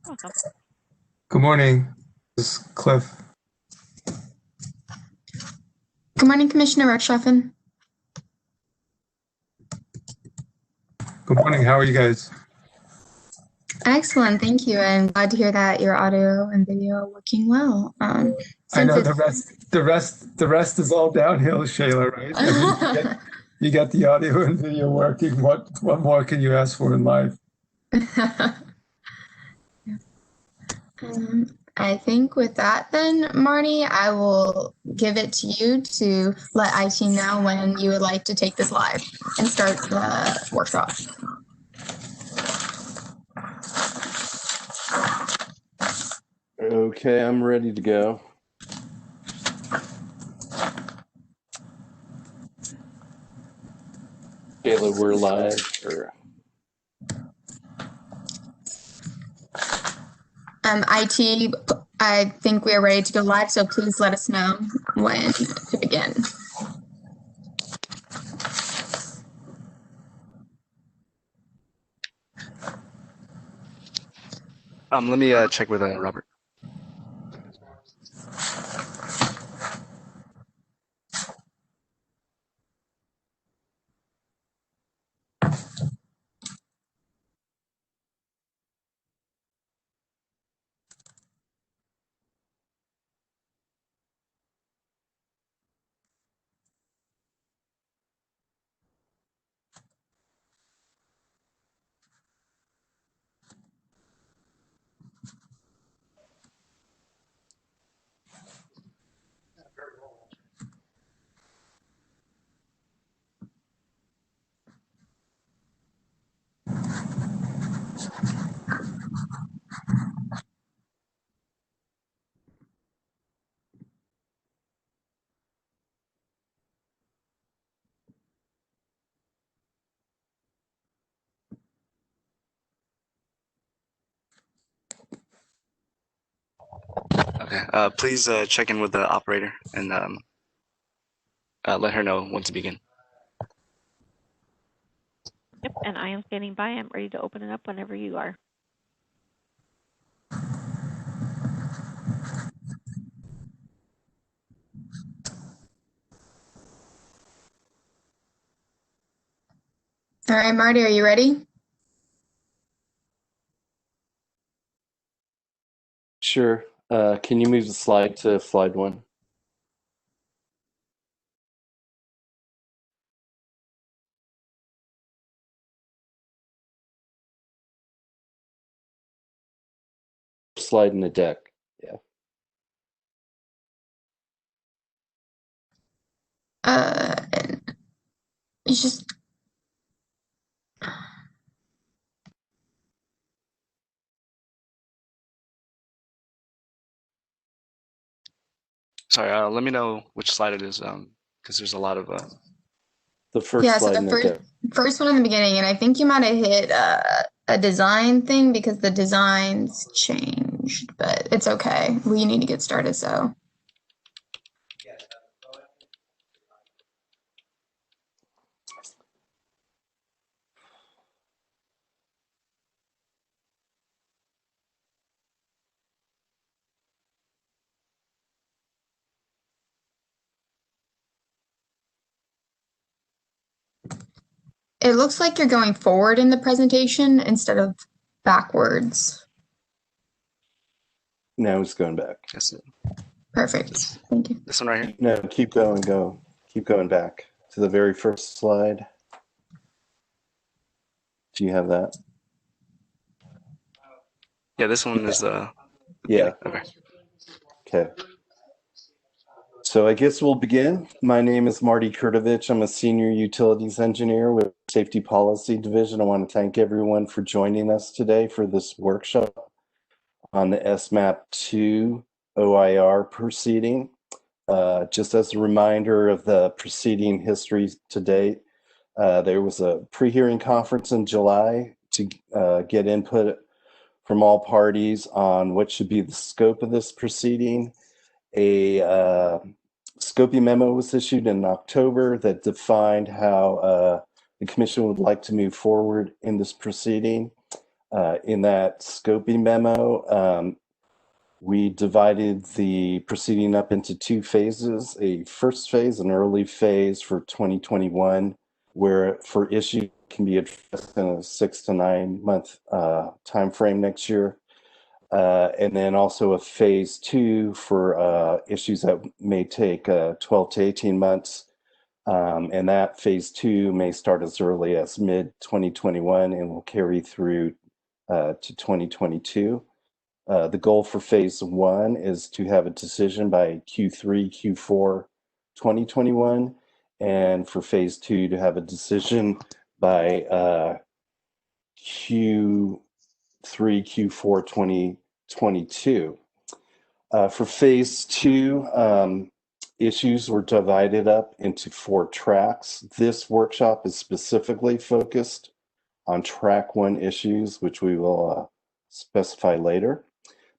Welcome. Good morning. This is Cliff. Good morning, Commissioner Rechtschaffen. Good morning. How are you guys? Excellent, thank you. I'm glad to hear that your audio and video are working well. I Since know it's the rest is all downhill, Shayla, right? I mean, you get the audio and video working. What more can you ask for in life? I think with that then, Marty, I will give it to you to let IT know when you would like to take this live and start the workshop. Okay, I'm ready to go. Kayla, we're live. IT, I think we are ready to go live, so please let us know when to begin. Let me check with Robert. Okay. Please check in with the operator and let her know when to begin. Yep, and I am standing by. I'm ready to open it up whenever you are. All right, Marty, are you ready? Sure. Can you move the slide to slide 1? Slide in the deck. Yeah. It's just Sorry. Let me know which slide it is, because there's a lot of. The first yeah, so slide in the the deck. first one in the beginning, and I think you might have hit a design thing because the designs changed, but it's okay. We need to get started, so. It looks like you're going forward in the presentation instead of backwards. Now it's going back. That's it. Perfect. Thank you. This one right here. No, keep going. Keep going back to the very first slide. Do you have that? Yeah, this one is the. Yeah. Okay. Okay. So I guess we'll begin. My name is Marty Kurtovich. I'm a senior utilities engineer with Safety Policy Division. I want to thank everyone for joining us today for this workshop on the SMAP 2 OIR proceeding. Just as a reminder of the proceeding history to date, there was a pre-hearing conference in July to get input from all parties on what should be the scope of this proceeding. A scoping memo was issued in October that defined how the commission would like to move forward in this proceeding. In that scoping memo, we divided the proceeding up into two phases, a first phase, an early phase for 2021, where for issues can be addressed in a 6 to 9 month time frame next year. And then also a phase 2 for issues that may take 12 to 18 months. And that phase 2 may start as early as mid 2021 and will carry through to 2022. The goal for phase 1 is to have a decision by Q3, Q4 2021, and for phase 2 to have a decision by Q3, Q4 2022. For phase 2, issues were divided up into 4 tracks. This workshop is specifically focused on track 1 issues, which we will specify later.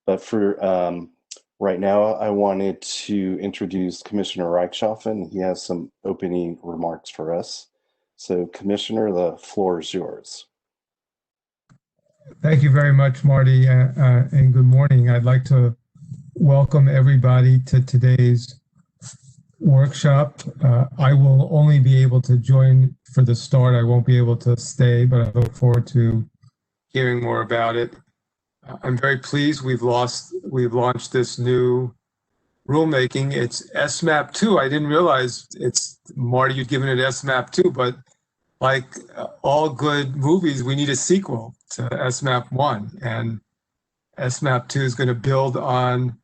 But for right now, I wanted to introduce Commissioner Reichshoffen. He has some opening remarks for us. So, Commissioner, the floor is yours. Thank you very much, Marty, and good morning. I'd like to welcome everybody to today's workshop. I will only be able to join for the start. I won't be able to stay, but I look forward to hearing more about it. I'm very pleased we've launched this new rulemaking. It's SMAP 2. I didn't realize it's, Marty, you'd given it SMAP 2, but like all good movies, we need a sequel to SMAP 1. And SMAP 2 is going to build on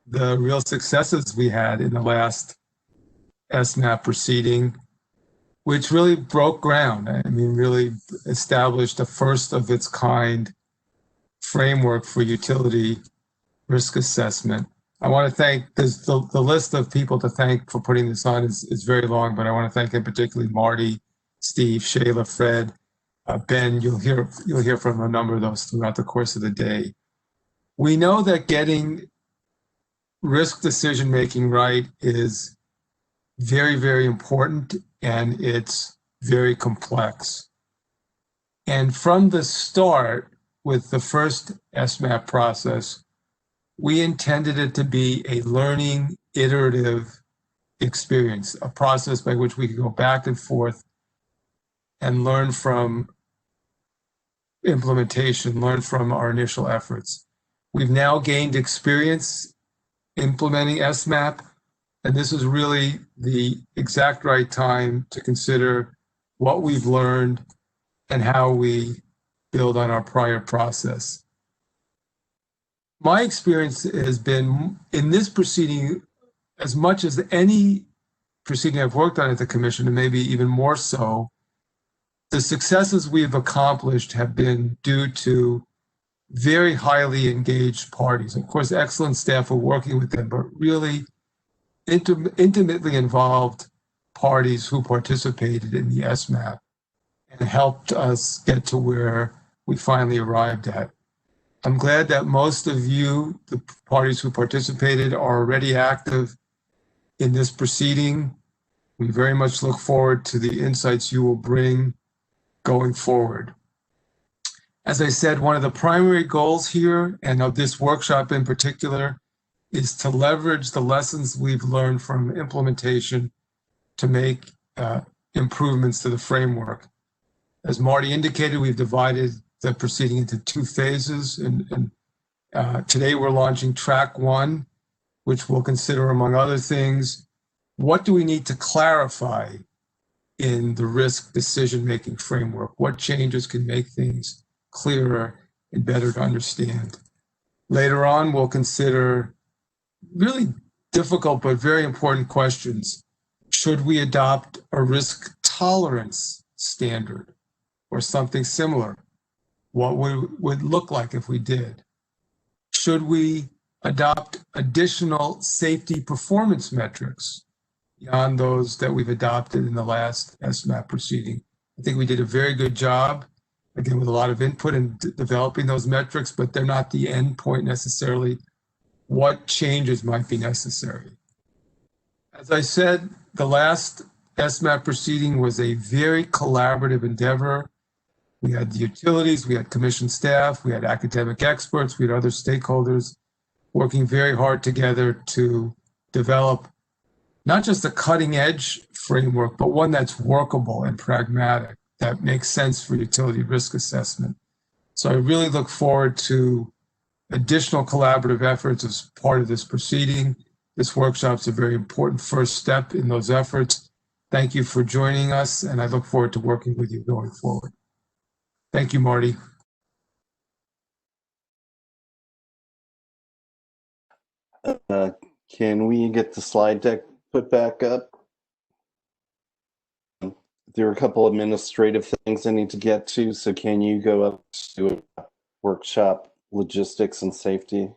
the real successes we had in the last SMAP proceeding, which really broke ground. I mean, really established a first of its kind framework for utility risk assessment. I want to thank, the list of people to thank for putting this on is very long, but I want to thank in particularly Marty, Steve, Shayla, Fred, Ben. You'll hear from a number of those throughout the course of the day. We know that getting risk decision making right is very, very important, and it's very complex. And from the start, with the first SMAP process, we intended it to be a learning, iterative experience, a process by which we could go back and forth and learn from implementation, learn from our initial efforts. We've now gained experience implementing SMAP, and this is really the exact right time to consider what we've learned and how we build on our prior process. My experience has been in this proceeding, as much as any proceeding I've worked on at the Commission, and maybe even more so, the successes we've accomplished have been due to very highly engaged parties. Of course, excellent staff are working with them, but really intimately involved parties who participated in the SMAP and helped us get to where we finally arrived at. I'm glad that most of you, the parties who participated, are already active in this proceeding. We very much look forward to the insights you will bring going forward. As I said, one of the primary goals here, and of this workshop in particular, is to leverage the lessons we've learned from implementation to make improvements to the framework. As Marty indicated, we've divided the proceeding into 2 phases, and today we're launching track 1, which will consider, among other things, what do we need to clarify in the risk decision-making framework? What changes can make things clearer and better to understand? Later on, we'll consider really difficult but very important questions. Should we adopt a risk tolerance standard or something similar? What would look like if we did? Should we adopt additional safety performance metrics beyond those that we've adopted in the last SMAP proceeding? I think we did a very good job, again, with a lot of input in developing those metrics, but they're not the end point necessarily. What changes might be necessary? As I said, the last SMAP proceeding was a very collaborative endeavor. We had the utilities, we had commission staff, we had academic experts, we had other stakeholders working very hard together to develop not just a cutting edge framework, but one that's workable and pragmatic, that makes sense for utility risk assessment. So I really look forward to additional collaborative efforts as part of this proceeding. This workshop is a very important first step in those efforts. Thank you for joining us, and I look forward to working with you going forward. Thank you, Marty. Can we get the slide deck put back up? There are a couple administrative things I need to get to, so can you go up to a workshop logistics and safety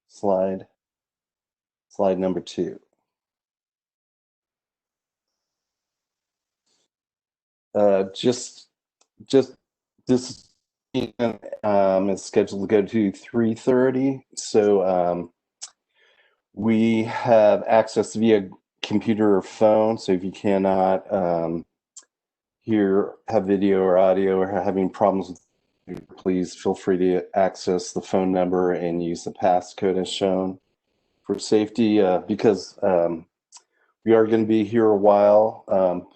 slide? Slide number 2. Just this is scheduled to go to 3:30. So we have access via computer or phone. So if you cannot have video or audio, or having problems with, please feel free to access the phone number and use the passcode as shown. For safety, because we are going to be here a while,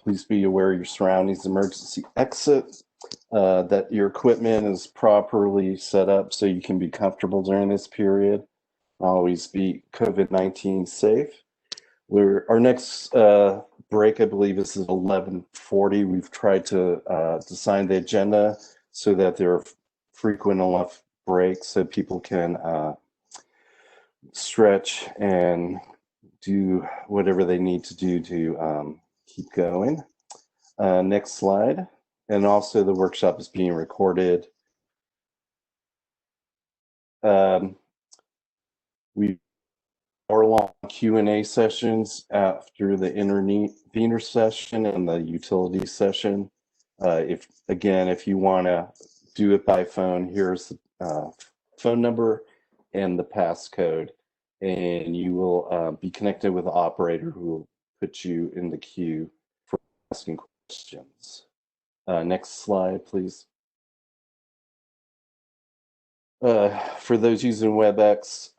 please be aware of your surroundings, emergency exit, that your equipment is properly set up so you can be comfortable during this period. Always be COVID-19 safe. Our next break, I believe, is at 11:40. We've tried to design the agenda so that there are frequent enough breaks so people can stretch and do whatever they need to do to keep going. Next slide. And also the workshop is being recorded. We hour-long Q&A sessions after the intervener session and the utility session. If you want to do it by phone, here's the phone number and the passcode, and you will be connected with the operator who will put you in the queue for asking questions. Next slide, please. For those using WebEx,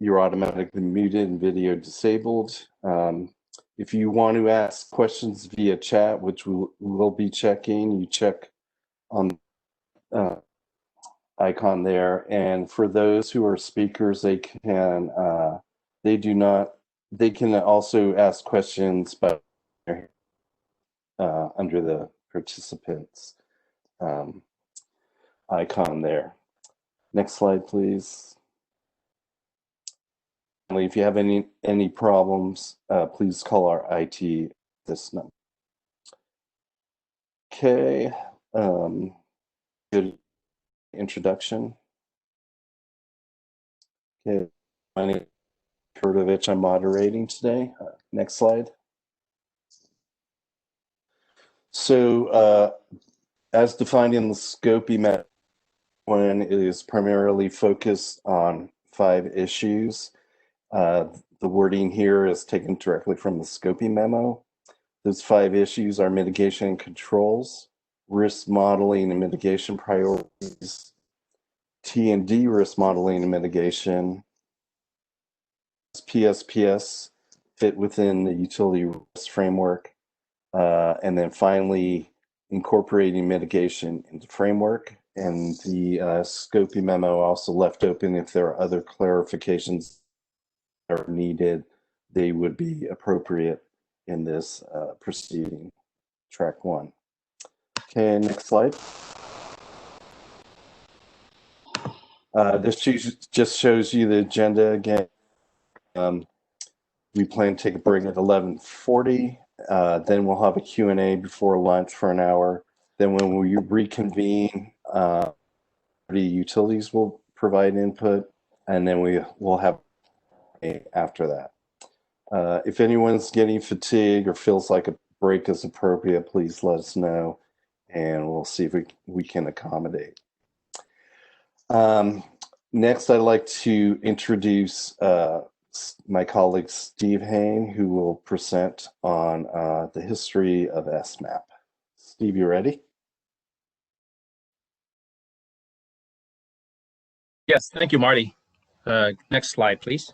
you're automatically muted and video disabled. If you want to ask questions via chat, which we will be checking, you check on icon there. And for those who are speakers, they can also ask questions by under the participants icon there. Next slide, please. If you have any problems, please call our IT this number. Okay, good introduction. Okay, my name is Kurtovich. I'm moderating today. Next slide. So, as defined in the Scopy map, one is primarily focused on 5 issues. The wording here is taken directly from the Scopy memo. Those 5 issues are mitigation and controls, risk modeling and mitigation priorities, T&D risk modeling and mitigation, PSPS fit within the utility risk framework, and then finally incorporating mitigation into framework. And the Scopy memo also left open if there are other clarifications that are needed, they would be appropriate in this proceeding. Track 1. Okay, next slide. This just shows you the agenda again. We plan to take a break at 11:40. Then we'll have a Q&A before lunch for an hour. Then when we reconvene, the utilities will provide input, and then we will have after that. If anyone's getting fatigued or feels like a break is appropriate, please let us know, and we'll see if we can accommodate. Next, I'd like to introduce my colleague Steve Hain, who will present on the history of SMAP. Steve, you ready? Yes, thank you, Marty. Next slide, please.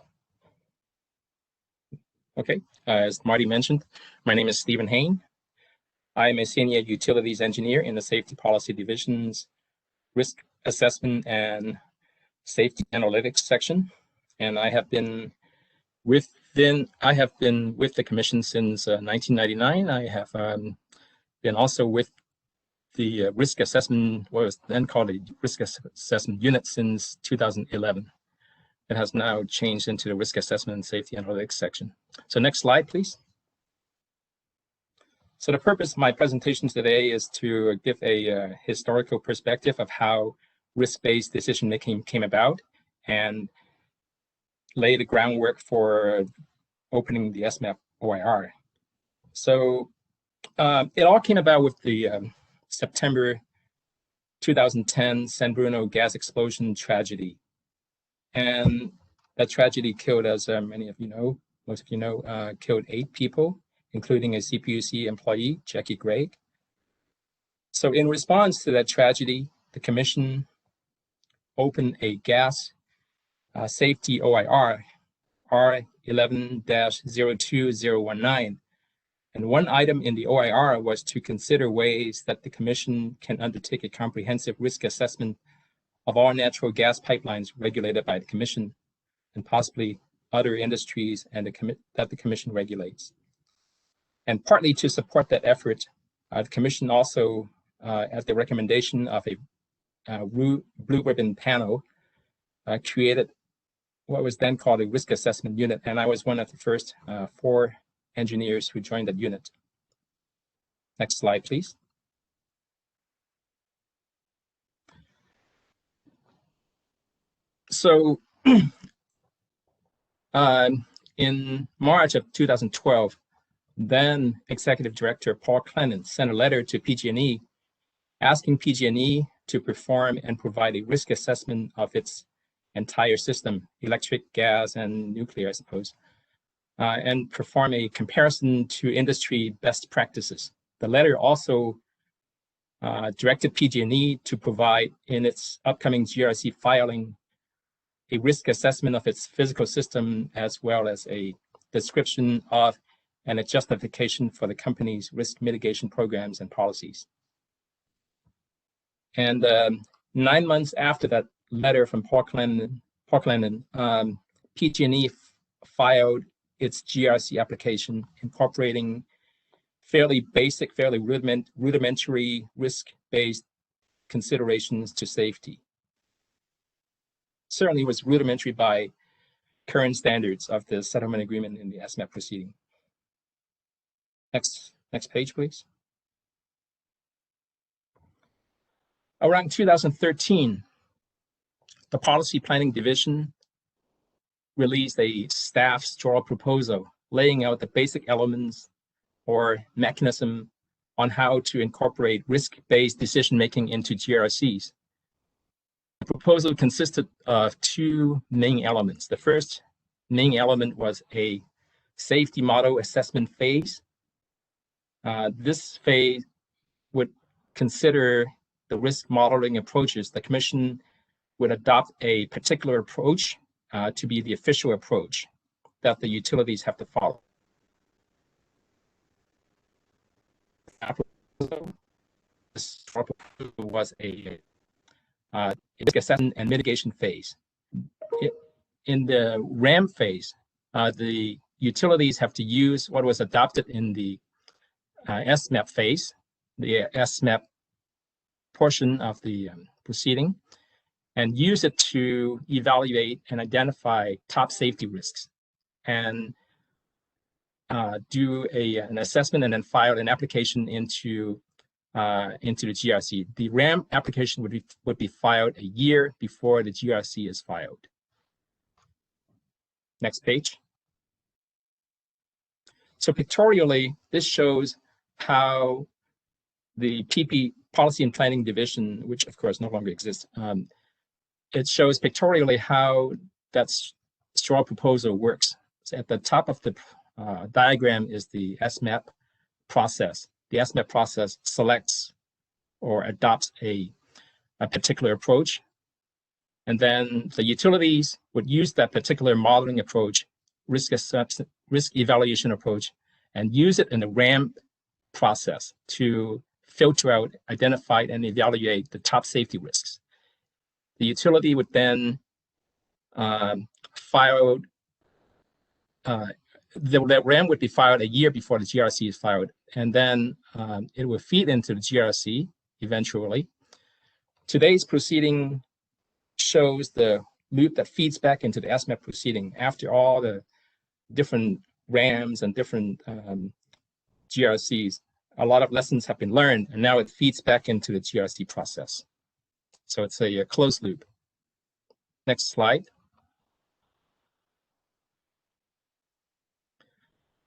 Okay, as Marty mentioned, my name is Stephen Hain. I am a senior utilities engineer in the Safety Policy Division's Risk Assessment and Safety Analytics section, and I have been with the Commission since 1999. I have been also with the Risk Assessment, what was then called the Risk Assessment Unit, since 2011. It has now changed into the Risk Assessment and Safety Analytics section. So next slide, please. So the purpose of my presentation today is to give a historical perspective of how risk-based decision-making came about and lay the groundwork for opening the SMAP OIR. So it all came about with the September 2010 San Bruno gas explosion tragedy. And that tragedy killed, as many of you know, most of you know, killed 8 people, including a CPUC employee, Jackie Gregg. So in response to that tragedy, the Commission opened a gas safety OIR, R11-02019. And one item in the OIR was to consider ways that the Commission can undertake a comprehensive risk assessment of all natural gas pipelines regulated by the Commission and possibly other industries and that the Commission regulates. And partly to support that effort, the Commission also, at the recommendation of a blue ribbon panel, created what was then called a risk assessment unit. And I was one of the first 4 engineers who joined that unit. Next slide, please. So in March of 2012, then Executive Director Paul Clennon sent a letter to PG&E asking PG&E to perform and provide a risk assessment of its entire system, electric, gas, and nuclear, I suppose, and perform a comparison to industry best practices. The letter also directed PG&E to provide in its upcoming GRC filing a risk assessment of its physical system, as well as a description of and a justification for the company's risk mitigation programs and policies. And 9 months after that letter from Paul Clennon, PG&E filed its GRC application incorporating fairly basic, fairly rudimentary risk-based considerations to safety. Certainly was rudimentary by current standards of the settlement agreement in the SMAP proceeding. Next page, please. Around 2013, the Policy Planning Division released a staff straw proposal laying out the basic elements or mechanism on how to incorporate risk-based decision-making into GRCs. The proposal consisted of 2 main elements. The first main element was a safety model assessment phase. This phase would consider the risk modeling approaches. The Commission would adopt a particular approach to be the official approach that the utilities have to follow. This was a risk assessment and mitigation phase. In the RAM phase, the utilities have to use what was adopted in the SMAP phase, the SMAP portion of the proceeding, and use it to evaluate and identify top safety risks and do an assessment and then file an application into the GRC. The RAM application would be filed a year before the GRC is filed. Next page. So pictorially, this shows how the PP Policy and Planning Division, which of course no longer exists, it shows pictorially how that straw proposal works. So at the top of the diagram is the SMAP process. The SMAP process selects or adopts a particular approach. And then the utilities would use that particular modeling approach, risk evaluation approach, and use it in the RAM process to filter out, identify, and evaluate the top safety risks. The utility would then file, the RAM would be filed a year before the GRC is filed, and then it will feed into the GRC eventually. Today's proceeding shows the loop that feeds back into the SMAP proceeding after all the different RAMs and different GRCs. A lot of lessons have been learned, and now it feeds back into the GRC process. So it's a closed loop. Next slide.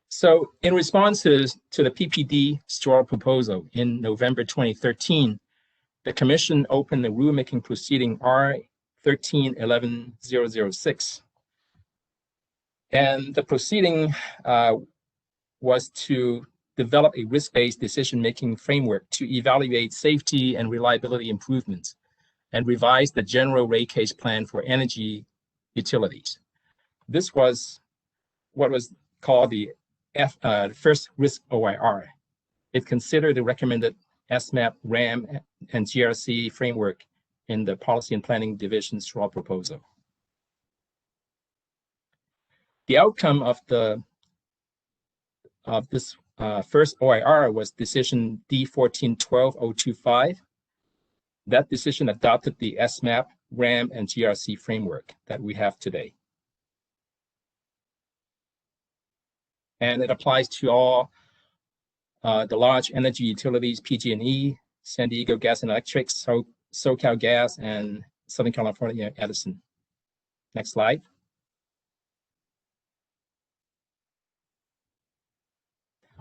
So in response to the PPD STRAW proposal in November 2013, the Commission opened the rulemaking proceeding R13-11006. And the proceeding was to develop a risk-based decision-making framework to evaluate safety and reliability improvements and revise the general rate case plan for energy utilities. This was what was called the first risk OIR. It considered the recommended SMAP, RAM, and GRC framework in the Policy and Planning Division's STRAW proposal. The outcome of this first OIR was decision D14-12025. That decision adopted the SMAP, RAM, and GRC framework that we have today. And it applies to all the large energy utilities, PG&E, San Diego Gas and Electric, SoCal Gas, and Southern California Edison. Next slide.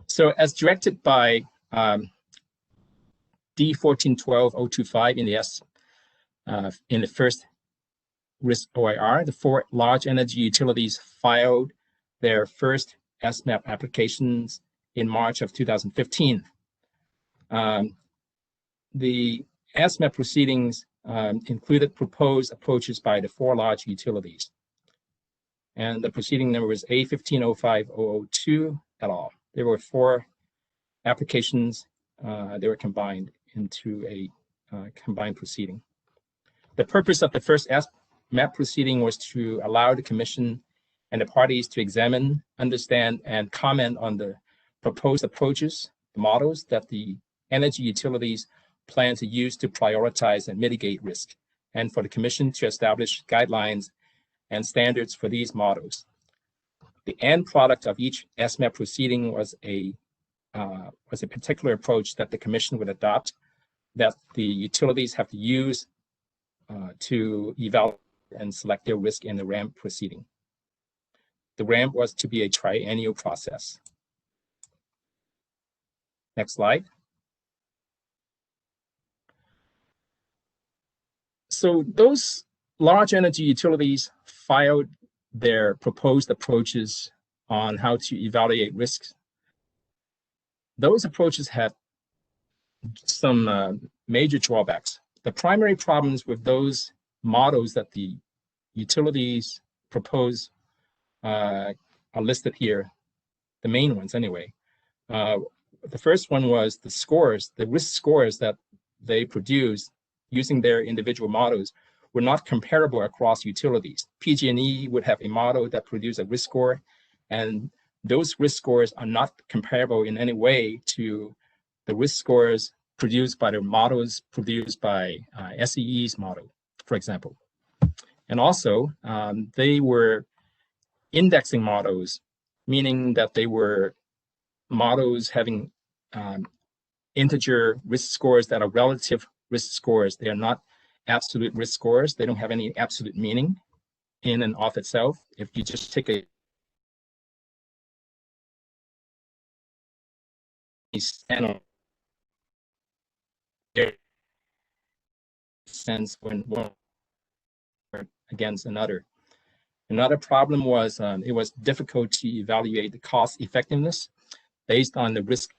So as directed by D14-12025 in the first risk OIR, the 4 large energy utilities filed their first SMAP applications in March of 2015. The SMAP proceedings included proposed approaches by the 4 large utilities. And the proceeding number was A1505002 et al. There were 4 applications. They were combined into a combined proceeding. The purpose of the first SMAP proceeding was to allow the Commission and the parties to examine, understand, and comment on the proposed approaches, the models that the energy utilities plan to use to prioritize and mitigate risk, and for the Commission to establish guidelines and standards for these models. The end product of each SMAP proceeding was a particular approach that the Commission would adopt, that the utilities have to use to evaluate and select their risk in the RAM proceeding. The RAM was to be a triennial process. Next slide. So those large energy utilities filed their proposed approaches on how to evaluate risks. Those approaches had some major drawbacks. The primary problems with those models that the utilities propose are listed here, the main ones anyway. The first one was the scores, the risk scores that they produced using their individual models were not comparable across utilities. PG&E would have a model that produced a risk score, and those risk scores are not comparable in any way to the risk scores produced by the models produced by SEE's model, for example. And also, they were indexing models, meaning that they were models having integer risk scores that are relative risk scores. They are not absolute risk scores. They don't have any absolute meaning in and of itself. If you just take a sense when one against another. Another problem was it was difficult to evaluate the cost effectiveness based on the risk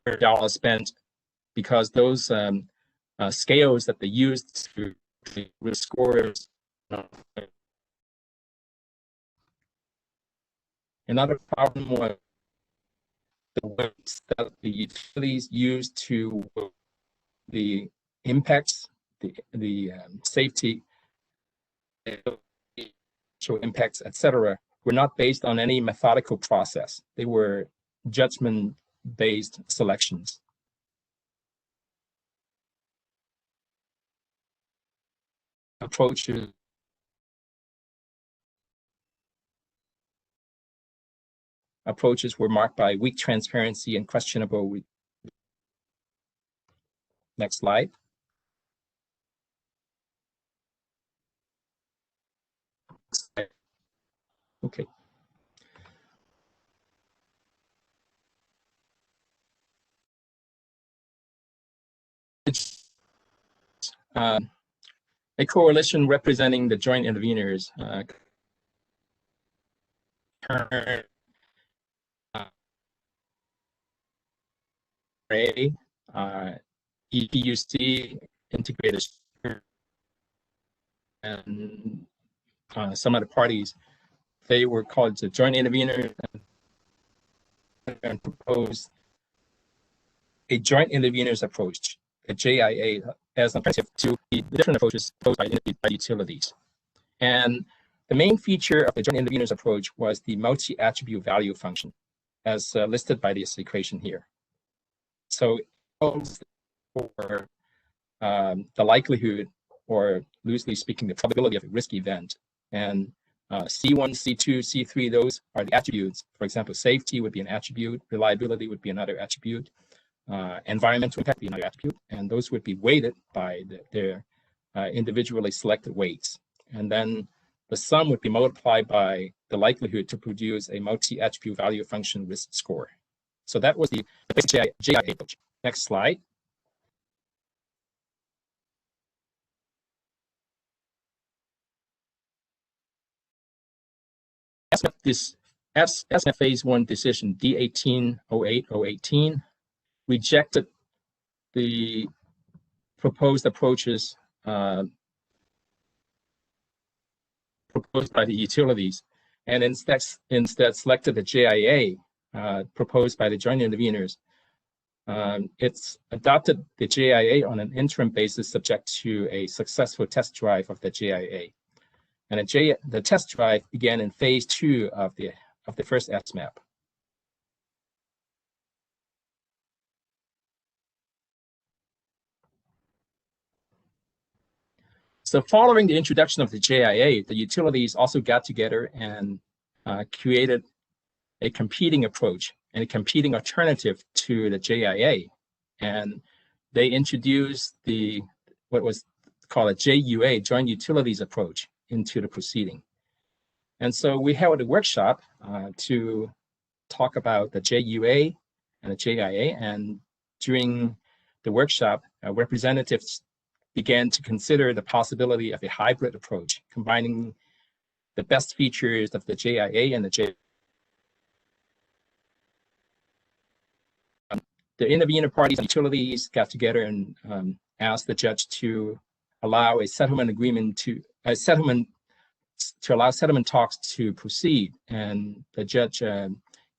per dollar spent, because those scales that they used to the risk scores. Another problem was the weights that the utilities used to the impacts, the safety, social impacts, etc., were not based on any methodical process. They were judgment-based selections. Approaches were marked by weak transparency and questionable. Next slide. Okay. A coalition representing the joint interveners EPUC, integrated, and some other parties. They were called the joint interveners and proposed a joint interveners approach, a JIA, as an alternative to the different approaches proposed by utilities. And the main feature of the joint interveners approach was the multi-attribute value function, as listed by this equation here. So for the likelihood, or loosely speaking, the probability of a risk event. And C1, C2, C3, those are the attributes. For example, safety would be an attribute, reliability would be another attribute, environmental impact would be another attribute, and those would be weighted by their individually selected weights. And then the sum would be multiplied by the likelihood to produce a multi-attribute value function risk score. So that was the basic JIA approach. Next slide. This SNF Phase 1 decision D18-08-018 rejected the proposed approaches proposed by the utilities, and instead selected the JIA proposed by the joint interveners. It's adopted the JIA on an interim basis subject to a successful test drive of the JIA. And the test drive began in phase 2 of the first SMAP. So following the introduction of the JIA, the utilities also got together and created a competing approach and a competing alternative to the JIA. And they introduced what was called a JUA, Joint Utilities Approach, into the proceeding. And so we held a workshop to talk about the JUA and the JIA. And during the workshop, representatives began to consider the possibility of a hybrid approach, combining the best features of the JIA and the JIA. The intervener parties and utilities got together and asked the judge to allow a settlement agreement to allow settlement talks to proceed, and the judge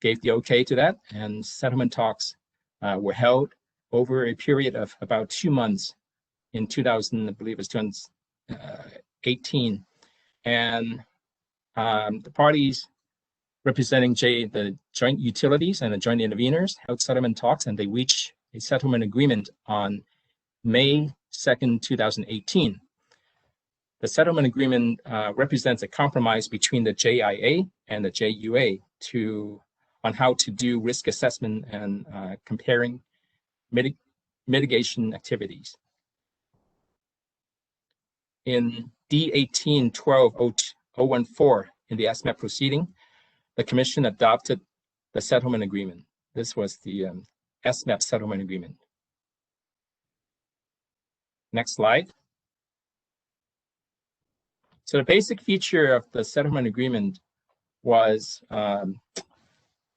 gave the okay to that, and settlement talks were held over a period of about 2 months in 2000, I believe it was 2018, and the parties representing the joint utilities and the joint interveners held settlement talks, and they reached a settlement agreement on May 2nd, 2018. The settlement agreement represents a compromise between the JIA and the JUA on how to do risk assessment and comparing mitigation activities. In D18-12-014 in the SMAP proceeding, the Commission adopted the settlement agreement. This was the SMAP settlement agreement. Next slide. So the basic feature of the settlement agreement was the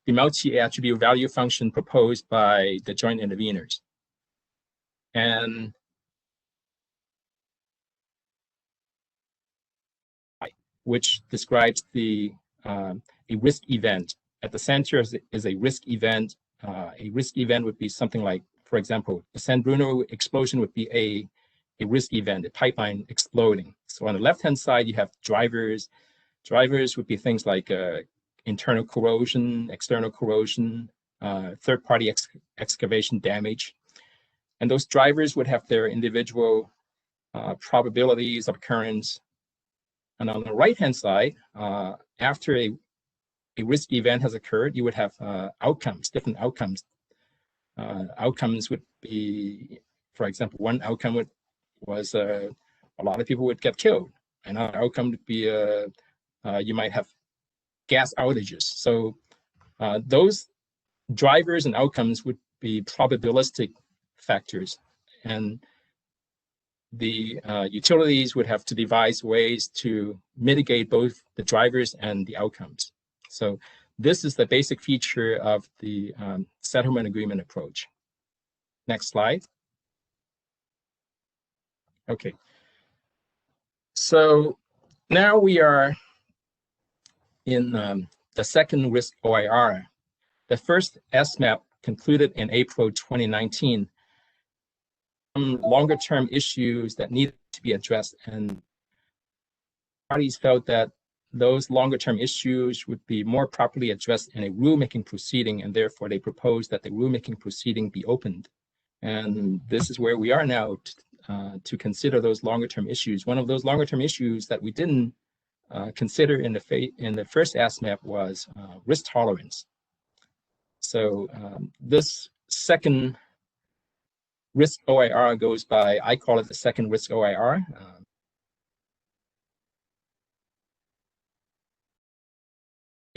multi-attribute value function proposed by the joint interveners. And which describes a risk event. At the center is a risk event. A risk event would be something like, for example, the San Bruno explosion would be a risk event, a pipeline exploding. So on the left-hand side, you have drivers. Drivers would be things like internal corrosion, external corrosion, third-party excavation damage. And those drivers would have their individual probabilities of occurrence. And on the right-hand side, after a risk event has occurred, you would have outcomes, different outcomes. Outcomes would be, for example, one outcome was a lot of people would get killed. Another outcome would be you might have gas outages. So those drivers and outcomes would be probabilistic factors. And the utilities would have to devise ways to mitigate both the drivers and the outcomes. So this is the basic feature of the settlement agreement approach. Next slide. Okay. So now we are in the second risk OIR. The first SMAP concluded in April 2019. Some longer term issues that needed to be addressed, and parties felt that those longer term issues would be more properly addressed in a rulemaking proceeding, and therefore they proposed that the rulemaking proceeding be opened. And this is where we are now to consider those longer term issues. One of those longer term issues that we didn't consider in the first SMAP was risk tolerance. So this second risk OIR goes by, I call it the second risk OIR.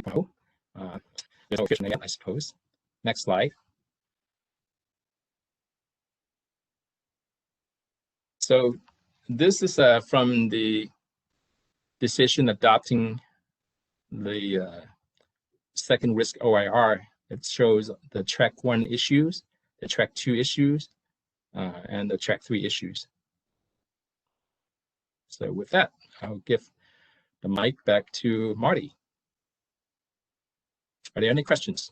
There's no official name, I suppose. Next slide. So this is from the decision adopting the second risk OIR. It shows the track 1 issues, the track 2 issues, and the track 3 issues. So with that, I'll give the mic back to Marty. Are there any questions?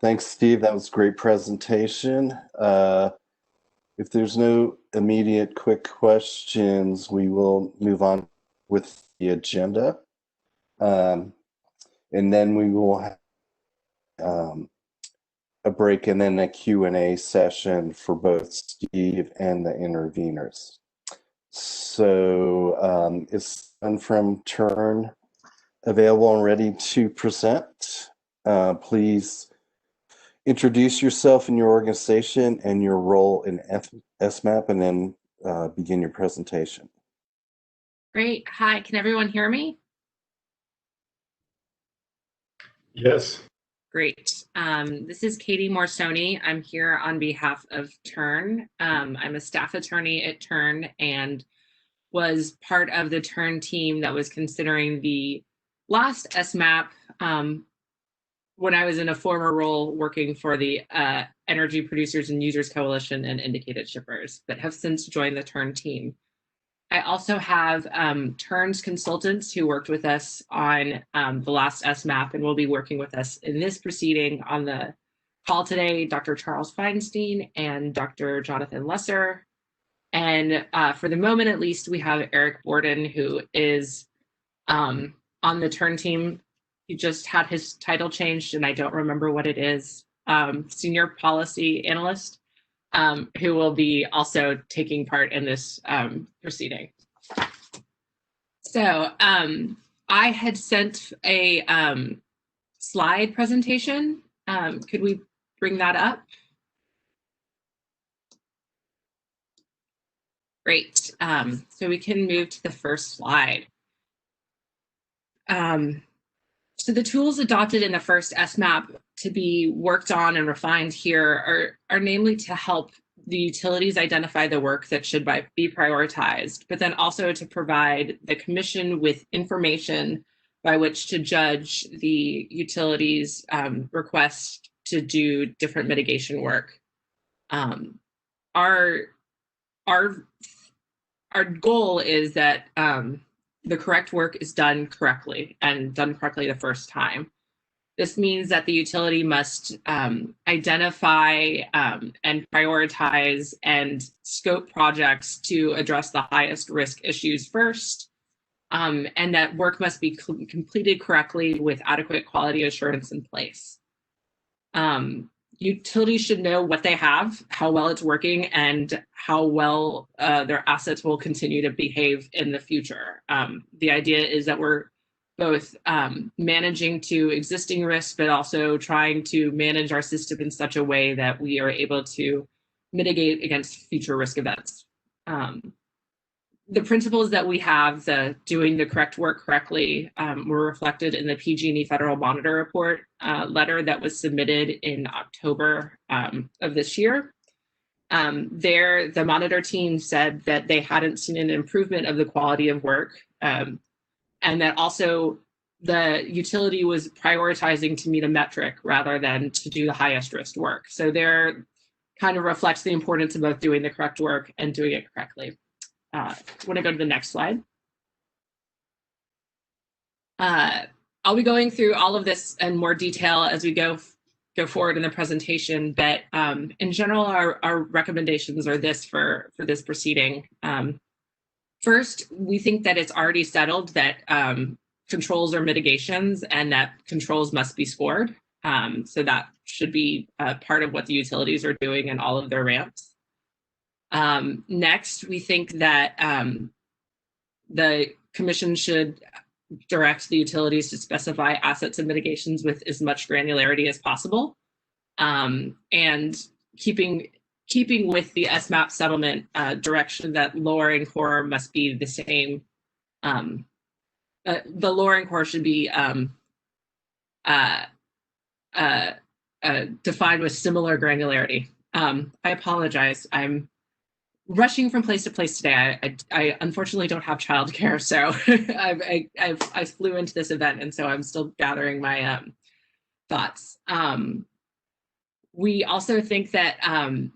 Thanks, Steve. That was a great presentation. If there's no immediate quick questions, we will move on with the agenda. And then we will have a break and then a Q&A session for both Steve and the interveners. So is someone from Turn available and ready to present? Please introduce yourself and your organization and your role in SMAP, and then begin your presentation. Great. Hi, can everyone hear me? Yes. Great. This is Katie Morsoni. I'm here on behalf of Turn. I'm a staff attorney at Turn and was part of the Turn team that was considering the last SMAP when I was in a former role working for the Energy Producers and Users Coalition and Indicated Shippers, but have since joined the Turn team. I also have Turn's consultants who worked with us on the last SMAP and will be working with us in this proceeding on the call today, Dr. Charles Feinstein and Dr. Jonathan Lesser. And for the moment, at least, we have Eric Borden, who is on the Turn team. He just had his title changed, and I don't remember what it is. Senior Policy Analyst, who will be also taking part in this proceeding. So I had sent a slide presentation. Could we bring that up? Great. So we can move to the first slide. So the tools adopted in the first SMAP to be worked on and refined here are namely to help the utilities identify the work that should be prioritized, but then also to provide the commission with information by which to judge the utilities' request to do different mitigation work. our goal is that the correct work is done correctly and done correctly the first time. This means that the utility must identify and prioritize and scope projects to address the highest risk issues first, and that work must be completed correctly with adequate quality assurance in place. Utilities should know what they have, how well it's working, and how well their assets will continue to behave in the future. The idea is that we're both managing to existing risks, but also trying to manage our system in such a way that we are able to mitigate against future risk events. The principles that we have, doing the correct work correctly, were reflected in the PG&E Federal Monitor Report letter that was submitted in October of this year. The monitor team said that they hadn't seen an improvement of the quality of work, and that also the utility was prioritizing to meet a metric rather than to do the highest risk work. So there kind of reflects the importance of both doing the correct work and doing it correctly. Want to go to the next slide? I'll be going through all of this in more detail as we go forward in the presentation, but in general, our recommendations are this for this proceeding. First, we think that it's already settled that controls are mitigations and that controls must be scored. So that should be part of what the utilities are doing in all of their ramps. Next, we think that the commission should direct the utilities to specify assets and mitigations with as much granularity as possible. And keeping with the SMAP settlement direction that lowering core must be the same. The lowering core should be defined with similar granularity. I apologize. I'm rushing from place to place today. I unfortunately don't have childcare, so I flew into this event, and so I'm still gathering my thoughts. We also think that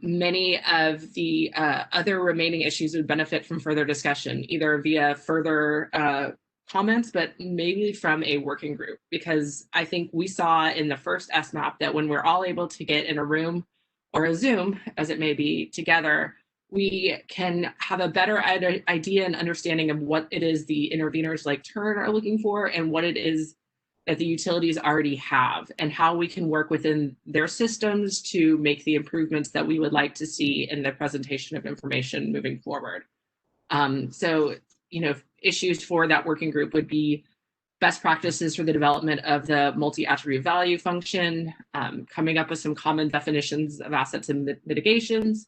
many of the other remaining issues would benefit from further discussion, either via further comments, but maybe from a working group, because I think we saw in the first SMAP that when we're all able to get in a room or a Zoom, as it may be, together, we can have a better idea and understanding of what it is the interveners like Turn are looking for and what it is that the utilities already have and how we can work within their systems to make the improvements that we would like to see in the presentation of information moving forward. So, issues for that working group would be best practices for the development of the multi-attribute value function, coming up with some common definitions of assets and mitigations,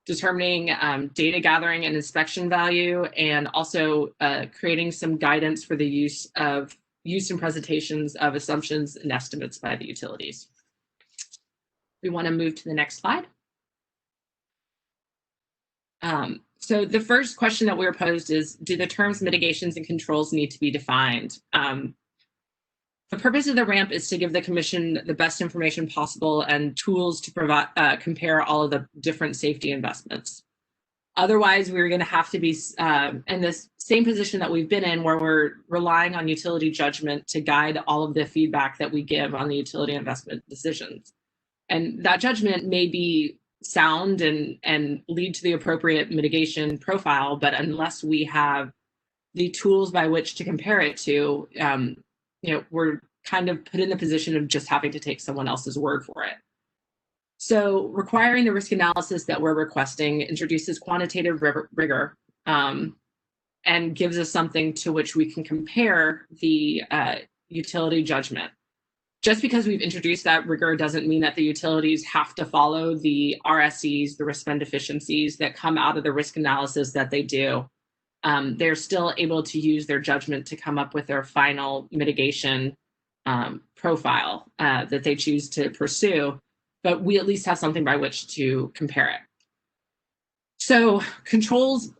determining data gathering and inspection value, and also creating some guidance for the use and presentations of assumptions and estimates by the utilities. We want to move to the next slide. So the first question that we were posed is, do the terms mitigations and controls need to be defined? The purpose of the ramp is to give the commission the best information possible and tools to provide compare all of the different safety investments. Otherwise, we're going to have to be in this same position that we've been in, where we're relying on utility judgment to guide all of the feedback that we give on the utility investment decisions. And that judgment may be sound and lead to the appropriate mitigation profile, but unless we have the tools by which to compare it to, we're kind of put in the position of just having to take someone else's word for it. So requiring the risk analysis that we're requesting introduces quantitative rigor and gives us something to which we can compare the utility judgment. Just because we've introduced that rigor doesn't mean that the utilities have to follow the RSEs, the risk spend deficiencies that come out of the risk analysis that they do. They're still able to use their judgment to come up with their final mitigation profile that they choose to pursue, but we at least have something by which to compare it. So controls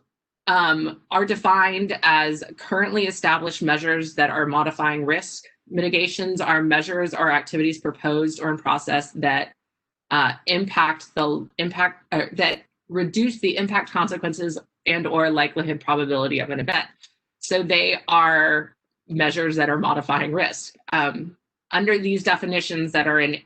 are defined as currently established measures that are modifying risk. Mitigations are measures or activities proposed or in process that that reduce the impact, consequences, and or likelihood probability of an event. So they are measures that are modifying risk. Under these definitions that are in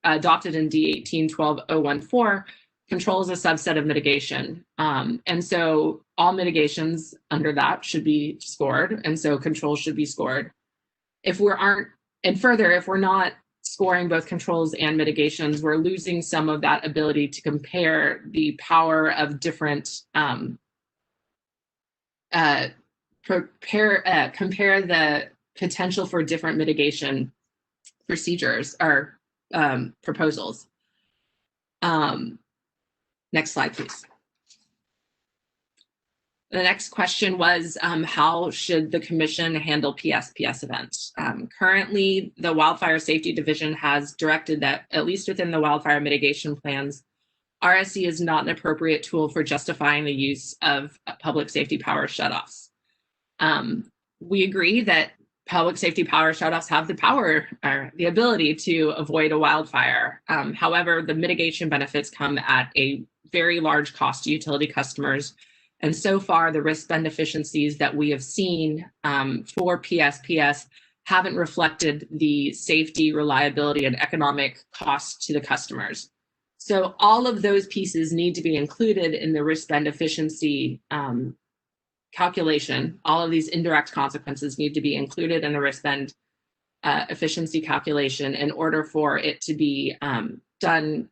adopted in D18.12.014, control is a subset of mitigation. And so all mitigations under that should be scored. And so controls should be scored. If we're not scoring both controls and mitigations, we're losing some of that ability to compare the power of different, compare the potential for different mitigation procedures or proposals. Next slide, please. The next question was, how should the commission handle PSPS events? Currently, the Wildfire Safety Division has directed that, at least within the wildfire mitigation plans, RSE is not an appropriate tool for justifying the use of public safety power shutoffs. We agree that public safety power shutoffs have the power or the ability to avoid a wildfire. However, the mitigation benefits come at a very large cost to utility customers. And so far, the risk-spend efficiencies that we have seen for PSPS haven't reflected the safety, reliability, and economic costs to the customers. So all of those pieces need to be included in the risk-spend efficiency calculation. All of these indirect consequences need to be included in the risk-spend efficiency calculation in order for it to be done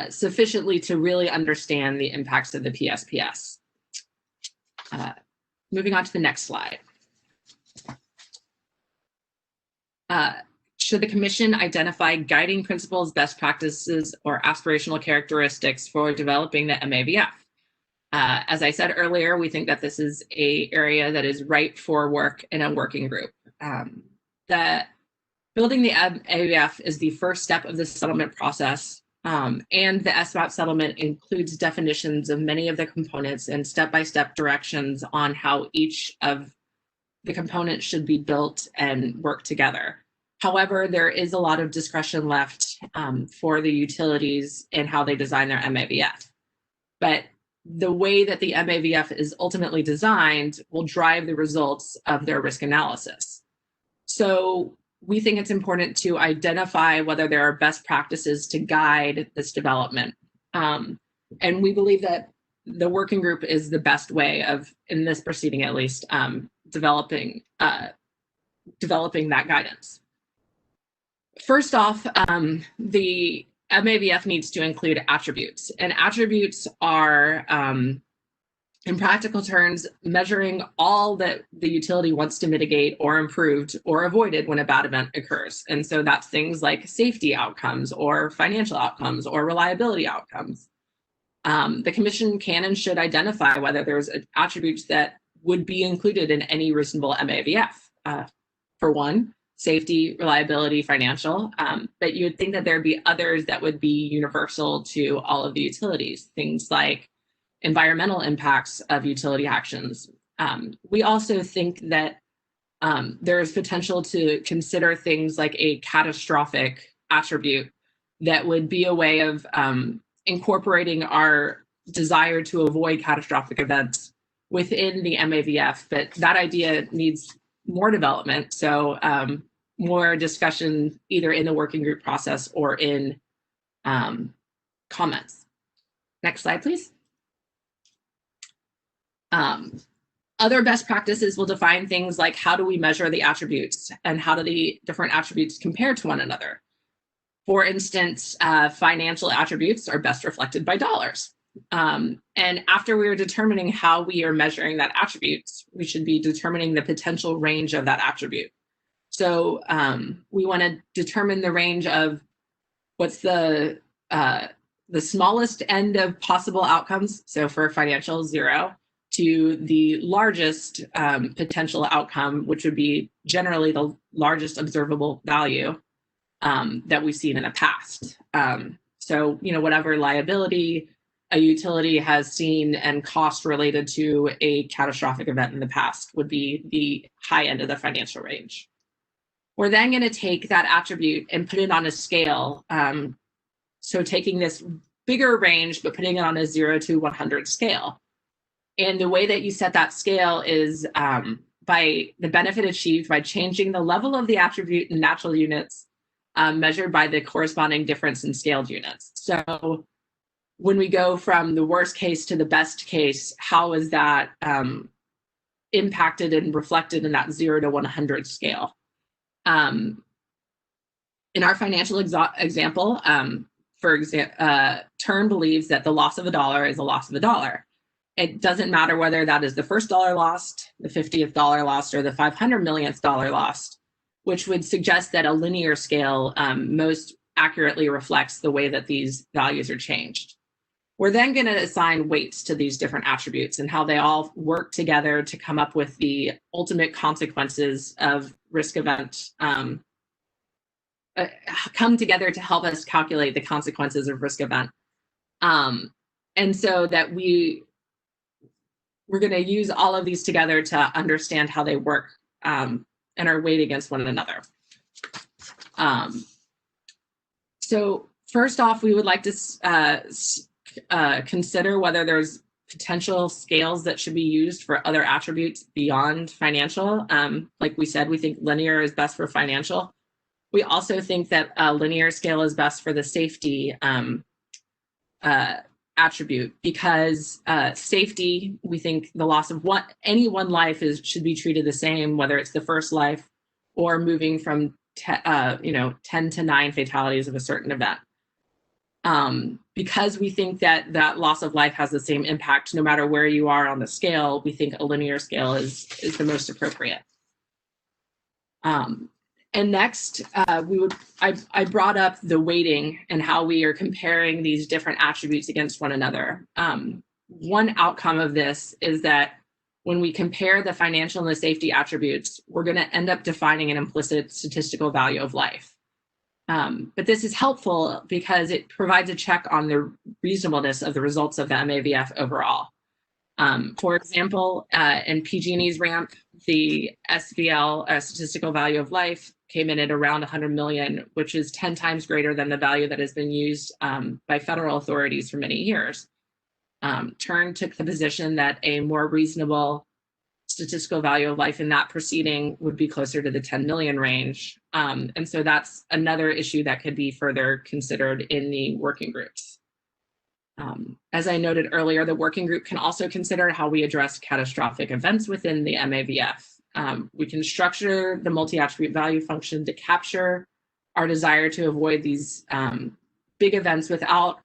sufficiently to really understand the impacts of the PSPS. Moving on to the next slide. Should the commission identify guiding principles, best practices, or aspirational characteristics for developing the MAVF? As I said earlier, we think that this is an area that is ripe for work in a working group. Building the MAVF is the first step of the settlement process. And the SMAP settlement includes definitions of many of the components and step-by-step directions on how each of the components should be built and work together. However, there is a lot of discretion left for the utilities in how they design their MAVF. But the way that the MAVF is ultimately designed will drive the results of their risk analysis. So we think it's important to identify whether there are best practices to guide this development. And we believe that the working group is the best way of, in this proceeding at least, developing that guidance. First off, the MAVF needs to include attributes, and attributes are, in practical terms, measuring all that the utility wants to mitigate or improved or avoided when a bad event occurs. And so that's things like safety outcomes or financial outcomes or reliability outcomes. The commission can and should identify whether there's attributes that would be included in any reasonable MAVF. For one, safety, reliability, financial, but you would think that there'd be others that would be universal to all of the utilities, things like environmental impacts of utility actions. We also think that there is potential to consider things like a catastrophic attribute that would be a way of incorporating our desire to avoid catastrophic events within the MAVF, but that idea needs more development. So more discussion either in the working group process or in comments. Next slide, please. Other best practices will define things like how do we measure the attributes and how do the different attributes compare to one another. For instance, financial attributes are best reflected by dollars. And after we are determining how we are measuring that attributes, we should be determining the potential range of that attribute. So we want to determine the range of what's the smallest end of possible outcomes. So for financial, 0, to the largest potential outcome, which would be generally the largest observable value that we've seen in the past. So, whatever liability a utility has seen and cost related to a catastrophic event in the past would be the high end of the financial range. We're then going to take that attribute and put it on a scale. So taking this bigger range, but putting it on a 0 to 100 scale. And the way that you set that scale is by the benefit achieved by changing the level of the attribute in natural units measured by the corresponding difference in scaled units. So when we go from the worst case to the best case, how is that impacted and reflected in that 0 to 100 scale? In our financial example, Turn believes that the loss of $1 is a loss of $1. It doesn't matter whether that is the first dollar lost, the 50th dollar lost, or the 500 millionth dollar lost, which would suggest that a linear scale most accurately reflects the way that these values are changed. We're then going to assign weights to these different attributes and how they all work together to come up with the ultimate consequences of risk event, come together to help us calculate the consequences of risk event. And so that we're going to use all of these together to understand how they work and are weighed against one another. So first off, we would like to consider whether there's potential scales that should be used for other attributes beyond financial. Like we said, we think linear is best for financial. We also think that a linear scale is best for the safety attribute, because safety, we think the loss of any one life should be treated the same, whether it's the first life or moving from 10 to 9 fatalities of a certain event. Because we think that that loss of life has the same impact no matter where you are on the scale, we think a linear scale is the most appropriate. And next, I brought up the weighting and how we are comparing these different attributes against one another. One outcome of this is that when we compare the financial and the safety attributes, we're going to end up defining an implicit statistical value of life. But this is helpful because it provides a check on the reasonableness of the results of the MAVF overall. For example, in PG&E's ramp, the SVL, statistical value of life, came in at around 100 million, which is 10 times greater than the value that has been used by federal authorities for many years. Turn took the position that a more reasonable statistical value of life in that proceeding would be closer to the 10 million range. And so that's another issue that could be further considered in the working groups. As I noted earlier, the working group can also consider how we address catastrophic events within the MAVF. We can structure the multi-attribute value function to capture our desire to avoid these big events without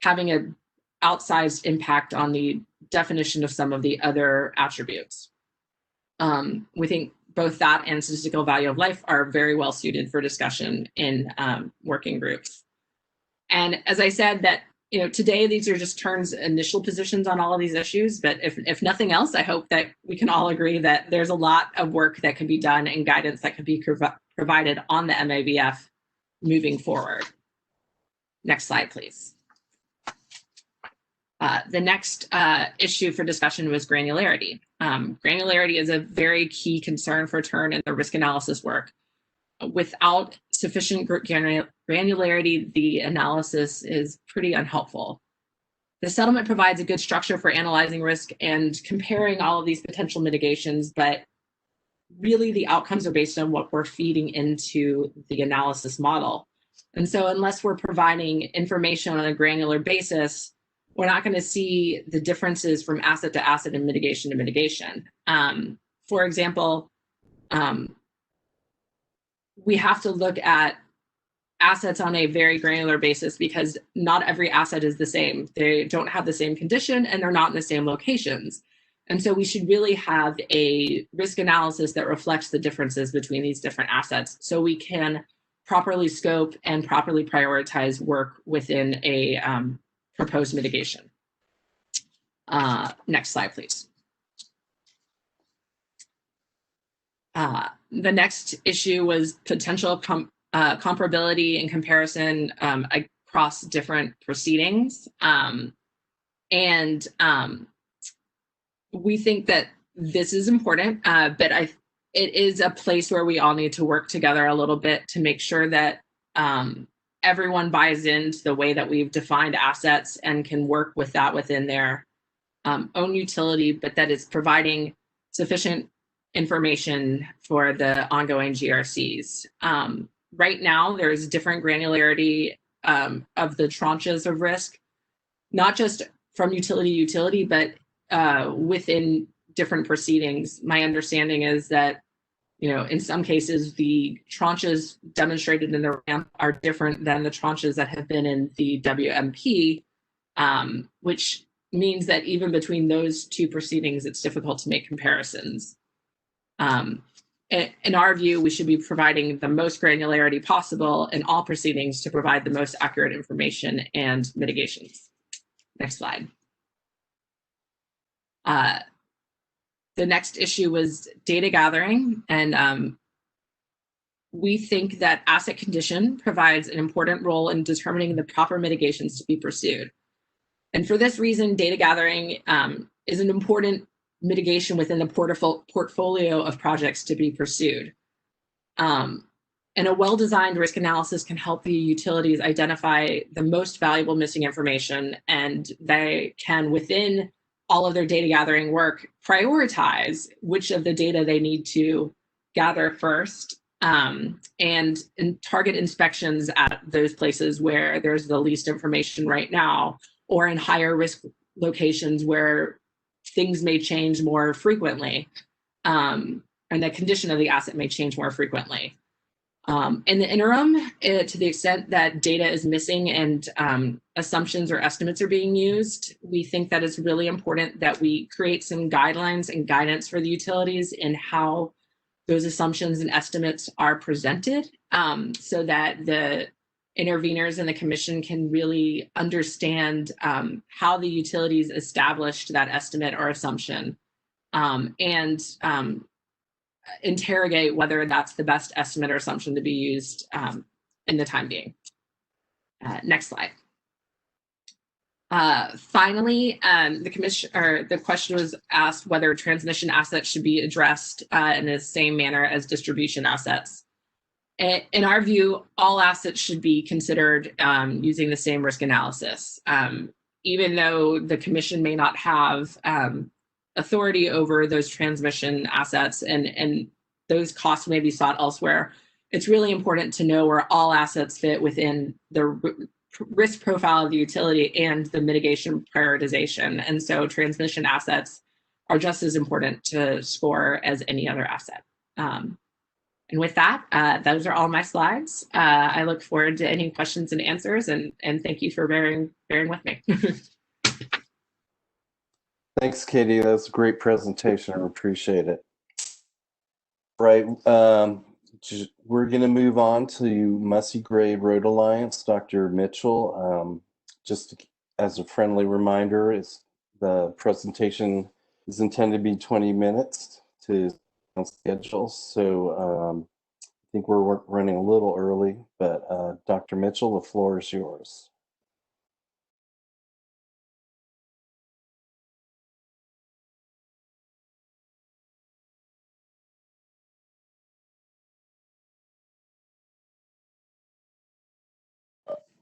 having an outsized impact on the definition of some of the other attributes. We think both that and statistical value of life are very well suited for discussion in working groups. And as I said, that today these are just Turn's initial positions on all of these issues, but if nothing else, I hope that we can all agree that there's a lot of work that can be done and guidance that can be provided on the MAVF moving forward. Next slide, please. The next issue for discussion was granularity. Granularity is a very key concern for Turn in the risk analysis work. Without sufficient granularity, the analysis is pretty unhelpful. The settlement provides a good structure for analyzing risk and comparing all of these potential mitigations, but really the outcomes are based on what we're feeding into the analysis model. And so unless we're providing information on a granular basis, we're not going to see the differences from asset to asset and mitigation to mitigation. For example, we have to look at assets on a very granular basis because not every asset is the same. They don't have the same condition and they're not in the same locations. And so we should really have a risk analysis that reflects the differences between these different assets so we can properly scope and properly prioritize work within a proposed mitigation. Next slide, please. The next issue was potential comparability and comparison across different proceedings. We think that this is important, but it is a place where we all need to work together a little bit to make sure that everyone buys into the way that we've defined assets and can work with that within their own utility, but that it's providing sufficient information for the ongoing GRCs. Right now, there's different granularity of the tranches of risk, not just from utility to utility, but within different proceedings. My understanding is that, you know, in some cases, the tranches demonstrated in the ramp are different than the tranches that have been in the WMP, which means that even between those two proceedings, it's difficult to make comparisons. In our view, we should be providing the most granularity possible in all proceedings to provide the most accurate information and mitigations. Next slide. The next issue was data gathering, and we think that asset condition provides an important role in determining the proper mitigations to be pursued. And for this reason, data gathering is an important mitigation within the portfolio of projects to be pursued. And a well-designed risk analysis can help the utilities identify the most valuable missing information, and they can, within all of their data gathering work, prioritize which of the data they need to gather first, and target inspections at those places where there's the least information right now, or in higher risk locations where things may change more frequently, and the condition of the asset may change more frequently. In the interim, to the extent that data is missing and assumptions or estimates are being used, we think that it's really important that we create some guidelines and guidance for the utilities in how those assumptions and estimates are presented, so that the interveners and the commission can really understand how the utilities established that estimate or assumption, and interrogate whether that's the best estimate or assumption to be used in the time being. Next slide. Finally, the question was asked whether transmission assets should be addressed in the same manner as distribution assets. In our view, all assets should be considered using the same risk analysis. Even though the commission may not have authority over those transmission assets and those costs may be sought elsewhere, it's really important to know where all assets fit within the risk profile of the utility and the mitigation prioritization. And so transmission assets are just as important to score as any other asset. And with that, those are all my slides. I look forward to any questions and answers, and thank you for bearing with me. Thanks, Katie. That was a great presentation. I appreciate it. Right. We're going to move on to Mussey Gray Road Alliance. Dr. Mitchell, just as a friendly reminder, the presentation is intended to be 20 minutes to schedule. So I think we're running a little early, but Dr. Mitchell, the floor is yours.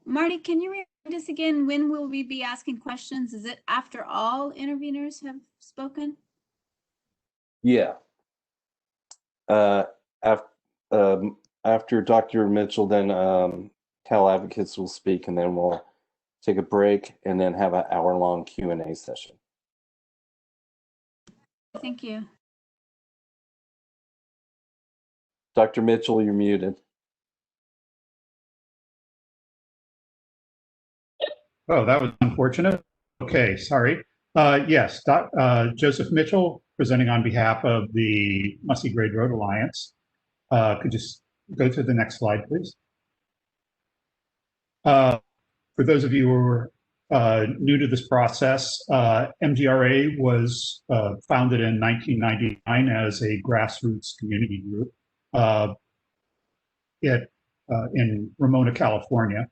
Marty, can you remind us again, when will we be asking questions? Is it after all interveners have spoken? Yeah. After Dr. Mitchell, then Cal Advocates will speak, and then we'll take a break and then have an hour-long Q&A session. Thank you. Dr. Mitchell, you're muted. Oh, that was unfortunate. Okay, sorry. Yes, Joseph Mitchell, presenting on behalf of the Mussey Gray Road Alliance. Could you go to the next slide, please? For those of you who are new to this process, MGRA was founded in 1999 as a grassroots community group in Ramona, California.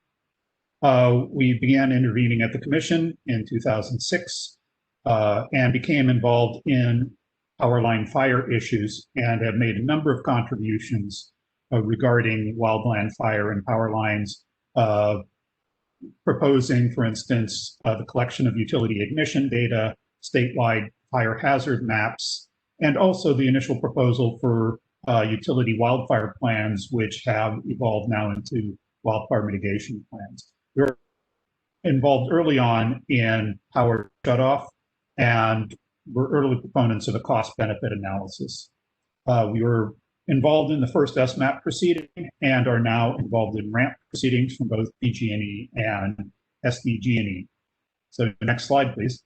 We began intervening at the commission in 2006 and became involved in power line fire issues and have made a number of contributions regarding wildland fire and power lines proposing, for instance, the collection of utility ignition data, statewide fire hazard maps, and also the initial proposal for utility wildfire plans, which have evolved now into wildfire mitigation plans. We were involved early on in power shutoff, and we're early proponents of a cost-benefit analysis. We were involved in the first SMAP proceeding and are now involved in ramp proceedings from both PG&E and SDG&E. So next slide, please.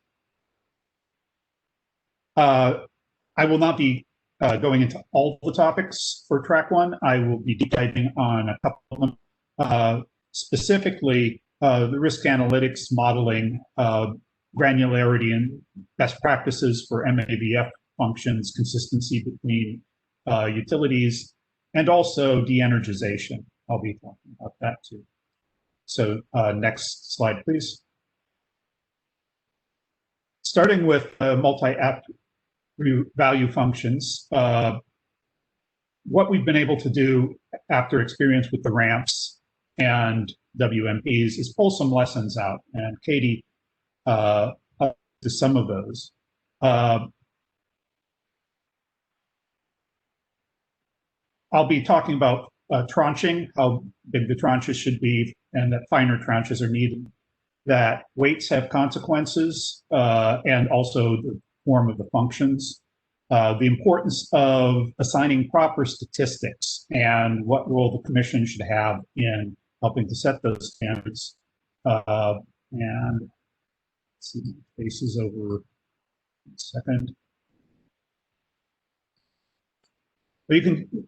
I will not be going into all the topics for track one. I will be deep diving on a couple of them. Specifically, the risk analytics modeling, granularity and best practices for MABF functions, consistency between utilities, and also de-energization. I'll be talking about that too. So next slide, please. Starting with multi-app value functions, what we've been able to do after experience with the ramps and WMPs is pull some lessons out, and Katie to some of those. I'll be talking about tranching, how big the tranches should be, and that finer tranches are needed, that weights have consequences, and also the form of the functions, the importance of assigning proper statistics, and what role the commission should have in helping to set those standards. And let's see, faces over a second. But you can,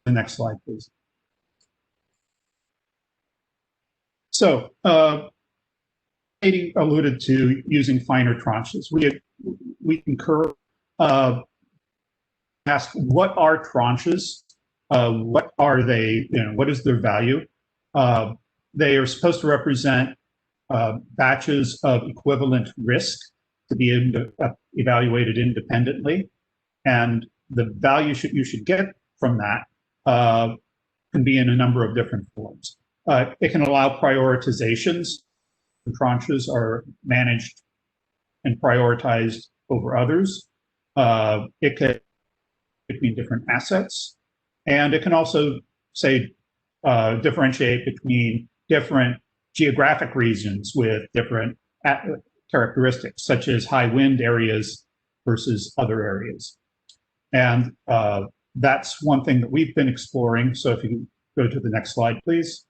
the next slide, please. So, Katie alluded to using finer tranches. We concur, ask what are tranches? What are they, what is their value? They are supposed to represent batches of equivalent risk to be evaluated independently. And the value you should get from that can be in a number of different forms. It can allow prioritizations. Tranches are managed and prioritized over others. It can between different assets, and it can also say differentiate between different geographic regions with different characteristics, such as high wind areas versus other areas. And that's one thing that we've been exploring. So if you go to the next slide, please.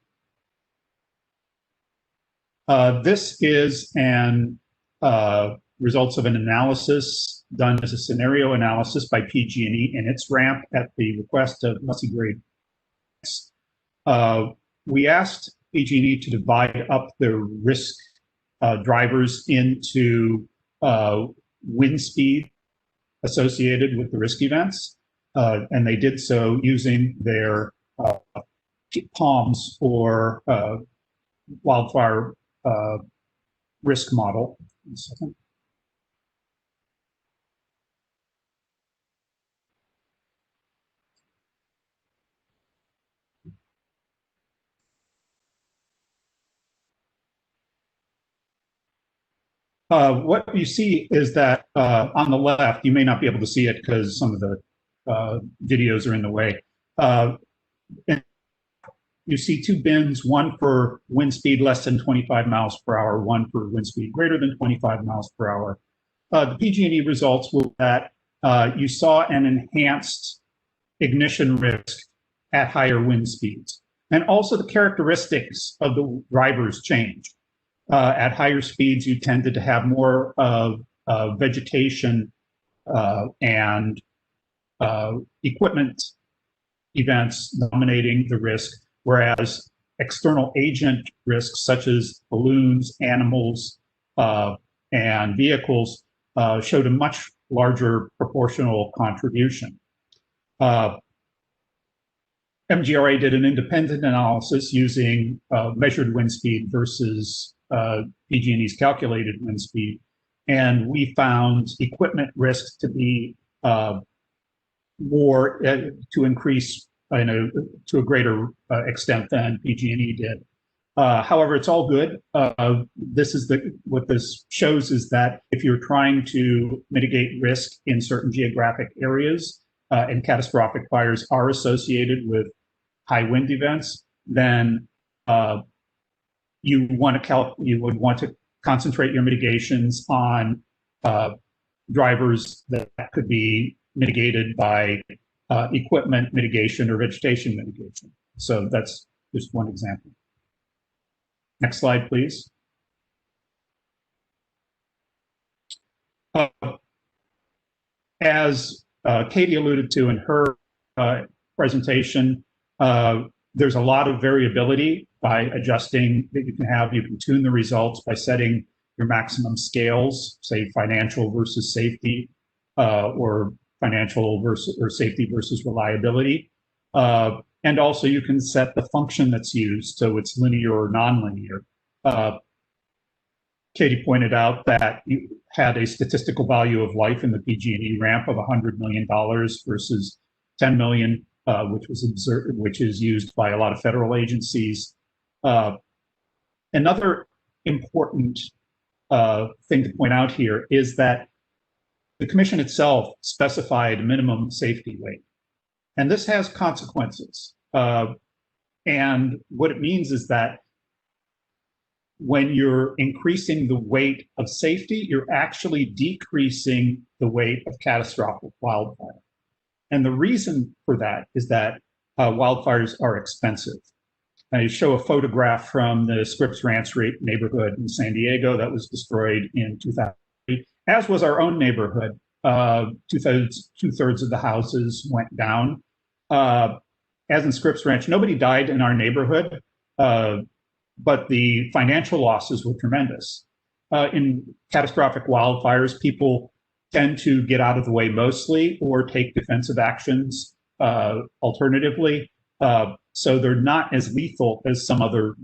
This is an results of an analysis done as a scenario analysis by PG&E in its ramp at the request of Mussey Grade. We asked PG&E to divide up the risk drivers into wind speed associated with the risk events, and they did so using their POMS or wildfire risk model. One second. What you see is that on the left, you may not be able to see it because some of the videos are in the way. And you see two bins, one for wind speed less than 25 miles per hour, one for wind speed greater than 25 miles per hour. The PG&E results were that you saw an enhanced ignition risk at higher wind speeds. And also the characteristics of the drivers changed. At higher speeds, you tended to have more of vegetation and equipment events dominating the risk, whereas external agent risks such as balloons, animals, and vehicles showed a much larger proportional contribution. MGRA did an independent analysis using measured wind speed versus PG&E's calculated wind speed, and we found equipment risk to be more to increase to a greater extent than PG&E did. However, it's all good. What this shows is that if you're trying to mitigate risk in certain geographic areas, and catastrophic fires are associated with high wind events, then you would want to concentrate your mitigations on drivers that could be mitigated by equipment mitigation or vegetation mitigation. So that's just one example. Next slide, please. As Katie alluded to in her presentation, there's a lot of variability by adjusting that you can have. You can tune the results by setting your maximum scales, say financial versus safety, or financial versus or safety versus reliability. And also you can set the function that's used, so it's linear or nonlinear. Katie pointed out that you had a statistical value of life in the PG&E ramp of $100 million versus 10 million, which is used by a lot of federal agencies. Another important thing to point out here is that the commission itself specified a minimum safety weight. And this has consequences. And what it means is that when you're increasing the weight of safety, you're actually decreasing the weight of catastrophic wildfire. And the reason for that is that wildfires are expensive. I show a photograph from the Scripps Ranch neighborhood in San Diego that was destroyed in 2003, as was our own neighborhood. Two-thirds of the houses went down. As in Scripps Ranch, nobody died in our neighborhood, but the financial losses were tremendous. In catastrophic wildfires, people tend to get out of the way mostly or take defensive actions alternatively. So they're not as lethal as some other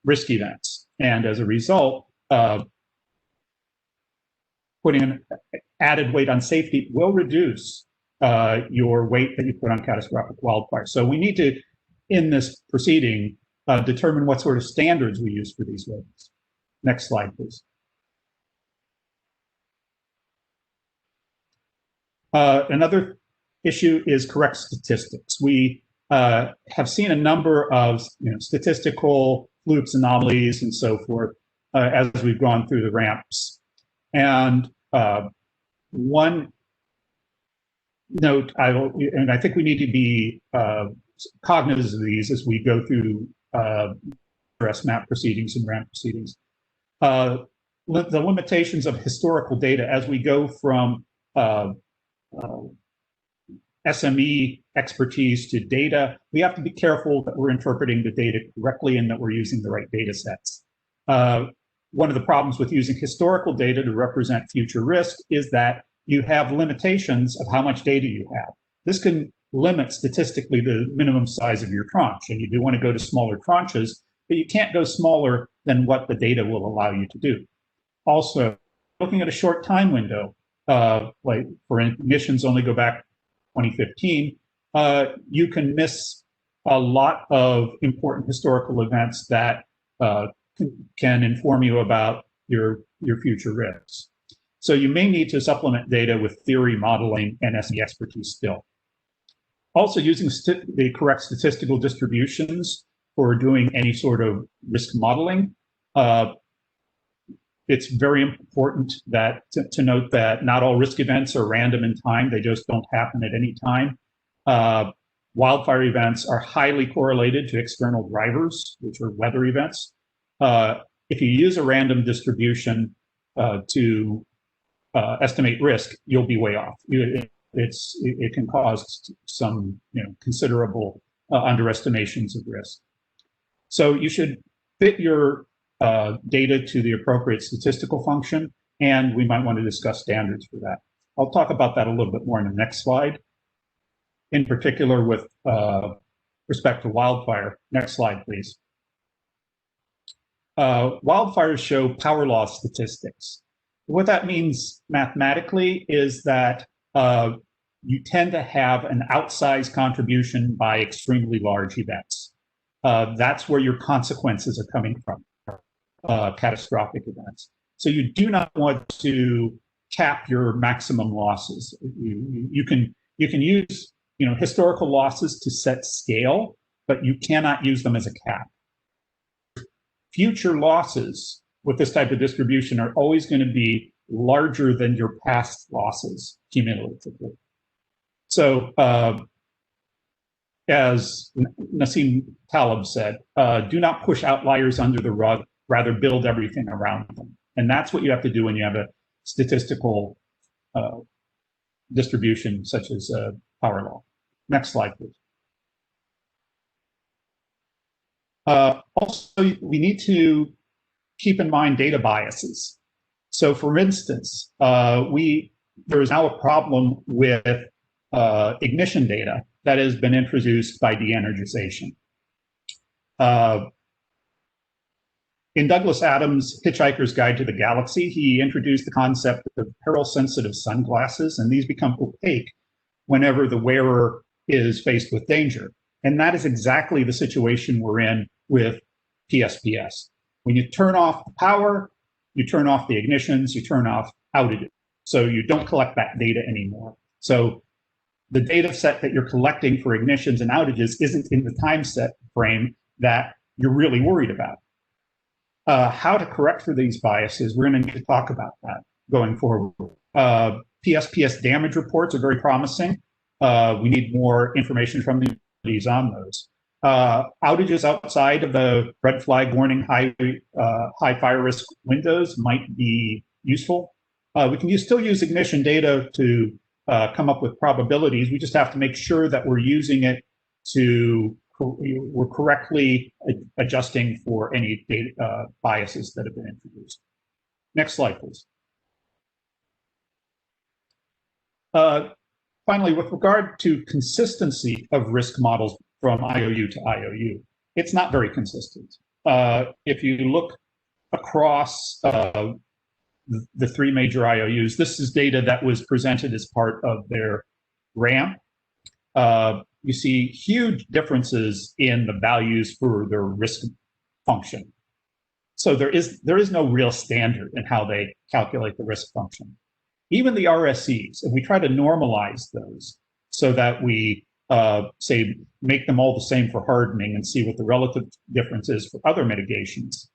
risk events. And as a result, putting an added weight on safety will reduce your weight that you put on catastrophic wildfire. So we need to, in this proceeding, determine what sort of standards we use for these weights. Next slide, please. Another issue is correct statistics. We have seen a number of statistical flukes, anomalies, and so forth as we've gone through the ramps. And one note, I think we need to be cognizant of these as we go through SMAP proceedings and ramp proceedings. The limitations of historical data as we go from SME expertise to data, we have to be careful that we're interpreting the data correctly and that we're using the right data sets. One of the problems with using historical data to represent future risk is that you have limitations of how much data you have. This can limit statistically the minimum size of your tranche, and you do want to go to smaller tranches, but you can't go smaller than what the data will allow you to do. Also, looking at a short time window, like for emissions only go back 2015, you can miss a lot of important historical events that can inform you about your future risks. So you may need to supplement data with theory, modeling, and SE expertise still. Also, using the correct statistical distributions for doing any sort of risk modeling. It's very important that to note that not all risk events are random in time. They just don't happen at any time. Wildfire events are highly correlated to external drivers, which are weather events. If you use a random distribution to estimate risk, you'll be way off. It can cause some considerable underestimations of risk. So you should fit your data to the appropriate statistical function, and we might want to discuss standards for that. I'll talk about that a little bit more in the next slide, in particular with respect to wildfire. Next slide, please. Wildfires show power loss statistics. What that means mathematically is that you tend to have an outsized contribution by extremely large events. that's where your consequences are coming from, catastrophic events. So you do not want to cap your maximum losses. You can use historical losses to set scale, but you cannot use them as a cap. Future losses with this type of distribution are always going to be larger than your past losses cumulatively. So as Nassim Taleb said, do not push outliers under the rug, rather build everything around them. And that's what you have to do when you have a statistical distribution such as power law. Next slide, please. Also, we need to keep in mind data biases. So for instance, there is now a problem with ignition data that has been introduced by de-energization. In Douglas Adams' Hitchhiker's Guide to the Galaxy, he introduced the concept of peril-sensitive sunglasses, and these become opaque whenever the wearer is faced with danger. And that is exactly the situation we're in with PSPS. When you turn off the power, you turn off the ignitions, you turn off outages. So you don't collect that data anymore. So the data set that you're collecting for ignitions and outages isn't in the time set frame that you're really worried about. How to correct for these biases, we're going to need to talk about that going forward. PSPS damage reports are very promising. We need more information from the utilities on those. Outages outside of the red flag warning high fire risk windows might be useful. We can still use ignition data to come up with probabilities. We just have to make sure that we're using it we're correctly adjusting for any data, biases that have been introduced. Next slide, please. Finally, with regard to consistency of risk models from IOU to IOU, it's not very consistent. If you look across the three major IOUs, this is data that was presented as part of their ramp. You see huge differences in the values for their risk function. So there is no real standard in how they calculate the risk function. Even the RSEs, if we try to normalize those so that we say make them all the same for hardening and see what the relative difference is for other mitigations,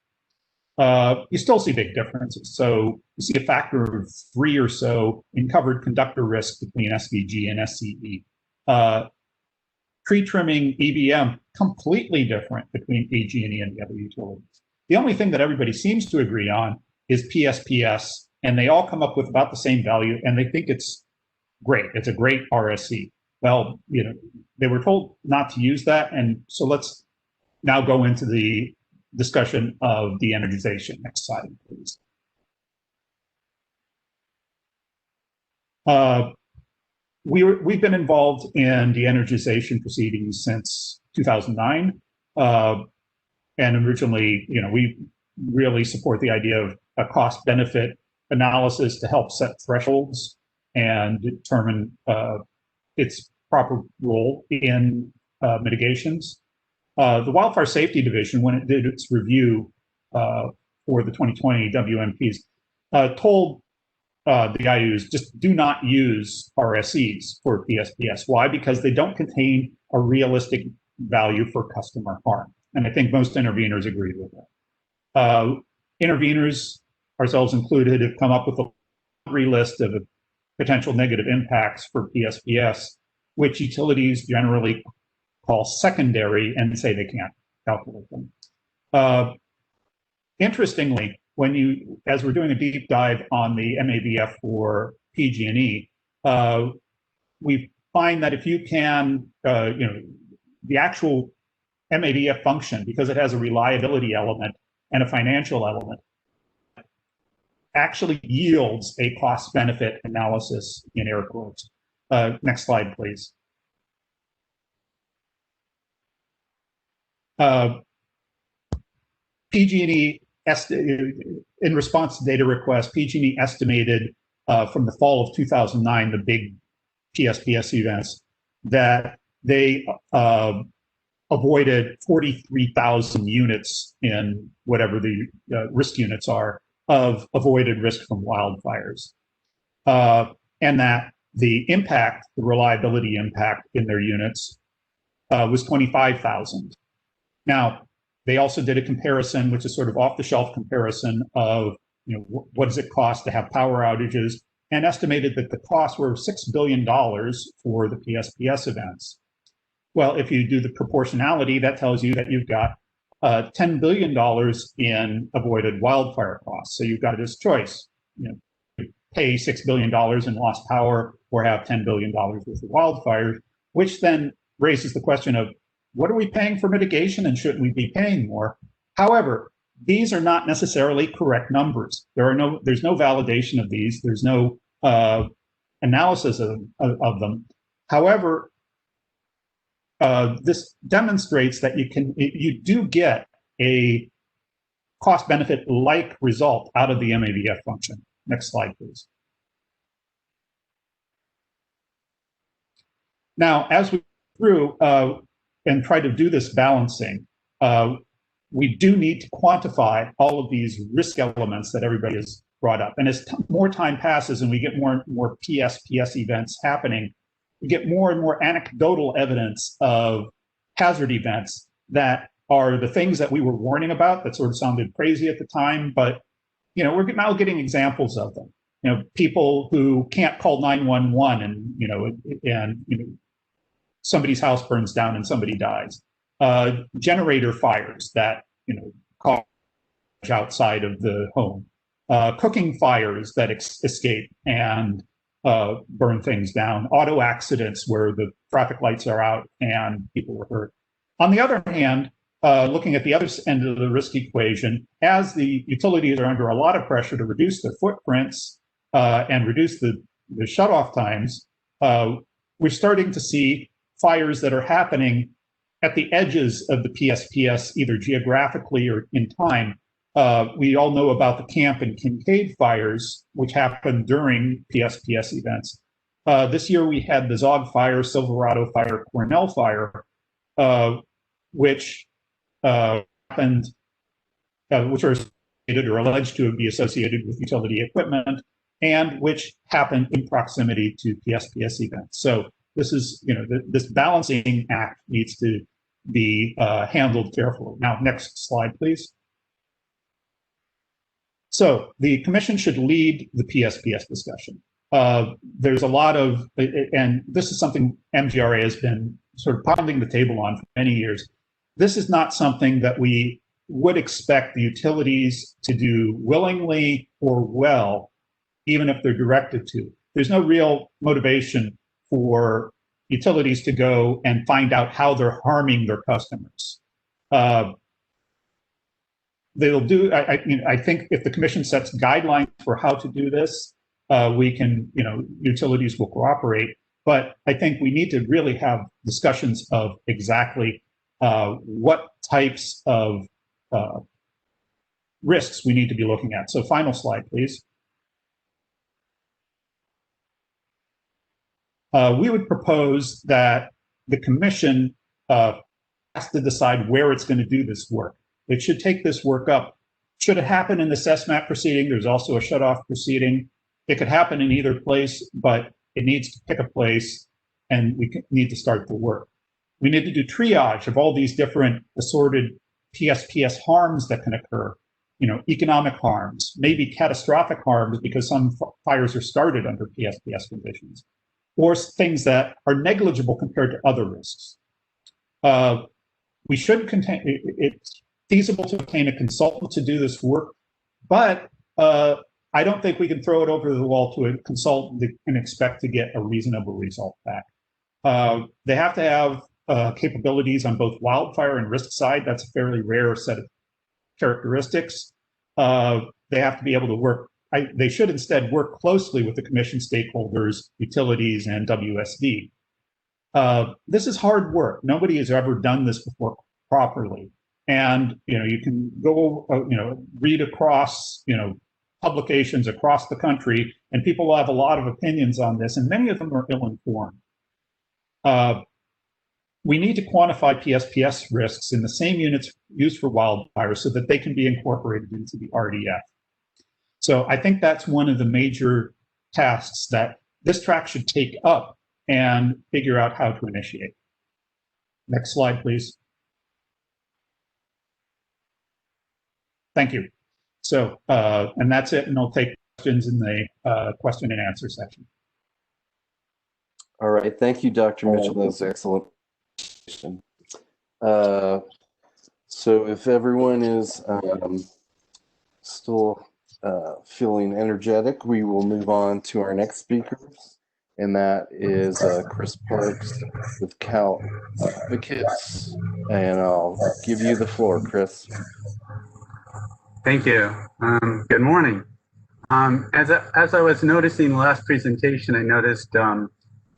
you still see big differences. So you see a factor of 3 or so in covered conductor risk between SVG and SCE. Tree trimming EVM, completely different between PG&E and the other utilities. The only thing that everybody seems to agree on is PSPS, and they all come up with about the same value, and they think it's great. It's a great RSC. Well, they were told not to use that, and so let's now go into the discussion of de-energization. Next slide, please. We've been involved in de-energization proceedings since 2009, and originally, we really support the idea of a cost-benefit analysis to help set thresholds and determine its proper role in mitigations. The Wildfire Safety Division, when it did its review for the 2020 WMPs, told the IOUs just do not use RSEs for PSPS. Why? Because they don't contain a realistic value for customer harm. And I think most interveners agree with that. Interveners, ourselves included, have come up with a laundry list of potential negative impacts for PSPS, which utilities generally call secondary and say they can't calculate them. Interestingly, as we're doing a deep dive on the MABF for PG&E, we find that if you can, the actual MABF function, because it has a reliability element and a financial element, actually yields a cost-benefit analysis in air quotes. Next slide, please. PG&E, in response to data requests, PG&E estimated from the fall of 2009, the big PSPS events, that they avoided 43,000 units in whatever the risk units are of avoided risk from wildfires. And that the impact, the reliability impact in their units was 25,000. Now, they also did a comparison, which is sort of off-the-shelf comparison of, what does it cost to have power outages, and estimated that the costs were $6 billion for the PSPS events. Well, if you do the proportionality, that tells you that you've got $10 billion in avoided wildfire costs. So you've got this choice, pay $6 billion in lost power or have $10 billion worth of wildfires, which then raises the question of, what are we paying for mitigation and shouldn't we be paying more? However, these are not necessarily correct numbers. There's no validation of these. There's no analysis of them. However, this demonstrates that you do get a cost benefit like result out of the MAVF function. Next slide, please. Now, as we go through and try to do this balancing, we do need to quantify all of these risk elements that everybody has brought up. And as more time passes and we get more and more PSPS events happening, we get more and more anecdotal evidence of hazard events that are the things that we were warning about that sort of sounded crazy at the time, but we're now getting examples of them. People who can't call 911 and somebody's house burns down and somebody dies. Generator fires that cause outside of the home. Cooking fires that escape and burn things down. Auto accidents where the traffic lights are out and people were hurt. On the other hand, looking at the other end of the risk equation, as the utilities are under a lot of pressure to reduce their footprints and reduce the shutoff times, we're starting to see fires that are happening at the edges of the PSPS, either geographically or in time. We all know about the Camp and Kincaid fires, which happened during PSPS events. This year we had the Zog Fire, Silverado Fire, Cornell Fire, which happened, which are associated or alleged to be associated with utility equipment, and which happened in proximity to PSPS events. So this is, this balancing act needs to be handled carefully. Now, next slide, please. So the commission should lead the PSPS discussion. There's a lot of, and this is something MGRA has been sort of pounding the table on for many years. This is not something that we would expect the utilities to do willingly or well, even if they're directed to. There's no real motivation for utilities to go and find out how they're harming their customers. They'll do, I think if the commission sets guidelines for how to do this, we can, utilities will cooperate. But I think we need to really have discussions of exactly what types of risks we need to be looking at. So final slide, please. We would propose that the commission has to decide where it's going to do this work. It should take this work up. Should it happen in the SESMAP proceeding? There's also a shutoff proceeding. It could happen in either place, but it needs to pick a place, and we need to start the work. We need to do triage of all these different assorted PSPS harms that can occur. Economic harms, maybe catastrophic harms because some fires are started under PSPS conditions, or things that are negligible compared to other risks. We should it's feasible to obtain a consultant to do this work, but I don't think we can throw it over the wall to a consultant and expect to get a reasonable result back. They have to have capabilities on both wildfire and risk side. That's a fairly rare set of characteristics. They have to be able to work. They should instead work closely with the commission stakeholders, utilities, and WSD. This is hard work. Nobody has ever done this before properly. And, you can go, read across, publications across the country, and people will have a lot of opinions on this, and many of them are ill-informed. we need to quantify PSPS risks in the same units used for wildfires so that they can be incorporated into the RDF. So I think that's one of the major tasks that this track should take up and figure out how to initiate. Next slide, please. Thank you. So, and that's it, and I'll take questions in the question and answer section. All right, thank you, Dr. Mitchell. That was excellent. So if everyone is still feeling energetic, we will move on to our next speaker, and that is Chris Parks with Cal Advocates. And I'll give you the floor, Chris. Thank you. Good morning. As I was noticing the last presentation, I noticed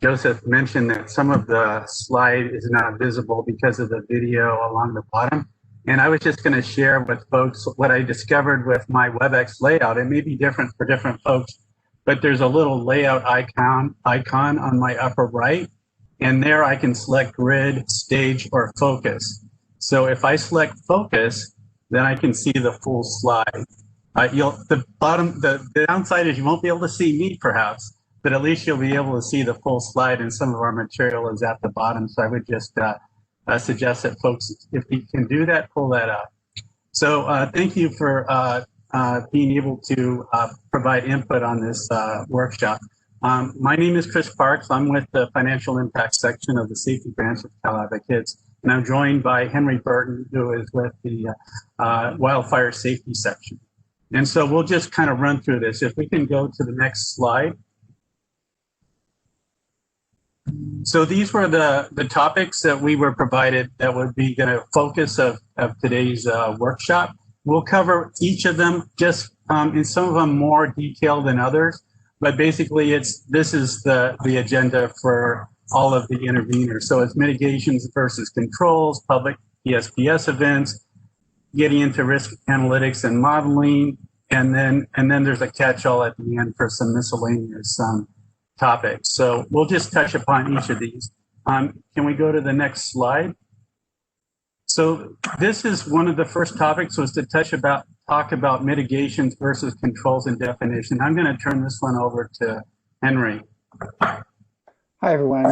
Joseph mentioned that some of the slide is not visible because of the video along the bottom. And I was just going to share with folks what I discovered with my WebEx layout. It may be different for different folks, but there's a little layout icon on my upper right. And there I can select grid, stage, or focus. So if I select focus, then I can see the full slide. The downside is you won't be able to see me perhaps, but at least you'll be able to see the full slide, and some of our material is at the bottom. So I would just suggest that folks, if you can do that, pull that up. So thank you for being able to provide input on this workshop. My name is Chris Parks. I'm with the Financial Impact section of the Safety Branch of Cal Advocates, and I'm joined by Henry Burton, who is with the Wildfire Safety section. And so we'll just kind of run through this. If we can go to the next slide. So these were the topics that we were provided that would be the focus of today's workshop. We'll cover each of them, just in some of them more detailed than others, but basically this is the agenda for all of the interveners. So it's mitigations versus controls, public PSPS events, getting into risk analytics and modeling, and then there's a catch-all at the end for some miscellaneous topics. So we'll just touch upon each of these. Can we go to the next slide? So this is one of the first topics, was to talk about mitigations versus controls and definition. I'm going to turn this one over to Henry. Hi, everyone.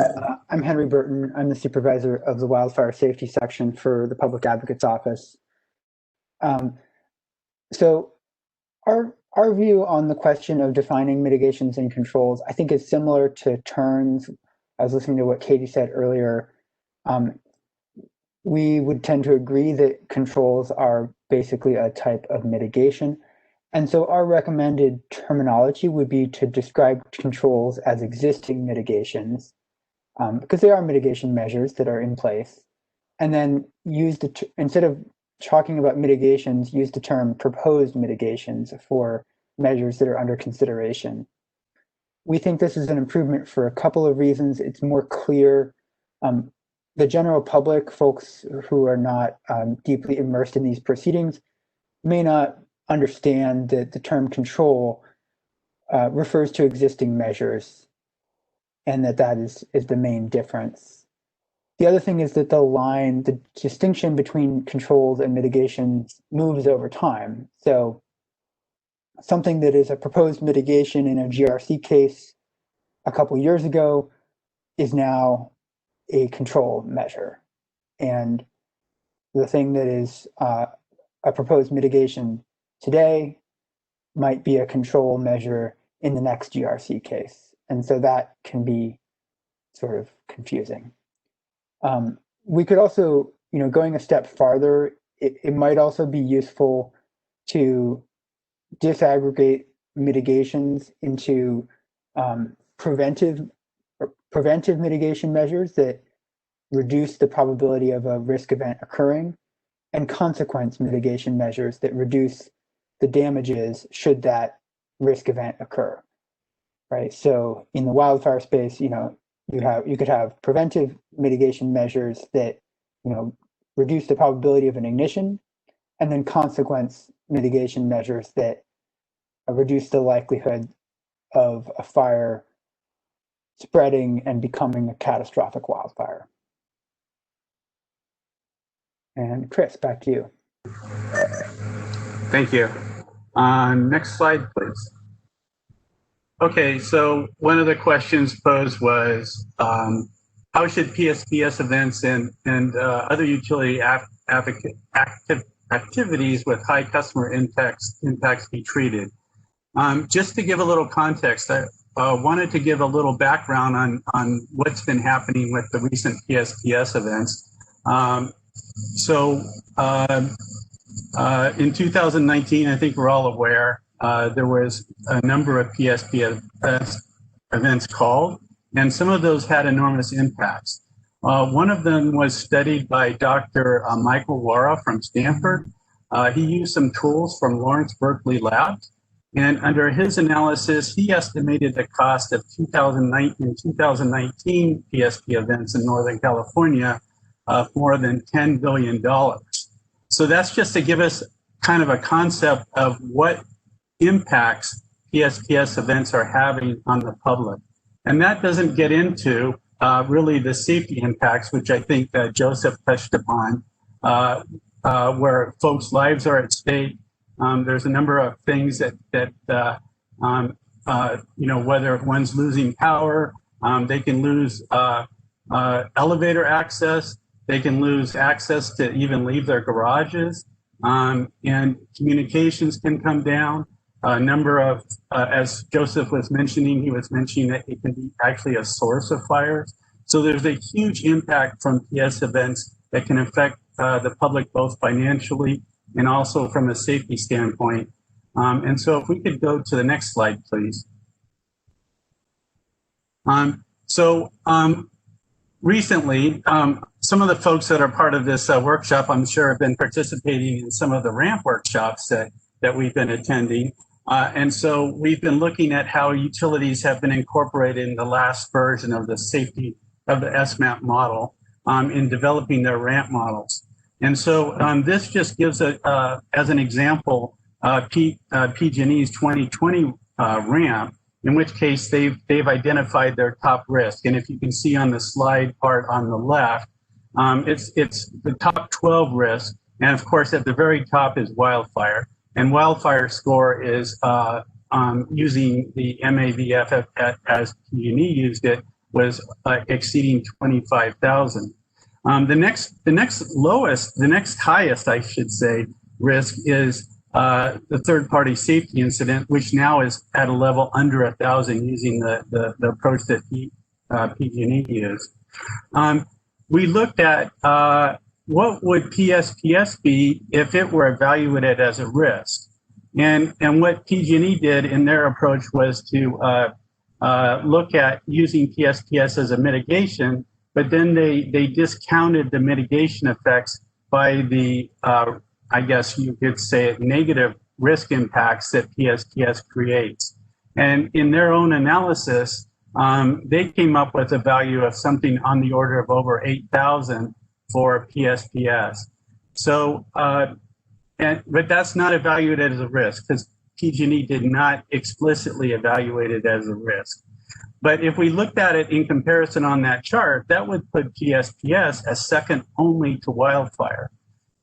I'm Henry Burton. I'm the supervisor of the Wildfire Safety section for the Public Advocate's Office. So our view on the question of defining mitigations and controls, I think, is similar to Turn's. I was listening to what Katie said earlier. We would tend to agree that controls are basically a type of mitigation. And so our recommended terminology would be to describe controls as existing mitigations, because they are mitigation measures that are in place. And then use instead of talking about mitigations, use the term proposed mitigations for measures that are under consideration. We think this is an improvement for a couple of reasons. It's more clear. The general public, folks who are not deeply immersed in these proceedings, may not understand that the term control refers to existing measures, and that is the main difference. The other thing is that the distinction between controls and mitigations moves over time. So something that is a proposed mitigation in a GRC case a couple years ago is now a control measure. And the thing that is a proposed mitigation today might be a control measure in the next GRC case. And so that can be sort of confusing. We could also, going a step farther, it might also be useful to disaggregate mitigations into preventive mitigation measures that reduce the probability of a risk event occurring, and consequence mitigation measures that reduce the damages should that risk event occur. Right. So in the wildfire space, you could have preventive mitigation measures that reduce the probability of an ignition, and then consequence mitigation measures that reduce the likelihood of a fire spreading and becoming a catastrophic wildfire. And Chris, back to you. Thank you. Next slide, please. Okay, so one of the questions posed was, how should PSPS events and other utility activities with high customer impacts be treated? Just to give a little context, I wanted to give a little background on what's been happening with the recent PSPS events. In 2019, I think we're all aware, there was a number of PSPS events called, and some of those had enormous impacts. One of them was studied by Dr. Michael Wara from Stanford. He used some tools from Lawrence Berkeley Labs, and under his analysis, he estimated the cost of 2019 PSP events in Northern California of more than $10 billion. So that's just to give us kind of a concept of what impacts PSPS events are having on the public. And that doesn't get into really the safety impacts, which I think that Joseph touched upon, where folks' lives are at stake. There's a number of things that whether one's losing power, they can lose elevator access, they can lose access to even leave their garages, and communications can come down. A number of, as Joseph was mentioning, he was mentioning that it can be actually a source of fires. So there's a huge impact from PS events that can affect the public both financially and also from a safety standpoint. And so if we could go to the next slide, please. Recently, some of the folks that are part of this workshop, I'm sure, have been participating in some of the RAMP workshops that we've been attending. And so we've been looking at how utilities have been incorporated in the last version of the safety of the SMAP model in developing their RAMP models. And so this just gives, as an example, PG&E's 2020 RAMP, in which case they've identified their top risk. And if you can see on the slide part on the left, it's the top 12 risks. And of course, at the very top is wildfire. And wildfire score is using the MAVF as PG&E used it, was exceeding 25,000. The next highest, I should say, risk is the third-party safety incident, which now is at a level under 1,000 using the approach that PG&E used. We looked at what would PSPS be if it were evaluated as a risk, and what PG&E did in their approach was to look at using PSPS as a mitigation, but then they discounted the mitigation effects by the I guess you could say negative risk impacts that PSPS creates. And in their own analysis, they came up with a value of something on the order of over 8,000 for PSPS. So, but that's not evaluated as a risk because PG&E did not explicitly evaluate it as a risk. But if we looked at it in comparison on that chart, that would put PSPS as second only to wildfire.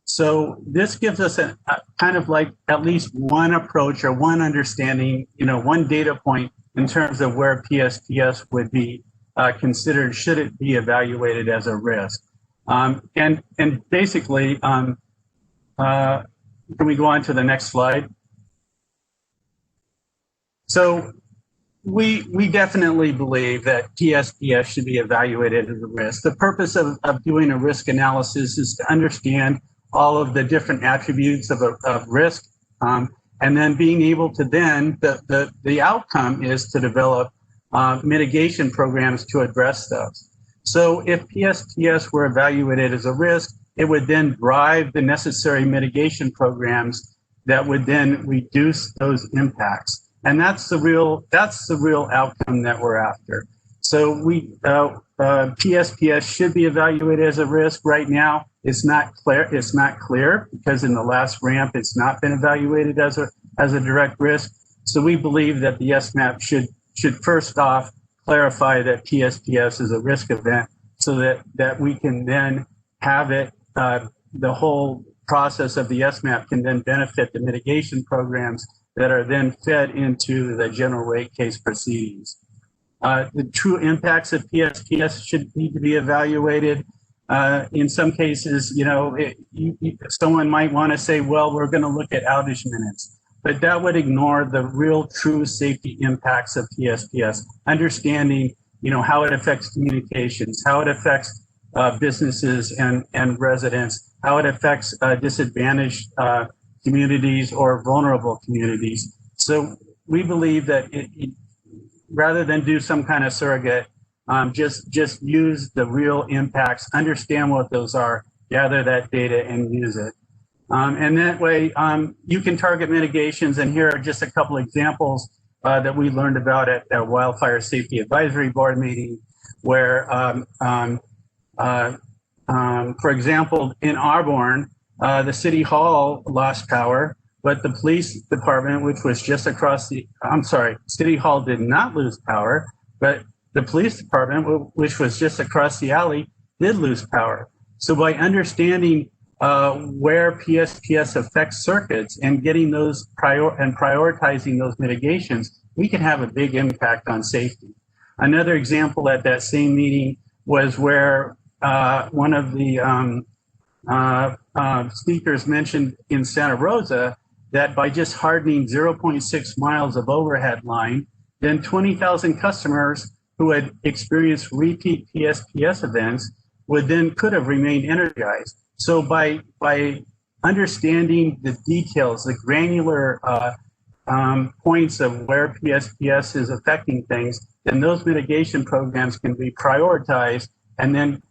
So this gives us a kind of like at least one approach or one understanding, one data point in terms of where PSPS would be considered, should it be evaluated as a risk. And basically, can we go on to the next slide? So we definitely believe that PSPS should be evaluated as a risk. The purpose of doing a risk analysis is to understand all of the different attributes of risk, and then being able to then, the outcome is to develop mitigation programs to address those. So if PSPS were evaluated as a risk, it would then drive the necessary mitigation programs that would then reduce those impacts. And that's the real outcome that we're after. So PSPS should be evaluated as a risk. Right now, it's not clear. It's not clear because in the last RAMP, it's not been evaluated as a direct risk. So we believe that the SMAP should first off clarify that PSPS is a risk event, so that we can then have it the whole process of the SMAP can then benefit the mitigation programs that are then fed into the general rate case proceedings. The true impacts of PSPS should need to be evaluated. In some cases, you know, someone might want to say, well, we're going to look at outage minutes, but that would ignore the real true safety impacts of PSPS, understanding, you know, how it affects communications, how it affects businesses and residents, how it affects disadvantaged communities or vulnerable communities. So we believe that rather than do some kind of surrogate, just use the real impacts, understand what those are, gather that data and use it. And that way you can target mitigations. And here are just a couple examples that we learned about at our Wildfire Safety Advisory Board meeting, where, for example, in Auburn, the City Hall lost power, but the police department, which was just across the, I'm sorry, City Hall did not lose power, but the police department, which was just across the alley, did lose power. So by understanding where PSPS affects circuits and getting those prioritizing those mitigations, we can have a big impact on safety. Another example at that same meeting was where one of the speakers mentioned in Santa Rosa that by just hardening 0.6 miles of overhead line, then 20,000 customers who had experienced repeat PSPS events could have remained energized. So by understanding the details, the granular points of where PSPS is affecting things, then those mitigation programs can be prioritized and then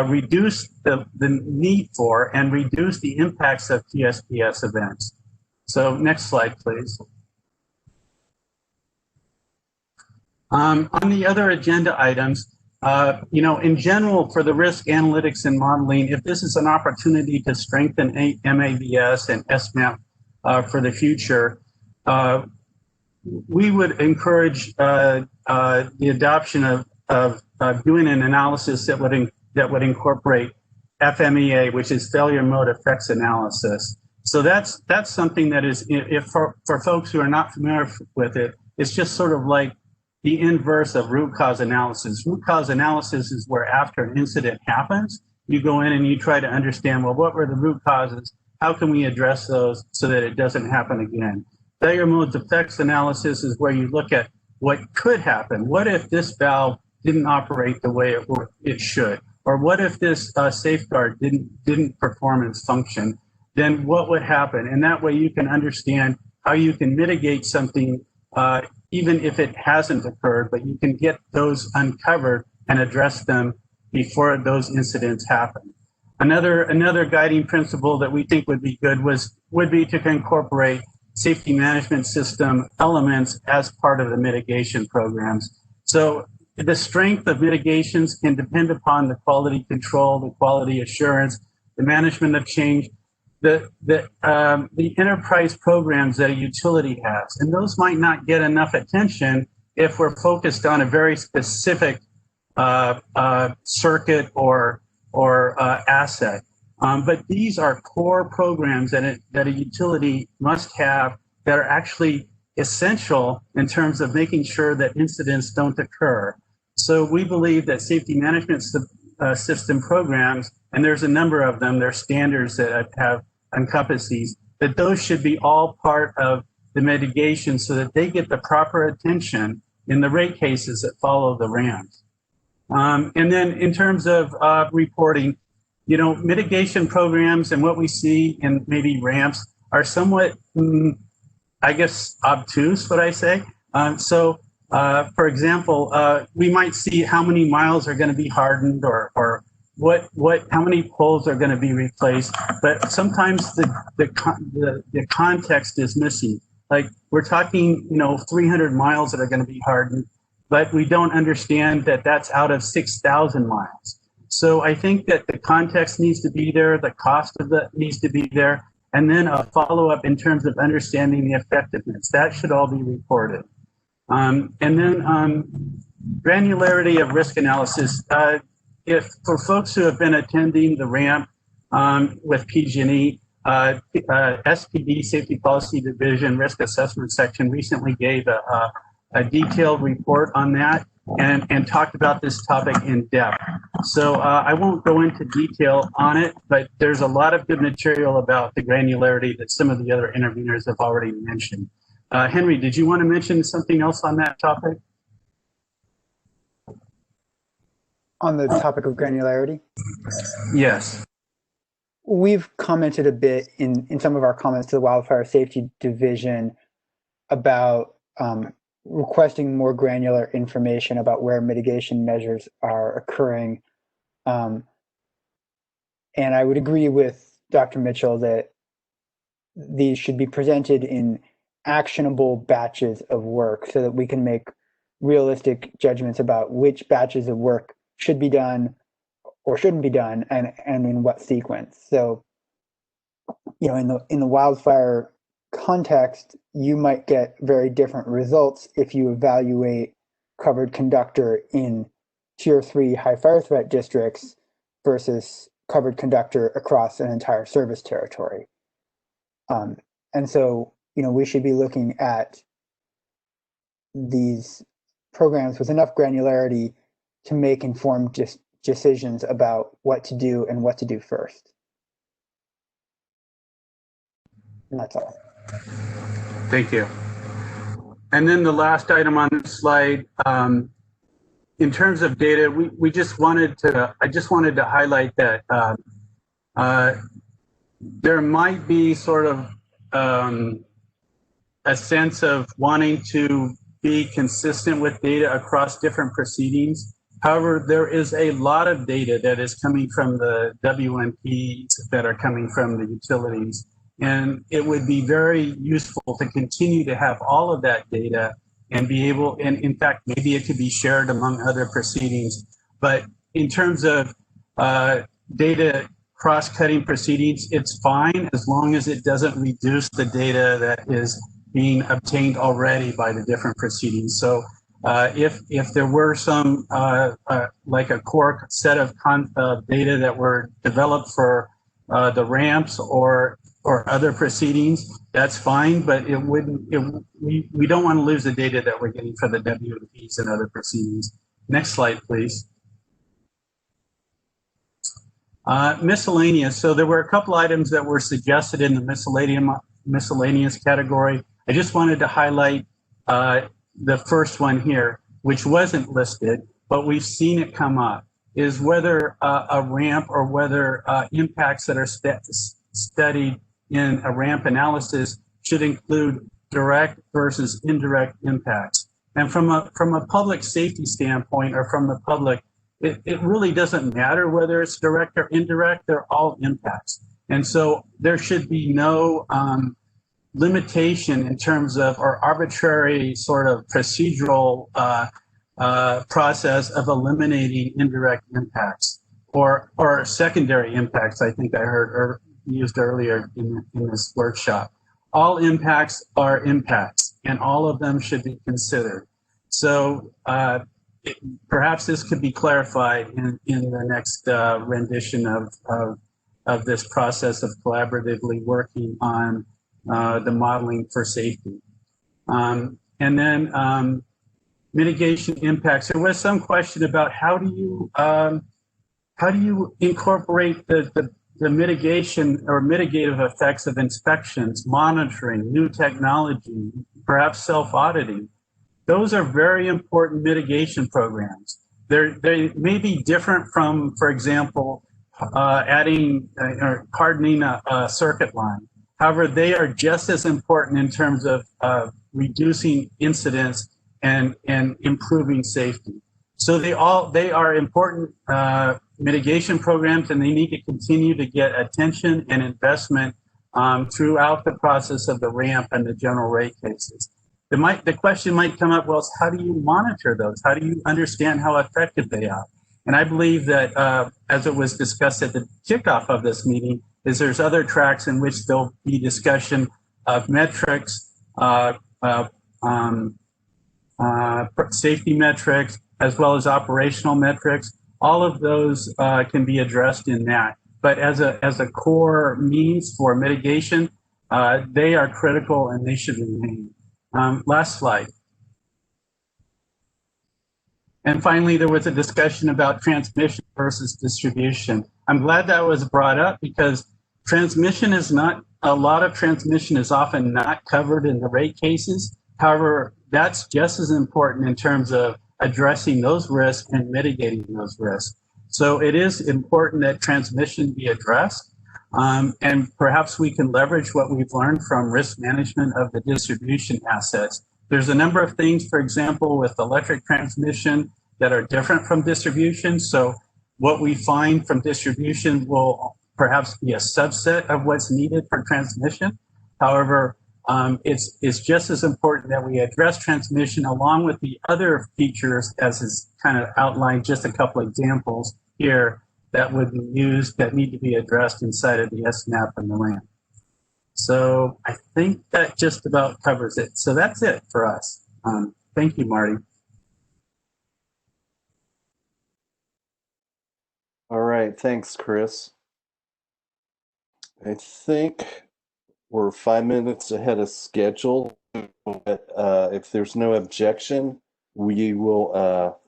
reduce the need for and reduce the impacts of PSPS events. So next slide, please. On the other agenda items, you know, in general, for the risk analytics and modeling, if this is an opportunity to strengthen MAVS and SMAP for the future, we would encourage the adoption of doing an analysis that would incorporate FMEA, which is failure mode effects analysis. So that's something that is, if for folks who are not familiar with it, it's just sort of like the inverse of root cause analysis. Root cause analysis is where after an incident happens, you go in and you try to understand, well, what were the root causes? How can we address those so that it doesn't happen again? Failure modes effects analysis is where you look at what could happen. What if this valve didn't operate the way it should? Or what if this safeguard didn't perform its function? Then what would happen? And that way you can understand how you can mitigate something even if it hasn't occurred, but you can get those uncovered and address them before those incidents happen. Another guiding principle that we think would be good would be to incorporate safety management system elements as part of the mitigation programs. So the strength of mitigations can depend upon the quality control, the quality assurance, the management of change, the enterprise programs that a utility has. And those might not get enough attention if we're focused on a very specific circuit or asset. But these are core programs that a utility must have that are actually essential in terms of making sure that incidents don't occur. So we believe that safety management system programs, and there's a number of them, there's standards that have encompass these, that those should be all part of the mitigation so that they get the proper attention in the rate cases that follow the RAMs. And then in terms of reporting, you know, mitigation programs and what we see in maybe ramps are somewhat, I guess, obtuse, would I say. For example, we might see how many miles are going to be hardened or how many poles are going to be replaced, but sometimes the context is missing. Like we're talking, 300 miles that are going to be hardened, but we don't understand that that's out of 6,000 miles. So I think that the context needs to be there, the cost of that needs to be there, and then a follow-up in terms of understanding the effectiveness. That should all be reported. And then granularity of risk analysis. If for folks who have been attending the RAMP, with PG&E. SPD, Safety Policy Division Risk Assessment Section, recently gave a detailed report on that and talked about this topic in depth. So I won't go into detail on it, but there's a lot of good material about the granularity that some of the other interveners have already mentioned. Henry, did you want to mention something else on that topic? On the topic of granularity? Yes. We've commented a bit in some of our comments to the Wildfire Safety Division about requesting more granular information about where mitigation measures are occurring. And I would agree with Dr. Mitchell that these should be presented in actionable batches of work so that we can make realistic judgments about which batches of work should be done or shouldn't be done and in what sequence. So, you know, in the wildfire context, you might get very different results if you evaluate covered conductor in tier 3 high fire threat districts versus covered conductor across an entire service territory. And so, you know, we should be looking at these programs with enough granularity to make informed decisions about what to do and what to do first. And that's all. Thank you. And then the last item on the slide, in terms of data, I just wanted to highlight that there might be sort of a sense of wanting to be consistent with data across different proceedings. However, there is a lot of data that is coming from the WMPs that are coming from the utilities. And it would be very useful to continue to have all of that data and be able, and in fact, maybe it could be shared among other proceedings. But in terms of data cross-cutting proceedings, it's fine as long as it doesn't reduce the data that is being obtained already by the different proceedings. So if there were some, like a core set of data that were developed for the ramps or other proceedings, that's fine, but we don't want to lose the data that we're getting for the WMPs and other proceedings. Next slide, please. Miscellaneous. So there were a couple items that were suggested in the miscellaneous category. I just wanted to highlight the first one here, which wasn't listed, but we've seen it come up, is whether a ramp or whether impacts that are studied in a ramp analysis should include direct versus indirect impacts. And from a public safety standpoint, or from the public, it really doesn't matter whether it's direct or indirect, they're all impacts. And so there should be no limitation in terms of, or arbitrary sort of procedural process of eliminating indirect impacts or secondary impacts, I think I heard used earlier in this workshop. All impacts are impacts, and all of them should be considered. So perhaps this could be clarified in the next rendition of this process of collaboratively working on the modeling for safety. And then mitigation impacts. There was some question about how do you incorporate the mitigation or mitigative effects of inspections, monitoring, new technology, perhaps self-auditing. Those are very important mitigation programs. They may be different from, for example, adding or hardening a circuit line. However, they are just as important in terms of reducing incidents and improving safety. So they are important mitigation programs, and they need to continue to get attention and investment throughout the process of the ramp and the general rate cases. The question might come up, well, how do you monitor those? How do you understand how effective they are? And I believe that, as it was discussed at the kickoff of this meeting, is there's other tracks in which there'll be discussion of metrics, safety metrics, as well as operational metrics. All of those can be addressed in that. but as a core means for mitigation, they are critical and they should remain. Last slide. And finally, there was a discussion about transmission versus distribution. I'm glad that was brought up because transmission is not, a lot of transmission is often not covered in the rate cases. However, that's just as important in terms of addressing those risks and mitigating those risks. So it is important that transmission be addressed. And perhaps we can leverage what we've learned from risk management of the distribution assets. There's a number of things, for example, with electric transmission that are different from distribution. So what we find from distribution will perhaps be a subset of what's needed for transmission. However, it's just as important that we address transmission along with the other features, as is kind of outlined, just a couple examples here that would be used, that need to be addressed inside of the SNAP and the LAN. So I think that just about covers it. So that's it for us. Thank you, Marty. All right, thanks, Chris. I think we're 5 minutes ahead of schedule. If there's no objection, we will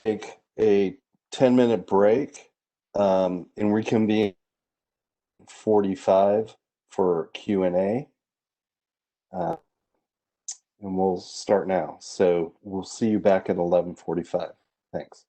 take a 10-minute break and reconvene 45 for Q&A. And we'll start now. So we'll see you back at 11:45. Thanks.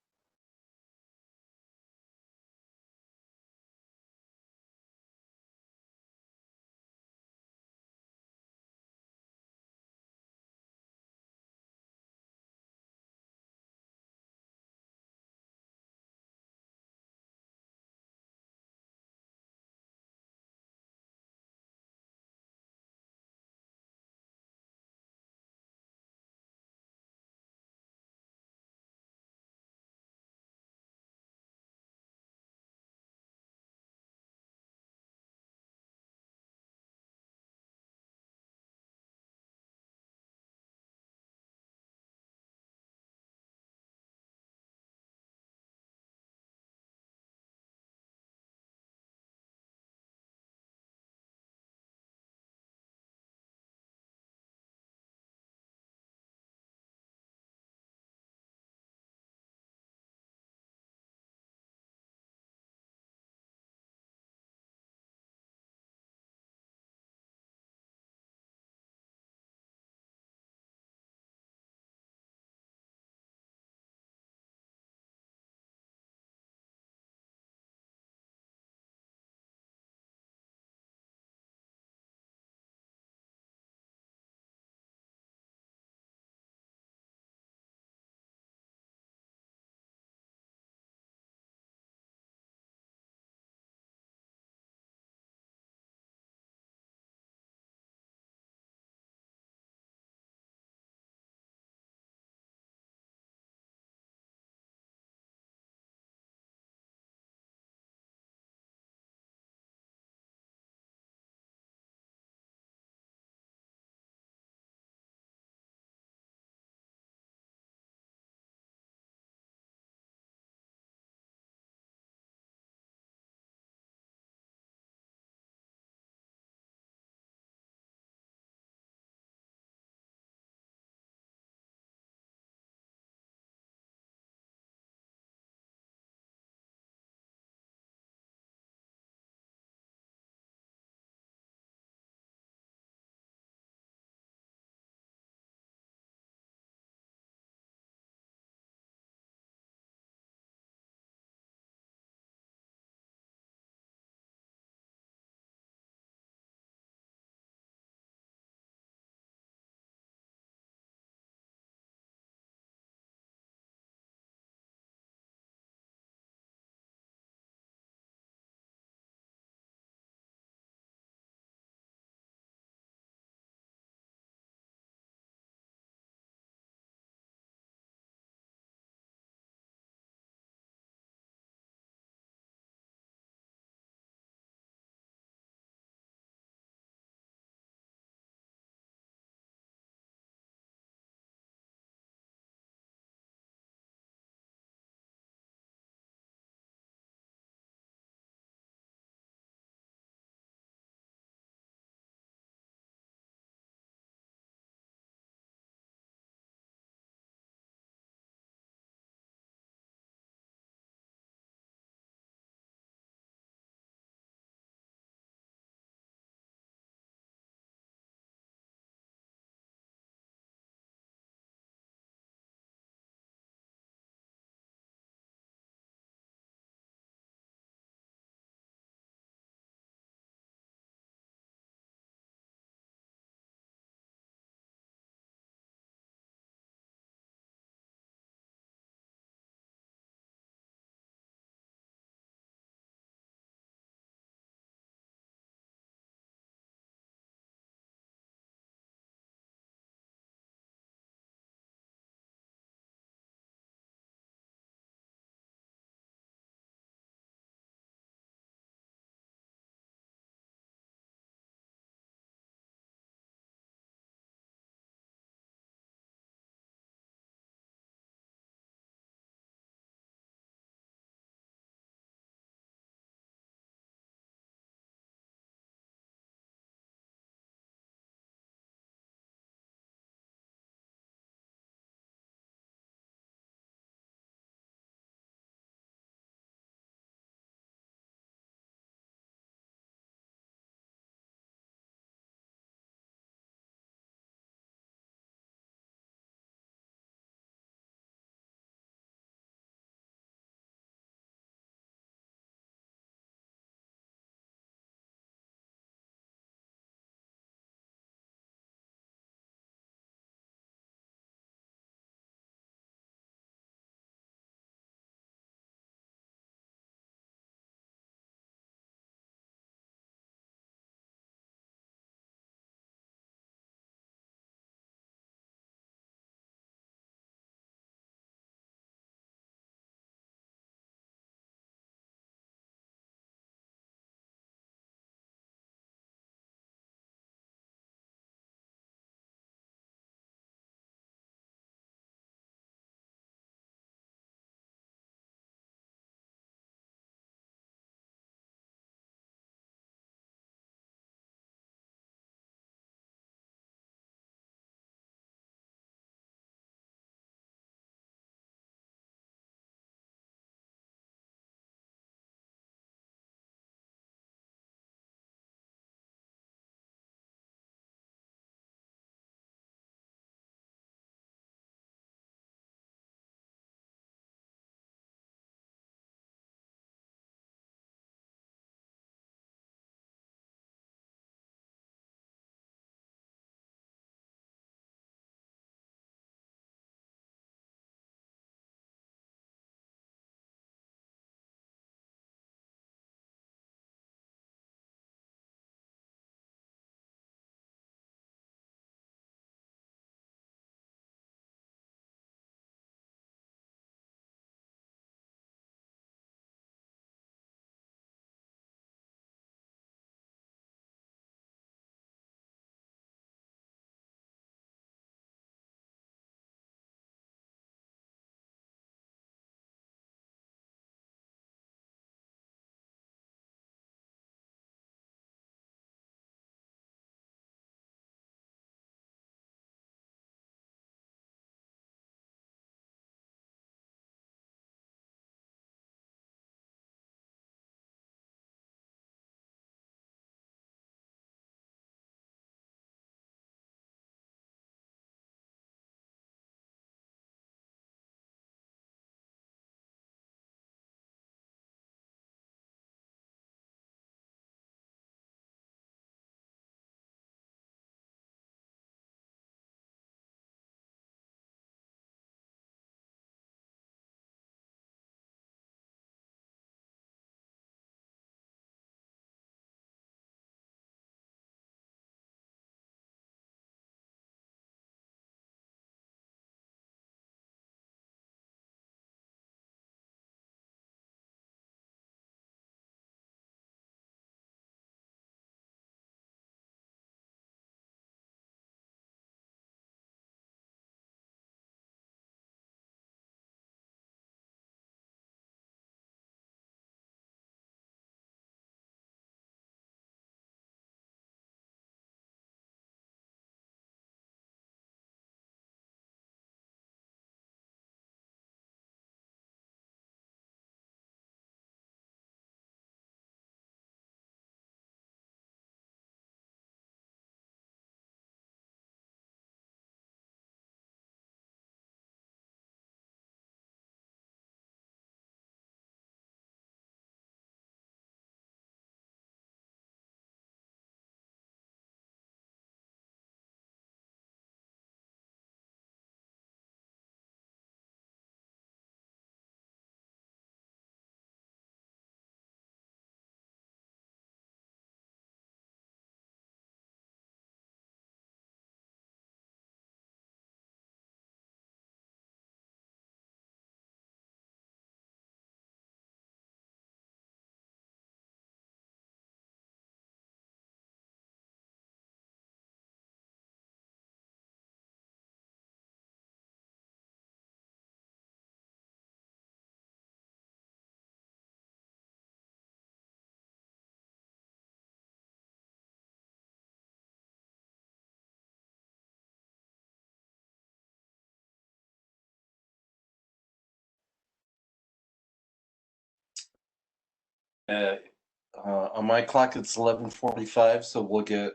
On my clock, it's 11:45, so we'll get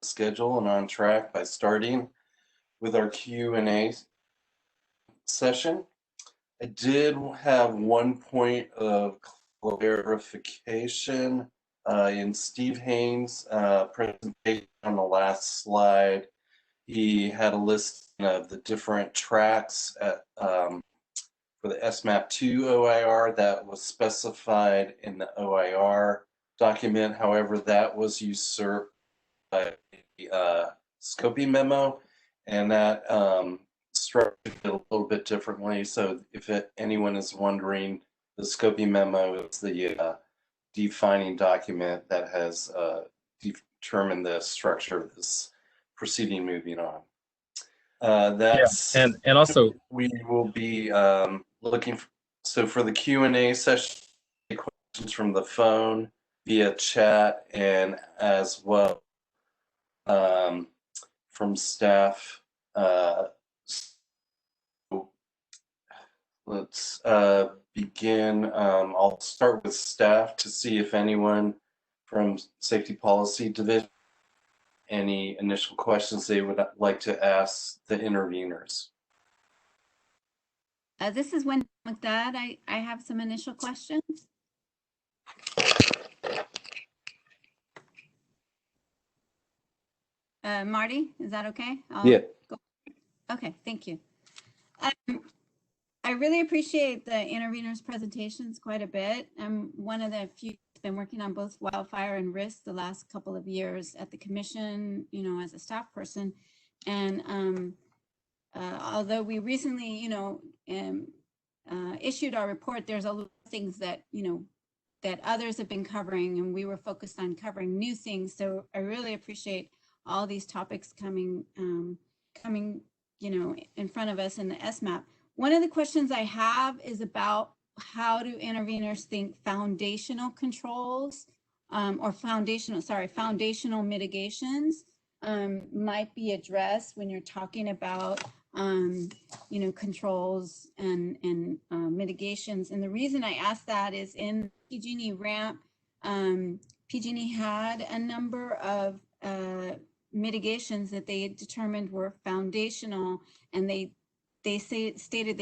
schedule and on track by starting with our Q&A session. I did have one point of clarification in Steve Haynes' presentation on the last slide. He had a list of the different tracks at, for the SMAP2 OIR that was specified in the OIR document. However, that was usurped by the scoping memo, and that structured it a little bit differently. So if anyone is wondering, the scoping memo is the defining document that has determined the structure of this proceeding moving on. That's and also we will be looking for, so for the Q&A session, questions from the phone, via chat, and as well from staff. Let's begin. I'll start with staff to see if anyone from Safety Policy Division any initial questions they would like to ask the interveners. This is Wendy McDad. I have some initial questions. Marty, is that okay? Yeah. Go. Okay, thank you. I really appreciate the interveners' presentations quite a bit. I'm one of the few that's been working on both wildfire and risk the last couple of years at the commission, you know, as a staff person. And although we recently, you know, issued our report, there's a lot of things that, you know, that others have been covering, and we were focused on covering new things. So I really appreciate all these topics coming, you know, in front of us in the SMAP. One of the questions I have is about how do interveners think foundational controls or foundational mitigations might be addressed when you're talking about, you know, controls and mitigations. And the reason I ask that is in PG&E ramp, PG&E had a number of mitigations that they determined were foundational, and they stated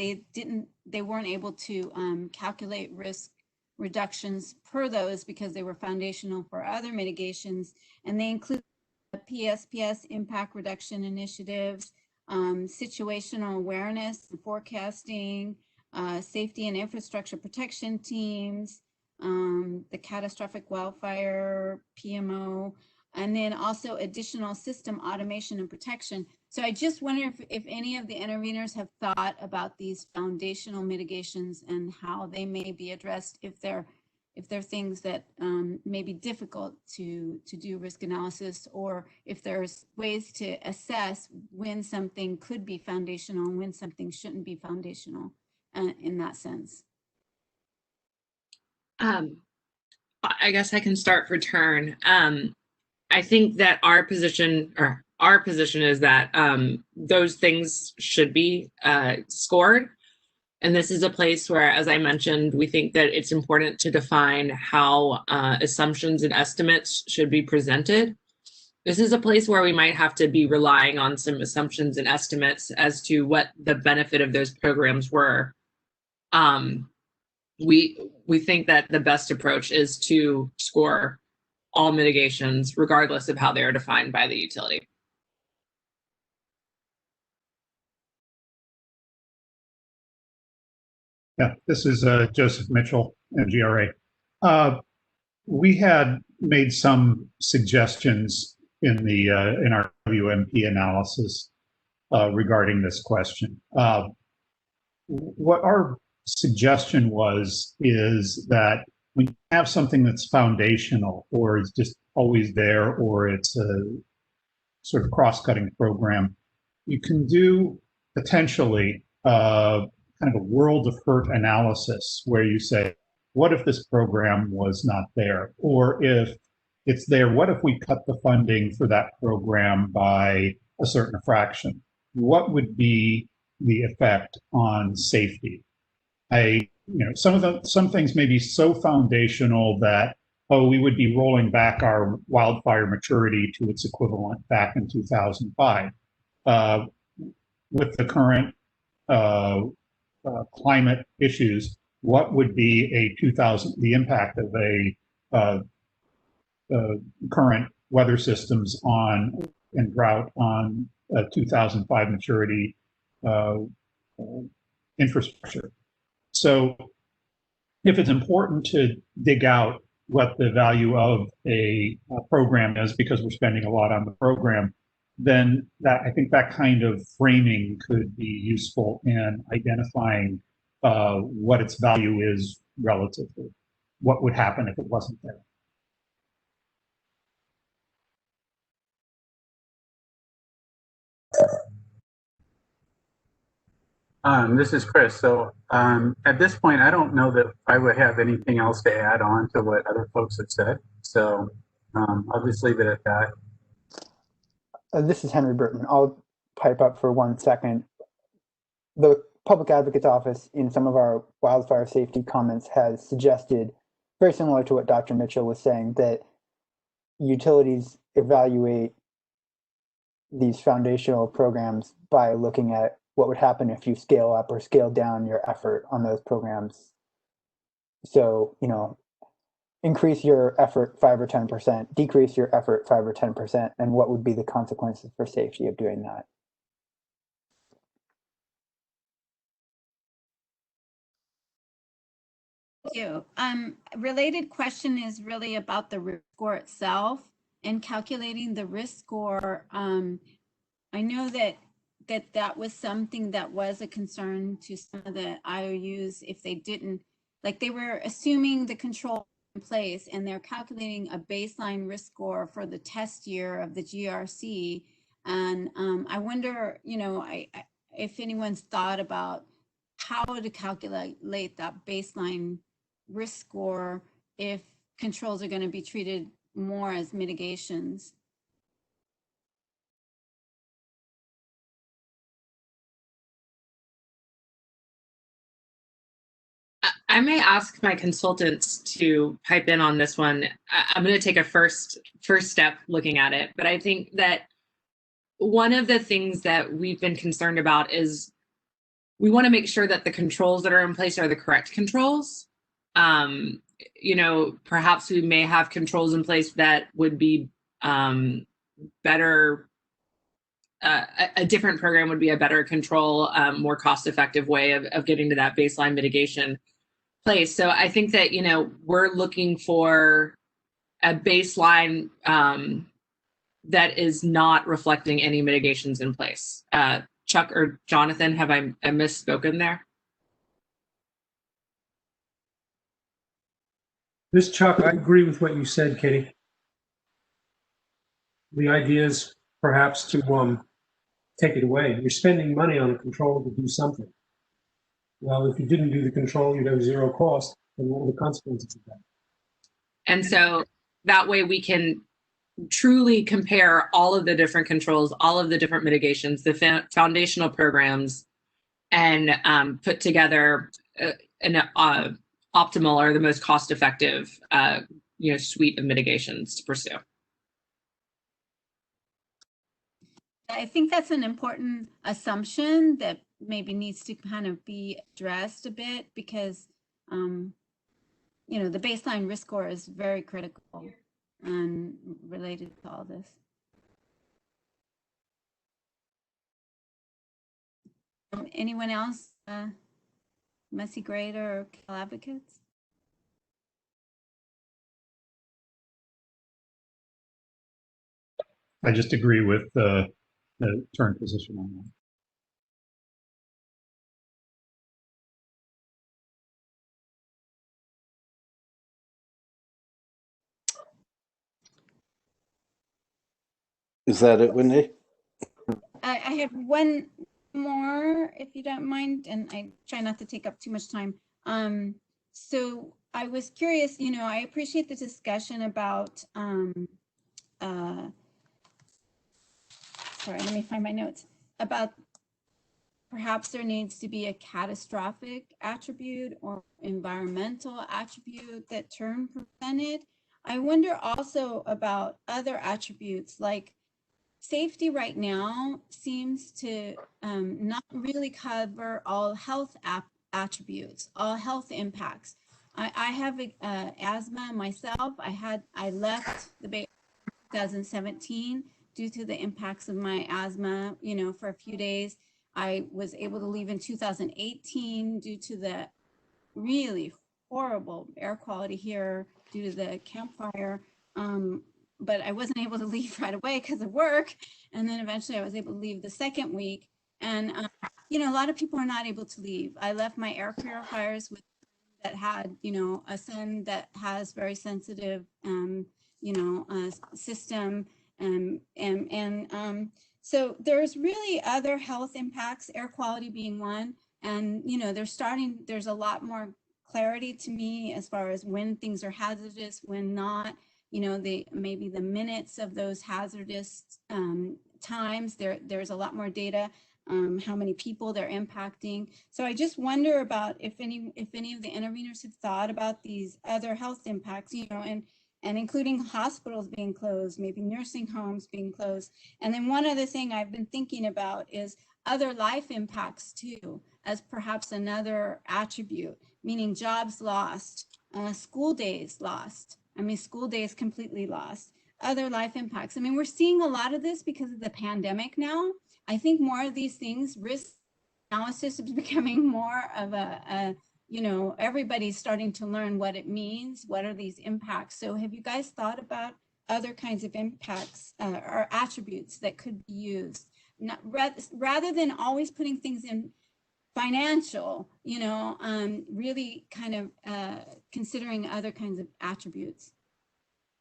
they weren't able to calculate risk reductions per those because they were foundational for other mitigations, and they include PSPS impact reduction initiatives, situational awareness and forecasting, safety and infrastructure protection teams, the catastrophic wildfire PMO, and then also additional system automation and protection. So I just wonder if any of the interveners have thought about these foundational mitigations and how they may be addressed if they're things that may be difficult to do risk analysis, or if there's ways to assess when something could be foundational and when something shouldn't be foundational in that sense. I guess I can start for turn. I think that our position is that those things should be scored. And this is a place where, as I mentioned, we think that it's important to define how assumptions and estimates should be presented. This is a place where we might have to be relying on some assumptions and estimates as to what the benefit of those programs were. We think that the best approach is to score all mitigations, regardless of how they are defined by the utility. Yeah, this is Joseph Mitchell, MGRA. We had made some suggestions in our WMP analysis regarding this question. What our suggestion is that when you have something that's foundational, or is just always there, or it's a sort of cross-cutting program, you can do potentially kind of a world of hurt analysis where you say, what if this program was not there? Or if it's there, what if we cut the funding for that program by a certain fraction? What would be the effect on safety? I some things may be so foundational that, oh, we would be rolling back our wildfire maturity to its equivalent back in 2005. With the current climate issues, what would be the impact of current weather systems and drought on 2005 maturity infrastructure? So if it's important to dig out what the value of a program is because we're spending a lot on the program, then I think that kind of framing could be useful in identifying what its value is relatively. What would happen if it wasn't there? This is Chris. So at this point, I don't know that I would have anything else to add on to what other folks have said. So I'll just leave it at that. This is Henry Burton. I'll pipe up for 1 second. The Public Advocate's Office, in some of our wildfire safety comments, has suggested, very similar to what Dr. Mitchell was saying, that utilities evaluate these foundational programs by looking at what would happen if you scale up or scale down your effort on those programs. So, increase your effort 5 or 10%, decrease your effort 5 or 10%, and what would be the consequences for safety of doing that? Thank you. Related question is really about the risk score itself and calculating the risk score. I know that was something that was a concern to some of the IOUs if they didn't, like they were assuming the control in place and they're calculating a baseline risk score for the test year of the GRC. And I wonder, if anyone's thought about how to calculate that baseline risk score if controls are going to be treated more as mitigations. I may ask my consultants to pipe in on this one. I'm going to take a first step looking at it, but I think that one of the things that we've been concerned about is we want to make sure that the controls that are in place are the correct controls. Perhaps we may have controls in place that would be better. A different program would be a better control, more cost-effective way of getting to that baseline mitigation place. So I think that, we're looking for a baseline that is not reflecting any mitigations in place. Chuck or Jonathan, have I misspoken there? This is Chuck. I agree with what you said, Katie. The idea is perhaps to take it away. You're spending money on a control to do something. Well, if you didn't do the control, you'd have zero cost, and what are the consequences of that? And so that way we can truly compare all of the different controls, all of the different mitigations, the foundational programs, and put together an optimal or the most cost-effective, suite of mitigations to pursue. I think that's an important assumption that maybe needs to kind of be addressed a bit because, the baseline risk score is very critical and related to all this. Anyone else? Messy Grader or Cal Advocates? I just agree with the turn position on that. Is that it, Wendy? I have one more, if you don't mind, and I try not to take up too much time. So I was curious, I appreciate the discussion about, sorry, let me find my notes, about perhaps there needs to be a catastrophic attribute or environmental attribute that turn prevented. I wonder also about other attributes like safety right now seems to not really cover all health attributes, all health impacts. I have asthma myself. I left the Bay Area in 2017 due to the impacts of my asthma, you know, for a few days. I was able to leave in 2018 due to the really horrible air quality here due to the campfire. But I wasn't able to leave right away because of work. And then eventually I was able to leave the second week. And, you know, a lot of people are not able to leave. I left my air purifiers with that had, you know, a son that has very sensitive, you know, system. So there's really other health impacts, air quality being one. And, you know, there's a lot more clarity to me as far as when things are hazardous, when not, you know, maybe the minutes of those hazardous times, there's a lot more data, how many people they're impacting. So I just wonder about if any of the interveners have thought about these other health impacts, you know, and including hospitals being closed, maybe nursing homes being closed. And then one other thing I've been thinking about is other life impacts too, as perhaps another attribute, meaning jobs lost, school days lost. I mean, school days completely lost, other life impacts. I mean, we're seeing a lot of this because of the pandemic now. I think more of these things, risk analysis is becoming more of a you know, everybody's starting to learn what it means. What are these impacts? So have you guys thought about other kinds of impacts or attributes that could be used? Not, rather than always putting things in financial, you know, really kind of considering other kinds of attributes.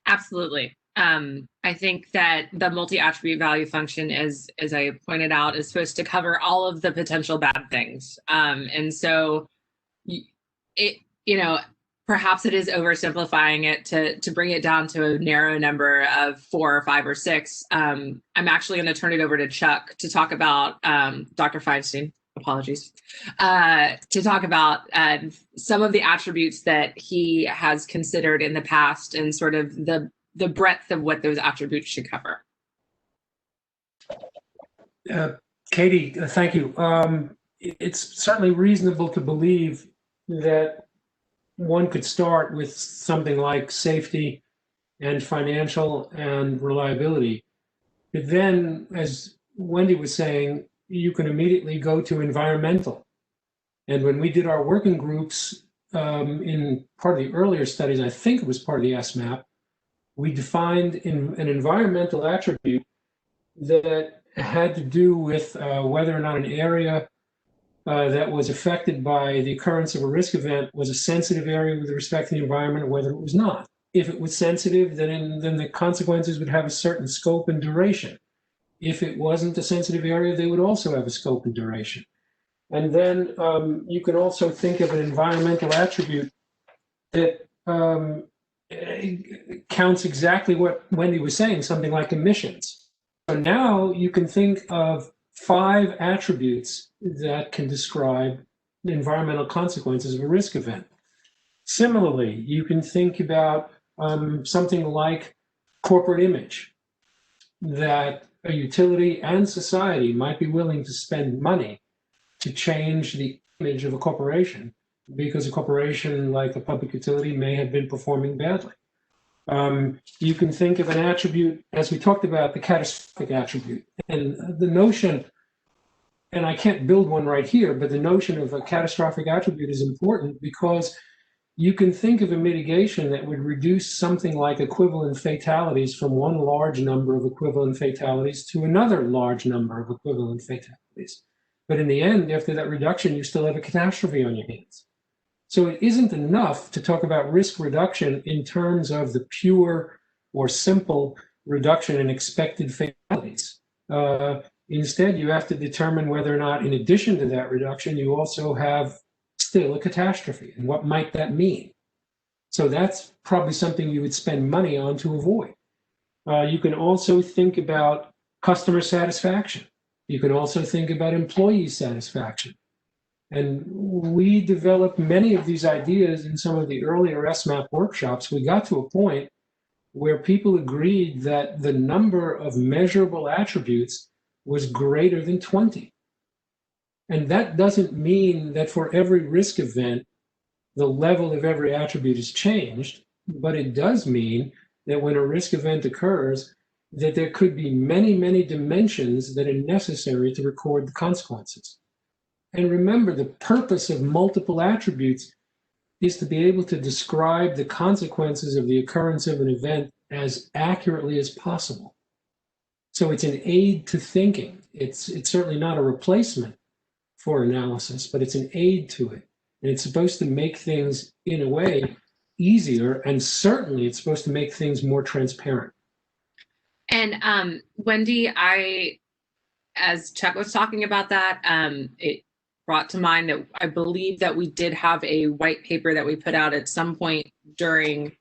Absolutely. I think that the multi-attribute value function, as I pointed out, is supposed to cover all of the potential bad things. And so you know, perhaps it is oversimplifying it to bring it down to a narrow number of 4 or 5 or 6. I'm actually going to turn it over to Chuck to talk about Dr. Feinstein. Apologies, to talk about some of the attributes that he has considered in the past and sort of the breadth of what those attributes should cover. Katie, thank you. It's certainly reasonable to believe that one could start with something like safety and financial and reliability. But then, as Wendy was saying, you can immediately go to environmental. And when we did our working groups in part of the earlier studies, I think it was part of the SMAP, we defined an environmental attribute that had to do with whether or not an area that was affected by the occurrence of a risk event was a sensitive area with respect to the environment, or whether it was not. If it was sensitive, then the consequences would have a certain scope and duration. If it wasn't a sensitive area, they would also have a scope and duration. And then you can also think of an environmental attribute that counts exactly what Wendy was saying, something like emissions. So now you can think of 5 attributes that can describe the environmental consequences of a risk event. Similarly, you can think about something like corporate image, that a utility and society might be willing to spend money to change the image of a corporation because a corporation like a public utility may have been performing badly. You can think of an attribute, as we talked about, the catastrophic attribute. And the notion, and I can't build one right here, but the notion of a catastrophic attribute is important because you can think of a mitigation that would reduce something like equivalent fatalities from one large number of equivalent fatalities to another large number of equivalent fatalities. But in the end, after that reduction, you still have a catastrophe on your hands. So it isn't enough to talk about risk reduction in terms of the pure or simple reduction in expected fatalities. Instead, you have to determine whether or not, in addition to that reduction, you also have still a catastrophe, and what might that mean? So that's probably something you would spend money on to avoid. You can also think about customer satisfaction. You can also think about employee satisfaction. And we developed many of these ideas in some of the earlier SMAP workshops. We got to a point where people agreed that the number of measurable attributes was greater than 20. And that doesn't mean that for every risk event, the level of every attribute is changed, but it does mean that when a risk event occurs, that there could be many, many dimensions that are necessary to record the consequences. And remember, the purpose of multiple attributes is to be able to describe the consequences of the occurrence of an event as accurately as possible. So it's an aid to thinking. It's certainly not a replacement for analysis, but it's an aid to it. And it's supposed to make things, in a way, easier, and certainly it's supposed to make things more transparent. And Wendy, as Chuck was talking about that, it brought to mind that I believe that we did have a white paper that we put out at some point during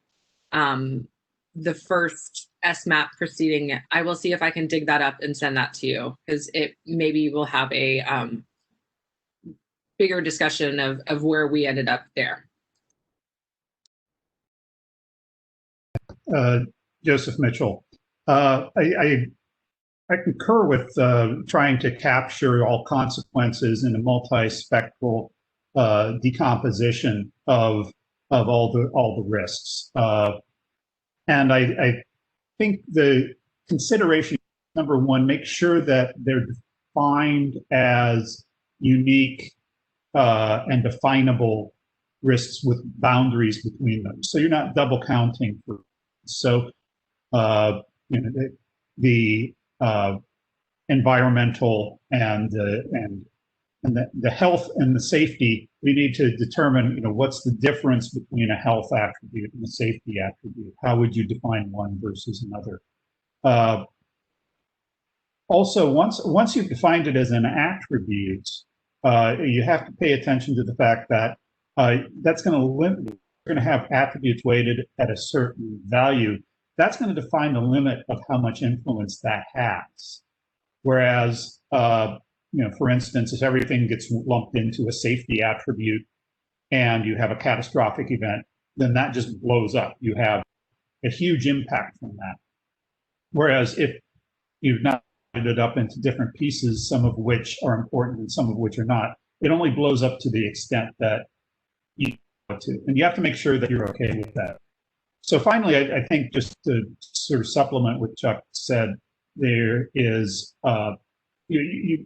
the first SMAP proceeding. I will see if I can dig that up and send that to you, because it maybe will have a bigger discussion of where we ended up there. Joseph Mitchell. I concur with trying to capture all consequences in a multispectral decomposition of all the risks. And I think the consideration, number one, make sure that they're defined as unique and definable risks with boundaries between them. So you're not double counting for. So the environmental and the health and the safety, we need to determine, what's the difference between a health attribute and a safety attribute? How would you define one versus another? Also, once you've defined it as an attribute, you have to pay attention to the fact that that's going to limit. You're going to have attributes weighted at a certain value. That's going to define the limit of how much influence that has. Whereas, for instance, if everything gets lumped into a safety attribute and you have a catastrophic event, then that just blows up. You have a huge impact from that. Whereas if you've not divided it up into different pieces, some of which are important and some of which are not, it only blows up to the extent that you want to. And you have to make sure that you're okay with that. So finally, I think just to sort of supplement what Chuck said, there is, it's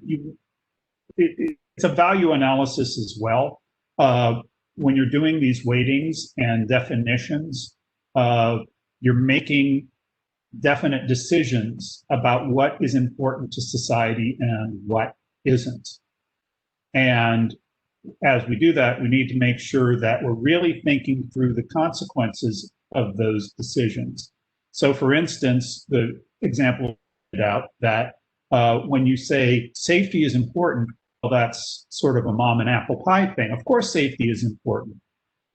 a value analysis as well. When you're doing these weightings and definitions, you're making definite decisions about what is important to society and what isn't. And as we do that, we need to make sure that we're really thinking through the consequences of those decisions. So for instance, the example out that when you say safety is important, well, that's sort of a mom and apple pie thing. Of course, safety is important,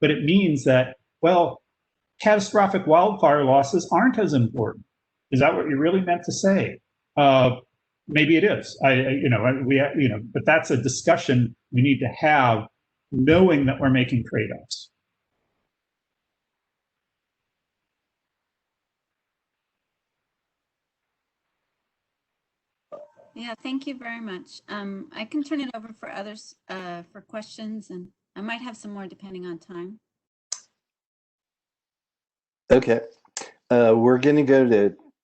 but it means that, well, catastrophic wildfire losses aren't as important. Is that what you really meant to say? Maybe it is. But that's a discussion we need to have, knowing that we're making trade-offs. Yeah, thank you very much. I can turn it over for others for questions, and I might have some more depending on time. Okay. We're going to go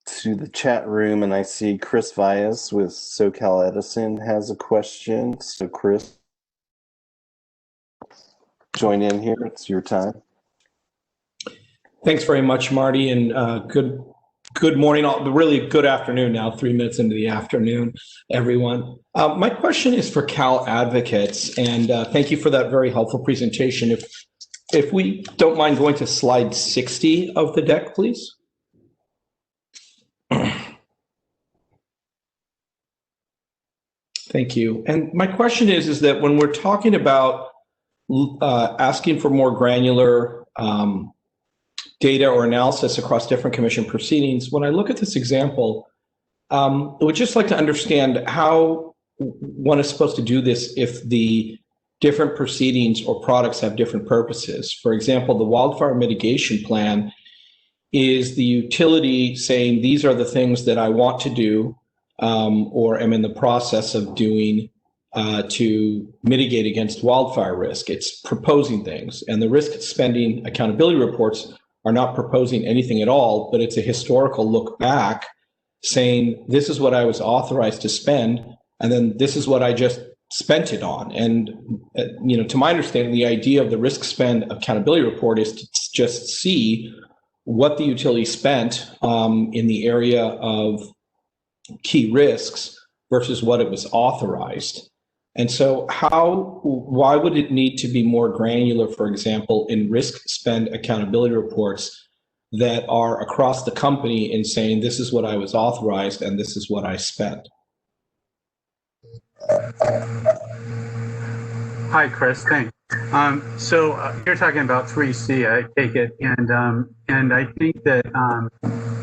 to the chat room, and I see Chris Vias with SoCal Edison has a question. So Chris, join in here. It's your time. Thanks very much, Marty, and good morning, really good afternoon now, 3 minutes into the afternoon, everyone. My question is for Cal Advocates, and thank you for that very helpful presentation. If we don't mind going to slide 60 of the deck, please. Thank you. And my question is that when we're talking about asking for more granular data or analysis across different commission proceedings, when I look at this example, I would just like to understand how one is supposed to do this if the different proceedings or products have different purposes. For example, the wildfire mitigation plan is the utility saying these are the things that I want to do or am in the process of doing to mitigate against wildfire risk. It's proposing things, and the risk spending accountability reports are not proposing anything at all, but it's a historical look back saying this is what I was authorized to spend, and then this is what I just spent it on. And to my understanding, the idea of the risk spend accountability report is to just see what the utility spent in the area of key risks versus what it was authorized. And so why would it need to be more granular, for example, in risk spend accountability reports that are across the company in saying this is what I was authorized and this is what I spent? Hi, Chris. Thanks. So you're talking about 3C, I take it, and I think that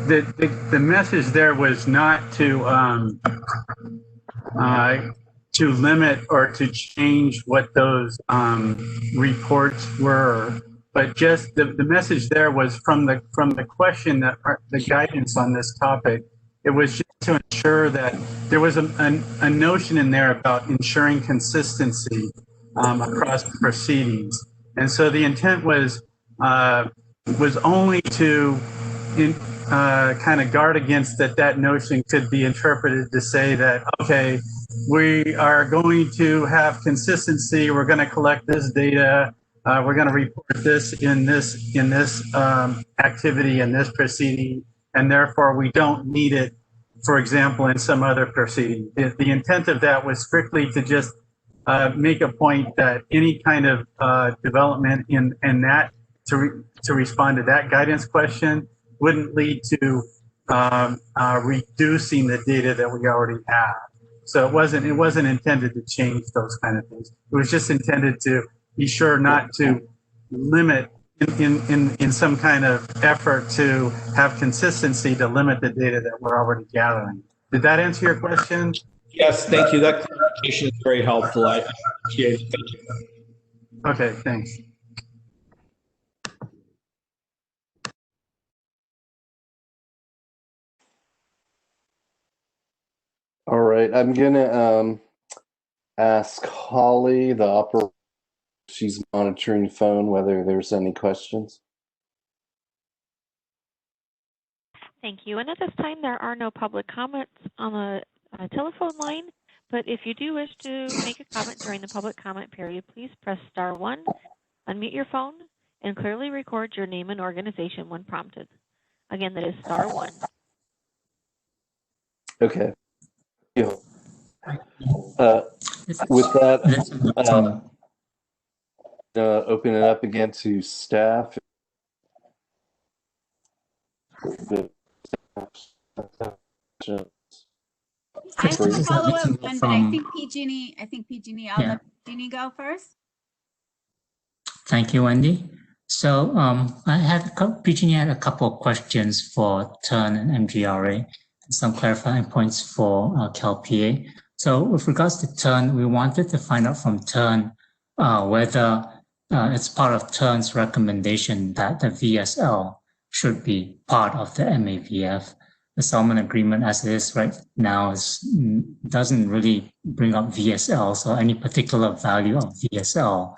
the message there was not to limit or to change what those reports were, but just the message there was from the question that the guidance on this topic. It was just to ensure that there was a notion in there about ensuring consistency across the proceedings, and so the intent was only to kind of guard against that notion could be interpreted to say that, okay, we are going to have consistency, we're going to collect this data, we're going to report this in this activity in this proceeding, and therefore we don't need it, for example, in some other proceeding. The intent of that was strictly to just make a point that any kind of development in that to respond to that guidance question wouldn't lead to reducing the data that we already have. So it wasn't intended to change those kind of things. It was just intended to be sure not to limit in some kind of effort to have consistency to limit the data that we're already gathering. Did that answer your question? Yes, thank you. That clarification is very helpful. I appreciate it. Thank you. Okay, thanks. All right, I'm gonna ask Holly, the operator, she's monitoring the phone, whether there's any questions. Thank you. And at this time, there are no public comments on the telephone line. But if you do wish to make a comment during the public comment period, please press *1, unmute your phone, and clearly record your name and organization when prompted. Again, that is *1. Okay. With that, open it up again to staff. I have a follow-up one, but I think PG&E, I'll let PG&E go first. Thank you, Wendy. So I had PG&E had a couple of questions for TURN and MGRA, and some clarifying points for CalPA. So with regards to TURN, we wanted to find out from TURN whether it's part of TURN's recommendation that the VSL should be part of the MAVF. The settlement agreement as it is right now doesn't really bring up VSL, so any particular value of VSL.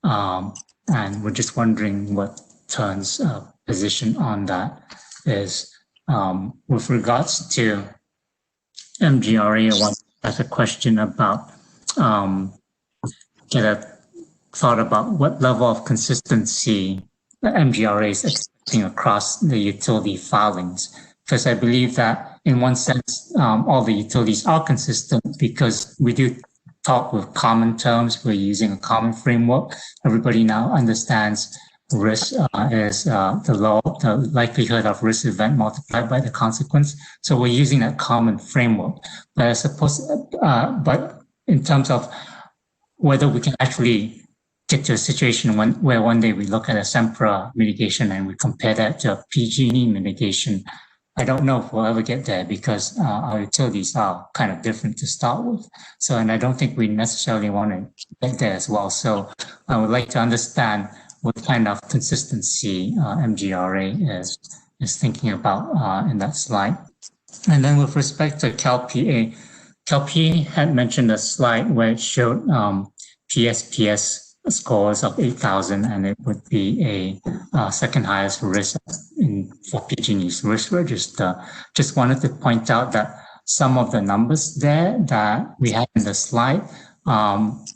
And we're just wondering what TURN's position on that is. With regards to MGRA, I want to ask a question about, get a thought about what level of consistency the MGRA is expecting across the utility filings. Because I believe that in one sense, all the utilities are consistent because we do talk with common terms. We're using a common framework. Everybody now understands risk is the likelihood of risk event multiplied by the consequence. So we're using that common framework. But I suppose, but in terms of whether we can actually get to a situation where one day we look at a SEMPRA mitigation and we compare that to a PG&E mitigation, I don't know if we'll ever get there because our utilities are kind of different to start with. So, and I don't think we necessarily want to get there as well. So I would like to understand what kind of consistency MGRA is thinking about in that slide. And then with respect to CalPA, CalPA had mentioned a slide where it showed PSPS scores of 8,000, and it would be a second highest risk for PG&E's risk register. Just wanted to point out that some of the numbers there that we have in the slide don't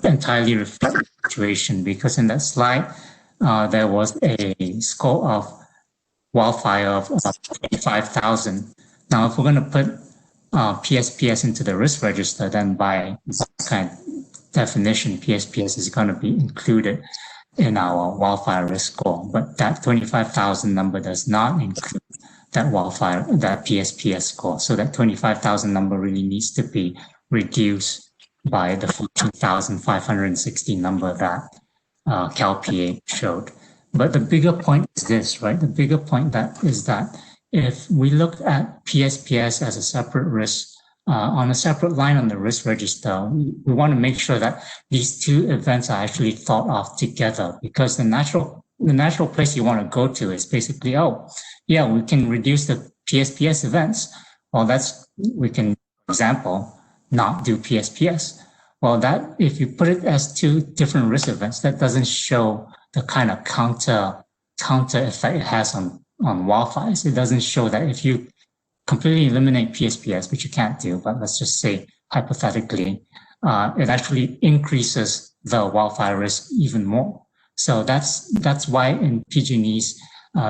entirely reflect the situation, because in that slide there was a score of wildfire of 25,000. Now, if we're going to put PSPS into the risk register, then by kind of definition, PSPS is going to be included in our wildfire risk score. But that 25,000 number does not include that PSPS score. So that 25,000 number really needs to be reduced by the 14,560 number that CalPA showed. But the bigger point is this, right? The bigger point is that if we look at PSPS as a separate risk, on a separate line on the risk register, we want to make sure that these two events are actually thought of together, because the natural place you want to go to is basically, oh, yeah, we can reduce the PSPS events. Well, we can, for example, not do PSPS. Well, that if you put it as two different risk events, that doesn't show the kind of counter effect it has on wildfires. It doesn't show that if you completely eliminate PSPS, which you can't do, but let's just say hypothetically, it actually increases the wildfire risk even more. So that's why in PG&E's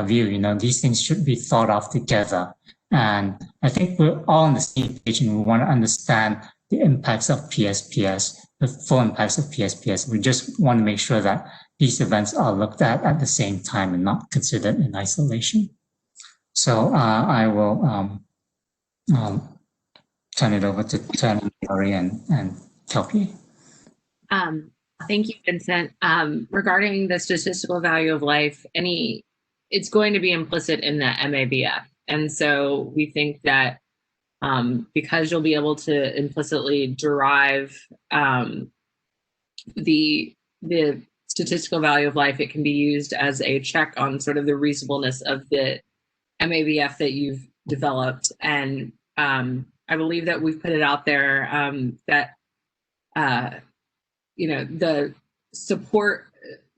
view, these things should be thought of together. And I think we're all on the same page, and we want to understand the impacts of PSPS, the full impacts of PSPS. We just want to make sure that these events are looked at the same time and not considered in isolation. So I will turn it over to Lori and Kelpie. Thank you, Vincent. Regarding the statistical value of life, it's going to be implicit in the MABF. And so we think that because you'll be able to implicitly derive the statistical value of life, it can be used as a check on sort of the reasonableness of the MABF that you've developed. And I believe that we've put it out there that the support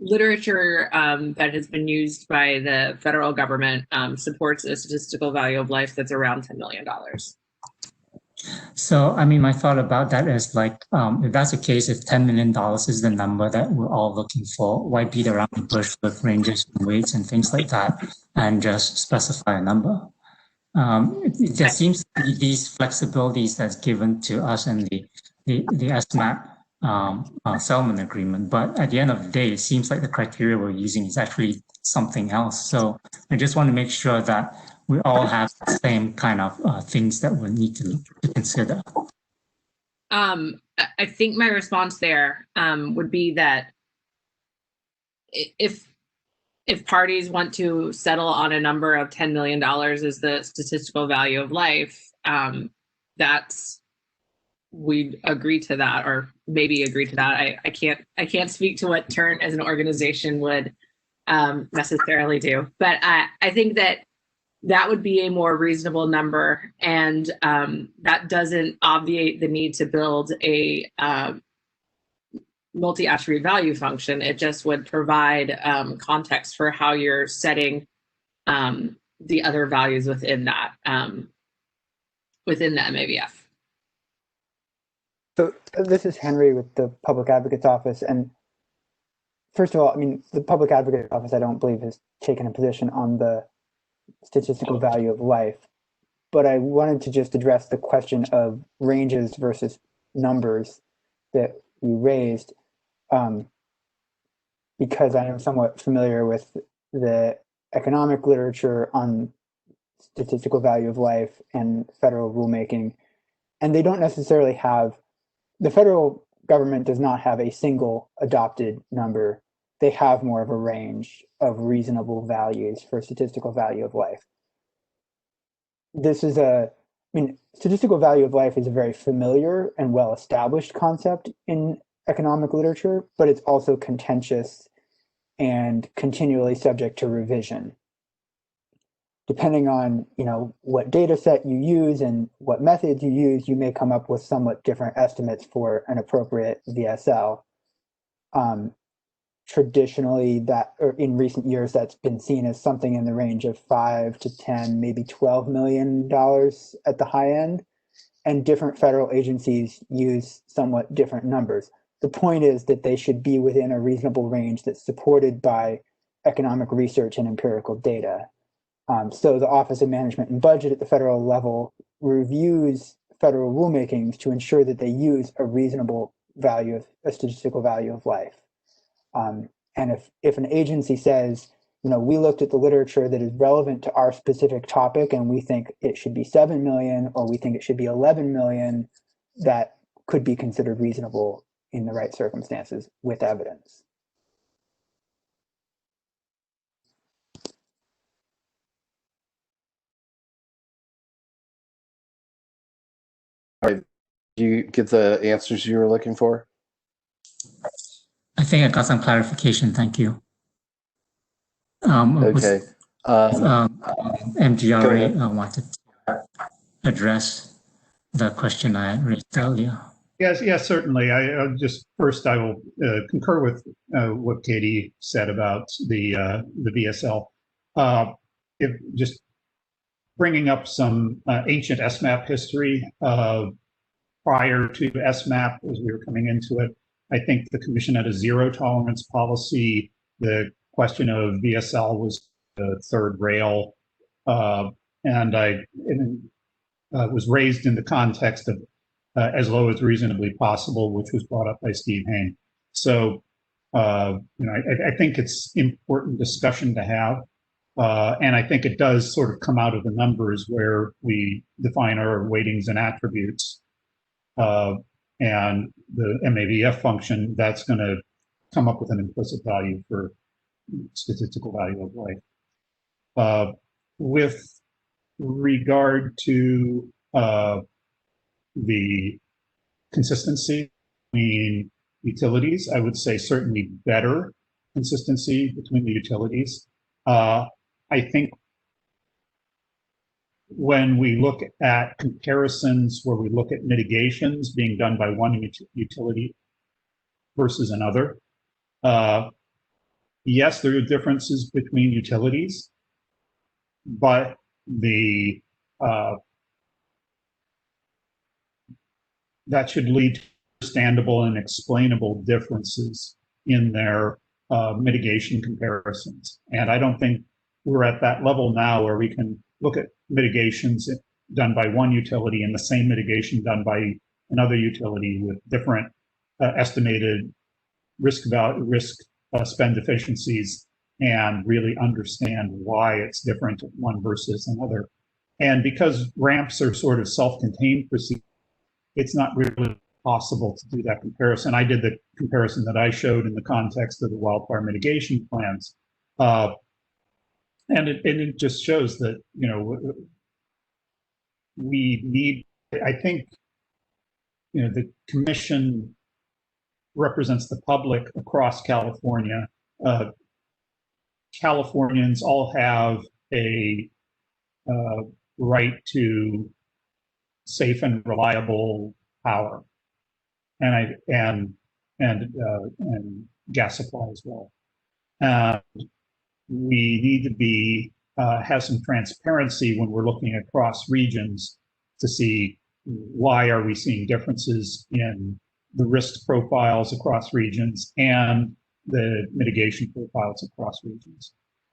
literature that has been used by the federal government supports a statistical value of life that's around $10 million. So, I mean, my thought about that is like, if that's the case, if $10 million is the number that we're all looking for, why beat around the bush with ranges and weights and things like that and just specify a number? There seems to be these flexibilities that's given to us in the SMAP settlement agreement, but at the end of the day, it seems like the criteria we're using is actually something else. So I just want to make sure that we all have the same kind of things that we need to consider. I think my response there would be that if parties want to settle on a number of $10 million as the statistical value of life, we'd agree to that, or maybe agree to that. I can't speak to what TURN as an organization would necessarily do, but I think that would be a more reasonable number, and that doesn't obviate the need to build a multi-attribute value function. It just would provide context for how you're setting the other values within that, within the MABF. So this is Henry with the Public Advocate's Office. And first of all, I mean, the Public Advocate's Office, I don't believe, has taken a position on the statistical value of life. But I wanted to just address the question of ranges versus numbers that you raised, because I am somewhat familiar with the economic literature on statistical value of life and federal rulemaking. And they don't necessarily have, the federal government does not have a single adopted number they have more of a range of reasonable values for statistical value of life. This is statistical value of life is a very familiar and well-established concept in economic literature, but it's also contentious and continually subject to revision. Depending on what data set you use and what methods you use, you may come up with somewhat different estimates for an appropriate VSL. Traditionally, or in recent years, that's been seen as something in the range of $5 to $10, maybe $12 million at the high end, and different federal agencies use somewhat different numbers. The point is that they should be within a reasonable range that's supported by economic research and empirical data. So the Office of Management and Budget at the federal level reviews federal rulemakings to ensure that they use a reasonable value, a statistical value of life. And if an agency says, we looked at the literature that is relevant to our specific topic and we think it should be 7 million or we think it should be 11 million, that could be considered reasonable in the right circumstances with evidence. All right. Do you get the answers you were looking for? I think I got some clarification. Thank you. Okay. MGRA wanted to address the question I raised earlier. Yes, certainly. I will concur with what Katie said about the VSL. If just bringing up some ancient SMAP history prior to SMAP, as we were coming into it, I think the Commission had a zero tolerance policy. The question of VSL was the third rail, and it was raised in the context of as low as reasonably possible, which was brought up by Steve Hain. So, I think it's important discussion to have. And I think it does sort of come out of the numbers where we define our weightings and attributes. And the MAVF function, that's going to come up with an implicit value for statistical value of life. With regard to the consistency between utilities, I would say certainly better consistency between the utilities. I think when we look at comparisons where we look at mitigations being done by one utility versus another, yes, there are differences between utilities, but that should lead to understandable and explainable differences in their mitigation comparisons. And I don't think we're at that level now where we can look at mitigations done by one utility and the same mitigation done by another utility with different estimated risk spend efficiencies and really understand why it's different one versus another. And because ramps are sort of self-contained procedures, it's not really possible to do that comparison. I did the comparison that I showed in the context of the wildfire mitigation plans. And it just shows that, we need, I think, the Commission represents the public across California. Californians all have a right to safe and reliable power, and gas supply as well. We need to have some transparency when we're looking across regions to see why are we seeing differences in the risk profiles across regions and the mitigation profiles across regions.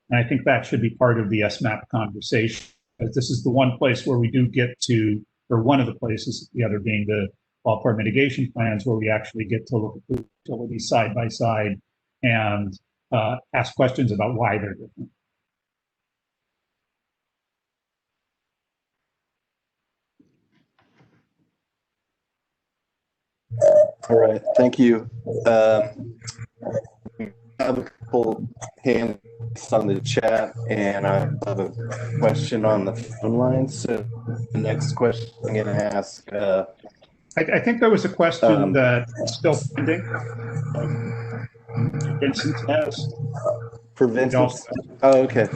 And I think that should be part of the SMAP conversation, because this is the one place where we do get to, or one of the places, the other being the wildfire mitigation plans, where we actually get to look at the utilities side by side and ask questions about why they're different. All right, thank you. I have a couple hands on the chat, and I have a question on the phone line. So the next question I'm going to ask. I think there was a question that is still pending. Vincent has. For Vincent? Oh, okay.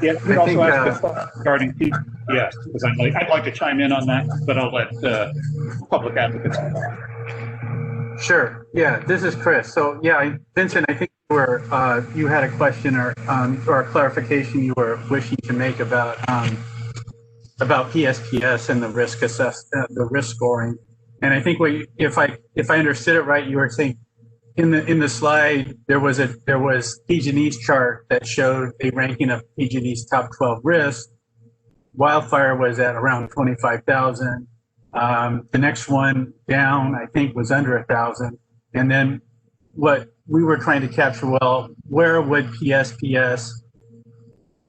Yeah, you also asked regarding PPS, because I'd like to chime in on that, but I'll let public advocates. Sure. Yeah, this is Chris. So yeah, Vincent, I think you had a question or a clarification you were wishing to make about PSPS and the risk the risk scoring. And I think if I understood it right, you were saying in the slide there was PG&E's chart that showed a ranking of PG&E's top 12 risks. Wildfire was at around 25,000. The next one down, I think, was under 1,000. And then what we were trying to capture, well, where would PSPS,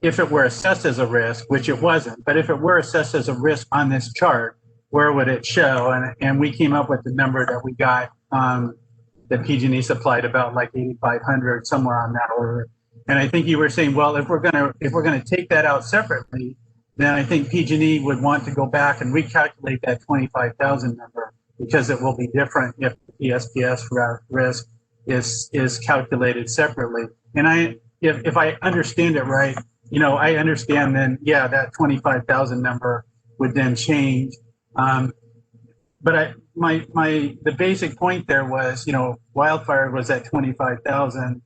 if it were assessed as a risk, which it wasn't, but if it were assessed as a risk on this chart, where would it show? And we came up with the number that we got that PG&E supplied, about like 8,500, somewhere on that order. And I think you were saying, well, if we're gonna take that out separately, then I think PG&E would want to go back and recalculate that 25,000 number, because it will be different if the PSPS risk is calculated separately. And if I understand it right, I understand then, yeah, that 25,000 number would then change. But the basic point there was, wildfire was at 25,000.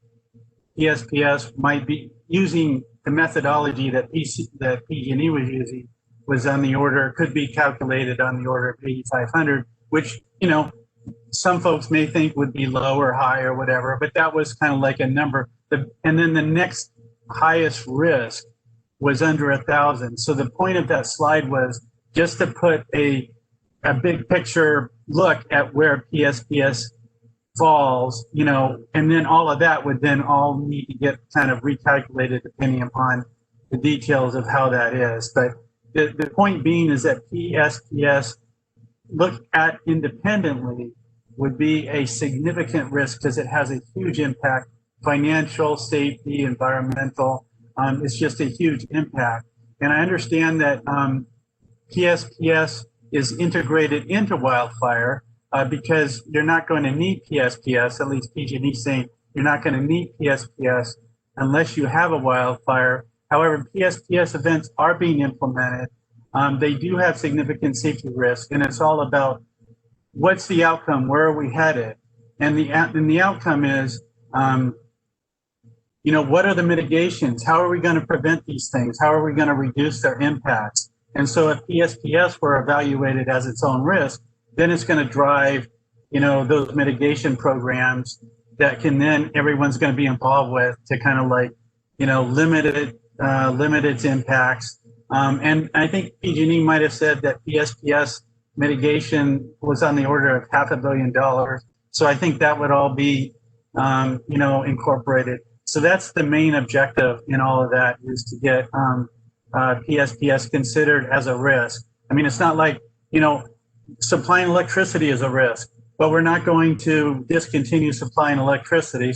PSPS might be using the methodology that PG&E was using was on the order, could be calculated on the order of 8,500, which, some folks may think would be low or high or whatever, but that was kind of like a number. And then the next highest risk was under 1,000. So the point of that slide was just to put a big picture look at where PSPS falls, and then all of that would then all need to get kind of recalculated depending upon the details of how that is. But the point being is that PSPS looked at independently would be a significant risk because it has a huge impact, financial, safety, environmental. It's just a huge impact. And I understand that PSPS is integrated into wildfire because you're not going to need PSPS, at least PG&E saying you're not going to need PSPS unless you have a wildfire. However, PSPS events are being implemented. They do have significant safety risk, and it's all about what's the outcome, where are we headed? And the outcome is, what are the mitigations? How are we going to prevent these things? How are we going to reduce their impacts? And so if PSPS were evaluated as its own risk, then it's going to drive, those mitigation programs that can then everyone's going to be involved with to kind of like, limit its impacts. And I think PG&E might have said that PSPS mitigation was on the order of $500 million. So I think that would all be, incorporated. So that's the main objective in all of that, is to get PSPS considered as a risk. I mean, it's not like, supplying electricity is a risk, but we're not going to discontinue supplying electricity.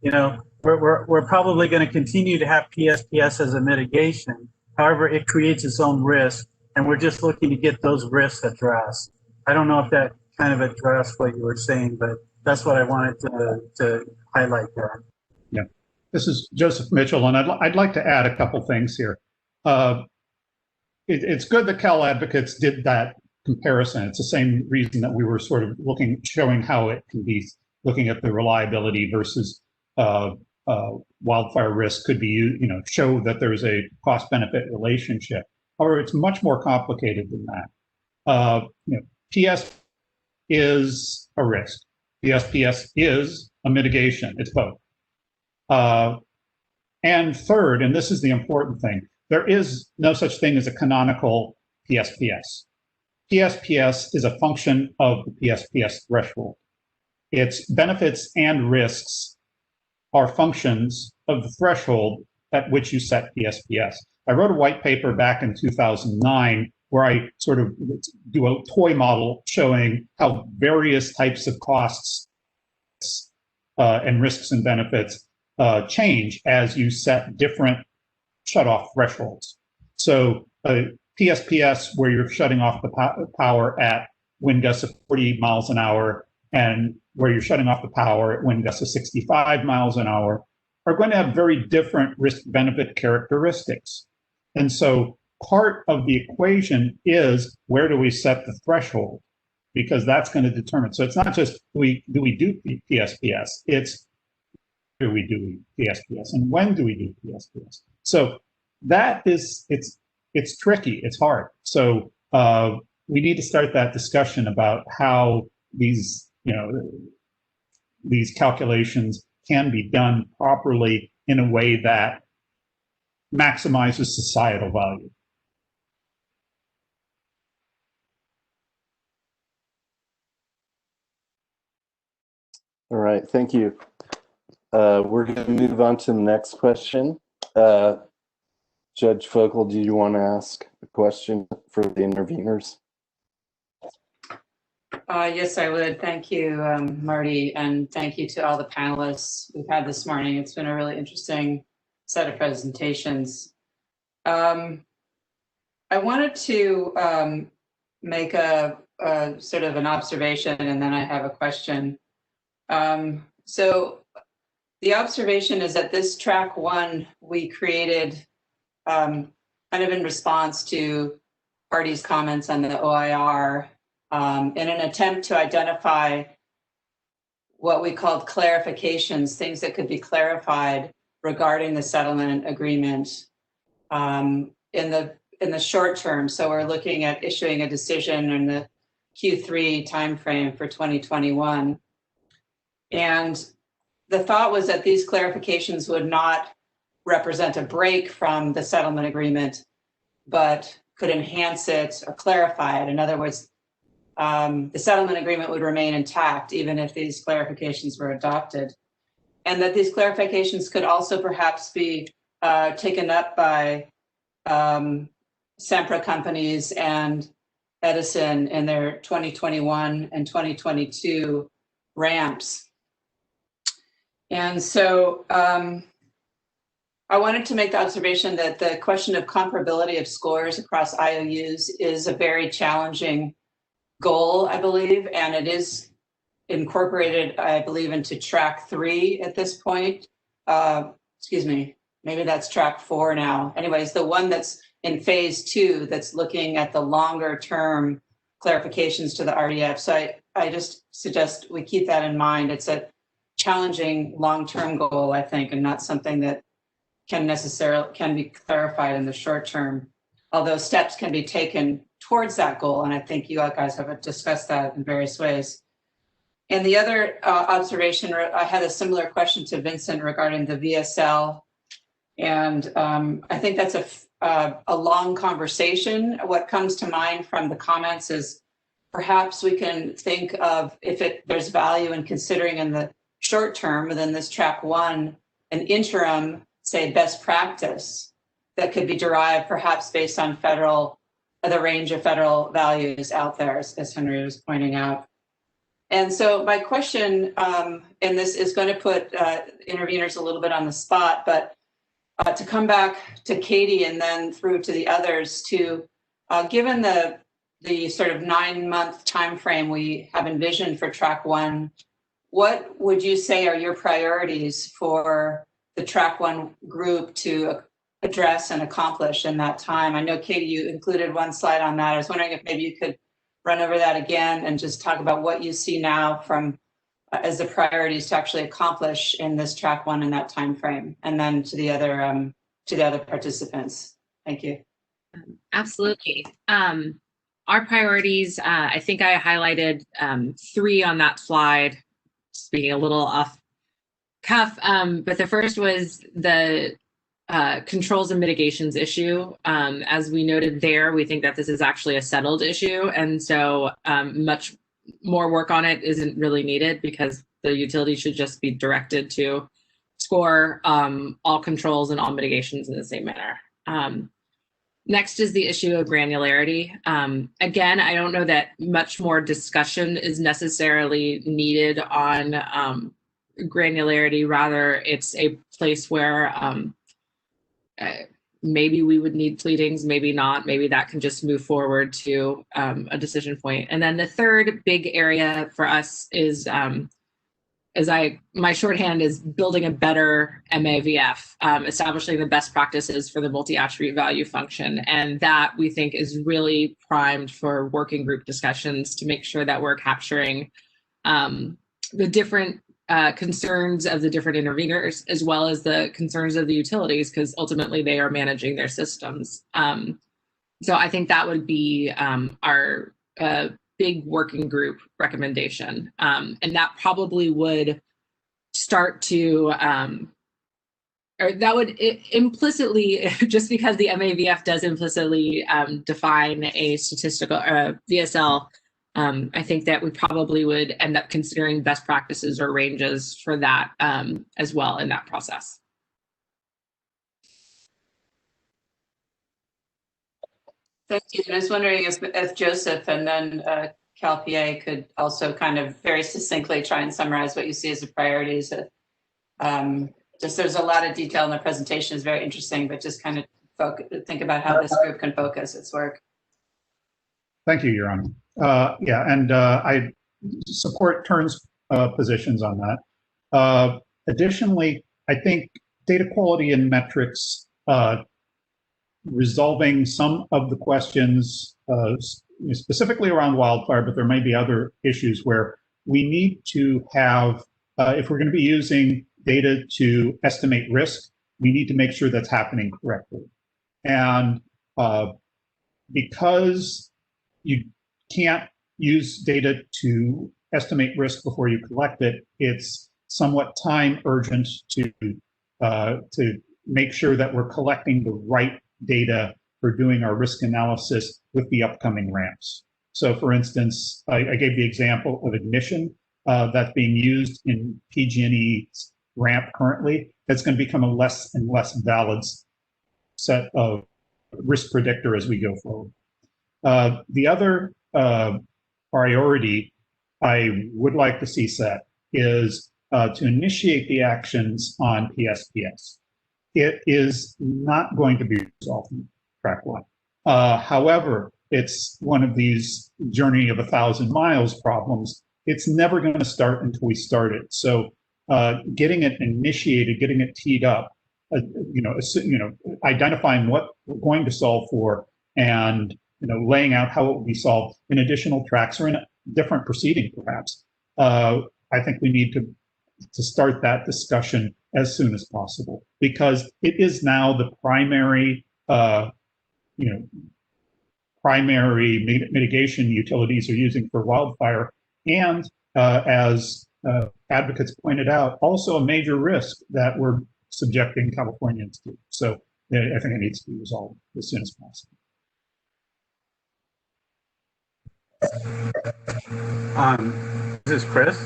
We're probably going to continue to have PSPS as a mitigation. However, it creates its own risk, and we're just looking to get those risks addressed. I don't know if that kind of addressed what you were saying, but that's what I wanted to highlight there. Yeah, this is Joseph Mitchell, and I'd like to add a couple things here. It's good that Cal Advocates did that comparison. It's the same reason that we were sort of showing how it can be, looking at the reliability versus wildfire risk could be, show that there's a cost-benefit relationship. However, it's much more complicated than that. PS is a risk. PSPS is a mitigation. It's both. And third, and this is the important thing, there is no such thing as a canonical PSPS. PSPS is a function of the PSPS threshold. Its benefits and risks are functions of the threshold at which you set PSPS. I wrote a white paper back in 2009 where I sort of do a toy model showing how various types of costs and risks and benefits change as you set different shutoff thresholds. So PSPS, where you're shutting off the power at wind gusts of 40 miles an hour, and where you're shutting off the power at wind gusts of 65 miles an hour, are going to have very different risk-benefit characteristics. And so part of the equation is, where do we set the threshold? Because that's going to determine. So it's not just do we do PSPS, it's do we do PSPS and when do we do PSPS? So that is, it's tricky, it's hard. So we need to start that discussion about how these, these calculations can be done properly in a way that maximizes societal value. All right, thank you. We're going to move on to the next question. Judge Fogle, do you want to ask a question for the interveners? Yes, I would. Thank you, Marty, and thank you to all the panelists we've had this morning. It's been a really interesting set of presentations. I wanted to make a sort of an observation, and then I have a question. So the observation is that this track one we created kind of in response to parties' comments on the OIR in an attempt to identify what we called clarifications, things that could be clarified regarding the settlement agreement in the short term. So we're looking at issuing a decision in the Q3 timeframe for 2021. And the thought was that these clarifications would not represent a break from the settlement agreement, but could enhance it or clarify it. In other words, the settlement agreement would remain intact even if these clarifications were adopted. And that these clarifications could also perhaps be taken up by Sempra companies and Edison in their 2021 and 2022 ramps. And so I wanted to make the observation that the question of comparability of scores across IOUs is a very challenging goal, I believe, and it is incorporated, I believe, into track 3 at this point. Excuse me, maybe that's track 4 now. Anyways, the one that's in phase 2 that's looking at the longer term clarifications to the RDF. So I just suggest we keep that in mind. It's a challenging long-term goal, I think, and not something that can be clarified in the short term, although steps can be taken towards that goal. And I think you guys have discussed that in various ways. And the other observation, I had a similar question to Vincent regarding the VSL. And I think that's a long conversation. What comes to mind from the comments is perhaps we can think of if there's value in considering in the short term within this track 1, an interim, say, best practice that could be derived perhaps based on the range of federal values out there, as Henry was pointing out. And so my question, and this is going to put interveners a little bit on the spot, but to come back to Katie and then through to the others, to given the sort of 9-month time frame we have envisioned for track 1, what would you say are your priorities for the track 1 group to address and accomplish in that time? I know, Katie, you included one slide on that. I was wondering if maybe you could run over that again and just talk about what you see now from as the priorities to actually accomplish in this track 1 in that time frame, and then to the other participants. Thank you. Absolutely. Our priorities, I think I highlighted 3 on that slide, speaking a little off cuff, but the first was the controls and mitigations issue. As we noted there, we think that this is actually a settled issue, and so much more work on it isn't really needed because the utility should just be directed to score all controls and all mitigations in the same manner. Next is the issue of granularity. Again, I don't know that much more discussion is necessarily needed on granularity. Rather, it's a place where maybe we would need pleadings, maybe not. Maybe that can just move forward to a decision point. And then the third big area for us is, my shorthand is building a better MAVF, establishing the best practices for the multi-attribute value function. And that we think is really primed for working group discussions to make sure that we're capturing the different concerns of the different interveners, as well as the concerns of the utilities, because ultimately they are managing their systems. So I think that would be our big working group recommendation. And that probably would start to, or that would implicitly, just because the MAVF does implicitly define a statistical VSL, I think that we probably would end up considering best practices or ranges for that as well in that process. Thank you. I was wondering if Joseph and then CalPA could also kind of very succinctly try and summarize what you see as the priorities. Just there's a lot of detail in the presentation, is very interesting, but just kind of think about how this group can focus its work. Thank you, Your Honor. Yeah, and I support Turn's positions on that. Additionally, I think data quality and metrics, resolving some of the questions specifically around wildfire, but there may be other issues where we need to have, if we're going to be using data to estimate risk, we need to make sure that's happening correctly. And because you can't use data to estimate risk before you collect it, it's somewhat time urgent to make sure that we're collecting the right data for doing our risk analysis with the upcoming ramps. So for instance, I gave the example of ignition that's being used in PG&E's ramp currently. That's going to become a less and less valid set of risk predictor as we go forward. The other priority I would like to see set is to initiate the actions on PSPS. It is not going to be resolved in track one. However, it's one of these journey of 1,000 miles problems. It's never going to start until we start it. So getting it initiated, getting it teed up, identifying what we're going to solve for, and laying out how it will be solved in additional tracks or in a different proceeding, perhaps. I think we need to start that discussion as soon as possible, because it is now the primary, primary mitigation utilities are using for wildfire, and as advocates pointed out, also a major risk that we're subjecting Californians to. So I think it needs to be resolved as soon as possible. This is Chris.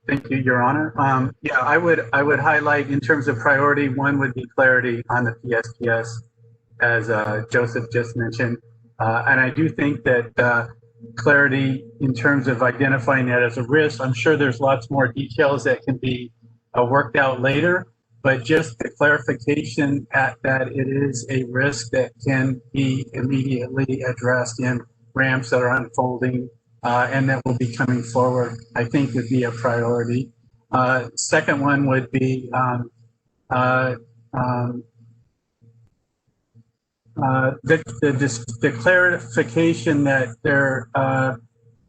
Thank you, Your Honor. Yeah, I would highlight in terms of priority, one would be clarity on the PSPS, as Joseph just mentioned. And I do think that clarity in terms of identifying that as a risk, I'm sure there's lots more details that can be worked out later, but just the clarification that it is a risk that can be immediately addressed in ramps that are unfolding and that will be coming forward, I think would be a priority. Second one would be the clarification that they're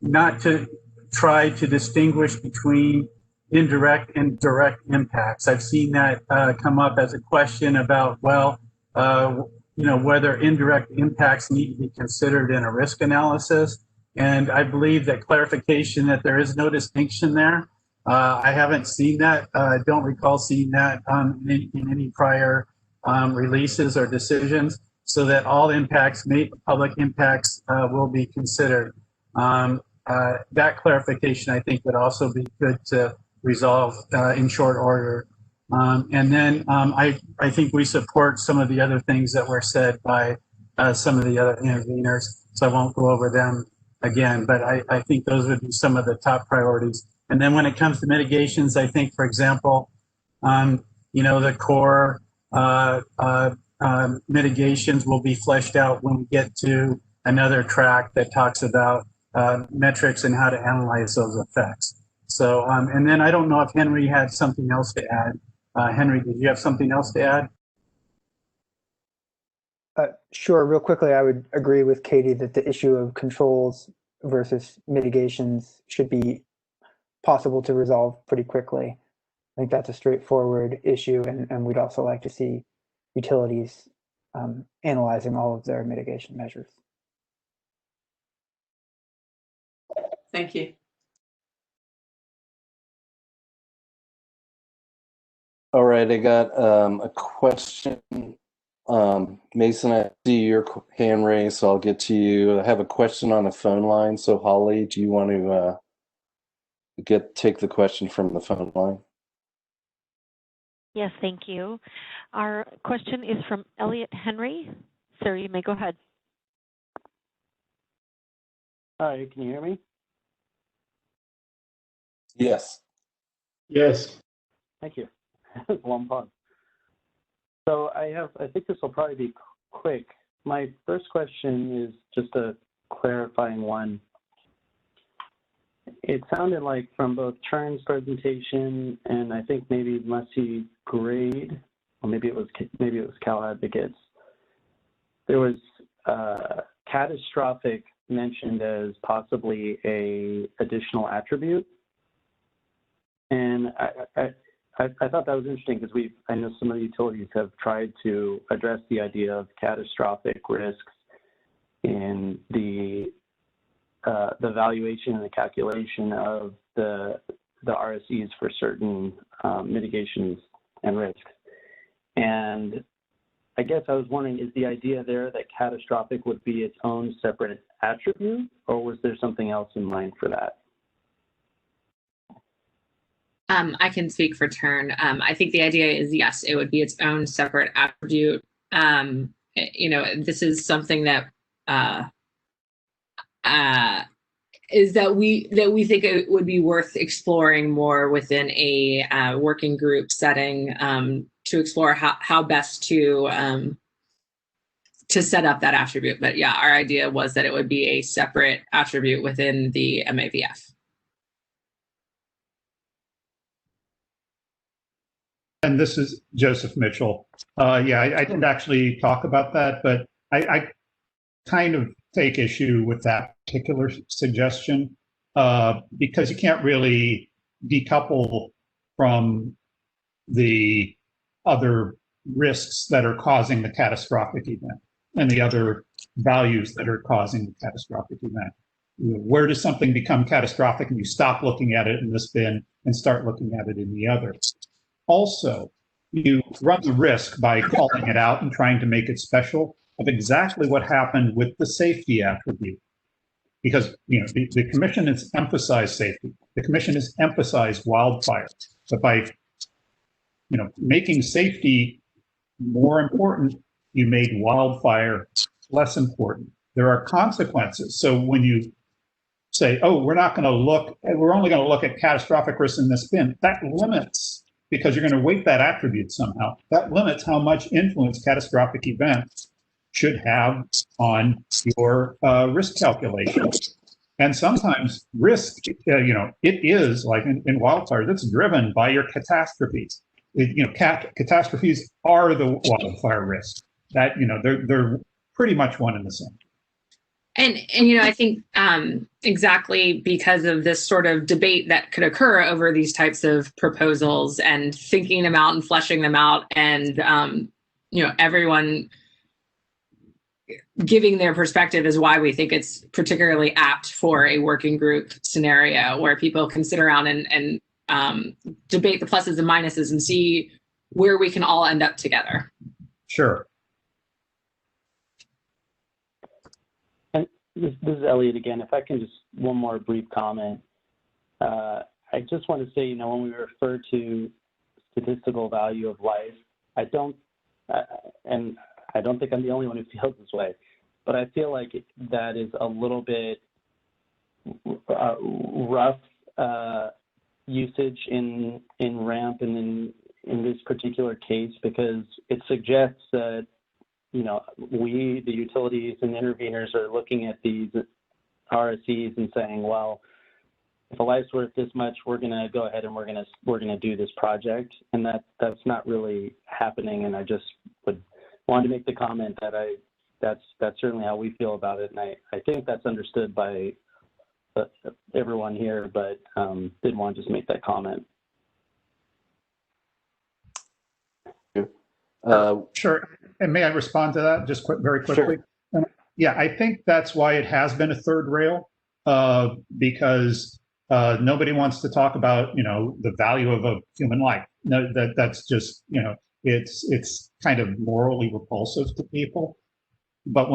not to try to distinguish between indirect and direct impacts. I've seen that come up as a question about, well, whether indirect impacts need to be considered in a risk analysis. And I believe that clarification that there is no distinction there. I haven't seen that. I don't recall seeing that in any prior releases or decisions, so that all impacts, public impacts, will be considered. That clarification, I think, would also be good to resolve in short order. And then I think we support some of the other things that were said by some of the other interveners, so I won't go over them again, but I think those would be some of the top priorities. And then when it comes to mitigations, I think, for example, the core mitigations will be fleshed out when we get to another track that talks about metrics and how to analyze those effects. So, and then I don't know if Henry had something else to add. Henry, did you have something else to add? Sure. Real quickly, I would agree with Katie that the issue of controls versus mitigations should be possible to resolve pretty quickly. I think that's a straightforward issue, and we'd also like to see utilities analyzing all of their mitigation measures. Thank you. All right, I got a question. Mason, I see your hand raised, so I'll get to you. I have a question on the phone line. So Holly, do you want to take the question from the phone line? Yes, thank you. Our question is from Elliot Henry. Sir, you may go ahead. Hi, can you hear me? Yes. Yes. Thank you. Long pause. So I think this will probably be quick. My first question is just a clarifying one. It sounded like from both Chern's presentation and I think maybe Leslie Grade, or maybe it was Cal Advocates, there was catastrophic mentioned as possibly a additional attribute. And I thought that was interesting because I know some of the utilities have tried to address the idea of catastrophic risks in the valuation and the calculation of the RSEs for certain mitigations and risks. And I guess I was wondering, is the idea there that catastrophic would be its own separate attribute, or was there something else in mind for that? I can speak for Chern. I think the idea is, yes, it would be its own separate attribute. This is something that is that we think it would be worth exploring more within a working group setting to explore how best to set up that attribute. But yeah, our idea was that it would be a separate attribute within the MAVF. And this is Joseph Mitchell. Yeah, I didn't actually talk about that, but I kind of take issue with that particular suggestion because you can't really decouple from the other risks that are causing the catastrophic event and the other values that are causing the catastrophic event. Where does something become catastrophic and you stop looking at it in this bin and start looking at it in the other? Also, you run the risk by calling it out and trying to make it special of exactly what happened with the safety attribute. Because the commission has emphasized safety. The commission has emphasized wildfire. But by making safety more important, you made wildfire less important. There are consequences. So when you say, oh, we're only going to look at catastrophic risks in this bin, that limits, because you're going to weight that attribute somehow, that limits how much influence catastrophic events should have on your risk calculation. And sometimes risk, it is like in wildfires, it's driven by your catastrophes. Catastrophes are the wildfire risk. That they're pretty much one and the same. And I think exactly because of this sort of debate that could occur over these types of proposals and thinking them out and fleshing them out, and everyone giving their perspective is why we think it's particularly apt for a working group scenario where people can sit around and debate the pluses and minuses and see where we can all end up together. Sure. And this is Elliot again. If I can just one more brief comment. I just want to say, when we refer to statistical value of life, I don't think I'm the only one who feels this way, but I feel like that is a little bit rough usage in ramp and in this particular case, because it suggests that, you know, we, the utilities and interveners, are looking at these RSEs and saying, well, if a life's worth this much, we're going to go ahead and we're going to do this project, and that's not really happening. And I just wanted to make the comment that that's certainly how we feel about it, and I think that's understood by everyone here, but did want to just make that comment. Sure. And may I respond to that just very quickly? Sure. Yeah, I think that's why it has been a third rail, because nobody wants to talk about, you know, the value of a human life. No, that's just, you know, it's kind of morally repulsive to people. But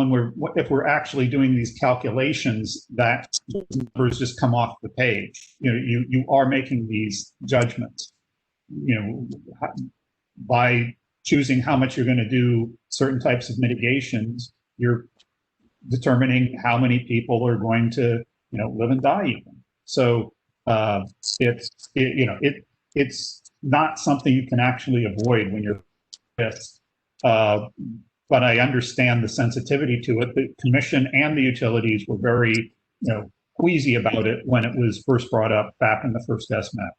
if we're actually doing these calculations, that numbers just come off the page. You know, you are making these judgments, you know, by choosing how much you're going to do certain types of mitigations. You're determining how many people are going to, you know, live and die even. So it's not something you can actually avoid when you're this. But I understand the sensitivity to it. The commission and the utilities were very, you know, queasy about it when it was first brought up back in the first SMAP.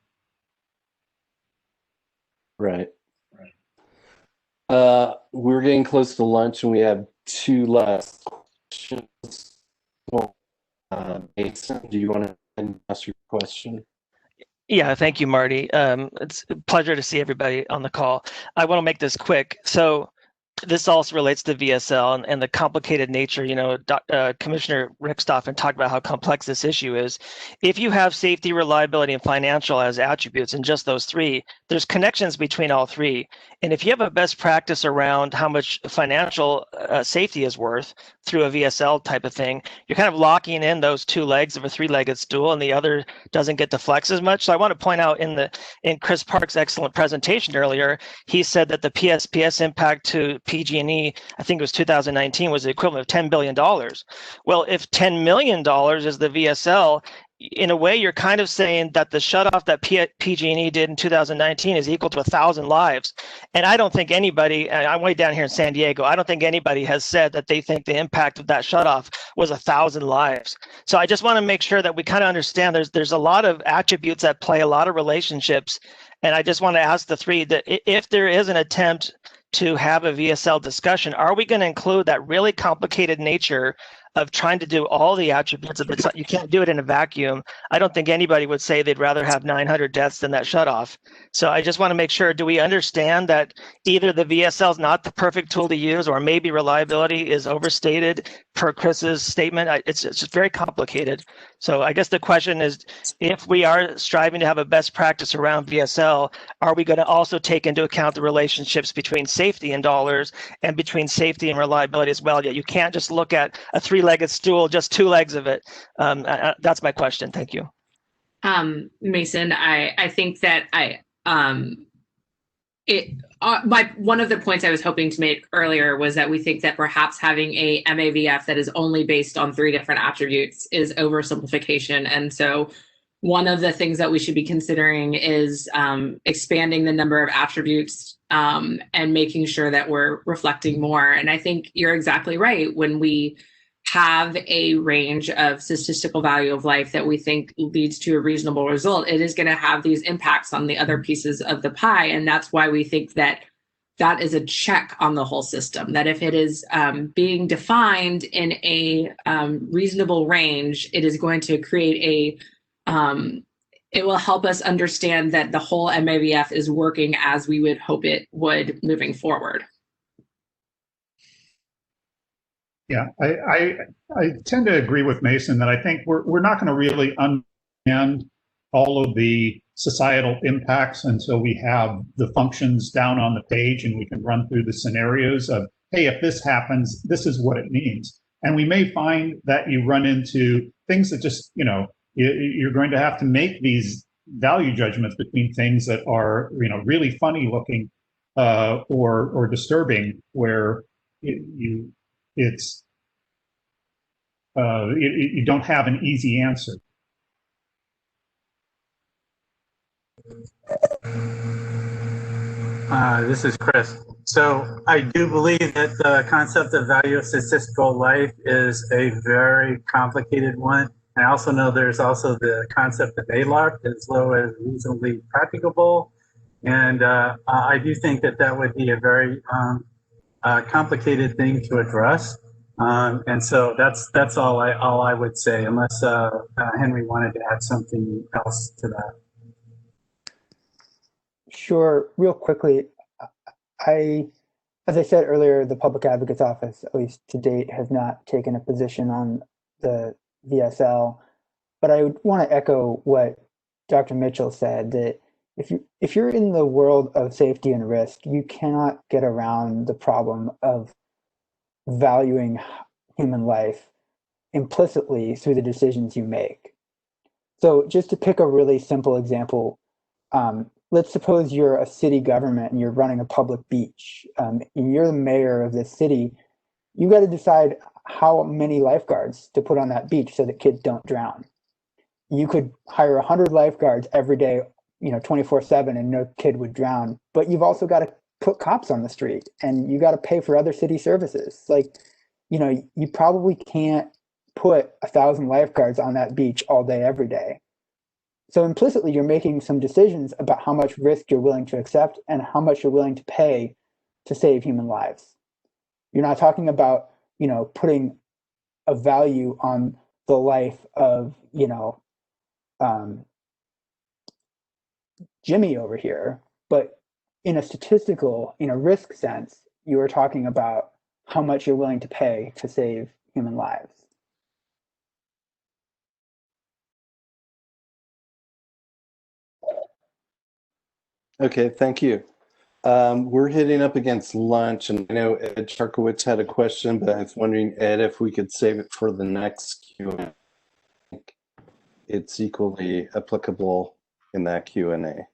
Right. We're getting close to lunch, and we have two last questions. Well, Mason, do you want to ask your question? Yeah, thank you, Marty. It's a pleasure to see everybody on the call. I want to make this quick. So this also relates to VSL and the complicated nature. You know, Commissioner Rickstoffen talked about how complex this issue is. If you have safety, reliability, and financial as attributes in just those three, there's connections between all three. And if you have a best practice around how much financial safety is worth through a VSL type of thing, you're kind of locking in those two legs of a three-legged stool, and the other doesn't get to flex as much. So I want to point out in Chris Park's excellent presentation earlier, he said that the PSPS impact to PG&E, I think it was 2019, was the equivalent of $10 billion. Well, if $10 million is the VSL, in a way, you're kind of saying that the shutoff that PG&E did in 2019 is equal to 1,000 lives. And I don't think anybody, I'm way down here in San Diego, I don't think anybody has said that they think the impact of that shutoff was 1,000 lives. So I just want to make sure that we kind of understand there's a lot of attributes at play, a lot of relationships. And I just want to ask the three that if there is an attempt to have a VSL discussion, are we going to include that really complicated nature of trying to do all the attributes of it? You can't do it in a vacuum. I don't think anybody would say they'd rather have 900 deaths than that shutoff. So I just want to make sure, do we understand that either the VSL is not the perfect tool to use, or maybe reliability is overstated per Chris's statement? It's just very complicated. So I guess the question is, if we are striving to have a best practice around VSL, are we going to also take into account the relationships between safety and dollars and between safety and reliability as well? Yeah, you can't just look at a three-legged stool, just two legs of it. That's my question. Thank you. Mason, I think that one of the points I was hoping to make earlier was that we think that perhaps having a MAVF that is only based on three different attributes is oversimplification. And so one of the things that we should be considering is expanding the number of attributes and making sure that we're reflecting more. And I think you're exactly right. When we have a range of statistical value of life that we think leads to a reasonable result, it is going to have these impacts on the other pieces of the pie. And that's why we think that that is a check on the whole system, that if it is being defined in a reasonable range, it is going to create it will help us understand that the whole MAVF is working as we would hope it would moving forward. Yeah, I tend to agree with Mason that I think we're not going to really understand all of the societal impacts until we have the functions down on the page and we can run through the scenarios of, hey, if this happens, this is what it means. And we may find that you run into things that just, you know, you're going to have to make these value judgments between things that are, you know, really funny looking or disturbing, where you don't have an easy answer. This is Chris. So I do believe that the concept of value of statistical life is a very complicated one. I also know there's also the concept of ALARP, as low as reasonably practicable. And I do think that that would be a very complicated thing to address. And so that's all I would say, unless Henry wanted to add something else to that. Sure. Real quickly, as I said earlier, the Public Advocate's Office, at least to date, has not taken a position on the VSL. But I would want to echo what Dr. Mitchell said, that if you're in the world of safety and risk, you cannot get around the problem of valuing human life implicitly through the decisions you make. So just to pick a really simple example, let's suppose you're a city government and you're running a public beach, and you're the mayor of this city. You got to decide how many lifeguards to put on that beach so that kids don't drown. You could hire 100 lifeguards every day, 24/7, and no kid would drown. But you've also got to put cops on the street, and you got to pay for other city services. Like, you probably can't put 1,000 lifeguards on that beach all day, every day. So implicitly, you're making some decisions about how much risk you're willing to accept and how much you're willing to pay to save human lives. You're not talking about, putting a value on the life of, Jimmy over here, but in a risk sense, you are talking about how much you're willing to pay to save human lives. Okay, thank you. We're hitting up against lunch, and I know Ed Charkowitz had a question, but I was wondering, Ed, if we could save it for the next Q&A. It's equally applicable in that Q&A.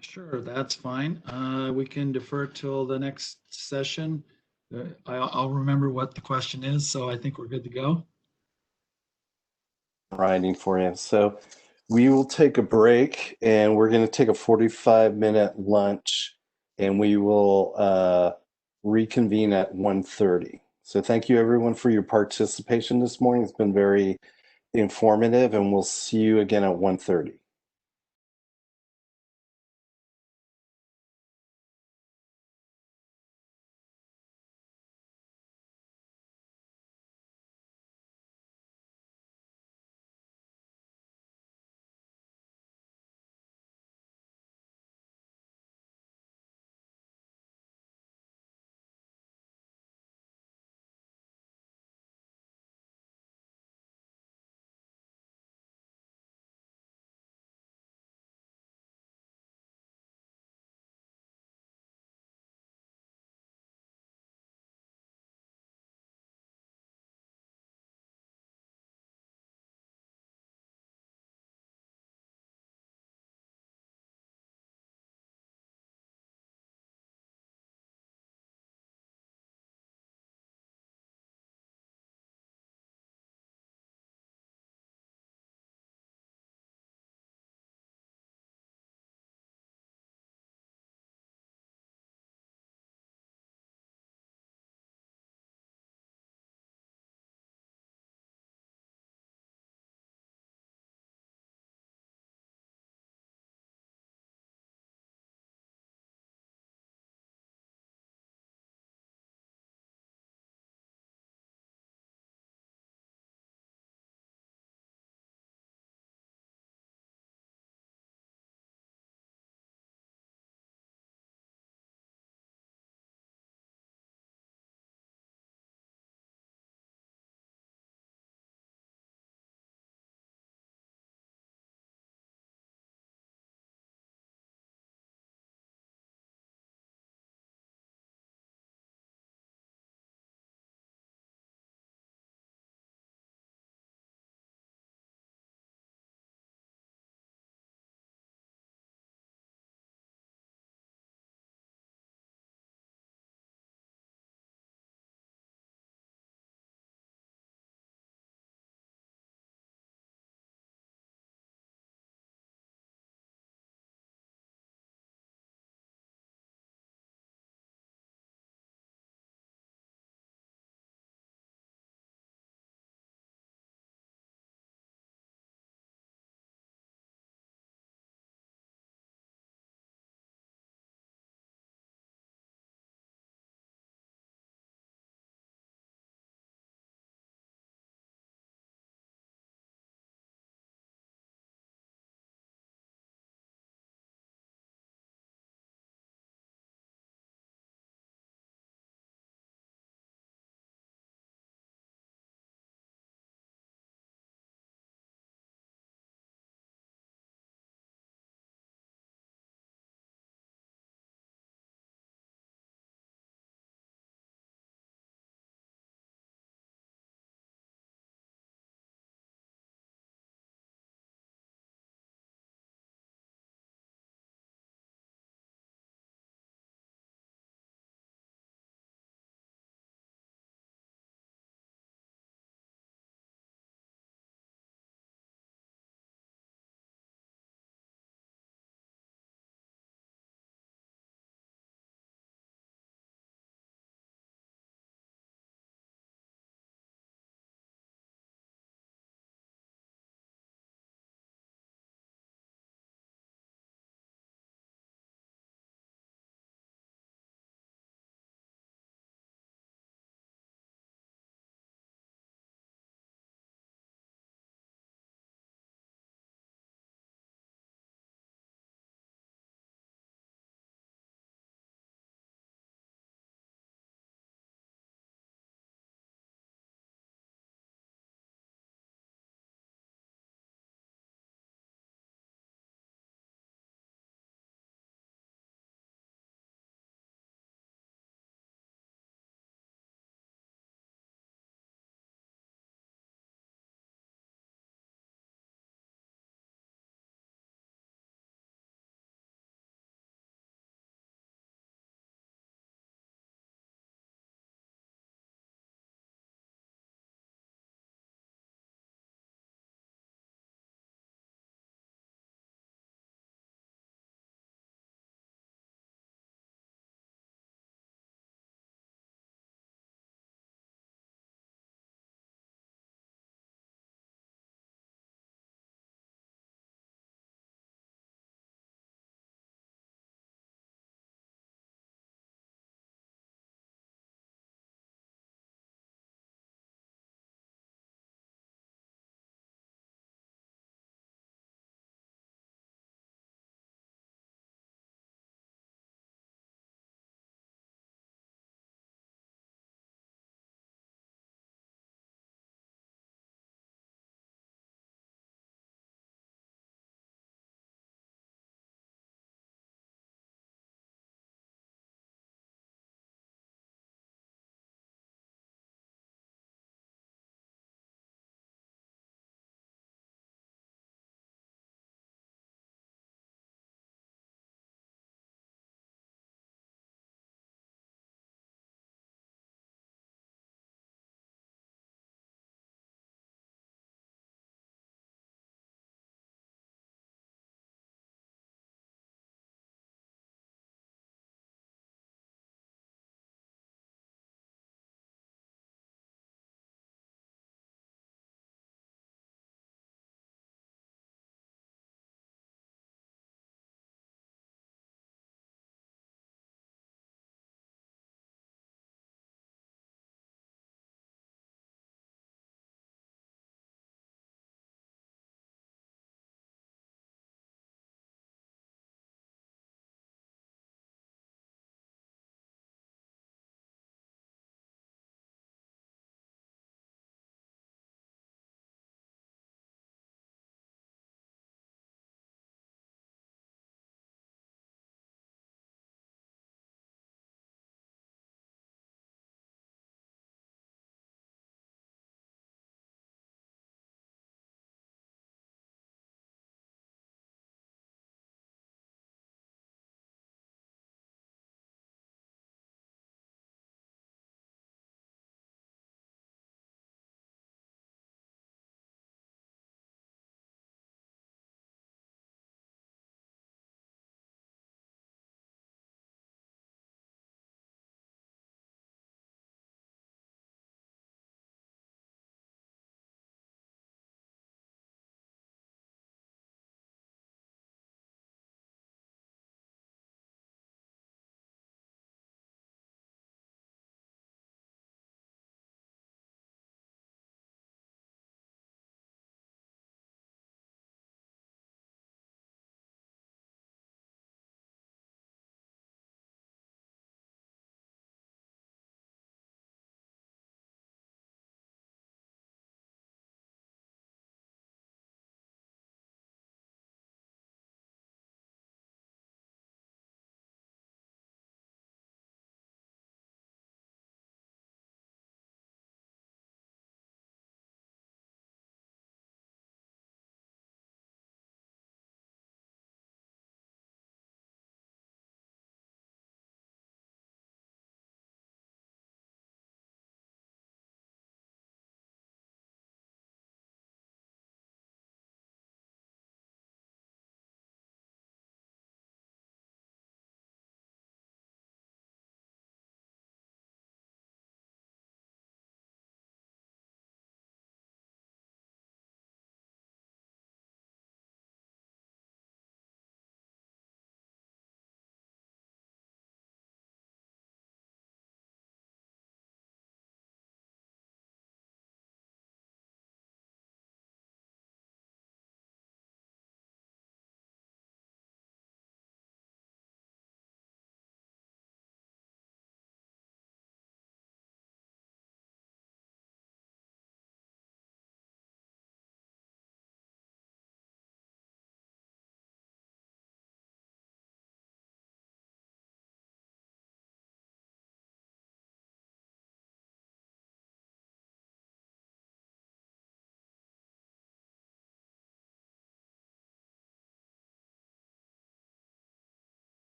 Sure, that's fine. We can defer till the next session. I'll remember what the question is, so I think we're good to go. Writing for you. So we will take a break, and we're going to take a 45-minute lunch, and we will reconvene at 1:30. So thank you, everyone, for your participation this morning. It's been very informative, and we'll see you again at 1:30.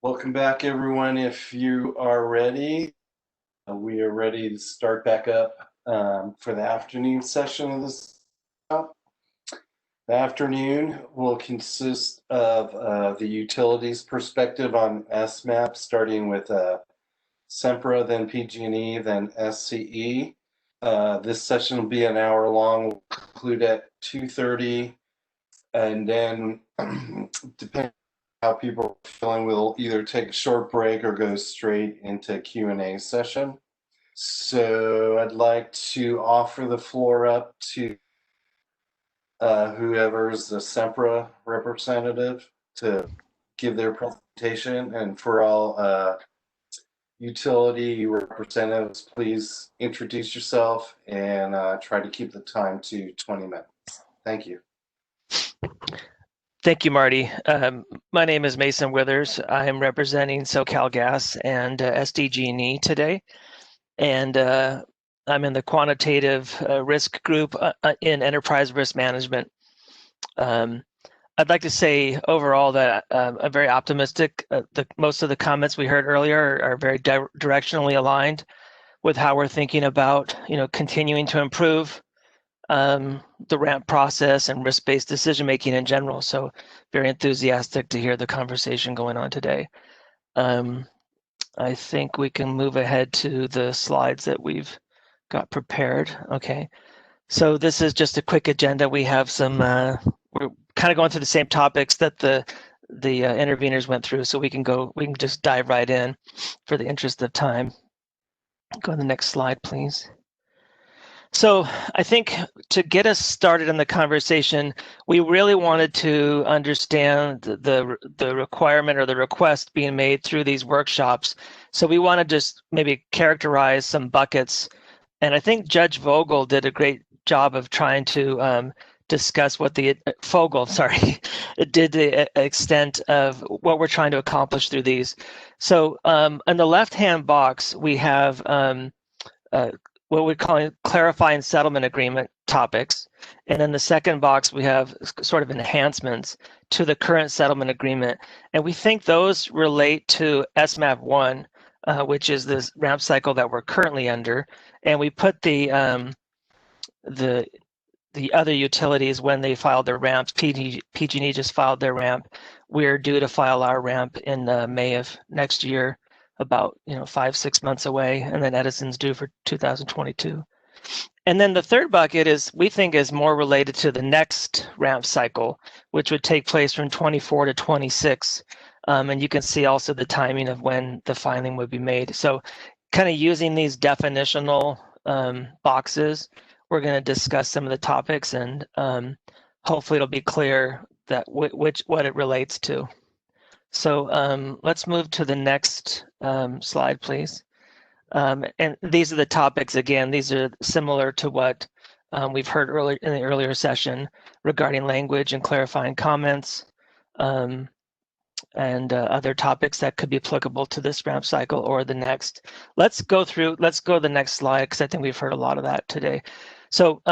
Welcome back, everyone. If you are ready, we are ready to start back up for the afternoon session of this. The afternoon will consist of the utilities perspective on SMAP, starting with SEMPRA, then PG&E, then SCE. This session will be an hour long. We'll conclude at 2:30, and then depending how people are feeling, we'll either take a short break or go straight into Q&A session. So I'd like to offer the floor up to whoever's the SEMPRA representative to give their presentation. And for all utility representatives, please introduce yourself and try to keep the time to 20 minutes. Thank you. Thank you, Marty. My name is Mason Withers. I am representing SoCalGas and SDG&E today. And I'm in the quantitative risk group in enterprise risk management. I'd like to say overall that I'm very optimistic. Most of the comments we heard earlier are very directionally aligned with how we're thinking about, continuing to improve the ramp process and risk-based decision-making in general. So very enthusiastic to hear the conversation going on today. I think we can move ahead to the slides that we've got prepared. Okay, so this is just a quick agenda. We have some, we're kind of going through the same topics that the interveners went through, so we can just dive right in for the interest of time. Go to the next slide, please. So I think to get us started in the conversation, we really wanted to understand the requirement or the request being made through these workshops. So we want to just maybe characterize some buckets. And I think Judge Vogel did a great job of trying to discuss what the did the extent of what we're trying to accomplish through these. So in the left-hand box, we have what we're calling clarifying settlement agreement topics. And in the second box, we have sort of enhancements to the current settlement agreement. And we think those relate to SMAP 1, which is this ramp cycle that we're currently under. And we put the other utilities when they filed their ramps. PG&E just filed their ramp. We're due to file our ramp in May of next year, about 5-6 months away, and then Edison's due for 2022. And then the third bucket we think is more related to the next ramp cycle, which would take place from 24 to 26. And you can see also the timing of when the filing would be made. So kind of using these definitional boxes, we're going to discuss some of the topics, and hopefully it'll be clear that what it relates to. So let's move to the next slide, please. And these are the topics. Again, these are similar to what we've heard earlier in the earlier session regarding language and clarifying comments, and other topics that could be applicable to this ramp cycle or the next. Let's go to the next slide, because I think we've heard a lot of that today. So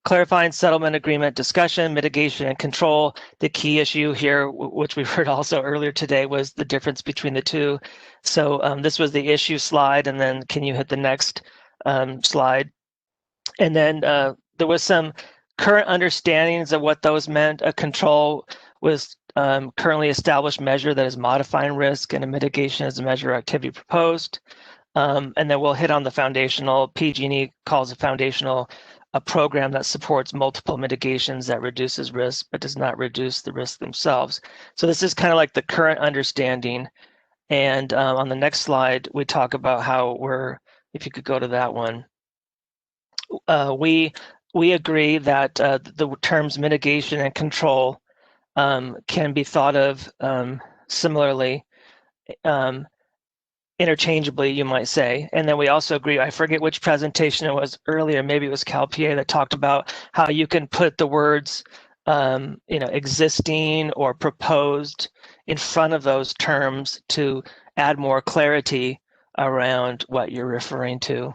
clarifying settlement agreement discussion, mitigation, and control. The key issue here, which we've heard also earlier today, was the difference between the two. So this was the issue slide, and then can you hit the next slide? And then there was some current understandings of what those meant. A control was currently established measure that is modifying risk, and a mitigation is a measure or activity proposed. And then we'll hit on the foundational. PG&E calls a foundational a program that supports multiple mitigations that reduces risk but does not reduce the risk themselves. So this is kind of like the current understanding. And on the next slide, we talk about how if you could go to that one, we agree that the terms mitigation and control can be thought of similarly, interchangeably, you might say. And then we also agree, I forget which presentation it was earlier, maybe it was CalPA that talked about how you can put the words existing or proposed in front of those terms to add more clarity around what you're referring to.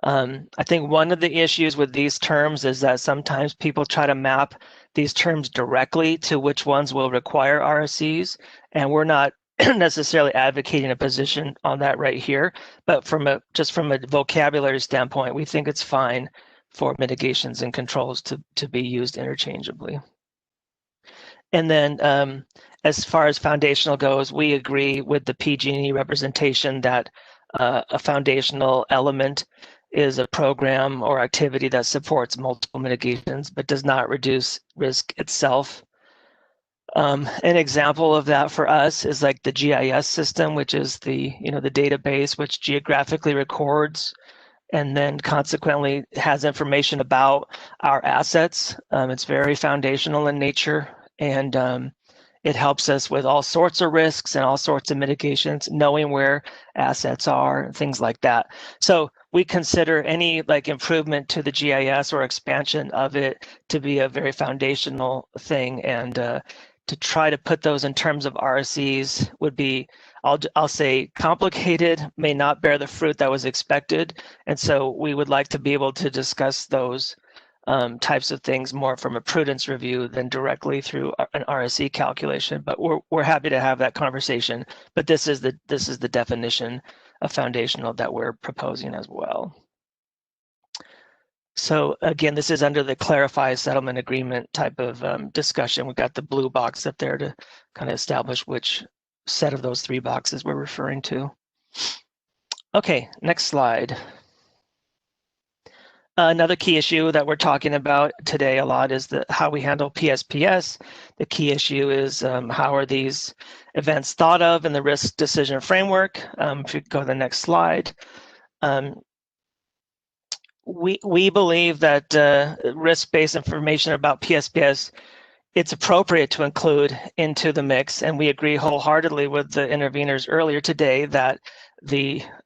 I think one of the issues with these terms is that sometimes people try to map these terms directly to which ones will require RSCs, and we're not necessarily advocating a position on that right here, but just from a vocabulary standpoint, we think it's fine for mitigations and controls to be used interchangeably. And then as far as foundational goes, we agree with the PG&E representation that a foundational element is a program or activity that supports multiple mitigations but does not reduce risk itself. An example of that for us is like the GIS system, which is the database which geographically records and then consequently has information about our assets. It's very foundational in nature, and it helps us with all sorts of risks and all sorts of mitigations, knowing where assets are and things like that. So we consider any like improvement to the GIS or expansion of it to be a very foundational thing, and to try to put those in terms of RSEs would be, I'll say, complicated, may not bear the fruit that was expected. And so we would like to be able to discuss those types of things more from a prudence review than directly through an RSE calculation. But we're happy to have that conversation. But this is the definition of foundational that we're proposing as well. So again, this is under the clarify settlement agreement type of discussion. We've got the blue box up there to kind of establish which set of those three boxes we're referring to. Okay, next slide. Another key issue that we're talking about today a lot is how we handle PSPS. The key issue is how are these events thought of in the risk decision framework. If you go to the next slide. We believe that risk-based information about PSPS, it's appropriate to include into the mix, and we agree wholeheartedly with the interveners earlier today that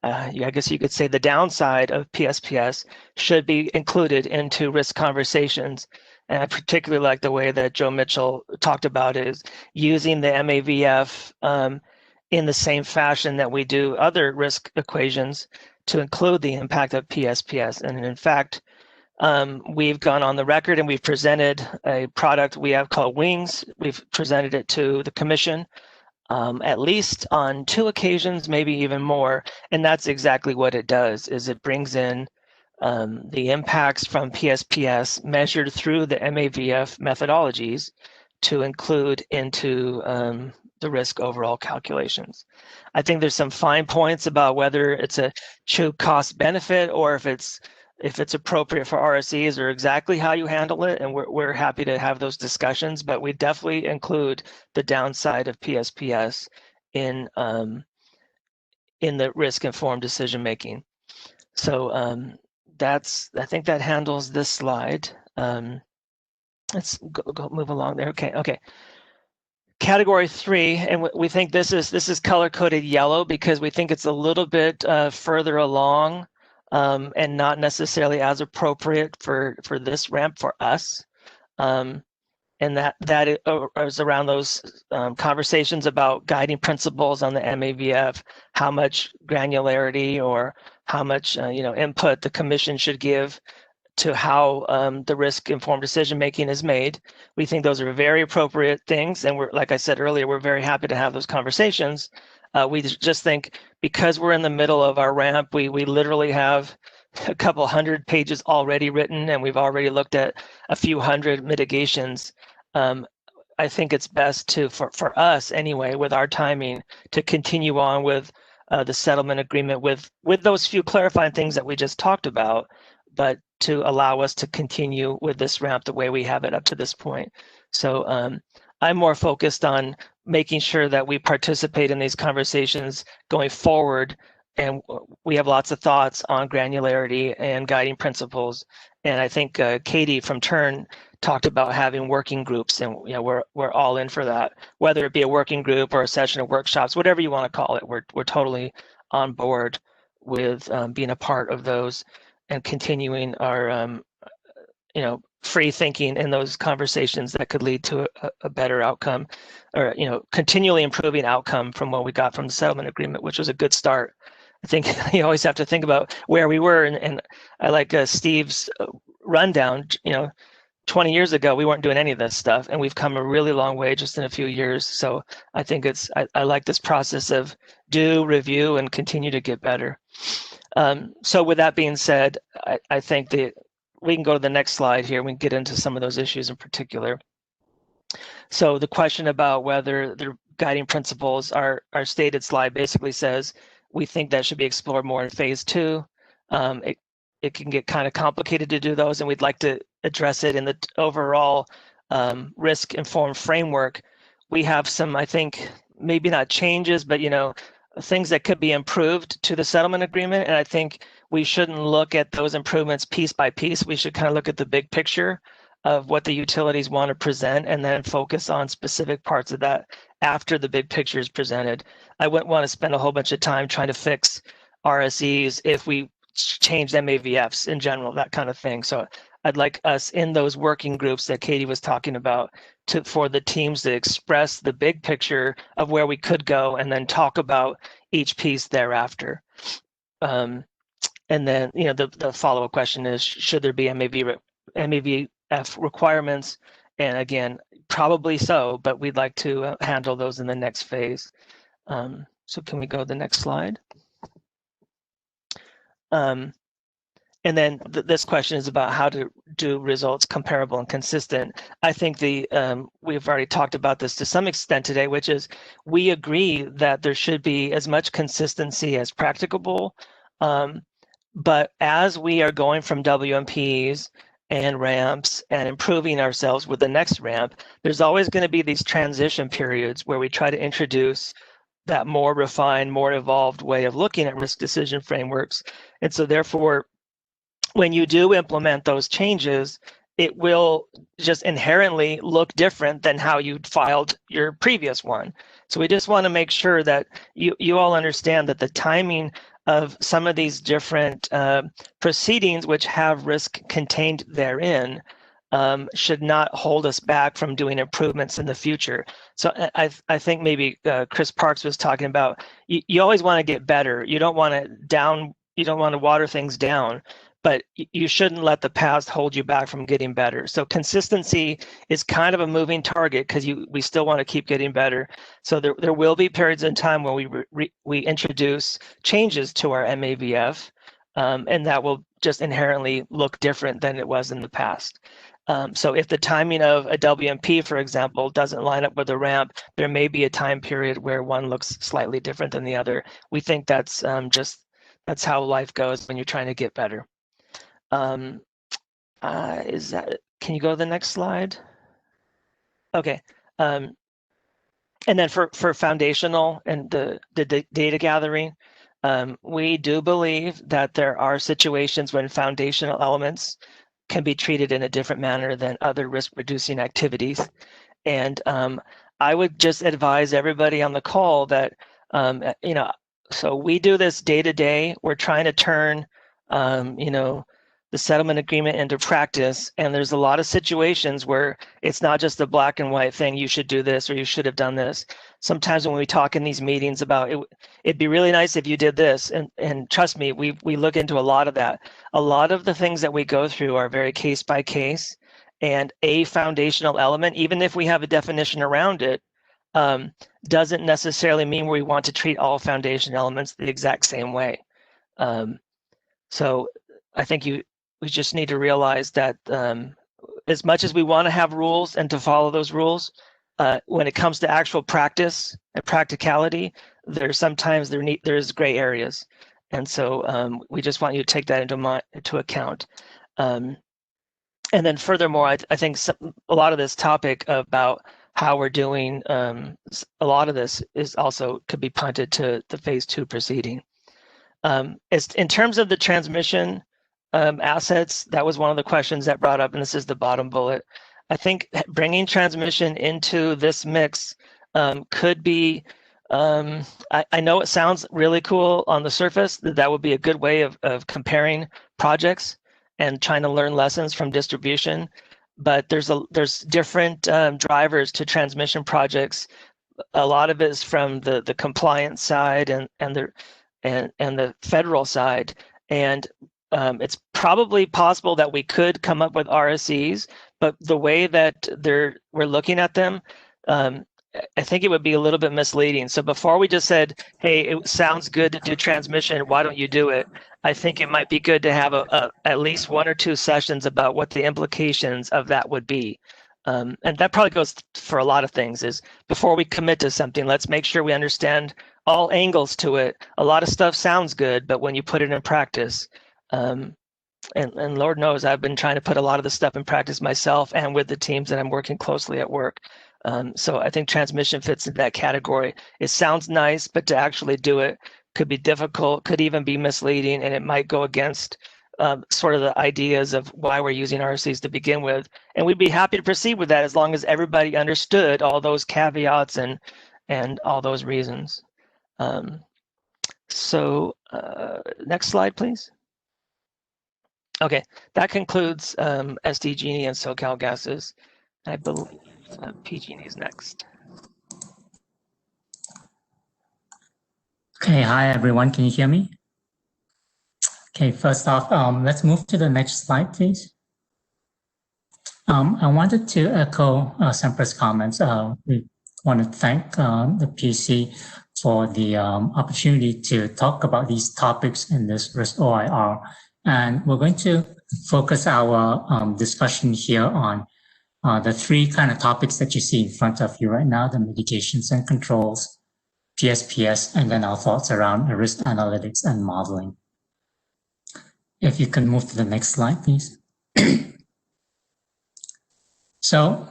I guess you could say the downside of PSPS should be included into risk conversations. And I particularly like the way that Joe Mitchell talked about it, is using the MAVF in the same fashion that we do other risk equations to include the impact of PSPS. And in fact, we've gone on the record and we've presented a product we have called WINGS. We've presented it to the commission at least on 2 occasions, maybe even more. And that's exactly what it does, is it brings in the impacts from PSPS measured through the MAVF methodologies to include into the risk overall calculations. I think there's some fine points about whether it's a true cost benefit or if it's appropriate for RSEs or exactly how you handle it, and we're happy to have those discussions, but we definitely include the downside of PSPS in the risk-informed decision making. So I think that handles this slide. Let's go move along there. Okay. Category 3, and we think this is color-coded yellow because we think it's a little bit further along and not necessarily as appropriate for this ramp for us. And that is around those conversations about guiding principles on the MAVF, how much granularity or how much input the commission should give to how the risk-informed decision-making is made. We think those are very appropriate things, and like I said earlier, we're very happy to have those conversations. We just think because we're in the middle of our ramp, we literally have a couple hundred pages already written, and we've already looked at a few hundred mitigations. I think it's best for us anyway, with our timing, to continue on with the settlement agreement with those few clarifying things that we just talked about, but to allow us to continue with this ramp the way we have it up to this point. So I'm more focused on making sure that we participate in these conversations going forward, and we have lots of thoughts on granularity and guiding principles. And I think Katie from Turn talked about having working groups, and we're all in for that, whether it be a working group or a session of workshops, whatever you want to call it. We're totally on board with being a part of those and continuing our free thinking in those conversations that could lead to a better outcome, or continually improving outcome from what we got from the settlement agreement, which was a good start. I think you always have to think about where we were, and I like Steve's rundown. 20 years ago, we weren't doing any of this stuff, and we've come a really long way just in a few years. So I think I like this process of do, review, and continue to get better. So with that being said, I think we can go to the next slide here. We can get into some of those issues in particular. So the question about whether the guiding principles are stated slide basically says we think that should be explored more in phase 2. It can get kind of complicated to do those, and we'd like to address it in the overall risk-informed framework. We have some, I think, maybe not changes, but things that could be improved to the settlement agreement. And I think we shouldn't look at those improvements piece by piece. We should kind of look at the big picture of what the utilities want to present and then focus on specific parts of that after the big picture is presented. I wouldn't want to spend a whole bunch of time trying to fix RSEs if we change MAVFs in general, that kind of thing. So I'd like us in those working groups that Katie was talking about for the teams to express the big picture of where we could go and then talk about each piece thereafter. And then, the follow-up question is, should there be MAVF requirements? And again, probably so, but we'd like to handle those in the next phase. So can we go to the next slide? And then this question is about how to do results comparable and consistent. I think we've already talked about this to some extent today, which is we agree that there should be as much consistency as practicable. But as we are going from WMPs and ramps and improving ourselves with the next ramp, there's always going to be these transition periods where we try to introduce that more refined, more evolved way of looking at risk decision frameworks. And so therefore, when you do implement those changes, it will just inherently look different than how you filed your previous one. So we just want to make sure that you all understand that the timing of some of these different proceedings which have risk contained therein should not hold us back from doing improvements in the future. So I think maybe Chris Parks was talking about, you always want to get better. You don't want to water things down, but you shouldn't let the past hold you back from getting better. So consistency is kind of a moving target because we still want to keep getting better. So there will be periods in time when we introduce changes to our MAVF, and that will just inherently look different than it was in the past. So if the timing of a WMP, for example, doesn't line up with a ramp, there may be a time period where one looks slightly different than the other. We think that's that's how life goes when you're trying to get better. Can you go to the next slide? Okay. And then for foundational and the data gathering, we do believe that there are situations when foundational elements can be treated in a different manner than other risk reducing activities. And I would just advise everybody on the call that, so we do this day to day. We're trying to turn, the settlement agreement into practice. And there's a lot of situations where it's not just a black and white thing, you should do this or you should have done this. Sometimes when we talk in these meetings about it'd be really nice if you did this. And trust me, we look into a lot of that. A lot of the things that we go through are very case by case, and a foundational element, even if we have a definition around it, doesn't necessarily mean we want to treat all foundation elements the exact same way. So I think we just need to realize that as much as we want to have rules and to follow those rules, when it comes to actual practice and practicality, there's gray areas. And so we just want you to take that into account. And then furthermore, I think a lot of this topic about how we're doing, a lot of this could be punted to the phase 2 proceeding. In terms of the transmission assets, that was one of the questions that brought up, and this is the bottom bullet. I think bringing transmission into this mix could be, I know it sounds really cool on the surface, that would be a good way of comparing projects and trying to learn lessons from distribution, but there's different drivers to transmission projects. A lot of it is from the compliance side and the federal side. And it's probably possible that we could come up with RSEs, but the way that we're looking at them, I think it would be a little bit misleading. So before we just said, hey, it sounds good to do transmission, why don't you do it? I think it might be good to have at least 1 or 2 sessions about what the implications of that would be. And that probably goes for a lot of things, is before we commit to something, let's make sure we understand all angles to it. A lot of stuff sounds good, but when you put it in practice, and Lord knows I've been trying to put a lot of the stuff in practice myself and with the teams that I'm working closely at work. So I think transmission fits in that category. It sounds nice, but to actually do it could be difficult, could even be misleading, and it might go against sort of the ideas of why we're using RSEs to begin with. And we'd be happy to proceed with that as long as everybody understood all those caveats and all those reasons. Next slide, please. Okay, that concludes SDG&E and SoCal gases. I believe PG&E is next. Okay, hi everyone, can you hear me? Okay, first off, let's move to the next slide, please. I wanted to echo Sempra's comments. We want to thank the PC for the opportunity to talk about these topics in this risk OIR. And we're going to focus our discussion here on the 3 kind of topics that you see in front of you right now, the mitigations and controls, PSPS, and then our thoughts around risk analytics and modeling. If you can move to the next slide, please. So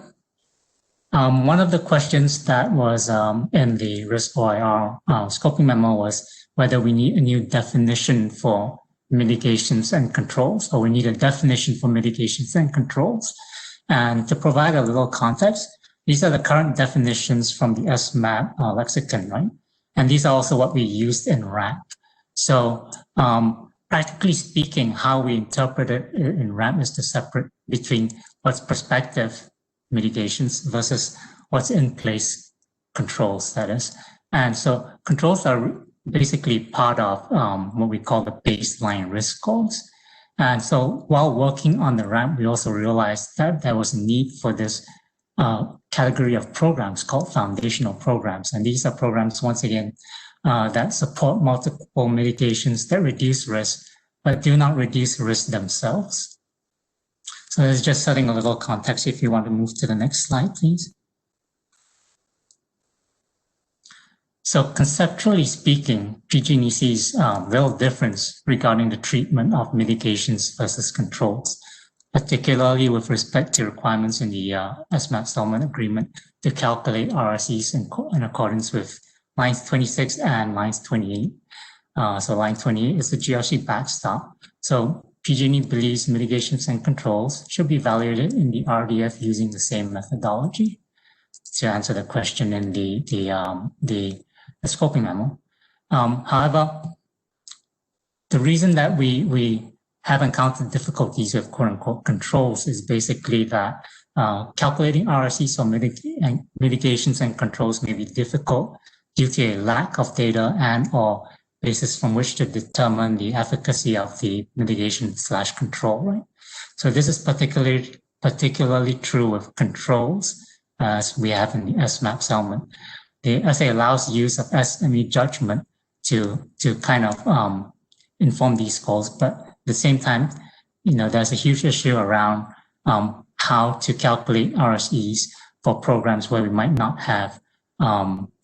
one of the questions that was in the risk OIR scoping memo was whether we need a new definition for mitigations and controls, or we need a definition for mitigations and controls. And to provide a little context, these are the current definitions from the SMAP lexicon, right? And these are also what we used in RAMP. So practically speaking, how we interpret it in RAMP is to separate between what's prospective mitigations versus what's in place controls, that is. And so controls are basically part of what we call the baseline risk scores. And so while working on the RAMP, we also realized that there was a need for this category of programs called foundational programs. And these are programs, once again, that support multiple mitigations that reduce risk, but do not reduce risk themselves. So it's just setting a little context. If you want to move to the next slide, please. So conceptually speaking, PG&E sees real difference regarding the treatment of mitigations versus controls, particularly with respect to requirements in the SMAP settlement agreement to calculate RSEs in accordance with lines 26 and lines 28. So line 28 is the GRC backstop. So PG&E believes mitigations and controls should be evaluated in the RDF using the same methodology. To answer the question in the scoping memo. However, the reason that we have encountered difficulties with quote-unquote controls is basically that calculating RSEs or mitigations and controls may be difficult due to a lack of data and or basis from which to determine the efficacy of the mitigation/control, right? So this is particularly true with controls, as we have in the SMAP settlement. The SA allows use of SME judgment to kind of inform these goals, but at the same time, there's a huge issue around how to calculate RSEs for programs where we might not have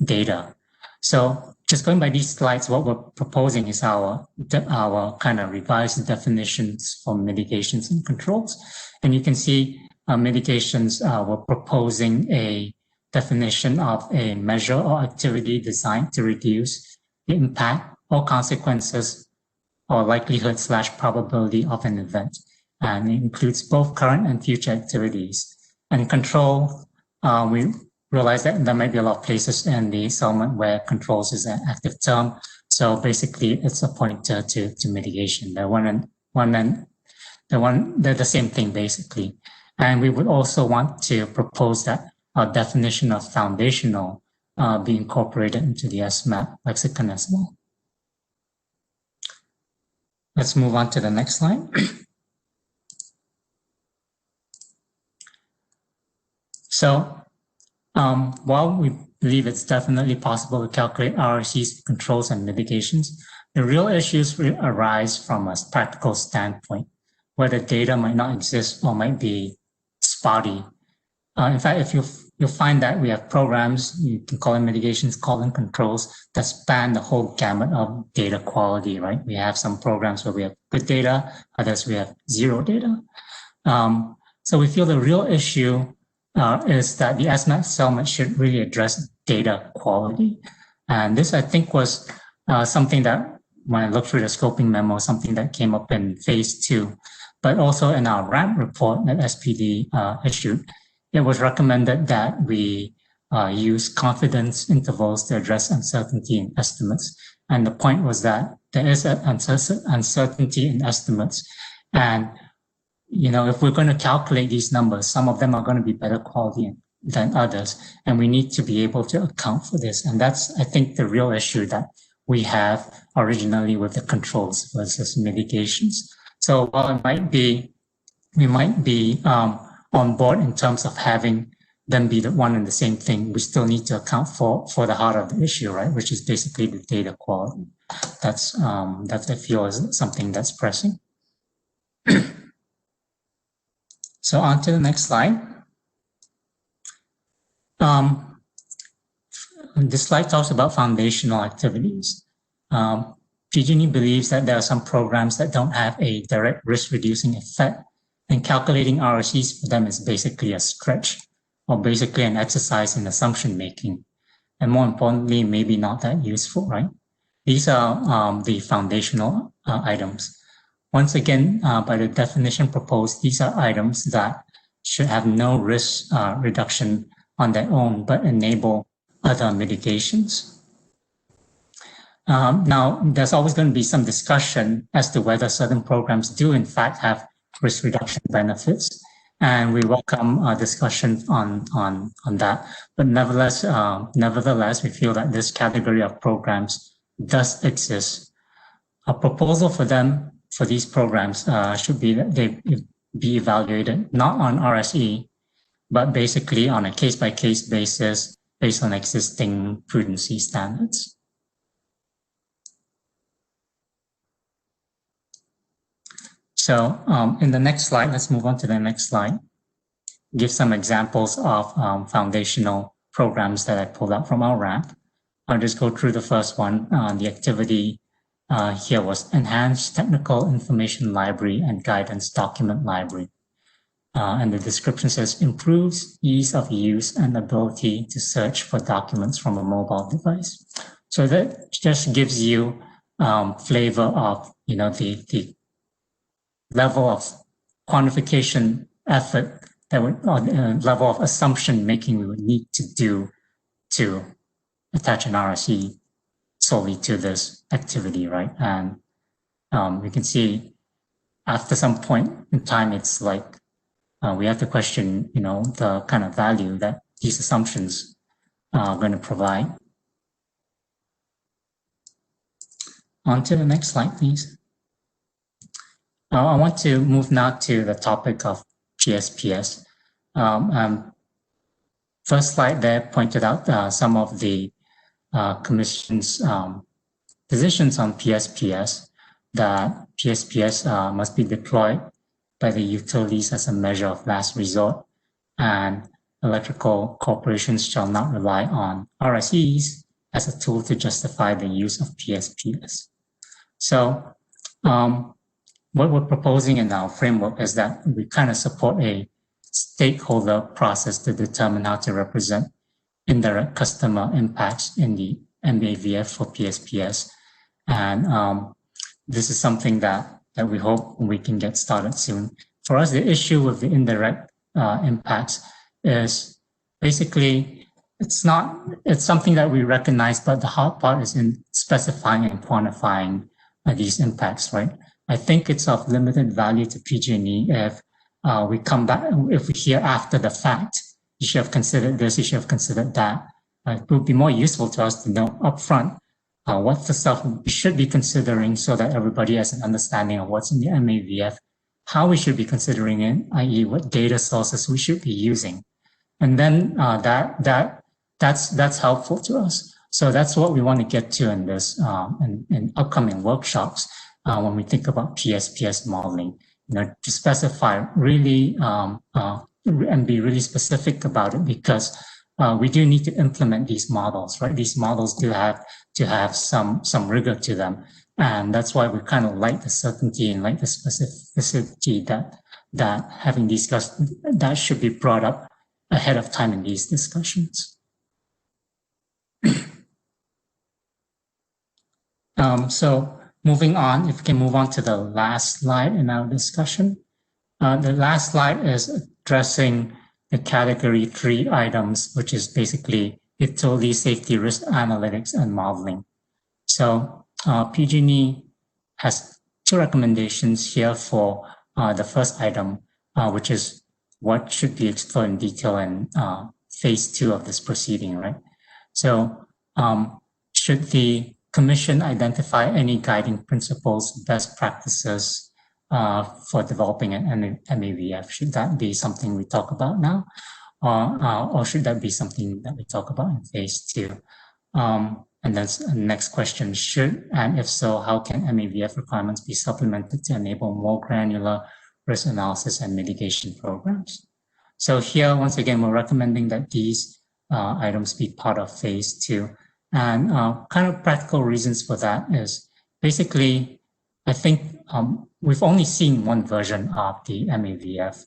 data. So just going by these slides, what we're proposing is our kind of revised definitions for mitigations and controls. And you can see mitigations, we're proposing a definition of a measure or activity designed to reduce the impact or consequences or likelihood/probability of an event. And it includes both current and future activities. And control, we realize that there might be a lot of places in the settlement where controls is an active term. So basically it's a pointer to mitigation. They're the same thing basically. And we would also want to propose that our definition of foundational be incorporated into the SMAP lexicon as well. Let's move on to the next slide. So while we believe it's definitely possible to calculate RRCs, controls, and mitigations, the real issues arise from a practical standpoint, where the data might not exist or might be spotty. In fact, if you'll find that we have programs, you can call them mitigations, call them controls, that span the whole gamut of data quality, right? We have some programs where we have good data, others we have zero data. So we feel the real issue is that the SMAP settlement should really address data quality. And this, I think, was something that, when I looked through the scoping memo, something that came up in phase 2, but also in our RAMP report that SPD issued. It was recommended that we use confidence intervals to address uncertainty in estimates. And the point was that there is an uncertainty in estimates. And if we're going to calculate these numbers, some of them are going to be better quality than others. And we need to be able to account for this. And that's, I think, the real issue that we have originally with the controls versus mitigations. So while we might be on board in terms of having them be the one and the same thing, we still need to account for the heart of the issue, right? Which is basically the data quality. That's I feel is something that's pressing. So on to the next slide. This slide talks about foundational activities. PG&E believes that there are some programs that don't have a direct risk reducing effect, and calculating RRCs for them is basically a stretch, or basically an exercise in assumption making. And more importantly, maybe not that useful, right? These are the foundational items. Once again, by the definition proposed, these are items that should have no risk reduction on their own, but enable other mitigations. Now, there's always going to be some discussion as to whether certain programs do in fact have risk reduction benefits, and we welcome a discussion on that. But nevertheless, we feel that this category of programs does exist. A proposal for these programs should be that they be evaluated not on RSE, but basically on a case-by-case basis based on existing prudency standards. So in the next slide, let's move on to the next slide. Give some examples of foundational programs that I pulled out from our RAMP. I'll just go through the first one. The activity here was Enhanced Technical Information Library and Guidance Document Library. And the description says, improves ease of use and ability to search for documents from a mobile device. So that just gives you flavor of, the level of quantification effort that would, or level of assumption making we would need to do to attach an RSE solely to this activity, right? And we can see after some point in time, it's like we have to question, the kind of value that these assumptions are going to provide. On to the next slide, please. I want to move now to the topic of PSPS. First slide there pointed out some of the Commission's positions on PSPS, that PSPS must be deployed by the utilities as a measure of last resort, and electrical corporations shall not rely on RSEs as a tool to justify the use of PSPS. So what we're proposing in our framework is that we kind of support a stakeholder process to determine how to represent indirect customer impacts in the MAVF for PSPS. And this is something that we hope we can get started soon. For us, the issue with the indirect impacts is basically, it's something that we recognize, but the hard part is in specifying and quantifying these impacts, right? I think it's of limited value to PG&E if we come back, if we hear after the fact, you should have considered this, you should have considered that. It would be more useful to us to know upfront what's the stuff we should be considering so that everybody has an understanding of what's in the MAVF, how we should be considering it, i.e. what data sources we should be using. And then that's helpful to us. So that's what we want to get to in this in upcoming workshops when we think about PSPS modeling. To specify really and be really specific about it, because we do need to implement these models, right? These models do have to have some rigor to them, and that's why we kind of like the certainty and like the specificity that having these that should be brought up ahead of time in these discussions. So moving on, if we can move on to the last slide in our discussion. The last slide is addressing the category 3 items, which is basically utility safety risk analytics and modeling. So PG&E has 2 recommendations here for the first item, which is what should be explored in detail in phase 2 of this proceeding, right? So should the Commission identify any guiding principles, best practices for developing an MAVF? Should that be something we talk about now? Or should that be something that we talk about in phase 2? And that's the next question. Should, and if so, how can MAVF requirements be supplemented to enable more granular risk analysis and mitigation programs? So here, once again, we're recommending that these items be part of phase 2. And kind of practical reasons for that is basically, I think we've only seen one version of the MAVF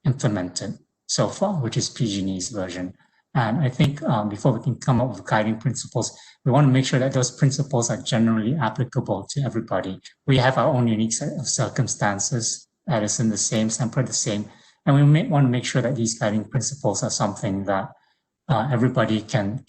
implemented so far, which is PG&E's version. And I think before we can come up with guiding principles, we want to make sure that those principles are generally applicable to everybody. We have our own unique set of circumstances, Edison the same, Sempra the same, and we may want to make sure that these guiding principles are something that everybody can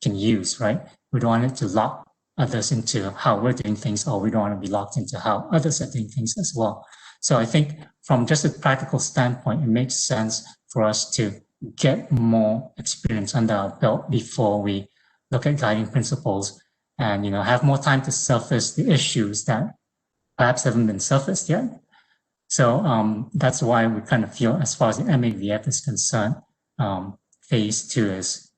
use, right? We don't want it to lock others into how we're doing things, or we don't want to be locked into how others are doing things as well. So I think from just a practical standpoint, it makes sense for us to get more experience under our belt before we look at guiding principles and, have more time to surface the issues that perhaps haven't been surfaced yet. So that's why we kind of feel, as far as the MAVF is concerned, phase 2 is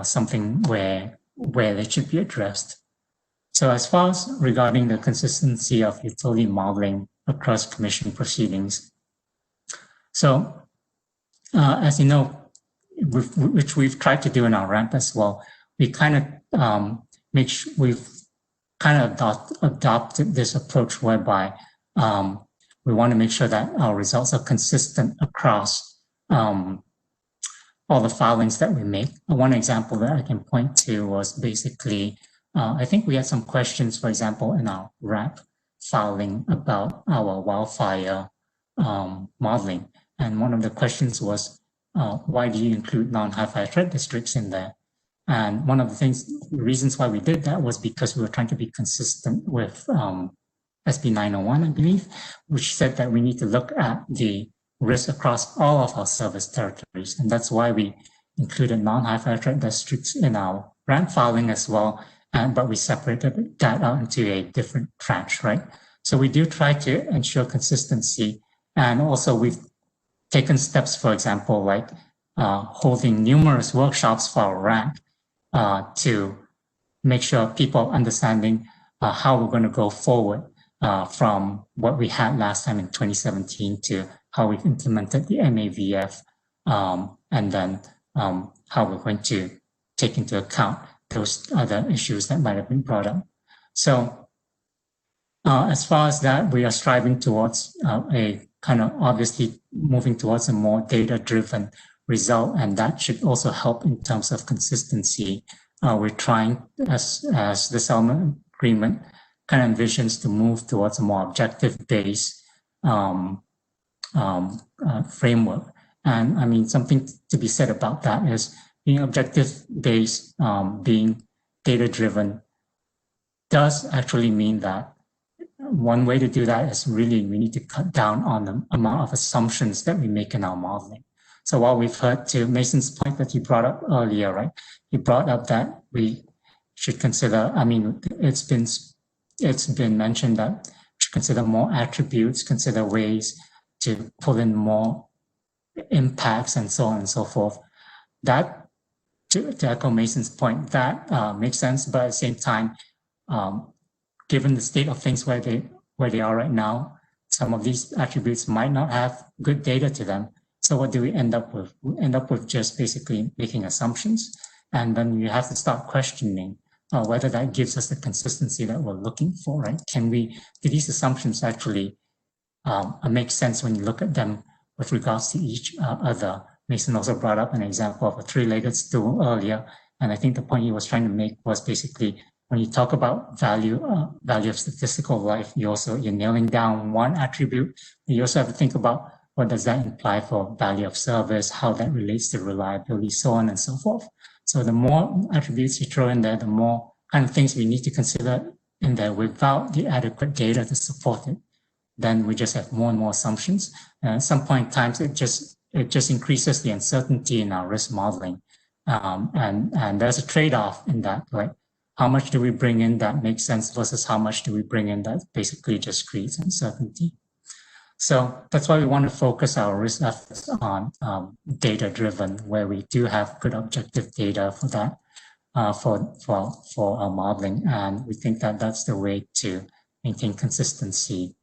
something where they should be addressed. So as far as regarding the consistency of utility modeling across Commission proceedings, so as you know, which we've tried to do in our ramp as well, we kind of we've kind of adopted this approach whereby we want to make sure that our results are consistent across all the filings that we make. One example that I can point to was basically, I think we had some questions, for example, in our RAP filing about our wildfire modeling. And one of the questions was, why do you include non-high-fire threat districts in there? And one of the reasons why we did that was because we were trying to be consistent with SB 901, I believe, which said that we need to look at the risk across all of our service territories. And that's why we included non-high-fire threat districts in our ramp filing as well, but we separated that out into a different tranche, right? So we do try to ensure consistency. And also we've taken steps, for example, like holding numerous workshops for our ramp to make sure people understanding how we're going to go forward from what we had last time in 2017 to how we've implemented the MAVF, and then how we're going to take into account those other issues that might have been brought up. So as far as that, we are striving towards a kind of obviously moving towards a more data-driven result, and that should also help in terms of consistency. We're trying, as the settlement agreement kind of envisions, to move towards a more objective-based framework. And I mean, something to be said about that is being objective-based, being data-driven does actually mean that one way to do that is really we need to cut down on the amount of assumptions that we make in our modeling. So while we've heard, to Mason's point that he brought up earlier, right? He brought up that we should consider, I mean, it's been mentioned that should consider more attributes, consider ways to pull in more impacts and so on and so forth. That, to echo Mason's point, that makes sense, but at the same time, given the state of things where they are right now, some of these attributes might not have good data to them. So what do we end up with? We end up with just basically making assumptions, and then you have to start questioning whether that gives us the consistency that we're looking for, right? Do these assumptions actually make sense when you look at them with regards to each other? Mason also brought up an example of a three-legged stool earlier, and I think the point he was trying to make was basically when you talk about value of statistical life, you're nailing down one attribute. You also have to think about what does that imply for value of service, how that relates to reliability, so on and so forth. So the more attributes you throw in there, the more kind of things we need to consider in there without the adequate data to support it. Then we just have more and more assumptions. And at some point in time, it just increases the uncertainty in our risk modeling. And there's a trade-off in that, right? How much do we bring in that makes sense versus how much do we bring in that basically just creates uncertainty? So that's why we want to focus our risk efforts on data-driven, where we do have good objective data for that, for our modeling. And we think that that's the way to maintain consistency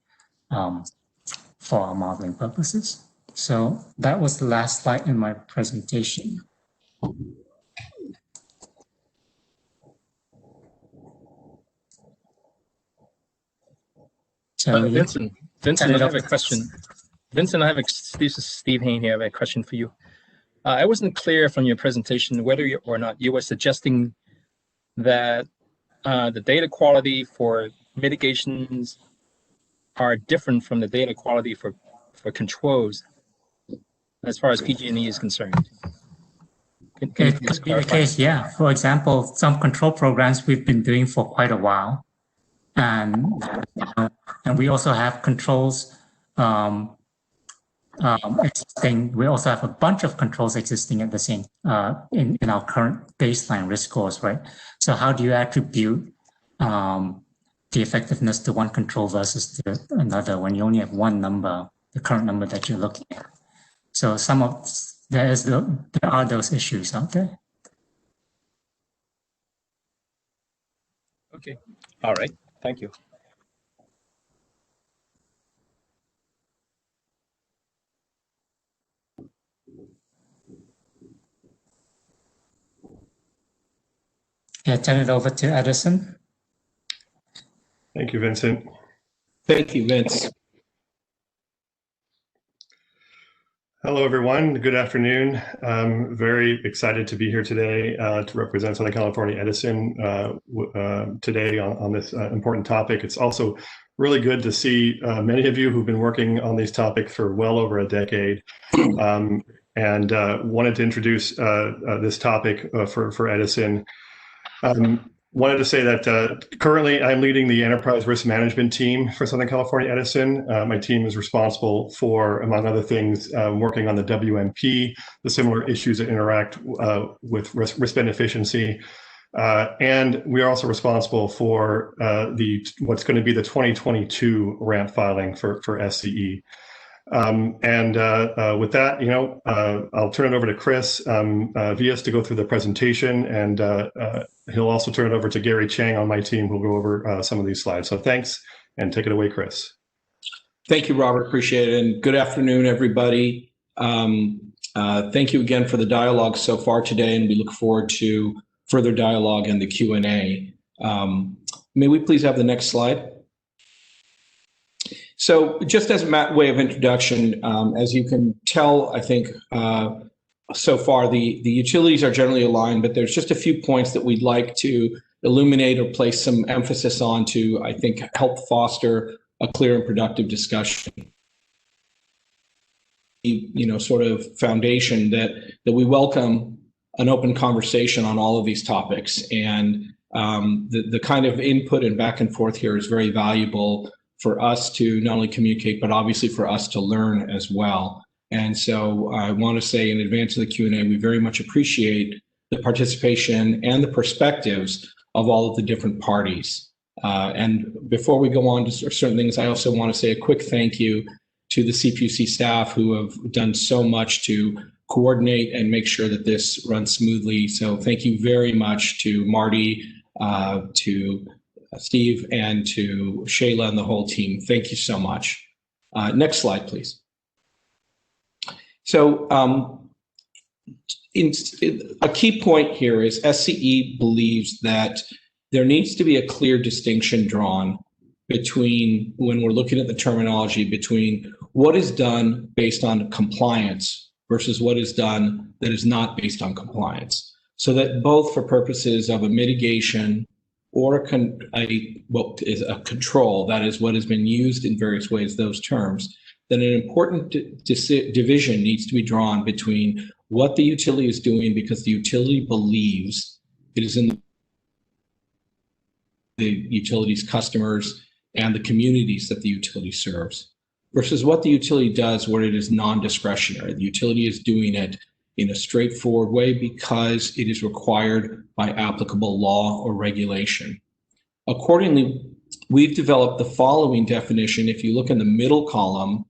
for our modeling purposes. So that was the last slide in my presentation. Vincent, I have a question. Vincent, this is Steve Hain here. I have a question for you. I wasn't clear from your presentation whether or not you were suggesting that the data quality for mitigations are different from the data quality for controls as far as PG&E is concerned. It could be the case, yeah. For example, some control programs we've been doing for quite a while. And we also have controls existing. We also have a bunch of controls existing at the same in our current baseline risk scores, right? So how do you attribute the effectiveness to one control versus to another when you only have one number, the current number that you're looking at? So there are those issues out there. Okay, all right. Thank you. Yeah, turn it over to Edison. Thank you, Vincent. Thank you, Vince. Hello, everyone. Good afternoon. I'm very excited to be here today to represent Southern California Edison today on this important topic. It's also really good to see many of you who've been working on these topics for well over a decade and wanted to introduce this topic for Edison. Wanted to say that currently I'm leading the enterprise risk management team for Southern California Edison. My team is responsible for, among other things, working on the WMP, the similar issues that interact with risk-based efficiency. And we are also responsible for what's going to be the 2022 ramp filing for SCE. With that, I'll turn it over to Chris Vias to go through the presentation, and he'll also turn it over to Gary Chang on my team, who'll go over some of these slides. So thanks, and take it away, Chris. Thank you, Robert. Appreciate it. And good afternoon, everybody. Thank you again for the dialogue so far today, and we look forward to further dialogue in the Q&A. May we please have the next slide? So just as a way of introduction, as you can tell, I think so far the utilities are generally aligned, but there's just a few points that we'd like to illuminate or place some emphasis on to, I think, help foster a clear and productive discussion. Sort of foundation that we welcome an open conversation on all of these topics, and the kind of input and back and forth here is very valuable for us to not only communicate, but obviously for us to learn as well. And so I want to say in advance of the Q&A, we very much appreciate the participation and the perspectives of all of the different parties. And before we go on to certain things, I also want to say a quick thank you to the CPUC staff who have done so much to coordinate and make sure that this runs smoothly. So thank you very much to Marty, to Steve, and to Shayla and the whole team. Thank you so much. Next slide, please. So a key point here is SCE believes that there needs to be a clear distinction drawn between, when we're looking at the terminology, between what is done based on compliance versus what is done that is not based on compliance. So that both for purposes of a mitigation or what is a control, that is what has been used in various ways, those terms, then an important division needs to be drawn between what the utility is doing because the utility believes it is in the utility's customers and the communities that the utility serves, versus what the utility does where it is non-discretionary. The utility is doing it in a straightforward way because it is required by applicable law or regulation. Accordingly, we've developed the following definition. If you look in the middle column,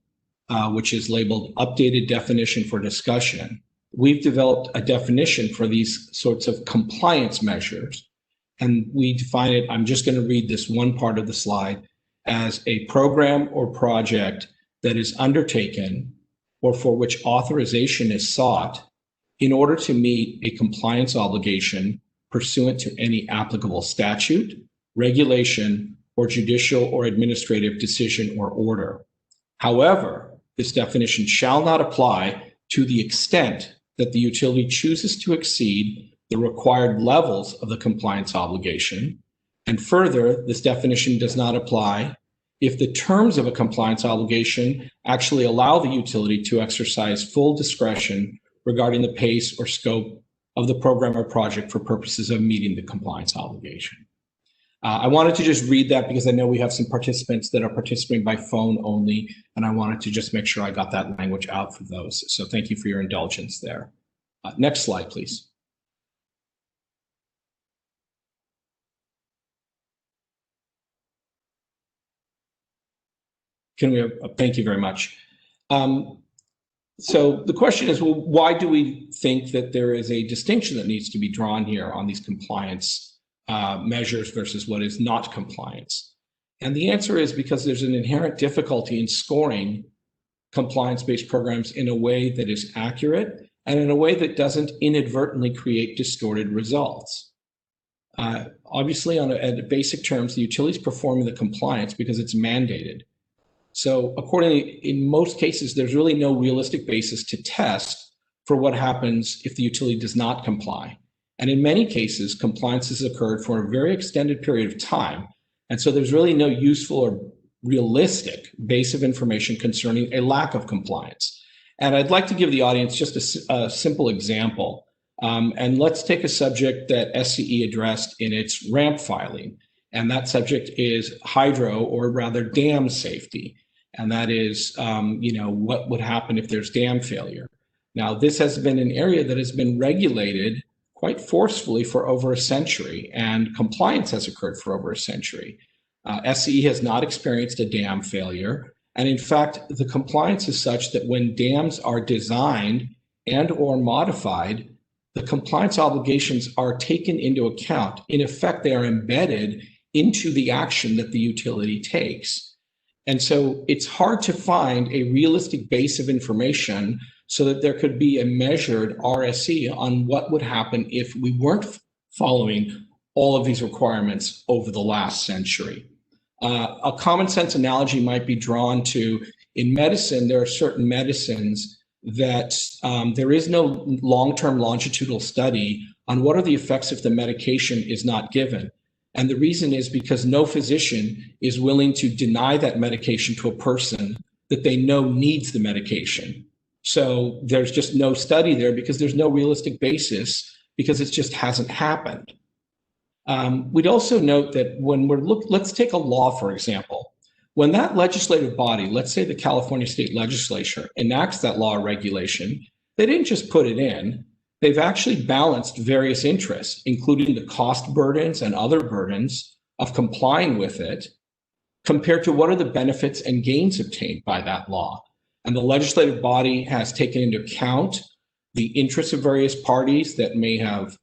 which is labeled updated definition for discussion, we've developed a definition for these sorts of compliance measures. And we define it, I'm just going to read this one part of the slide, as a program or project that is undertaken or for which authorization is sought in order to meet a compliance obligation pursuant to any applicable statute, regulation, or judicial or administrative decision or order. However, this definition shall not apply to the extent that the utility chooses to exceed the required levels of the compliance obligation. And further, this definition does not apply if the terms of a compliance obligation actually allow the utility to exercise full discretion regarding the pace or scope of the program or project for purposes of meeting the compliance obligation. I wanted to just read that because I know we have some participants that are participating by phone only, and I wanted to just make sure I got that language out for those. So thank you for your indulgence there. Next slide, please. Can we have, thank you very much. So the question is, well, why do we think that there is a distinction that needs to be drawn here on these compliance measures versus what is not compliance? And the answer is because there's an inherent difficulty in scoring compliance-based programs in a way that is accurate and in a way that doesn't inadvertently create distorted results. Obviously, at basic terms, the utility is performing the compliance because it's mandated. So accordingly, in most cases, there's really no realistic basis to test for what happens if the utility does not comply. And in many cases, compliance has occurred for a very extended period of time. And so there's really no useful or realistic base of information concerning a lack of compliance. And I'd like to give the audience just a simple example. And let's take a subject that SCE addressed in its ramp filing. And that subject is hydro, or rather dam safety. And that is, what would happen if there's dam failure. Now, this has been an area that has been regulated quite forcefully for over a century, and compliance has occurred for over a century. SCE has not experienced a dam failure. And in fact, the compliance is such that when dams are designed and or modified, the compliance obligations are taken into account. In effect, they are embedded into the action that the utility takes. And so it's hard to find a realistic base of information so that there could be a measured RSE on what would happen if we weren't following all of these requirements over the last century. A common sense analogy might be drawn to, in medicine, there are certain medicines that there is no long-term longitudinal study on what are the effects if the medication is not given. And the reason is because no physician is willing to deny that medication to a person that they know needs the medication. So there's just no study there because there's no realistic basis because it just hasn't happened. We'd also note that when let's take a law, for example. When that legislative body, let's say the California State Legislature, enacts that law or regulation, they didn't just put it in. they've actually balanced various interests, including the cost burdens and other burdens of complying with it, compared to what are the benefits and gains obtained by that law. And the legislative body has taken into account the interests of various parties that may have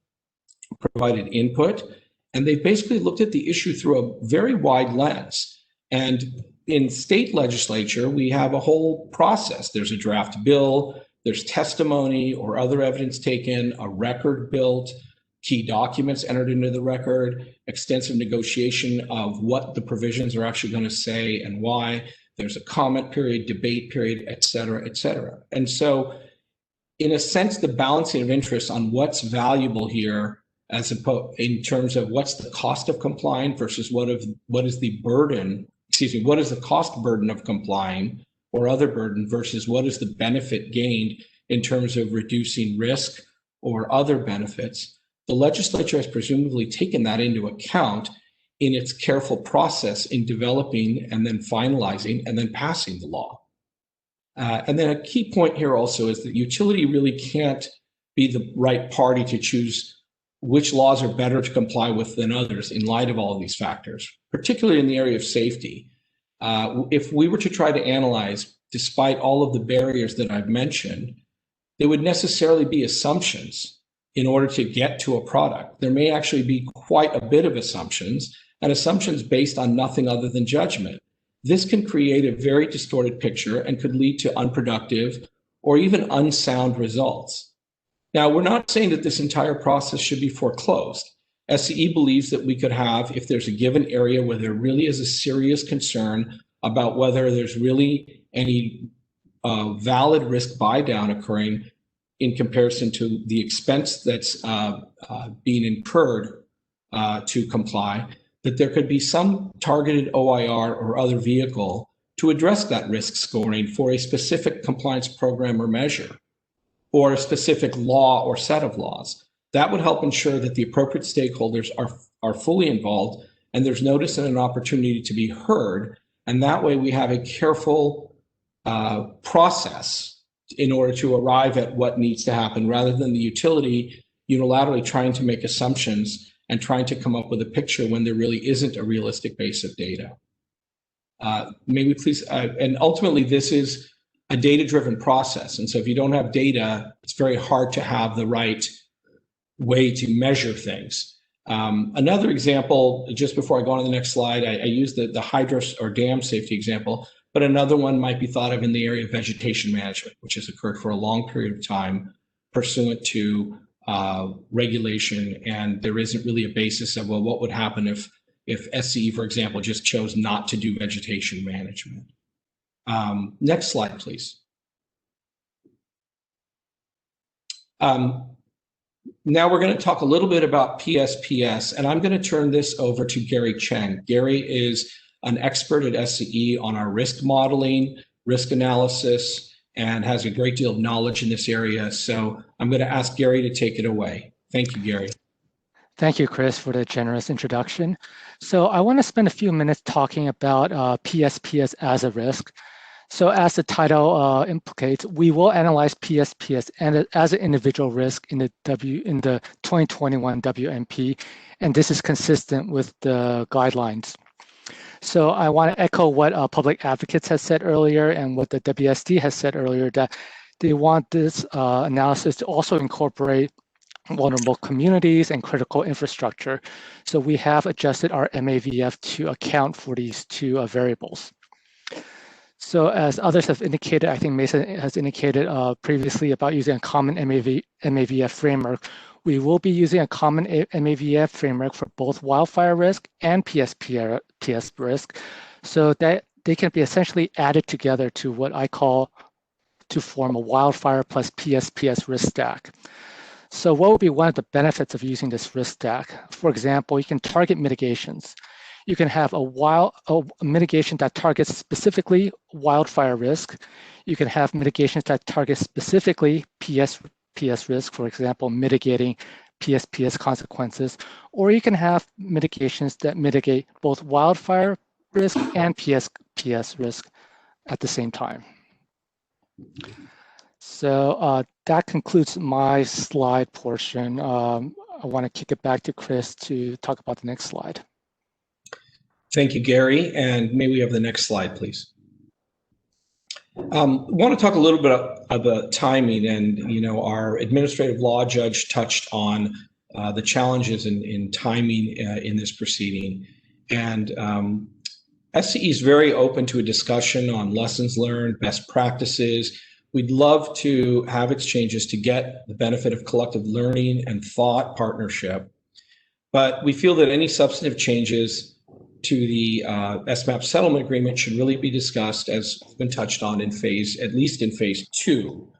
provided input. And they've basically looked at the issue through a very wide lens. And in state legislature, we have a whole process. There's a draft bill, there's testimony or other evidence taken, a record built, key documents entered into the record, extensive negotiation of what the provisions are actually going to say and why. There's a comment period, debate period, et cetera, et cetera. And so in a sense, the balancing of interests on what's valuable here as in terms of what's the cost of complying versus what is the burden, what is the cost burden of complying or other burden versus what is the benefit gained in terms of reducing risk or other benefits. The legislature has presumably taken that into account in its careful process in developing and then finalizing and then passing the law. And then a key point here also is that utility really can't be the right party to choose which laws are better to comply with than others in light of all of these factors, particularly in the area of safety. If we were to try to analyze, despite all of the barriers that I've mentioned, there would necessarily be assumptions in order to get to a product. There may actually be quite a bit of assumptions, and assumptions based on nothing other than judgment. This can create a very distorted picture and could lead to unproductive or even unsound results. Now, we're not saying that this entire process should be foreclosed. SCE believes that we could have, if there's a given area where there really is a serious concern about whether there's really any valid risk buy down occurring in comparison to the expense that's being incurred to comply, that there could be some targeted OIR or other vehicle to address that risk scoring for a specific compliance program or measure, or a specific law or set of laws. That would help ensure that the appropriate stakeholders are fully involved and there's notice and an opportunity to be heard. And that way we have a careful process in order to arrive at what needs to happen, rather than the utility unilaterally trying to make assumptions and trying to come up with a picture when there really isn't a realistic base of data. May we please, and ultimately this is a data-driven process. And so if you don't have data, it's very hard to have the right way to measure things. Another example, just before I go on to the next slide, I use the hydro or dam safety example, but another one might be thought of in the area of vegetation management, which has occurred for a long period of time pursuant to regulation, and there isn't really a basis of, well, what would happen if SCE, for example, just chose not to do vegetation management. Next slide, please. Now we're going to talk a little bit about PSPS, and I'm going to turn this over to Gary Cheng. Gary is an expert at SCE on our risk modeling, risk analysis, and has a great deal of knowledge in this area. So I'm going to ask Gary to take it away. Thank you, Gary. Thank you, Chris, for the generous introduction. So I want to spend a few minutes talking about PSPS as a risk. So as the title implicates, we will analyze PSPS as an individual risk in the 2021 WMP, and this is consistent with the guidelines. So I want to echo what public advocates has said earlier and what the WSD has said earlier, that they want this analysis to also incorporate vulnerable communities and critical infrastructure. So we have adjusted our MAVF to account for these two variables. So as others have indicated, I think Mason has indicated previously about using a common MAVF framework. We will be using a common MAVF framework for both wildfire risk and PSPS risk, so that they can be essentially added together to what I call to form a wildfire plus PSPS risk stack. So what would be one of the benefits of using this risk stack? For example, you can target mitigations. You can have a mitigation that targets specifically wildfire risk. You can have mitigations that target specifically PS risk, for example, mitigating PSPS consequences, or you can have mitigations that mitigate both wildfire risk and PSPS risk at the same time. So that concludes my slide portion. I want to kick it back to Chris to talk about the next slide. Thank you, Gary. And may we have the next slide, please? I want to talk a little bit about timing, and our administrative law judge touched on the challenges in timing in this proceeding. And SCE is very open to a discussion on lessons learned, best practices. We'd love to have exchanges to get the benefit of collective learning and thought partnership. But we feel that any substantive changes to the SMAP settlement agreement should really be discussed, as has been touched on, at least in phase 2.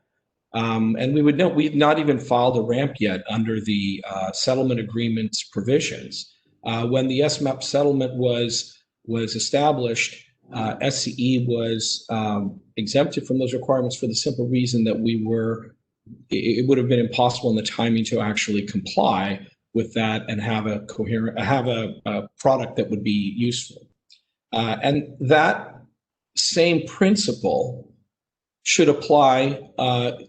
And we would note we've not even filed a ramp yet under the settlement agreement's provisions. When the SMAP settlement was established, SCE was exempted from those requirements for the simple reason that it would have been impossible in the timing to actually comply with that and have a product that would be useful. And that same principle should apply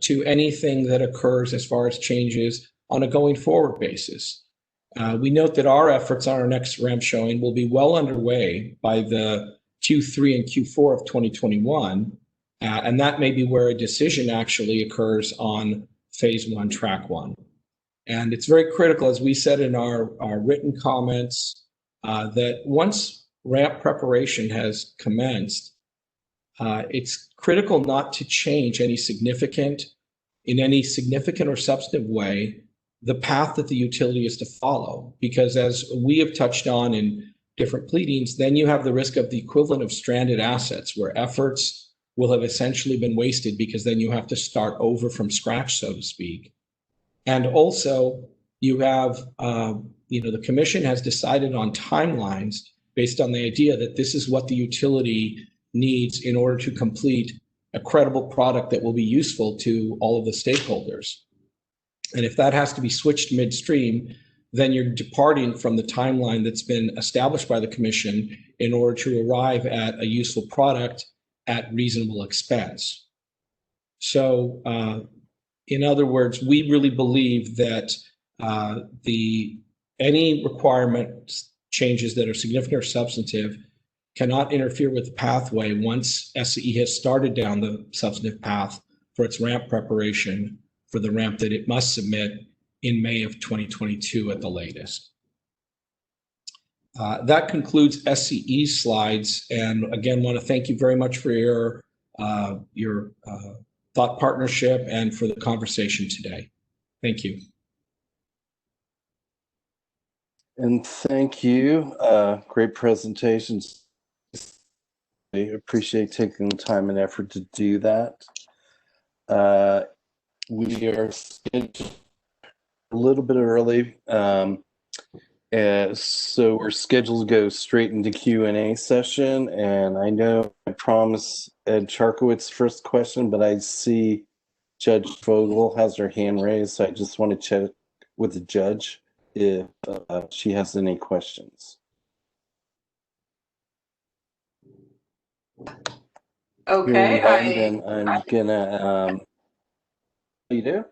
to anything that occurs as far as changes on a going forward basis. We note that our efforts on our next ramp showing will be well underway by the Q3 and Q4 of 2021, and that may be where a decision actually occurs on phase 1, track 1. And it's very critical, as we said in our written comments, that once ramp preparation has commenced, it's critical not to change in any significant or substantive way the path that the utility is to follow. Because as we have touched on in different pleadings, then you have the risk of the equivalent of stranded assets, where efforts will have essentially been wasted because then you have to start over from scratch, so to speak. And also, you have, the commission has decided on timelines based on the idea that this is what the utility needs in order to complete a credible product that will be useful to all of the stakeholders. And if that has to be switched midstream, then you're departing from the timeline that's been established by the commission in order to arrive at a useful product at reasonable expense. So, in other words, we really believe that any requirement changes that are significant or substantive cannot interfere with the pathway once SCE has started down the substantive path for its ramp preparation for the ramp that it must submit in May of 2022 at the latest. That concludes SCE's slides, and again, want to thank you very much for your thought partnership and for the conversation today. Thank you. And thank you. Great presentations. I appreciate taking the time and effort to do that. We are scheduled a little bit early, so we're scheduled to go straight into Q&A session. And I know I promised Ed Charkowitz first question, but I see Judge Vogel has her hand raised, so I just want to check with the judge if she has any questions. Okay, then I'm gonna. You do?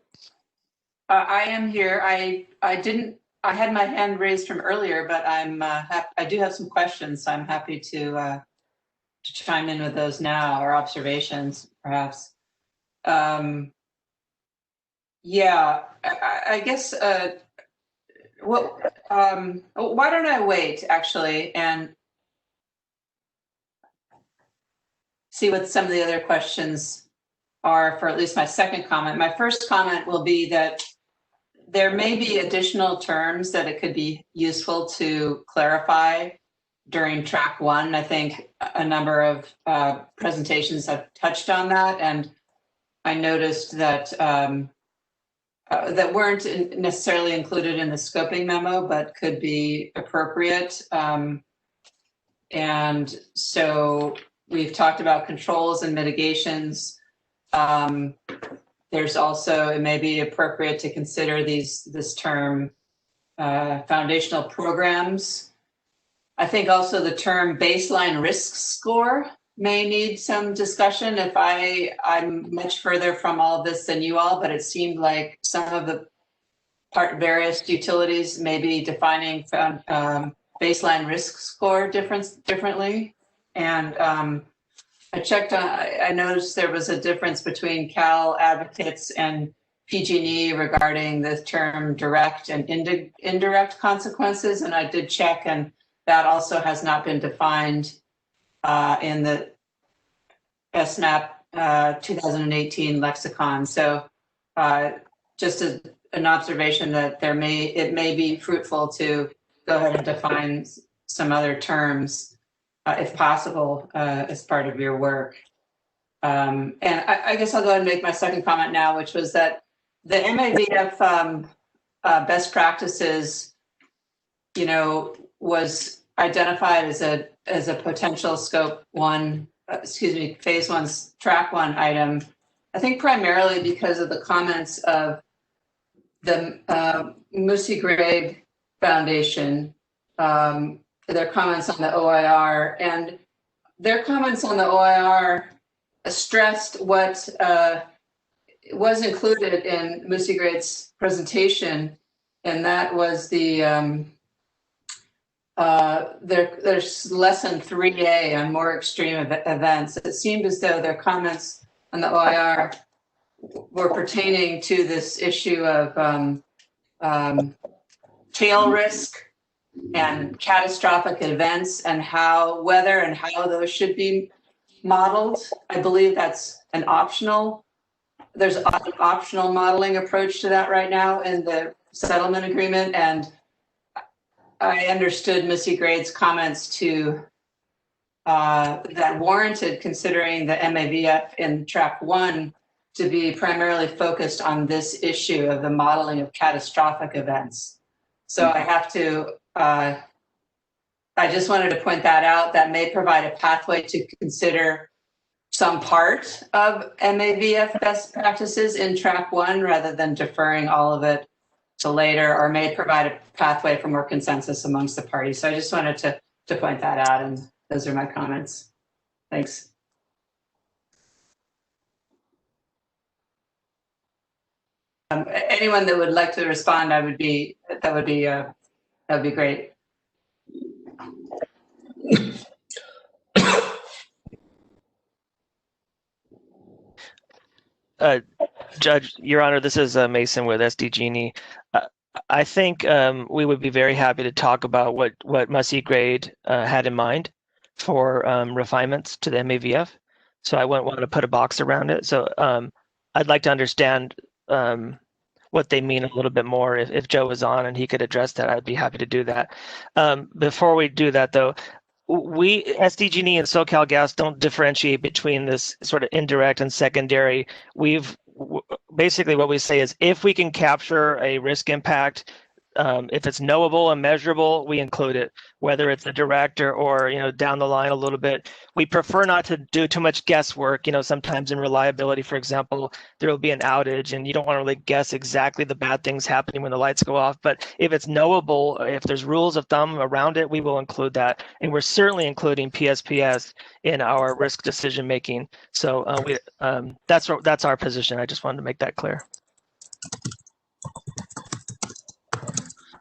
I am here. I had my hand raised from earlier, but I do have some questions, so I'm happy to chime in with those now, or observations, perhaps. Yeah, I guess. Why don't I wait actually and see what some of the other questions are for at least my second comment. My first comment will be that there may be additional terms that it could be useful to clarify during track 1. I think a number of presentations have touched on that, and I noticed that that weren't necessarily included in the scoping memo, but could be appropriate. And so we've talked about controls and mitigations. There's also, it may be appropriate to consider this term foundational programs. I think also the term baseline risk score may need some discussion if I'm much further from all of this than you all, but it seemed like some of the various utilities may be defining baseline risk score differently. And I checked on, I noticed there was a difference between Cal advocates and PG&E regarding the term direct and indirect consequences. And I did check, and that also has not been defined in the SMAP 2018 lexicon. So just an observation that it may be fruitful to go ahead and define some other terms if possible as part of your work. And I guess I'll go ahead and make my second comment now, which was that the MAVF best practices, was identified as a potential phase 1's track 1 item. I think primarily because of the comments of the Musi Grade Foundation, their comments on the OIR, and their comments on the OIR stressed what was included in Musi Grade's presentation, and that was the there's lesson 3A on more extreme events. It seemed as though their comments on the OIR were pertaining to this issue of tail risk and catastrophic events and whether and how those should be modeled. I believe that's there's an optional modeling approach to that right now in the settlement agreement. And I understood Missy Grade's comments to that warranted considering the MAVF in track 1 to be primarily focused on this issue of the modeling of catastrophic events. So I have to, I just wanted to point that out. That may provide a pathway to consider some part of MAVF best practices in track 1 rather than deferring all of it to later, or may provide a pathway for more consensus amongst the parties. So I just wanted to point that out, and those are my comments. Thanks. Anyone that would like to respond, that would be great. Judge, Your Honor, this is Mason with SDG&E. I think we would be very happy to talk about what Mussy Grade had in mind for refinements to the MAVF. So I wouldn't want to put a box around it. So I'd like to understand what they mean a little bit more. If Joe was on and he could address that, I'd be happy to do that. Before we do that, though, we, SDG&E and SoCalGas, don't differentiate between this sort of indirect and secondary. Basically what we say is if we can capture a risk impact, if it's knowable and measurable, we include it, whether it's a direct or down the line a little bit. We prefer not to do too much guesswork. Sometimes in reliability, for example, there will be an outage and you don't want to really guess exactly the bad things happening when the lights go off. But if it's knowable, if there's rules of thumb around it, we will include that. And we're certainly including PSPS in our risk decision making. So that's our position. I just wanted to make that clear.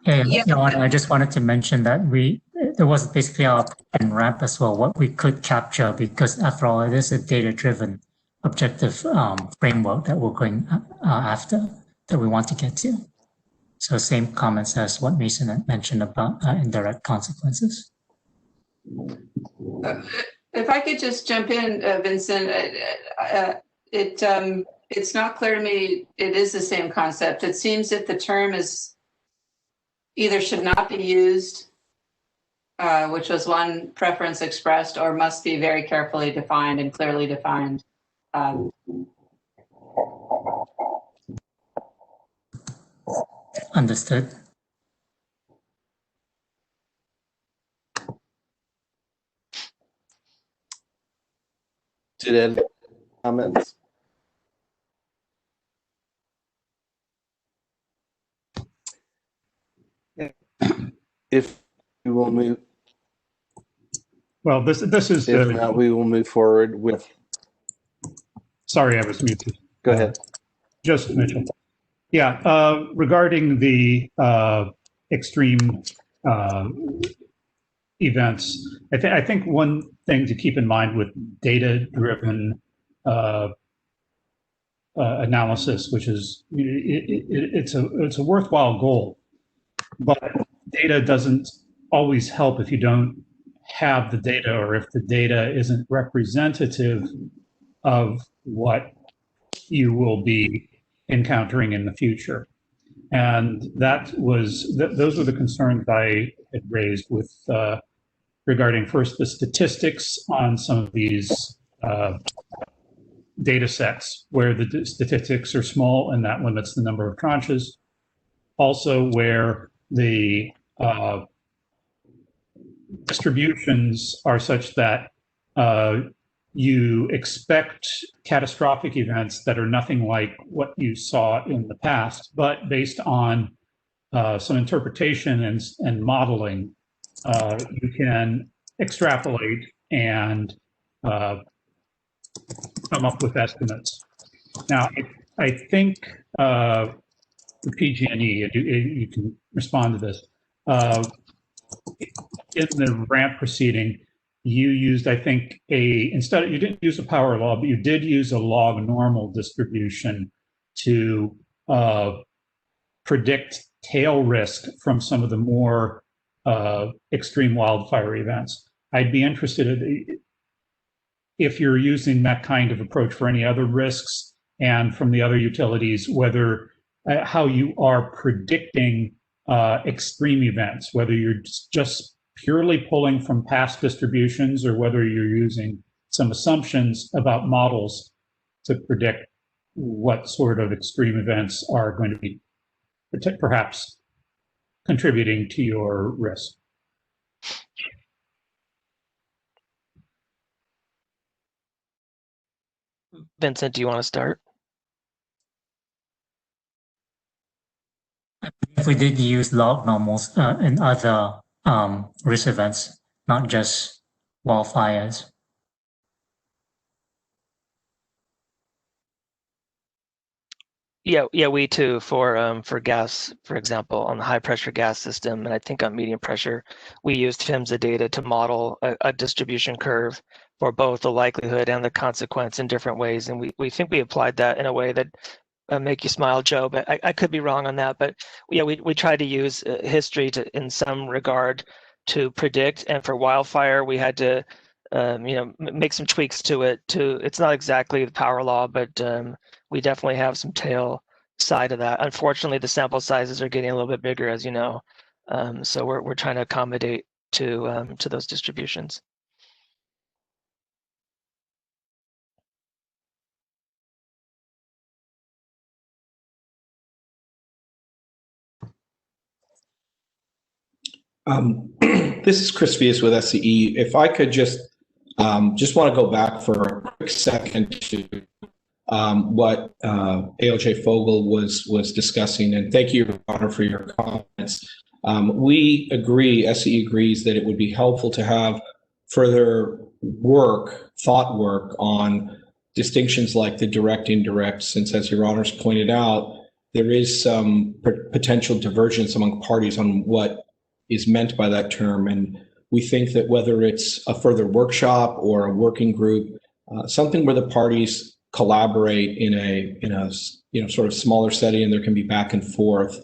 Yeah, Your Honor, I just wanted to mention that there was basically our ramp as well, what we could capture, because after all, it is a data-driven objective framework that we're going after, that we want to get to. So same comments as what Mason had mentioned about indirect consequences. If I could just jump in, Vincent, it's not clear to me it is the same concept. It seems that the term is either should not be used, which was one preference expressed, or must be very carefully defined and clearly defined. Understood. Did any comments? If we will move Well, this is. If not, we will move forward with. Sorry, I was muted. Go ahead. Just Mitchell. Yeah, regarding the extreme events, I think one thing to keep in mind with data-driven analysis, which is it's a worthwhile goal, but data doesn't always help if you don't have the data, or if the data isn't representative of what you will be encountering in the future. And those were the concerns I had raised with regarding first the statistics on some of these data sets where the statistics are small and that limits the number of tranches. Also where the distributions are such that you expect catastrophic events that are nothing like what you saw in the past, but based on some interpretation and modeling, you can extrapolate and come up with estimates. Now, I think the PG&E, you can respond to this, in the ramp proceeding, you used, I think, you didn't use a power law, but you did use a log normal distribution to predict tail risk from some of the more extreme wildfire events. I'd be interested if you're using that kind of approach for any other risks, and from the other utilities, whether how you are predicting extreme events, whether you're just purely pulling from past distributions or whether you're using some assumptions about models to predict what sort of extreme events are going to be perhaps contributing to your risk. Vincent, do you want to start? If we did use log normals in other risk events, not just wildfires. Yeah, we too for gas, for example, on the high pressure gas system, and I think on medium pressure, we used PHMSA data to model a distribution curve for both the likelihood and the consequence in different ways, and we think we applied that in a way that make you smile, Joe, but I could be wrong on that. But yeah, we tried to use history in some regard to predict, and for wildfire, we had to make some tweaks to it. It's not exactly the power law, but we definitely have some tail side of that. Unfortunately, the sample sizes are getting a little bit bigger, as you know, so we're trying to accommodate to those distributions. This is Chris Vias with SCE. If I could just want to go back for a quick second to what ALJ Fogel was discussing, and thank you, Your Honor, for your comments. We agree, SCE agrees, that it would be helpful to have further thought work on distinctions like the direct, indirect, since, as Your Honors pointed out, there is some potential divergence among parties on what is meant by that term. And we think that whether it's a further workshop or a working group, something where the parties collaborate in a sort of smaller setting and there can be back and forth,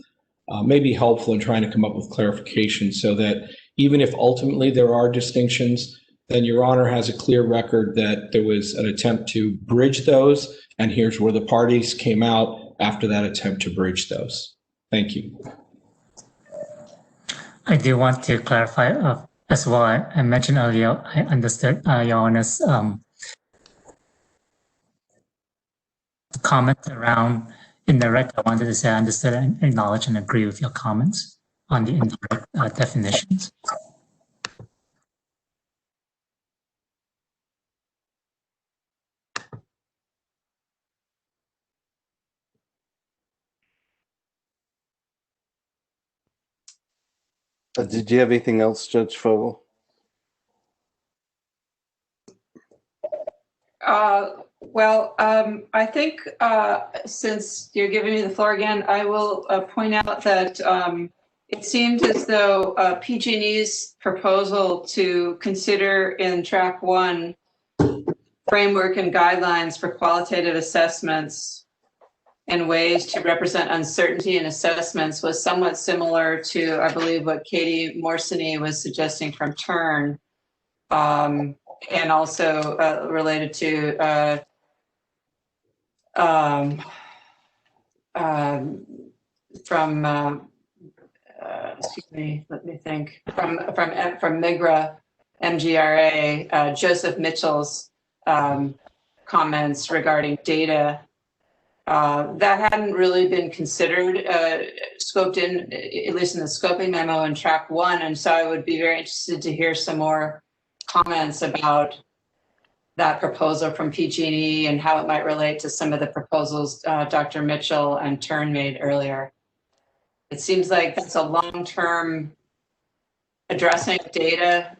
may be helpful in trying to come up with clarification, so that even if ultimately there are distinctions, then Your Honor has a clear record that there was an attempt to bridge those, and here's where the parties came out after that attempt to bridge those. Thank you. I do want to clarify as well. I mentioned earlier, I understood Your Honor's comment around indirect. I wanted to say I understood and acknowledge and agree with your comments on the indirect definitions. Did you have anything else, Judge Fogel? I think since you're giving me the floor again, I will point out that it seemed as though PG&E's proposal to consider in track 1 framework and guidelines for qualitative assessments and ways to represent uncertainty in assessments was somewhat similar to, I believe, what Katie Morsany was suggesting from TURN, and also related to excuse me, let me think, from MIGRA, MGRA, Joseph Mitchell's comments regarding data that hadn't really been considered, scoped in, at least in the scoping memo in track 1. And so I would be very interested to hear some more comments about that proposal from PG&E and how it might relate to some of the proposals Dr. Mitchell and TURN made earlier. It seems like that's a long-term addressing data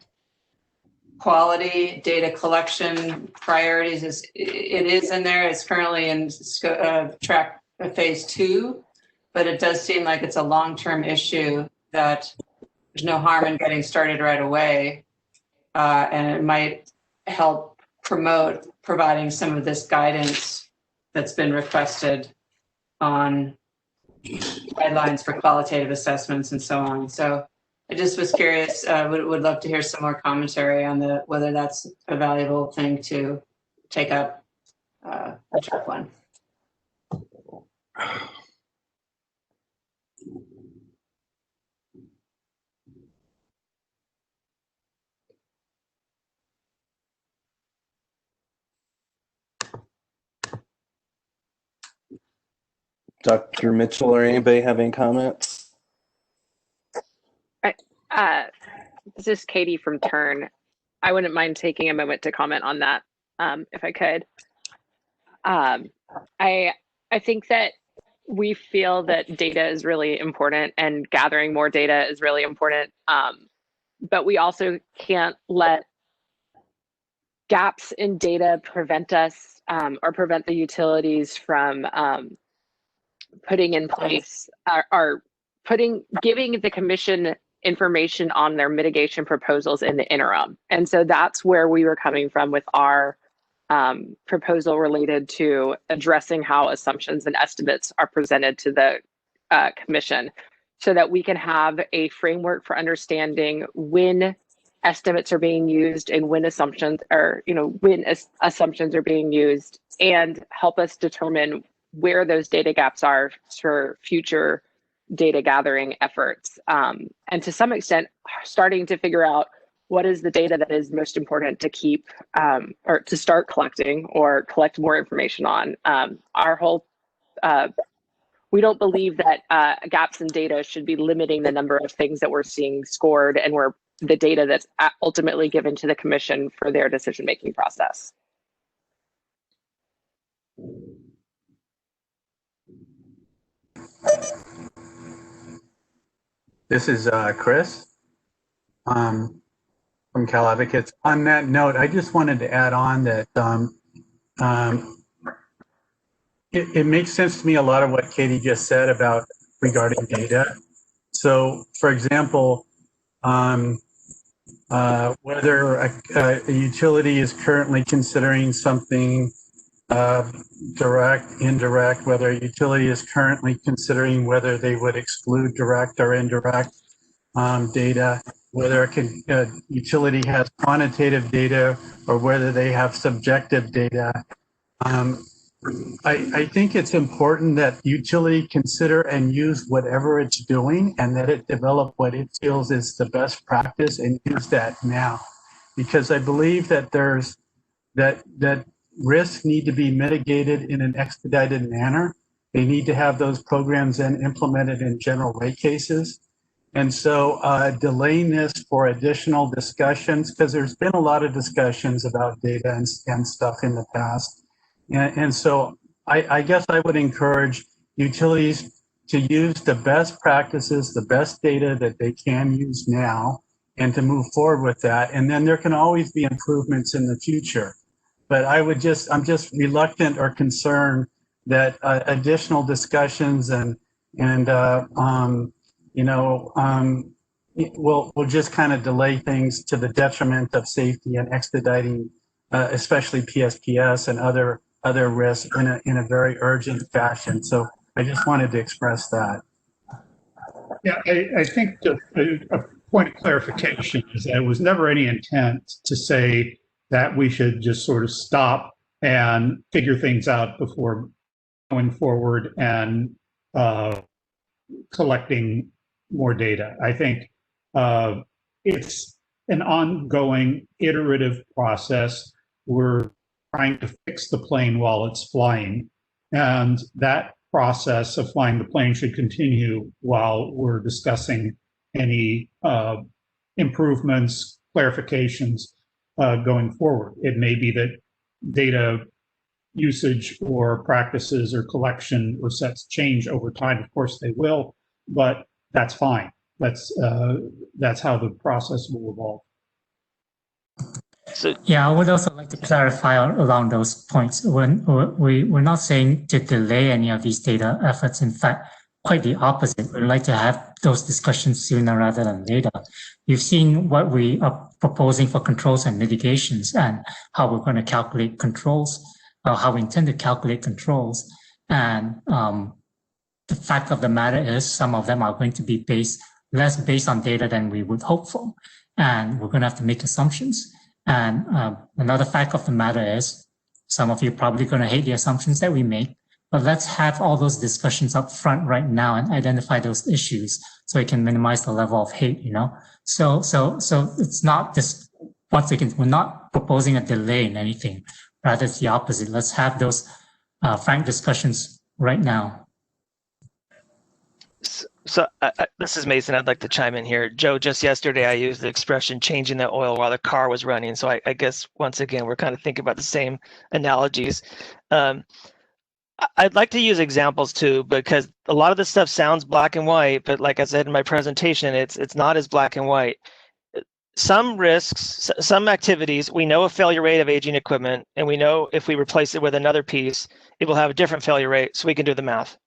quality, data collection priorities. It is in there. It's currently in track phase 2, but it does seem like it's a long-term issue that there's no harm in getting started right away. And it might help promote providing some of this guidance that's been requested on guidelines for qualitative assessments and so on. So I just was curious, would love to hear some more commentary on whether that's a valuable thing to take up on track 1. Dr. Mitchell or anybody have any comments? This is Katie from TURN. I wouldn't mind taking a moment to comment on that, if I could. I think that we feel that data is really important and gathering more data is really important, but we also can't let gaps in data prevent us or prevent the utilities from putting in place giving the commission information on their mitigation proposals in the interim. And so that's where we were coming from with our proposal related to addressing how assumptions and estimates are presented to the commission, so that we can have a framework for understanding when estimates are being used and when assumptions are, assumptions are being used, and help us determine where those data gaps are for future data gathering efforts. And to some extent, starting to figure out what is the data that is most important to keep or to start collecting or collect more information on. We don't believe that gaps in data should be limiting the number of things that we're seeing scored and where the data that's ultimately given to the commission for their decision-making process. This is Chris from Cal Advocates. On that note, I just wanted to add on that it makes sense to me a lot of what Katie just said about regarding data. So, for example, whether a utility is currently considering something direct, indirect, whether a utility is currently considering whether they would exclude direct or indirect data, whether a utility has quantitative data or whether they have subjective data. I think it's important that utility consider and use whatever it's doing and that it develop what it feels is the best practice and use that now. Because I believe that that risks need to be mitigated in an expedited manner. They need to have those programs then implemented in general rate cases. And so delaying this for additional discussions, because there's been a lot of discussions about data and stuff in the past. And so I guess I would encourage utilities to use the best practices, the best data that they can use now, and to move forward with that. And then there can always be improvements in the future. but I'm just reluctant or concerned that additional discussions and will just kind of delay things to the detriment of safety and expediting, especially PSPS and other risks in a very urgent fashion. So I just wanted to express that. Yeah, I think a point of clarification is that it was never any intent to say that we should just sort of stop and figure things out before going forward and collecting more data. I think it's an ongoing iterative process. We're trying to fix the plane while it's flying, and that process of flying the plane should continue while we're discussing any improvements, clarifications going forward. It may be that data usage or practices or collection or sets change over time. Of course they will, but that's fine. That's how the process will evolve. So, yeah, I would also like to clarify along those points. We're not saying to delay any of these data efforts. In fact, quite the opposite. We'd like to have those discussions sooner rather than later. You've seen what we are proposing for controls and mitigations and how we're going to calculate controls, how we intend to calculate controls. And the fact of the matter is some of them are going to be less based on data than we would hope for. And we're going to have to make assumptions. And another fact of the matter is some of you are probably going to hate the assumptions that we make, but let's have all those discussions up front right now and identify those issues so we can minimize the level of hate, So it's not this, once again, we're not proposing a delay in anything. Rather, it's the opposite. Let's have those frank discussions right now. So this is Mason. I'd like to chime in here. Joe, just yesterday I used the expression changing the oil while the car was running. So I guess, once again, we're kind of thinking about the same analogies. I'd like to use examples too, because a lot of this stuff sounds black and white, but like I said in my presentation, it's not as black and white. Some risks, some activities, we know a failure rate of aging equipment, and we know if we replace it with another piece, it will have a different failure rate, so we can do the math.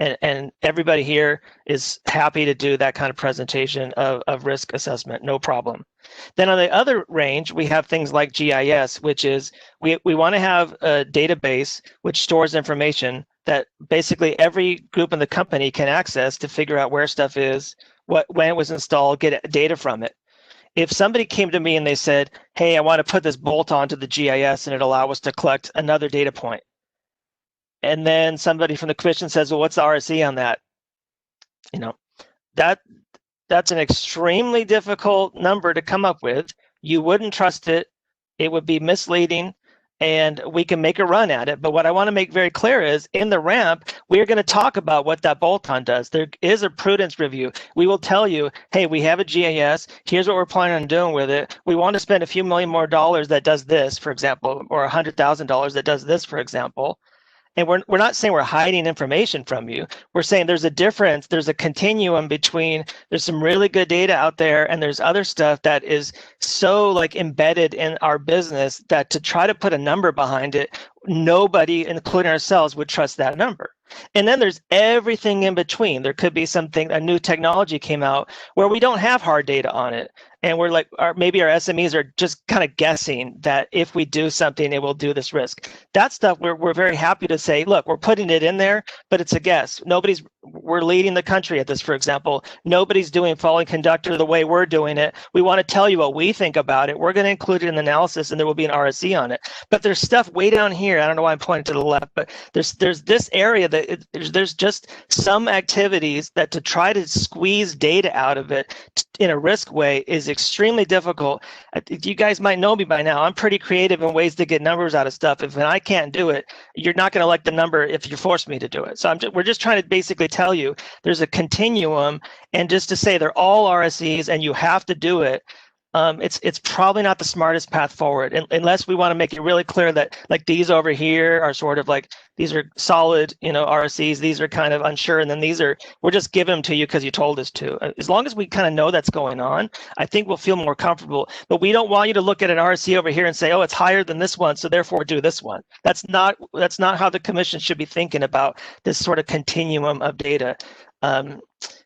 And everybody here is happy to do that kind of presentation of risk assessment, no problem. Then on the other range, we have things like GIS, which is we want to have a database which stores information that basically every group in the company can access to figure out where stuff is, when it was installed, get data from it. If somebody came to me and they said, hey, I want to put this bolt onto the GIS and it allow us to collect another data point, and then somebody from the commission says, well, what's the RSE on that? That's an extremely difficult number to come up with. You wouldn't trust it. It would be misleading, and we can make a run at it. But what I want to make very clear is in the ramp, we're going to talk about what that bolt-on does. There is a prudence review. We will tell you, hey, we have a GIS. Here's what we're planning on doing with it. We want to spend a few million more dollars that does this, for example, or $100,000 that does this, for example. And we're not saying we're hiding information from you. We're saying there's a difference. There's a continuum between there's some really good data out there and there's other stuff that is so embedded in our business that to try to put a number behind it, nobody, including ourselves, would trust that number. And then there's everything in between. There could be something, a new technology came out where we don't have hard data on it. And we're maybe our SMEs are just kind of guessing that if we do something, it will do this risk. That stuff, we're very happy to say, look, we're putting it in there, but it's a guess. We're leading the country at this, for example. Nobody's doing falling conductor the way we're doing it. We want to tell you what we think about it. We're going to include it in the analysis, and there will be an RSE on it. But there's stuff way down here. I don't know why I'm pointing to the left, but there's this area that there's just some activities that to try to squeeze data out of it in a risk way is extremely difficult. You guys might know me by now. I'm pretty creative in ways to get numbers out of stuff. If I can't do it, you're not going to like the number if you force me to do it. So we're just trying to basically tell you there's a continuum, and just to say they're all RSEs and you have to do it, it's probably not the smartest path forward, unless we want to make it really clear that like these over here are sort of like, these are solid, RSCs, these are kind of unsure, and then these are, we're just giving them to you because you told us to. As long as we kind of know that's going on, I think we'll feel more comfortable. But we don't want you to look at an RSC over here and say, oh, it's higher than this one, so therefore do this one. That's not how the commission should be thinking about this sort of continuum of data.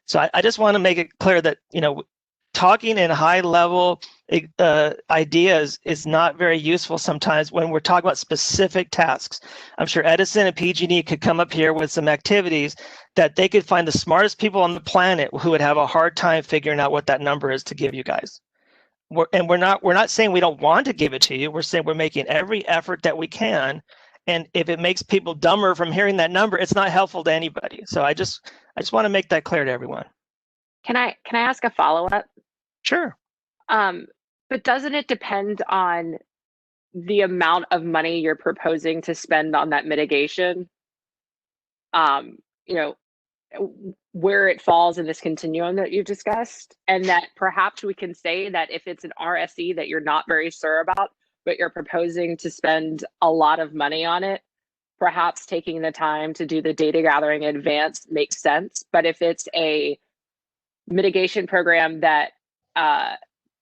So I just want to make it clear that, talking in high level ideas is not very useful sometimes when we're talking about specific tasks. I'm sure Edison and PG&E could come up here with some activities that they could find the smartest people on the planet who would have a hard time figuring out what that number is to give you guys. We're not saying we don't want to give it to you. We're saying we're making every effort that we can. And if it makes people dumber from hearing that number, it's not helpful to anybody. So I just want to make that clear to everyone. Can I ask a follow-up? Sure. But doesn't it depend on the amount of money you're proposing to spend on that mitigation? Where it falls in this continuum that you've discussed, and that perhaps we can say that if it's an RSE that you're not very sure about, but you're proposing to spend a lot of money on it, perhaps taking the time to do the data gathering in advance makes sense. But if it's a mitigation program that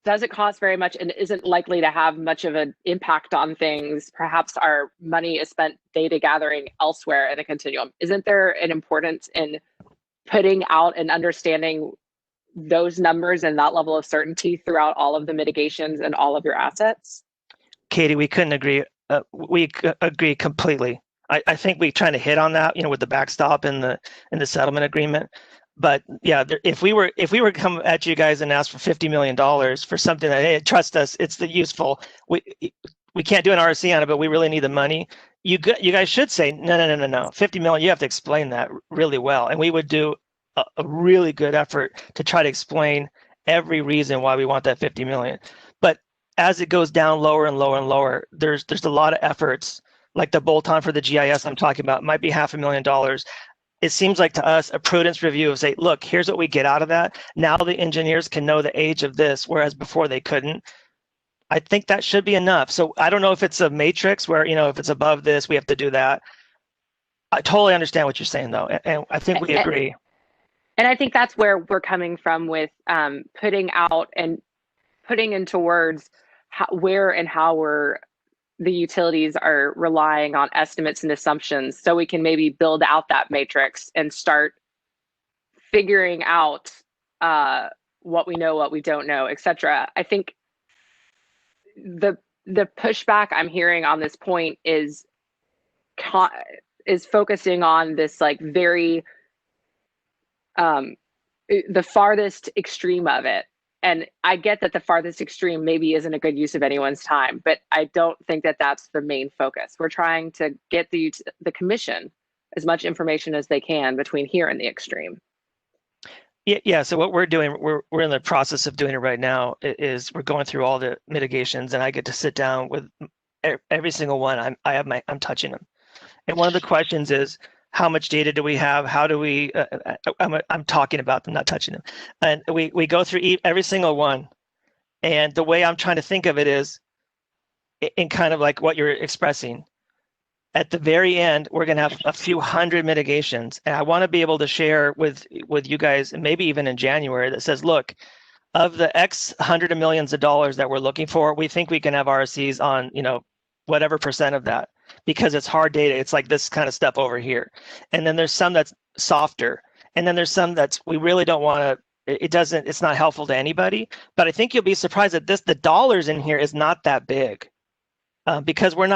doesn't cost very much and isn't likely to have much of an impact on things, perhaps our money is spent data gathering elsewhere in a continuum. Isn't there an importance in putting out and understanding those numbers and that level of certainty throughout all of the mitigations and all of your assets? Katie, we couldn't agree. We agree completely. I think we trying to hit on that, with the backstop in the settlement agreement. But yeah, if we were to come at you guys and ask for $50 million for something that, hey, trust us, it's the useful. We can't do an RC on it, but we really need the money. You guys should say no. 50 million. You have to explain that really well, and we would do a really good effort to try to explain every reason why we want that 50 million. But as it goes down lower and lower and lower, there's a lot of efforts, like the bolt-on for the GIS I'm talking about might be $500,000. It seems like to us a prudence review of say, look, here's what we get out of that. Now the engineers can know the age of this, whereas before they couldn't. I think that should be enough. So I don't know if it's a matrix where, if it's above this, we have to do that. I totally understand what you're saying though. And I think we agree. And I think that's where we're coming from with putting out and putting into words where and how the utilities are relying on estimates and assumptions, so we can maybe build out that matrix and start figuring out what we know, what we don't know, et cetera. I think the pushback I'm hearing on this point is focusing on this like very the farthest extreme of it. And I get that the farthest extreme maybe isn't a good use of anyone's time, but I don't think that that's the main focus. We're trying to get the commission as much information as they can between here and the extreme. Yeah. So what we're doing, we're in the process of doing it right now. Is we're going through all the mitigations, and I get to sit down with every single one. I'm touching them, and one of the questions is, how much data do we have? How do we, I'm talking about them, not touching them. And we go through every single one. And the way I'm trying to think of it is in kind of like what you're expressing. At the very end, we're going to have a few hundred mitigations. And I want to be able to share with you guys, and maybe even in January, that says, look, of the X hundred of millions of dollars that we're looking for, we think we can have RSCs on, whatever percent of that. Because it's hard data, it's like this kind of stuff over here. And then there's some that's softer. And then there's some that's, we really don't want to, it's not helpful to anybody. But I think you'll be surprised that the dollars in here is not that big. Because when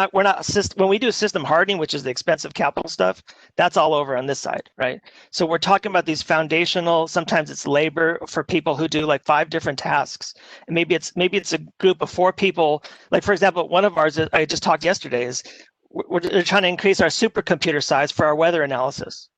we do system hardening, which is the expensive capital stuff, that's all over on this side, right? So we're talking about these foundational, sometimes it's labor for people who do like 5 different tasks. And maybe it's a group of 4 people. Like for example, one of ours I just talked yesterday is, we're trying to increase our supercomputer size for our weather analysis.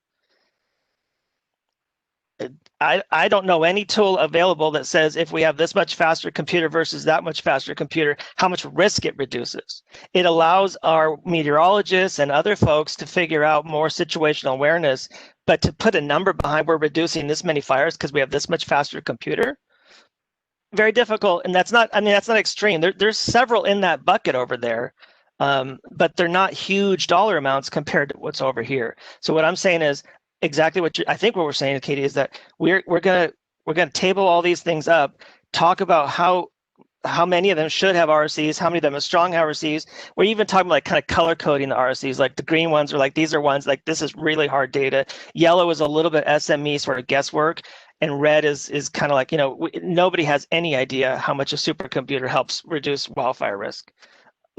I don't know any tool available that says if we have this much faster computer versus that much faster computer, how much risk it reduces. It allows our meteorologists and other folks to figure out more situational awareness, but to put a number behind we're reducing this many fires because we have this much faster computer, very difficult, and that's not, I mean, that's not extreme. There's several in that bucket over there, but they're not huge dollar amounts compared to what's over here. So what I'm saying is exactly what I think what we're saying, Katie, is that we're gonna table all these things up, talk about how many of them should have RCs, how many of them have strong RCs. We're even talking about like kind of color coding the RCs, like the green ones are like, these are ones like, this is really hard data. Yellow is a little bit SME sort of guesswork. And red is kind of like, nobody has any idea how much a supercomputer helps reduce wildfire risk.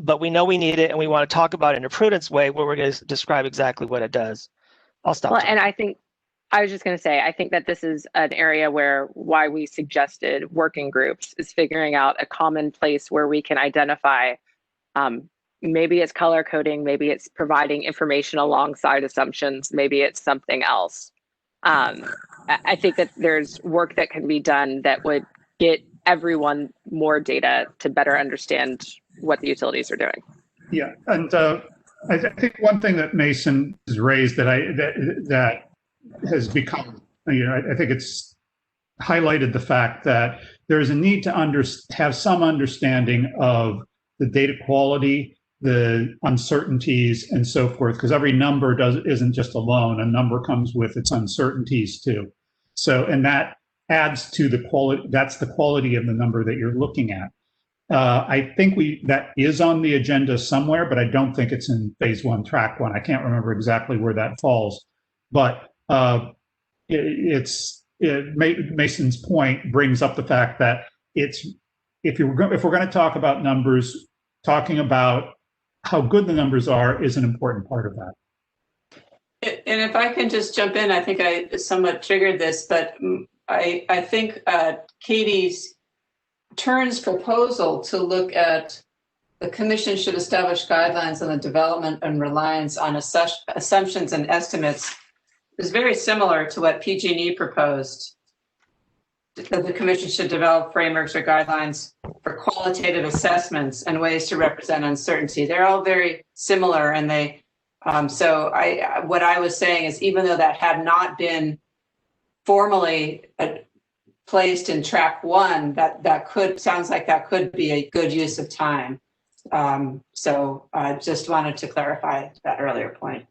But we know we need it, and we want to talk about it in a prudence way where we're going to describe exactly what it does. I'll stop. Well, and I was just going to say, I think that this is an area why we suggested working groups is figuring out a common place where we can identify, maybe it's color coding, maybe it's providing information alongside assumptions, maybe it's something else. I think that there's work that can be done that would get everyone more data to better understand what the utilities are doing. Yeah, and I think one thing that Mason has raised that has become, I think it's highlighted the fact that there's a need to have some understanding of the data quality, the uncertainties, and so forth, because every number isn't just alone. A number comes with its uncertainties too. So, and that adds to the quality. That's the quality of the number that you're looking at. I think that is on the agenda somewhere, but I don't think it's in phase 1, track 1. I can't remember exactly where that falls, but Mason's point brings up the fact that if we're going to talk about numbers, talking about how good the numbers are is an important part of that. And if I can just jump in, I think I somewhat triggered this, but I think Katie's Turn's proposal to look at the commission should establish guidelines on the development and reliance on assumptions and estimates is very similar to what PG&E proposed. That the commission should develop frameworks or guidelines for qualitative assessments and ways to represent uncertainty. They're all very similar, and they. What I was saying is, even though that had not been formally placed in track 1, sounds like that could be a good use of time. So I just wanted to clarify that earlier point.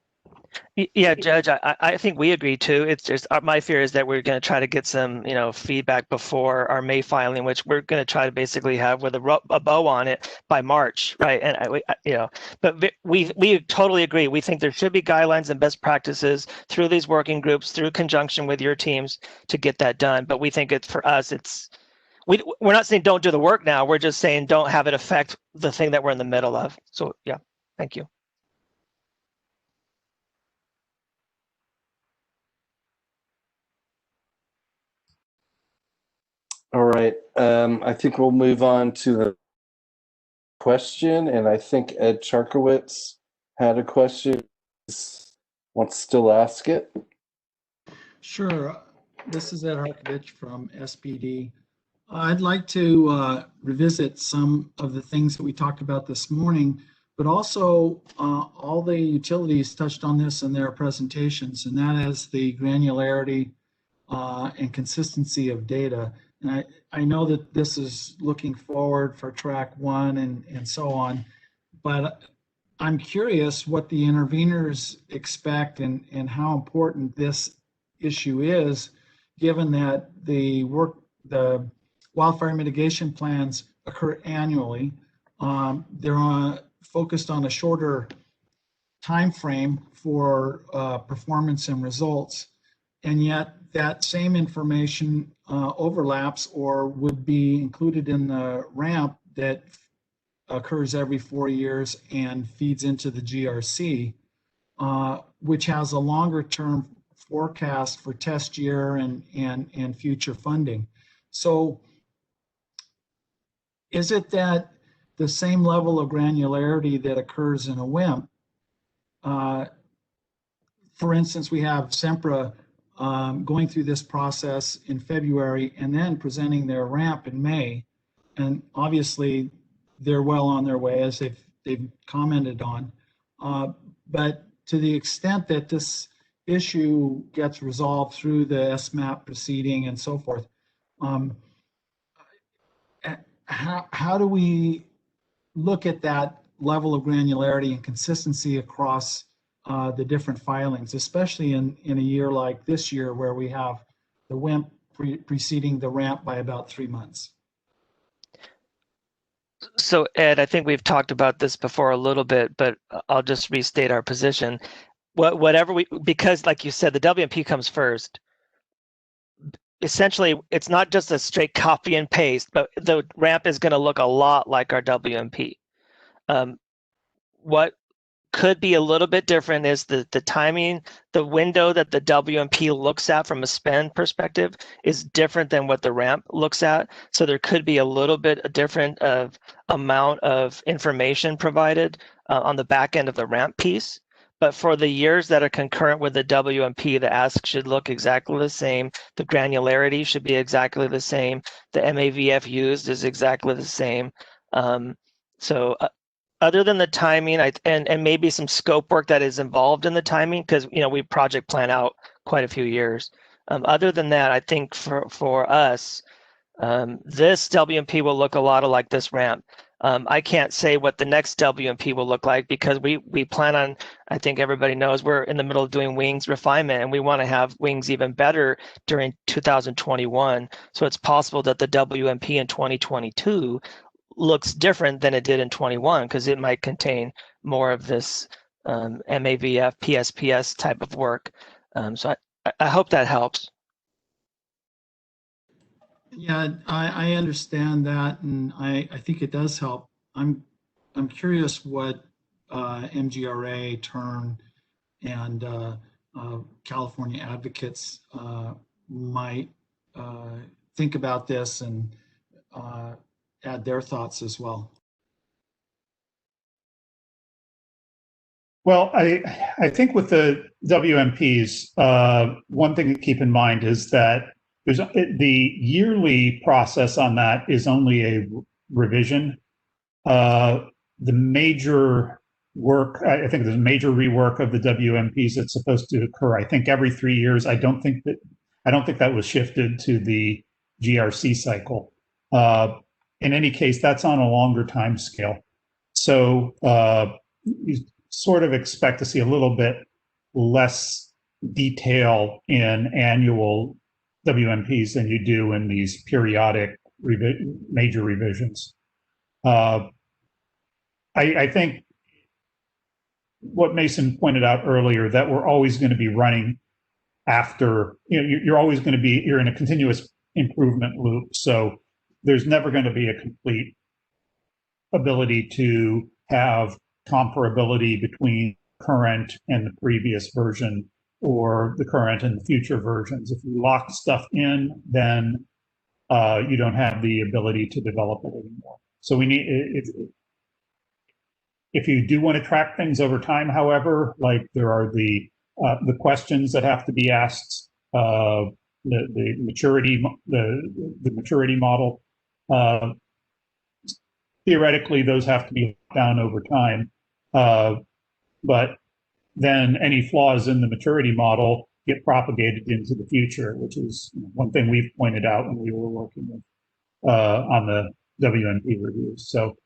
Yeah, Judge, I think we agree too. It's just my fear is that we're going to try to get some, feedback before our May filing, which we're going to try to basically have with a bow on it by March, right? And but we totally agree. We think there should be guidelines and best practices through these working groups, through conjunction with your teams to get that done. But we think for us, we're not saying don't do the work now. We're just saying don't have it affect the thing that we're in the middle of. So yeah, thank you. All right, I think we'll move on to the question, and I think Ed Charkowitz had a question. Wants to still ask it? Sure. This is Ed Harkovich from SPD. I'd like to revisit some of the things that we talked about this morning, but also all the utilities touched on this in their presentations, and that is the granularity and consistency of data. And I know that this is looking forward for track 1 and so on, but I'm curious what the interveners expect and how important this issue is, given that the wildfire mitigation plans occur annually. They're focused on a shorter time frame for performance and results, and yet that same information overlaps or would be included in the ramp that occurs every 4 years and feeds into the GRC, which has a longer term forecast for test year and future funding. So is it that the same level of granularity that occurs in a WIMP, for instance, we have SEMPRA going through this process in February and then presenting their ramp in May, and obviously they're well on their way, as they've commented on. But to the extent that this issue gets resolved through the SMAP proceeding and so forth, how do we look at that level of granularity and consistency across the different filings, especially in a year like this year where we have the WIMP preceding the ramp by about 3 months? So Ed, I think we've talked about this before a little bit, but I'll just restate our position. Because like you said, the WMP comes first. Essentially, it's not just a straight copy and paste, but the ramp is going to look a lot like our WMP. What could be a little bit different is the timing. The window that the WMP looks at from a spend perspective is different than what the ramp looks at. So there could be a little bit different of amount of information provided on the back end of the ramp piece. But for the years that are concurrent with the WMP, the ask should look exactly the same. The granularity should be exactly the same. The MAVF used is exactly the same. Other than the timing and maybe some scope work that is involved in the timing, because we project plan out quite a few years. Other than that, I think for us, this WMP will look a lot like this ramp. I can't say what the next WMP will look like because we plan on, I think everybody knows, we're in the middle of doing wings refinement, and we want to have wings even better during 2021. So it's possible that the WMP in 2022 looks different than it did in 21 because it might contain more of this MAVF, PSPS type of work. So I hope that helps. Yeah, I understand that, and I think it does help. I'm curious what MGRA, TURN, and California advocates might think about this and add their thoughts as well. Well, I think with the WMPs, one thing to keep in mind is that the yearly process on that is only a revision. The major work, I think there's a major rework of the WMPs that's supposed to occur, I think, every 3 years. I don't think that was shifted to the GRC cycle. In any case, that's on a longer time scale. So you sort of expect to see a little bit less detail in annual WMPs than you do in these periodic major revisions. I think what Mason pointed out earlier, that we're always going to be running after, you're always going to be, you're in a continuous improvement loop. So there's never going to be a complete ability to have comparability between current and the previous version or the current and the future versions. If you lock stuff in, then you don't have the ability to develop it anymore. So we need, if you do want to track things over time, however, like there are the questions that have to be asked, the maturity model. Theoretically, those have to be down over time, but then any flaws in the maturity model get propagated into the future, which is one thing we've pointed out when we were working with on the WMP reviews. So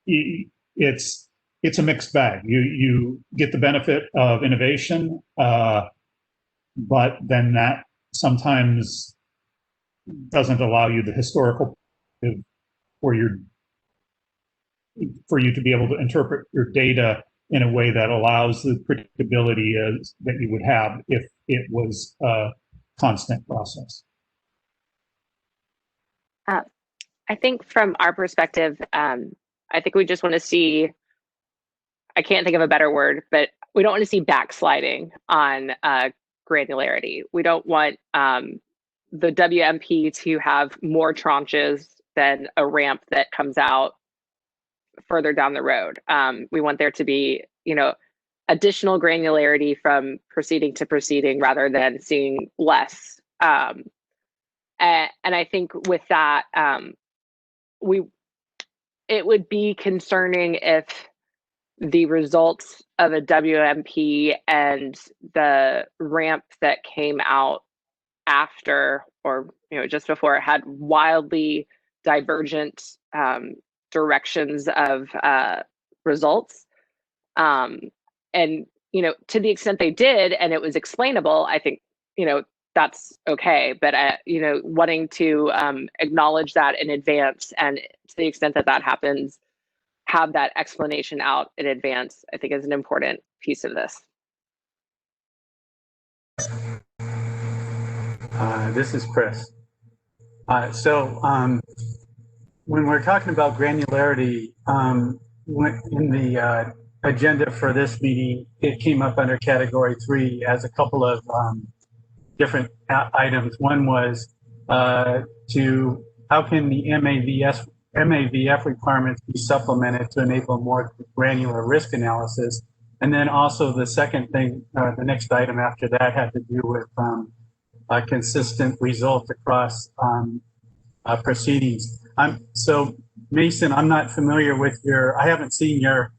it's a mixed bag. You get the benefit of innovation, but then that sometimes doesn't allow you the historical for you to be able to interpret your data in a way that allows the predictability that you would have if it was a constant process. I think from our perspective, I think we just want to see, I can't think of a better word, but we don't want to see backsliding on granularity. We don't want the WMP to have more tranches than a ramp that comes out further down the road. We want there to be, additional granularity from proceeding to proceeding rather than seeing less. And I think with that, it would be concerning if the results of a WMP and the ramp that came out after or just before it had wildly divergent directions of results. And, you know, to the extent they did and it was explainable, I think, you know, that's okay. But, you know, wanting to acknowledge that in advance, and to the extent that that happens, have that explanation out in advance, I think is an important piece of this. This is Chris. When we're talking about granularity, in the agenda for this meeting, it came up under category 3 as a couple of different items. One was how can the MAVF requirements be supplemented to enable more granular risk analysis? And then also the second thing, the next item after that had to do with consistent results across proceedings. So Mason, I'm not familiar with I haven't seen your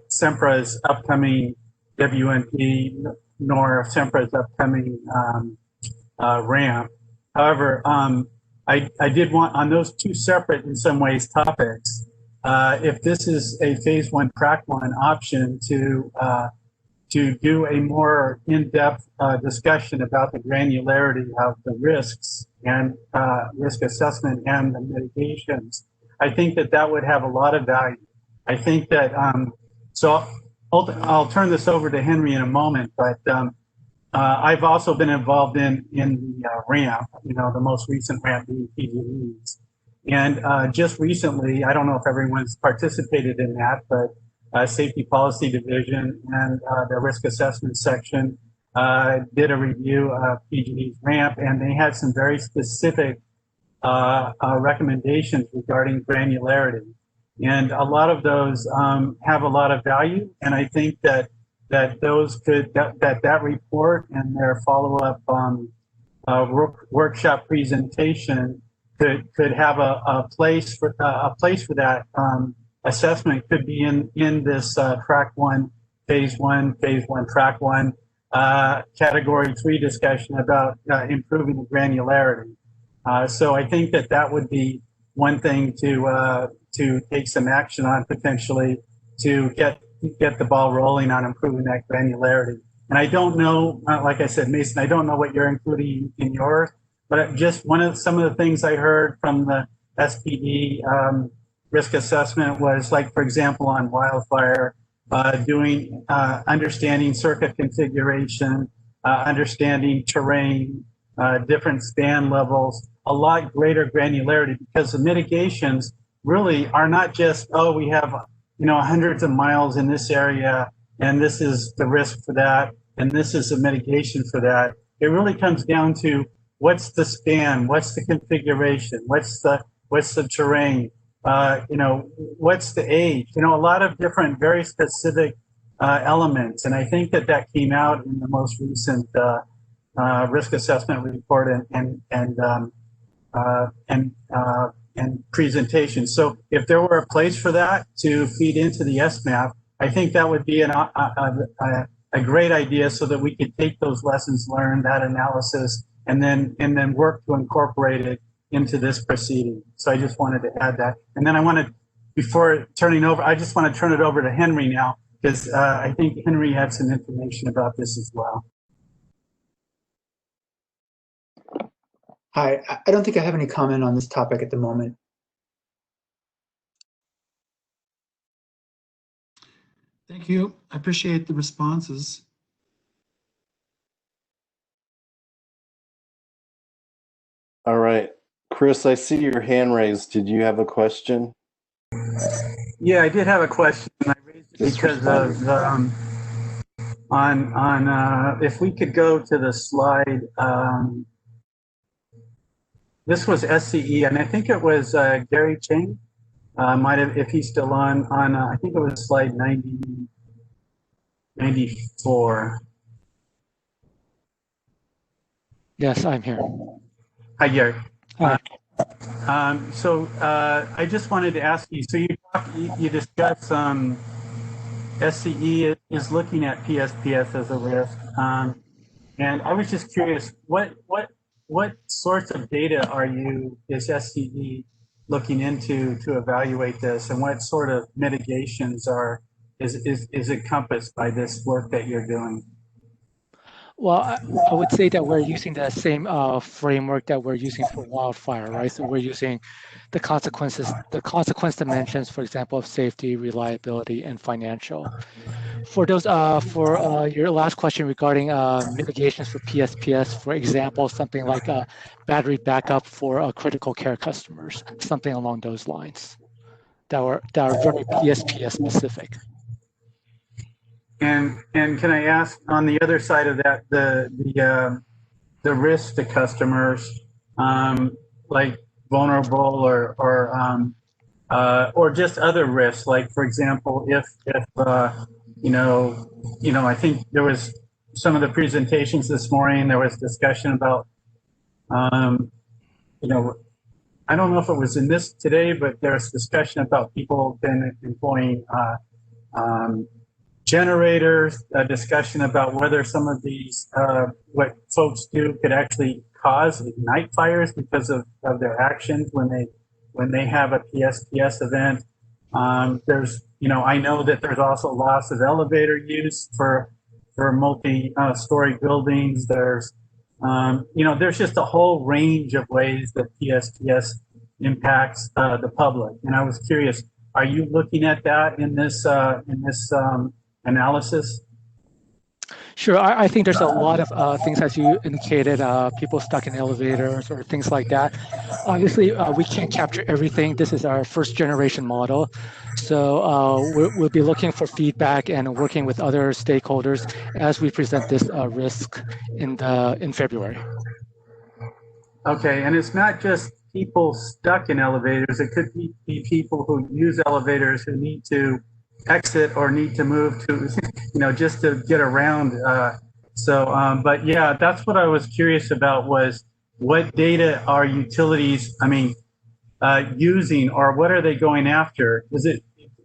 SEMPRA's upcoming WNP nor SEMPRA's upcoming ramp. However, I did want, on those two separate, in some ways, topics, if this is a phase 1 track 1 option to do a more in-depth discussion about the granularity of the risks and risk assessment and the mitigations, I think that that would have a lot of value. I think that, so I'll turn this over to Henry in a moment, but I've also been involved in the ramp, you know, the most recent ramp being PG&E's. And just recently, I don't know if everyone's participated in that, but Safety Policy Division and the Risk Assessment Section did a review of PG&E's ramp, and they had some very specific recommendations regarding granularity. And a lot of those have a lot of value, and I think that those could, that report and their follow-up workshop presentation could have a place for that assessment. Could be in this track 1, phase 1 track 1 category 3 discussion about improving the granularity. So I think that would be one thing to take some action on, potentially, to get the ball rolling on improving that granularity. And I don't know, like I said, Mason, I don't know what you're including in yours, but just some of the things I heard from the SPD risk assessment was, like, for example, on wildfire, doing understanding circuit configuration, understanding terrain, different span levels, a lot greater granularity, because the mitigations really are not just, oh, we have, you know, hundreds of miles in this area, and this is the risk for that, and this is the mitigation for that. It really comes down to what's the span, what's the configuration, what's the terrain, you know, what's the age, you know, a lot of different, very specific elements. And I think that came out in the most recent risk assessment report and presentation. So if there were a place for that to feed into the SMAP, I think that would be a great idea, so that we could take those lessons learned, that analysis, and then work to incorporate it into this proceeding. So I just wanted to add that. And then before turning over, I just want to turn it over to Henry now, because I think Henry had some information about this as well. Hi, I don't think I have any comment on this topic at the moment. Thank you. I appreciate the responses. All right. Chris, I see your hand raised. Did you have a question? Yeah, I did have a question. I raised it because of if we could go to the slide. This was SCE, and I think it was Gary Cheng. Might have, if he's still on I think it was slide 94. Yes, I'm here. Hi, Gary. Hi. So I just wanted to ask you, so you discussed SCE is looking at PSPS as a risk. And I was just curious, what what sorts of data is SCE looking into to evaluate this, and what sort of mitigations is encompassed by this work that you're doing? Well, I would say that we're using the same framework that we're using for wildfire, right? So we're using the consequence dimensions, for example, of safety, reliability, and financial. For those, for your last question regarding mitigations for PSPS, for example, something like battery backup for critical care customers, something along those lines that are very PSPS specific. And can I ask, on the other side of that, the risk to customers, like vulnerable or just other risks, like for example, if I think there was some of the presentations this morning, there was discussion about I don't know if it was in this today, but there's discussion about people been employing generators, a discussion about whether some of these, what folks do could actually cause ignite fires because of their actions when they have a PSPS event. There's, I know that there's also loss of elevator use for multi-story buildings. There's, there's just a whole range of ways that PSPS impacts the public. And I was curious, are you looking at that in this analysis? Sure, I think there's a lot of things, as you indicated, people stuck in elevators or things like that. Obviously, we can't capture everything. This is our first generation model. So we'll be looking for feedback and working with other stakeholders as we present this risk in February. Okay, and it's not just people stuck in elevators. It could be people who use elevators who need to exit or need to move to, just to get around. But yeah, that's what I was curious about, was what data are utilities, using, or what are they going after?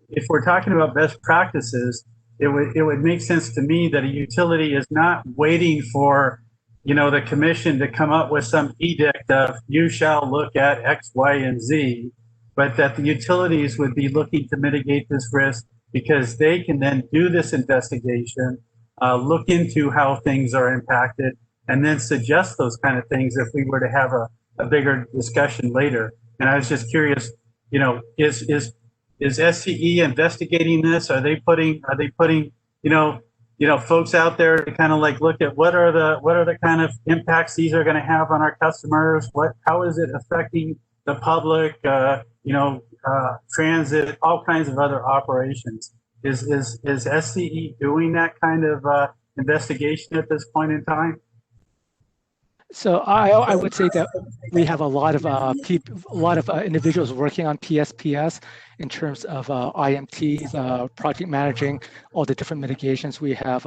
If we're talking about best practices, it would make sense to me that a utility is not waiting for the commission to come up with some edict of you shall look at X, Y, and Z, but that the utilities would be looking to mitigate this risk because they can then do this investigation, look into how things are impacted, and then suggest those kind of things if we were to have a bigger discussion later. And I was just curious, is SCE investigating this? Are they putting folks out there to kind of like look at what are the kind of impacts these are going to have on our customers? How is it affecting the public? Transit, all kinds of other operations. Is SCE doing that kind of investigation at this point in time? So I would say that we have a lot of individuals working on PSPS in terms of IMTs, project managing all the different mitigations we have.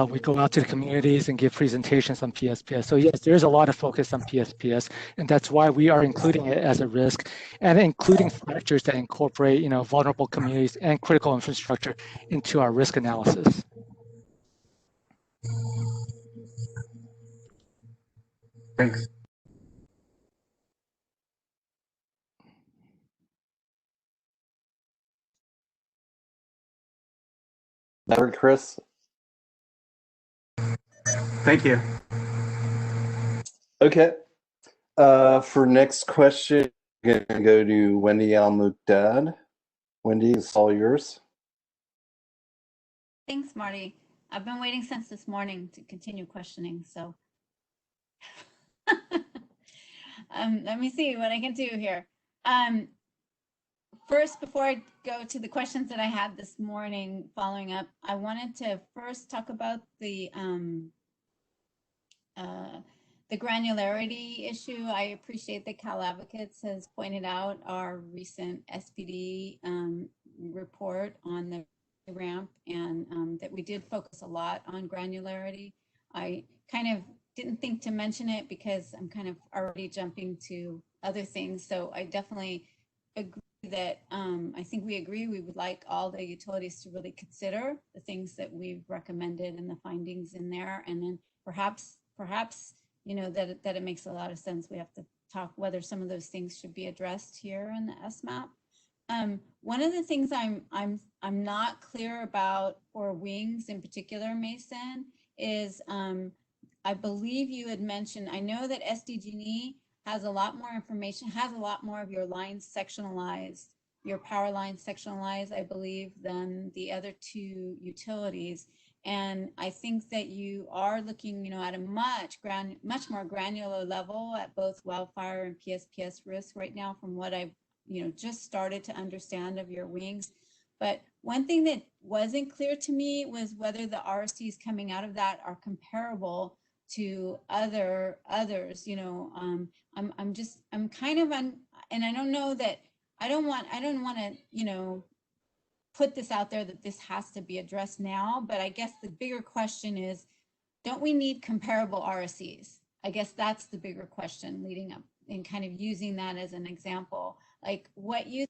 We go out to the communities and give presentations on PSPS. So yes, there's a lot of focus on PSPS, and that's why we are including it as a risk and including factors that incorporate, vulnerable communities and critical infrastructure into our risk analysis. Thanks. Chris. Thank you. Okay. For next question, I'm going to go to Wendy Al-Muqdad. Wendy, it's all yours. Thanks, Marty. I've been waiting since this morning to continue questioning, so let me see what I can do here. First, before I go to the questions that I had this morning following up, I wanted to first talk about the granularity issue. I appreciate that Cal Advocates has pointed out our recent SPD report on the ramp, and that we did focus a lot on granularity. I kind of didn't think to mention it because I'm kind of already jumping to other things. So I definitely agree that I think we agree we would like all the utilities to really consider the things that we've recommended and the findings in there, and then perhaps that it makes a lot of sense. We have to talk whether some of those things should be addressed here in the SMAP. One of the things I'm not clear about for wings in particular, Mason, is I believe you had mentioned, I know that SDG&E has a lot more information, has a lot more of your lines sectionalized, your power lines sectionalized, I believe, than the other two utilities. And I think that you are looking, at a much more granular level at both wildfire and PSPS risk right now, from what I've, just started to understand of your wings. But one thing that wasn't clear to me was whether the RSCs coming out of that are comparable to others. I'm kind of and I don't know that I don't want to, put this out there that this has to be addressed now, but I guess the bigger question is, don't we need comparable RSCs? I guess that's the bigger question leading up, and kind of using that as an example. Like what you,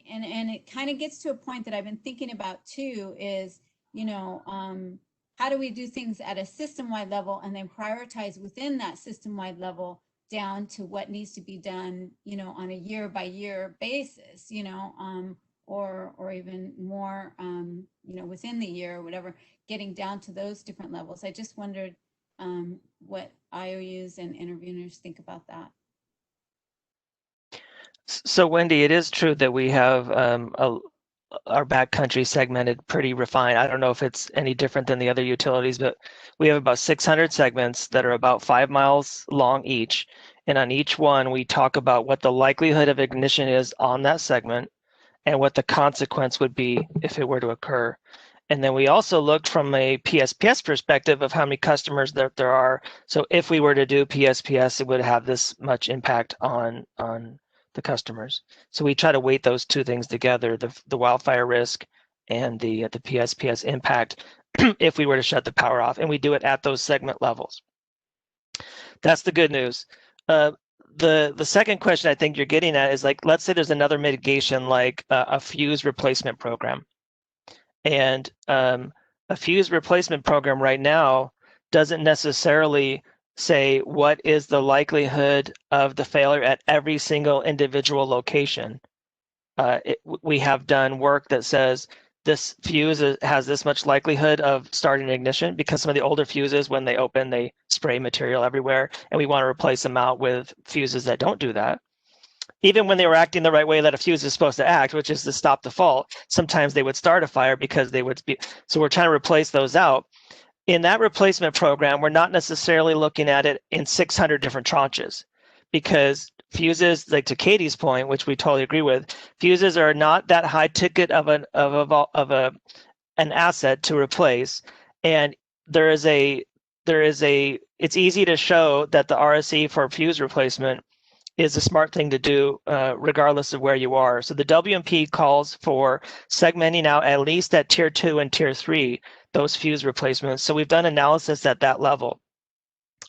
and it kind of gets to a point that I've been thinking about too, is, how do we do things at a system-wide level and then prioritize within that system-wide level down to what needs to be done, on a year-by-year basis, or even more, within the year or whatever, getting down to those different levels. I just wondered what IOUs and interveners think about that. So Wendy, it is true that we have our backcountry segmented pretty refined. I don't know if it's any different than the other utilities, but we have about 600 segments that are about 5 miles long each. And on each one, we talk about what the likelihood of ignition is on that segment and what the consequence would be if it were to occur. And then we also looked from a PSPS perspective of how many customers that there are. So if we were to do PSPS, it would have this much impact on the customers. So we try to weight those two things together, the wildfire risk and the PSPS impact if we were to shut the power off, and we do it at those segment levels. That's the good news. The second question I think you're getting at is, like, let's say there's another mitigation like a fuse replacement program. And a fuse replacement program right now doesn't necessarily say what is the likelihood of the failure at every single individual location. We have done work that says this fuse has this much likelihood of starting ignition, because some of the older fuses, when they open, they spray material everywhere, and we want to replace them out with fuses that don't do that. Even when they were acting the right way that a fuse is supposed to act, which is to stop the fault, sometimes they would start a fire because they would be. So we're trying to replace those out. In that replacement program, we're not necessarily looking at it in 600 different tranches, because fuses, like to Katie's point, which we totally agree with, fuses are not that high ticket of an asset to replace, and it's easy to show that the RSE for fuse replacement is a smart thing to do, regardless of where you are. So the WMP calls for segmenting out at least at tier 2 and tier 3 those fuse replacements. So we've done analysis at that level.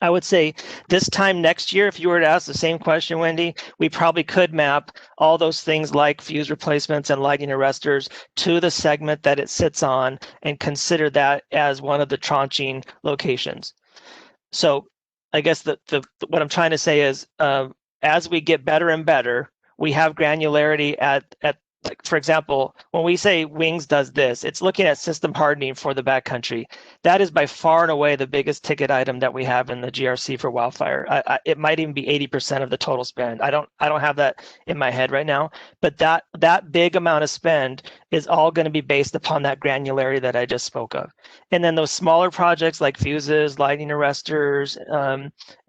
I would say this time next year, if you were to ask the same question, Wendy, we probably could map all those things like fuse replacements and lighting arresters to the segment that it sits on and consider that as one of the tranching locations. So I guess what I'm trying to say is, as we get better and better, we have granularity at like, for example, when we say Wings does this, it's looking at system hardening for the backcountry. That is by far and away the biggest ticket item that we have in the GRC for wildfire. It might even be 80% of the total spend. I don't have that in my head right now, but that big amount of spend is all going to be based upon that granularity that I just spoke of. And then those smaller projects like fuses, lighting arresters,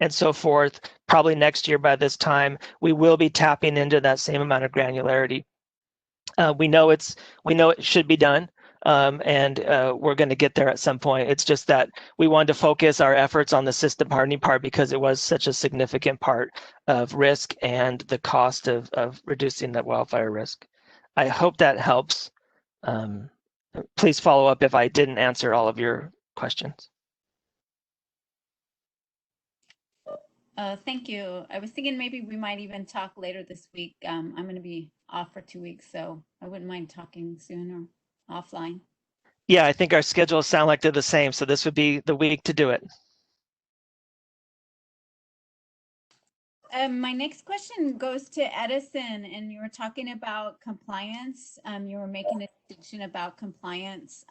and so forth, probably next year by this time, we will be tapping into that same amount of granularity. We know it should be done, and we're going to get there at some point. It's just that we wanted to focus our efforts on the system hardening part because it was such a significant part of risk and the cost of reducing that wildfire risk. I hope that helps. Please follow up if I didn't answer all of your questions. Thank you. I was thinking maybe we might even talk later this week. I'm going to be off for 2 weeks, so I wouldn't mind talking soon or offline. Yeah, I think our schedules sound like they're the same, so this would be the week to do it. my next question goes to Edison, and you were talking about compliance. You were making a distinction about compliance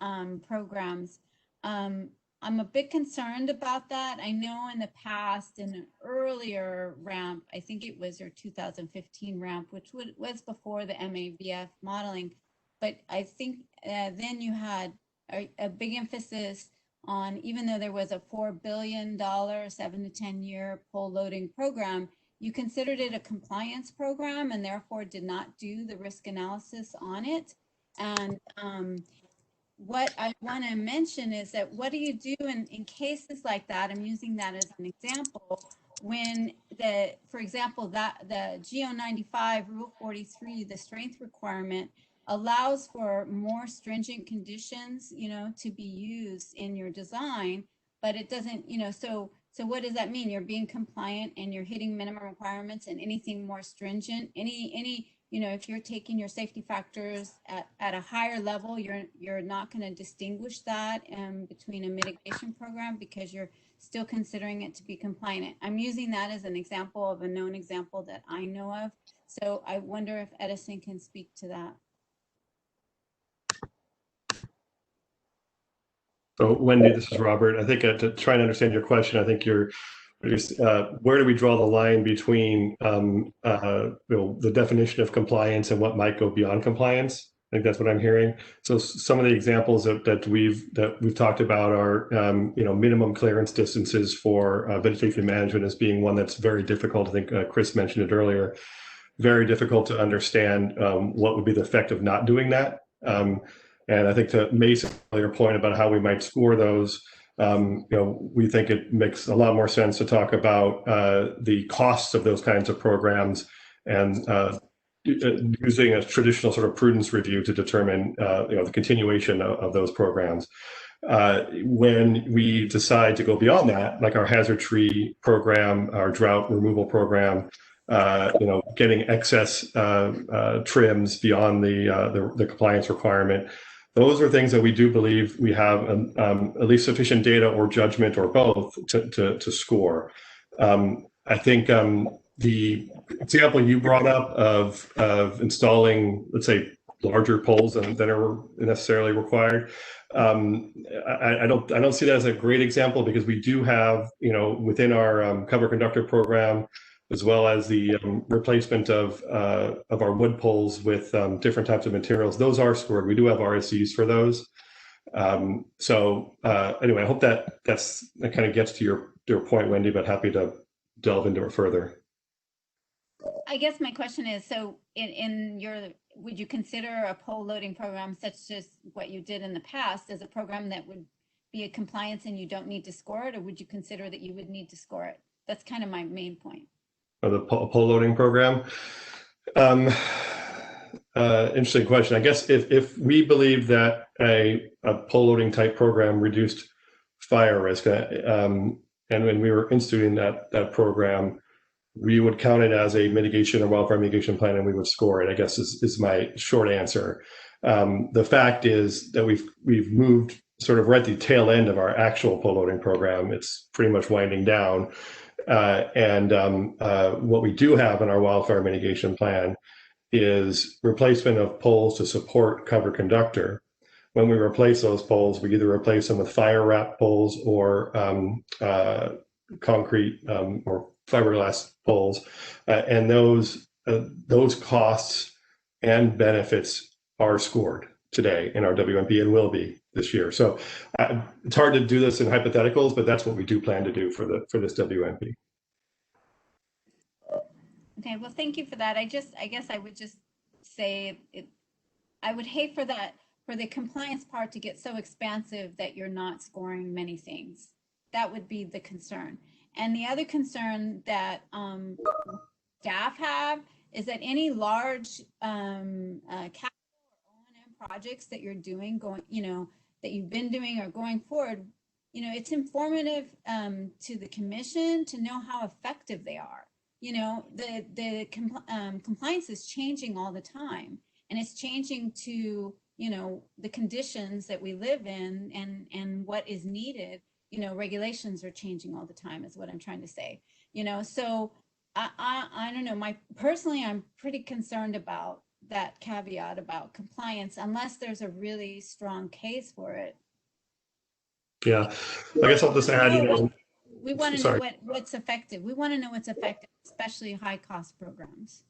programs. I'm a bit concerned about that. I know in the past, in an earlier ramp, I think it was your 2015 ramp, which was before the MAVF modeling, but I think then you had a big emphasis on, even though there was a $4 billion 7 to 10 year pole loading program, you considered it a compliance program and therefore did not do the risk analysis on it. And what I want to mention is that what do you do in cases like that? I'm using that as an example. When for example, that the GO95 Rule 43, the strength requirement, allows for more stringent conditions, to be used in your design, but it doesn't, so what does that mean? You're being compliant and you're hitting minimum requirements, and anything more stringent, if you're taking your safety factors at a higher level, you're not going to distinguish that between a mitigation program because you're still considering it to be compliant. I'm using that as an example of a known example that I know of. So I wonder if Edison can speak to that. So Wendy, this is Robert. I think to try and understand your question, I think where do we draw the line between the definition of compliance and what might go beyond compliance? I think that's what I'm hearing. So some of the examples that we've talked about are minimum clearance distances for vegetation management as being one that's very difficult. I think Chris mentioned it earlier. Very difficult to understand what would be the effect of not doing that. And I think to Mason's earlier point about how we might score those, we think it makes a lot more sense to talk about the costs of those kinds of programs and using a traditional sort of prudence review to determine the continuation of those programs. When we decide to go beyond that, like our hazard tree program, our drought removal program, getting excess trims beyond the compliance requirement, those are things that we do believe we have at least sufficient data or judgment or both to score. I think the example you brought up of installing, let's say, larger poles than are necessarily required, I don't see that as a great example because we do have, within our cover conductor program, as well as the replacement of our wood poles with different types of materials. Those are scored. We do have RSEs for those. Anyway, I hope that kind of gets to your point, Wendy, but happy to delve into it further. I guess my question is, so would you consider a pole loading program such as what you did in the past as a program that would be a compliance and you don't need to score it, or would you consider that you would need to score it? That's kind of my main point. The pole loading program. Interesting question. I guess if we believe that a pole loading type program reduced fire risk, and when we were instituting that program, we would count it as a mitigation or wildfire mitigation plan, and we would score it, I guess is my short answer. The fact is that we've moved sort of right at the tail end of our actual pole loading program. It's pretty much winding down. What we do have in our wildfire mitigation plan is replacement of poles to support cover conductor. When we replace those poles, we either replace them with fire wrap poles or concrete or fiberglass poles, and those costs and benefits are scored today in our WMP and will be this year. So it's hard to do this in hypotheticals, but that's what we do plan to do for this WMP. Okay, well, thank you for that. I guess I would just say I would hate for the compliance part to get so expansive that you're not scoring many things. That would be the concern. And the other concern that staff have is that any large capital or O&M projects that you're doing, that you've been doing or going forward, it's informative to the commission to know how effective they are. The compliance is changing all the time, and it's changing to, the conditions that we live in and what is needed. Regulations are changing all the time is what I'm trying to say. So I don't know. Personally, I'm pretty concerned about that caveat about compliance, unless there's a really strong case for it. Yeah, I guess I'll just add, We want to know sorry. what's effective. We want to know what's effective, especially high cost programs.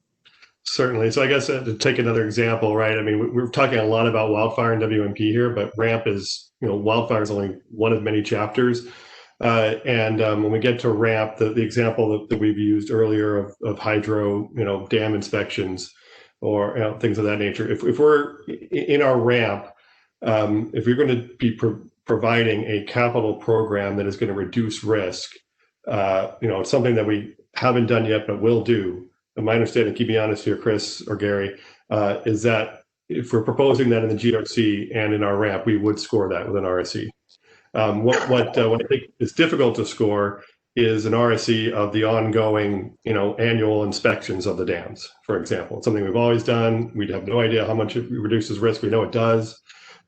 Certainly. So I guess to take another example, right? I mean, we're talking a lot about wildfire and WMP here, but RAMP is, wildfire is only one of many chapters. When we get to RAMP, the example that we've used earlier of hydro, dam inspections or things of that nature. If we're in our RAMP, if we're going to be providing a capital program that is going to reduce risk, something that we haven't done yet but will do. And my understanding, keep me honest here, Chris or Gary, is that if we're proposing that in the GRC and in our RAMP, we would score that with an RSE. What I think is difficult to score is an RSE of the ongoing, annual inspections of the dams, for example. It's something we've always done. We have no idea how much it reduces risk. We know it does,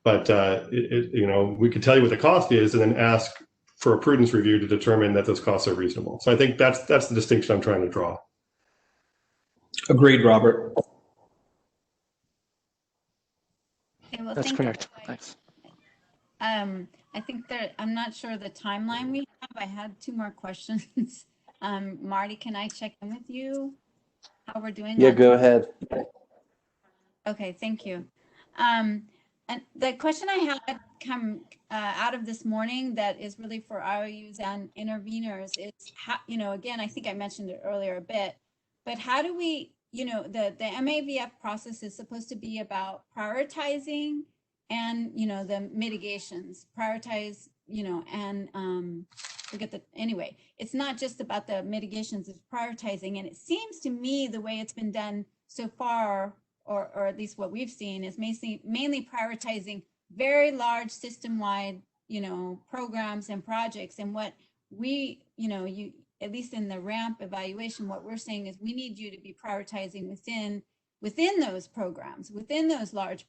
but we could tell you what the cost is and then ask for a prudence review to determine that those costs are reasonable. So I think that's the distinction I'm trying to draw. Agreed, Robert. Okay, well, That's correct. Thanks. I think I'm not sure the timeline we have. I had 2 more questions. Marty, can I check in with you? How we're doing? Yeah, go ahead. Okay, thank you. And the question I had come out of this morning that is really for ROUs and interveners is how, again, I think I mentioned it earlier a bit, but how do we, the MAVF process is supposed to be about prioritizing and, the mitigations, prioritize, and anyway, it's not just about the mitigations, it's prioritizing. And it seems to me the way it's been done so far, or at least what we've seen, is mainly prioritizing very large system-wide, programs and projects. And what we, at least in the RAMP evaluation, what we're saying is we need you to be prioritizing within those programs, within those large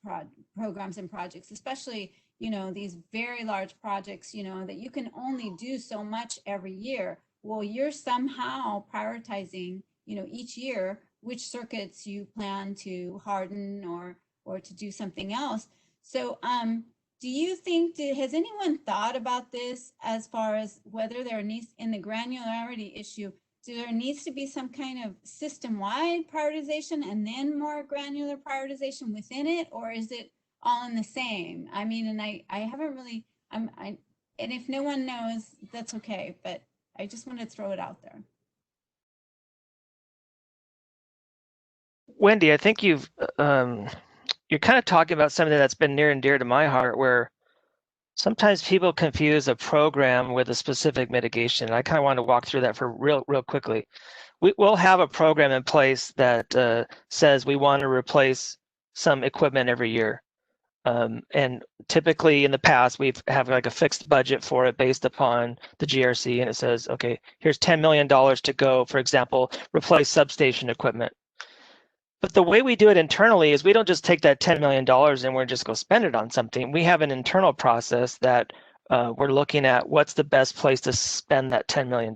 programs and projects, especially, these very large projects, that you can only do so much every year. Well, you're somehow prioritizing, each year which circuits you plan to harden or to do something else. So do you think, has anyone thought about this as far as whether there needs, in the granularity issue, there needs to be some kind of system-wide prioritization and then more granular prioritization within it, or is it all in the same? I mean, and I haven't really, and if no one knows, that's okay, but I just want to throw it out there. Wendy, I think you're kind of talking about something that's been near and dear to my heart, where sometimes people confuse a program with a specific mitigation. I kind of want to walk through that for real quickly. We'll have a program in place that says we want to replace some equipment every year. And typically in the past, we've have like a fixed budget for it based upon the GRC, and it says, okay, here's $10 million to go, for example, replace substation equipment. But the way we do it internally is we don't just take that $10 million and we're just go spend it on something. We have an internal process that we're looking at what's the best place to spend that $10 million.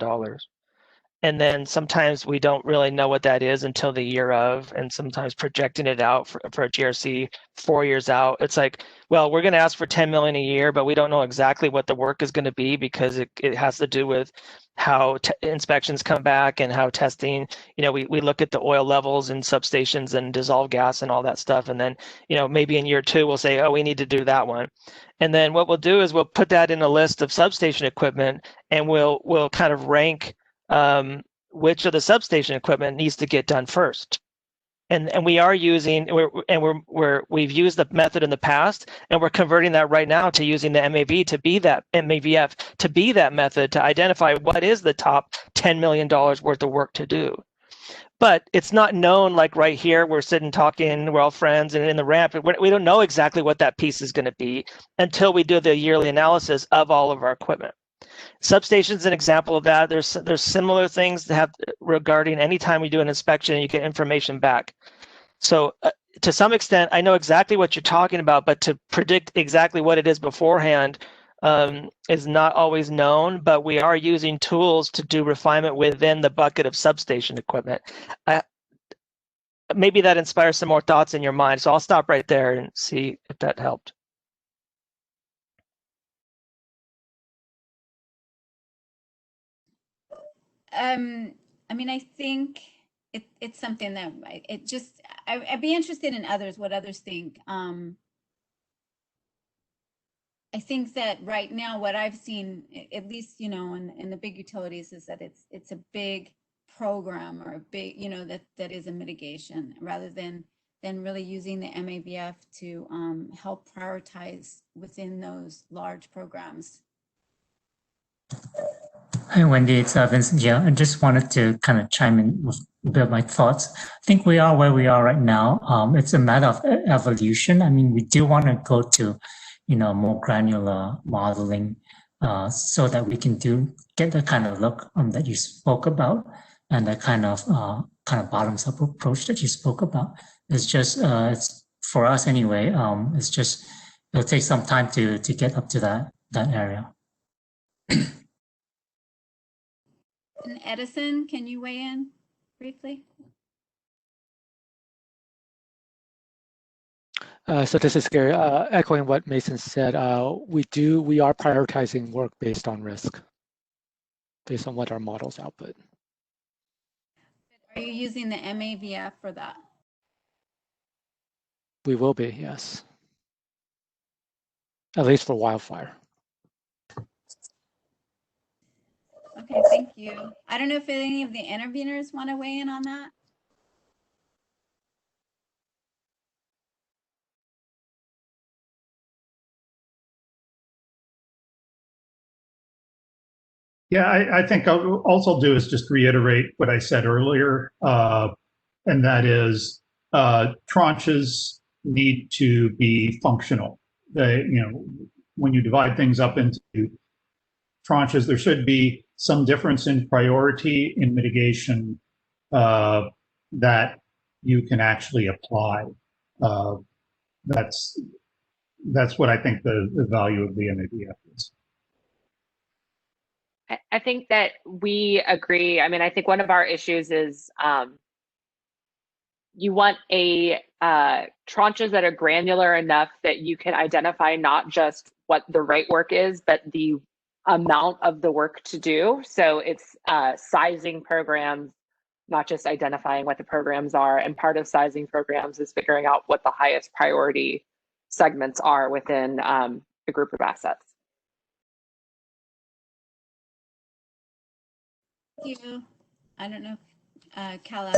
And then sometimes we don't really know what that is until the year of, and sometimes projecting it out for a GRC 4 years out. It's like, well, we're going to ask for 10 million a year, but we don't know exactly what the work is going to be because it has to do with how inspections come back and how testing, we look at the oil levels in substations and dissolved gas and all that stuff. And then, maybe in year 2, we'll say, oh, we need to do that one. And then what we'll do is we'll put that in a list of substation equipment, and we'll kind of rank which of the substation equipment needs to get done first. And we are using, we've used the method in the past, and we're converting that right now to using the MAVF to be that method to identify what is the top $10 million worth of work to do. But it's not known, like right here, we're sitting talking, we're all friends, and in the RAMP, we don't know exactly what that piece is going to be until we do the yearly analysis of all of our equipment. Substation's an example of that. There's similar things that have regarding anytime we do an inspection and you get information back. So to some extent, I know exactly what you're talking about, but to predict exactly what it is beforehand, is not always known, but we are using tools to do refinement within the bucket of substation equipment. Maybe that inspires some more thoughts in your mind. So I'll stop right there and see if that helped. I mean, I think it's something that I'd be interested in what others think. I think that right now, what I've seen, at least, you know, in the big utilities, is that it's a big program, or a big, you know, that is a mitigation, rather than really using the MAVF to help prioritize within those large programs. Hi, Wendy. It's Vincent here. I just wanted to kind of chime in with a bit of my thoughts. I think we are where we are right now. It's a matter of evolution. I mean, we do want to go to, you know, more granular modeling, so that we can get the kind of look that you spoke about, and the kind of bottoms up approach that you spoke about. It's just it's for us anyway. It's just it'll take some time to get up to that area. And Edison, can you weigh in briefly? So this is Gary, echoing what Mason said. We are prioritizing work based on risk, based on what our models output. Are you using the MAVF for that? We will be, yes. At least for wildfire. Okay, thank you. I don't know if any of the interveners want to weigh in on that. Yeah, I think also I'll do is just reiterate what I said earlier, and that is tranches need to be functional. You know, when you divide things up into tranches, there should be some difference in priority in mitigation that you can actually apply. That's what I think the value of the MAVF is. I think that we agree. I mean, I think one of our issues is you want tranches that are granular enough that you can identify not just what the right work is, but the amount of the work to do. So it's sizing programs, not just identifying what the programs are. And part of sizing programs is figuring out what the highest priority segments are within a group of assets. Thank you. I don't know, Cal.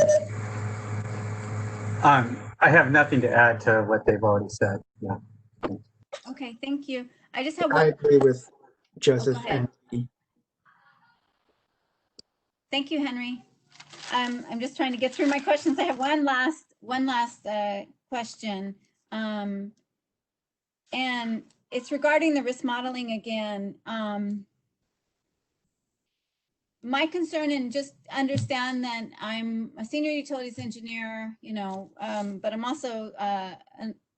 I have nothing to add to what they've already said. Yeah. Okay, thank you. I just have I agree with Joseph and and thank you, Henry. I'm just trying to get through my questions. I have one last question, and it's regarding the risk modeling again. My concern, and just understand that I'm a senior utilities engineer, you know, but I'm also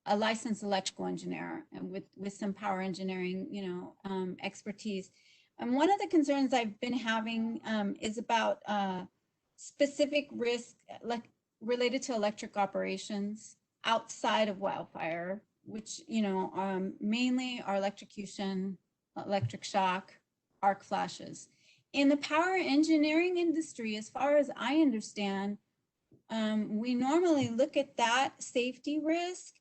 a licensed electrical engineer, and with some power engineering, you know, expertise. And one of the concerns I've been having is about specific risk, like related to electric operations outside of wildfire, which, you know, mainly are electrocution, electric shock, arc flashes. In the power engineering industry, as far as I understand, we normally look at that safety risk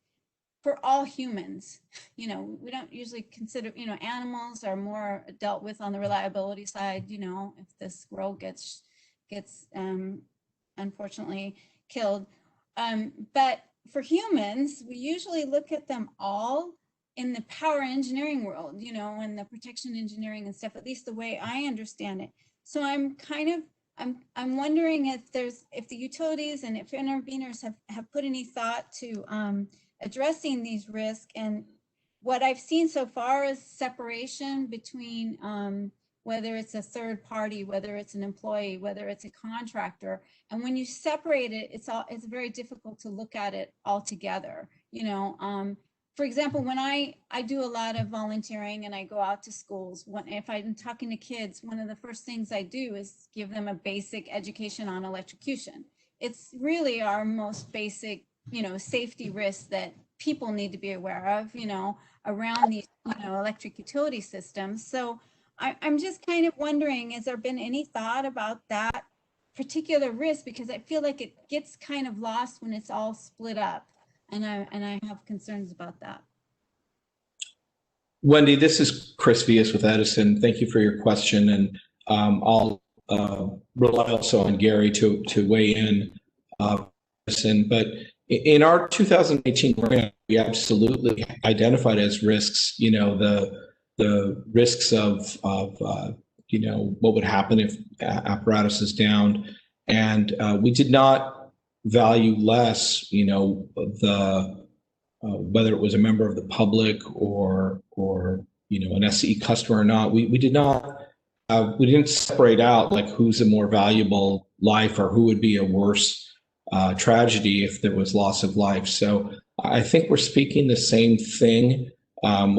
for all humans. You know, we don't usually consider, you know, animals are more dealt with on the reliability side. You know, if the squirrel gets unfortunately killed. But for humans, we usually look at them all in the power engineering world, you know, and the protection engineering and stuff, at least the way I understand it. So I'm wondering if the utilities and if interveners have put any thought to addressing these risks. And what I've seen so far is separation between whether it's a third party, whether it's an employee, whether it's a contractor. And when you separate it, it's very difficult to look at it all together. You know, for example, when I do a lot of volunteering and I go out to schools, if I'm talking to kids, one of the first things I do is give them a basic education on electrocution. It's really our most basic, safety risks that people need to be aware of, around these, electric utility systems. So I'm just kind of wondering, has there been any thought about that particular risk? Because I feel like it gets kind of lost when it's all split up. And I have concerns about that. Wendy, this is Chris Vias with Edison. Thank you for your question. And I'll rely also on Gary to weigh in. But in our 2018 grant, we absolutely identified as risks, the risks of what would happen if apparatus is down. And we did not value less, whether it was a member of the public or an SCE customer or not. We didn't separate out like who's a more valuable life or who would be a worse tragedy if there was loss of life. So I think we're speaking the same thing. Our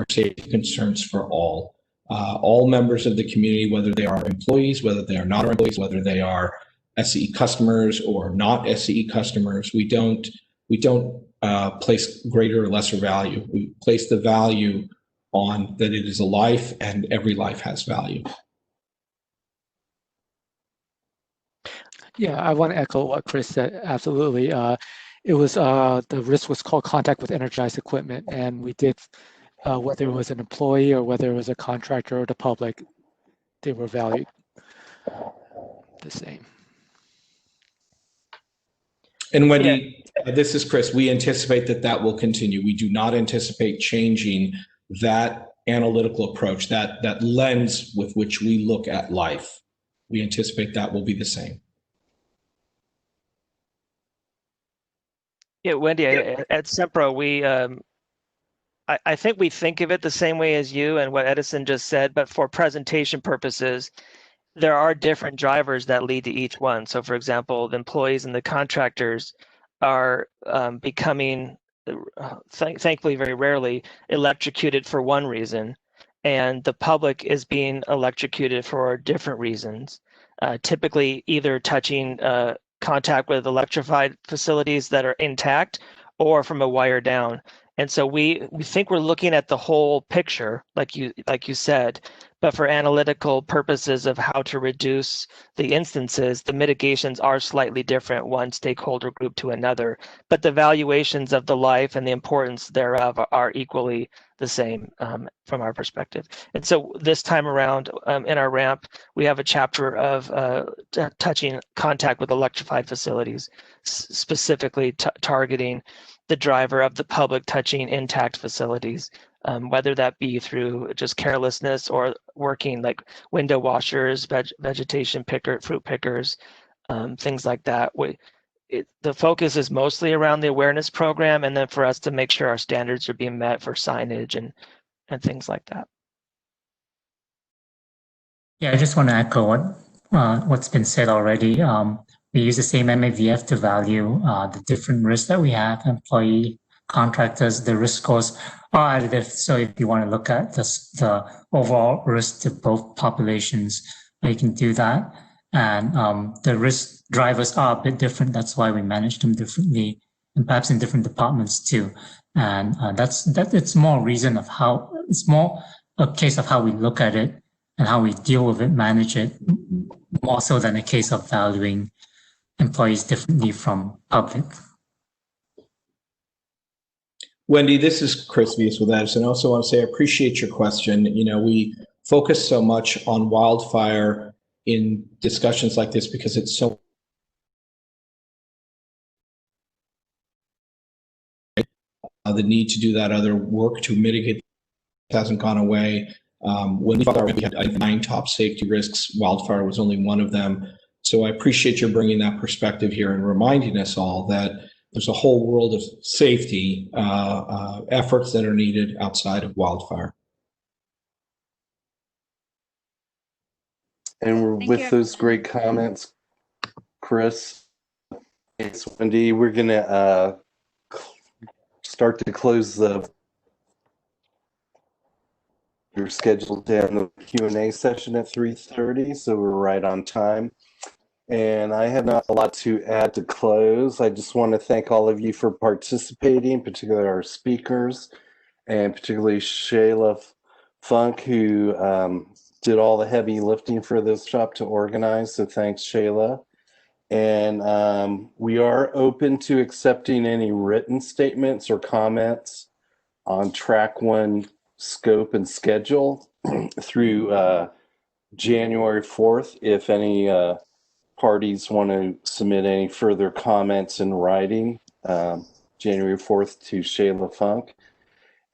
safety concerns for all members of the community, whether they are employees, whether they are not employees, whether they are SCE customers or not SCE customers. We don't place greater or lesser value. We place the value on that it is a life, and every life has value. Yeah, I want to echo what Chris said. Absolutely. It was the risk was called contact with energized equipment, and we did whether it was an employee or whether it was a contractor or the public, they were valued the same. And Wendy, this is Chris. We anticipate that will continue. We do not anticipate changing that analytical approach, that lens with which we look at life. We anticipate that will be the same. Yeah, Wendy, at Sempro, I think we think of it the same way as you and what Edison just said, but for presentation purposes, there are different drivers that lead to each one. So for example, the employees and the contractors are becoming, thankfully very rarely, electrocuted for one reason, and the public is being electrocuted for different reasons, typically either touching contact with electrified facilities that are intact or from a wire down. And so we think we're looking at the whole picture, like you said, but for analytical purposes of how to reduce the instances, the mitigations are slightly different, one stakeholder group to another, but the valuations of the life and the importance thereof are equally the same from our perspective. And so this time around in our ramp, we have a chapter of touching contact with electrified facilities, specifically targeting the driver of the public touching intact facilities, whether that be through just carelessness or working like window washers, vegetation fruit pickers, things like that. The focus is mostly around the awareness program, and then for us to make sure our standards are being met for signage and things like that. Yeah, I just want to echo what's been said already. We use the same MAVF to value the different risks that we have, employee, contractors. The risk scores are additive. So if you want to look at the overall risk to both populations, you can do that. And the risk drivers are a bit different. That's why we manage them differently, and perhaps in different departments too. And it's more a reason of how, it's more a case of how we look at it and how we deal with it, manage it, more so than a case of valuing employees differently from public. Wendy, this is Chris Vias with Edison. I also want to say I appreciate your question. We focus so much on wildfire in discussions like this because it's so the need to do that other work to mitigate hasn't gone away. When we had 9 top safety risks, wildfire was only one of them. So I appreciate you bringing that perspective here and reminding us all that there's a whole world of safety efforts that are needed outside of wildfire. And with those great comments, Chris, Thanks, Wendy. We're going to start to close your scheduled down the Q&A session at 3:30, so we're right on time. And I have not a lot to add to close. I just want to thank all of you for participating, particularly our speakers, and particularly Shayla Funk, who did all the heavy lifting for this shop to organize. So thanks, Shayla. And we are open to accepting any written statements or comments on track 1 scope and schedule through January 4th. If any parties want to submit any further comments in writing, January 4th to Shayla Funk.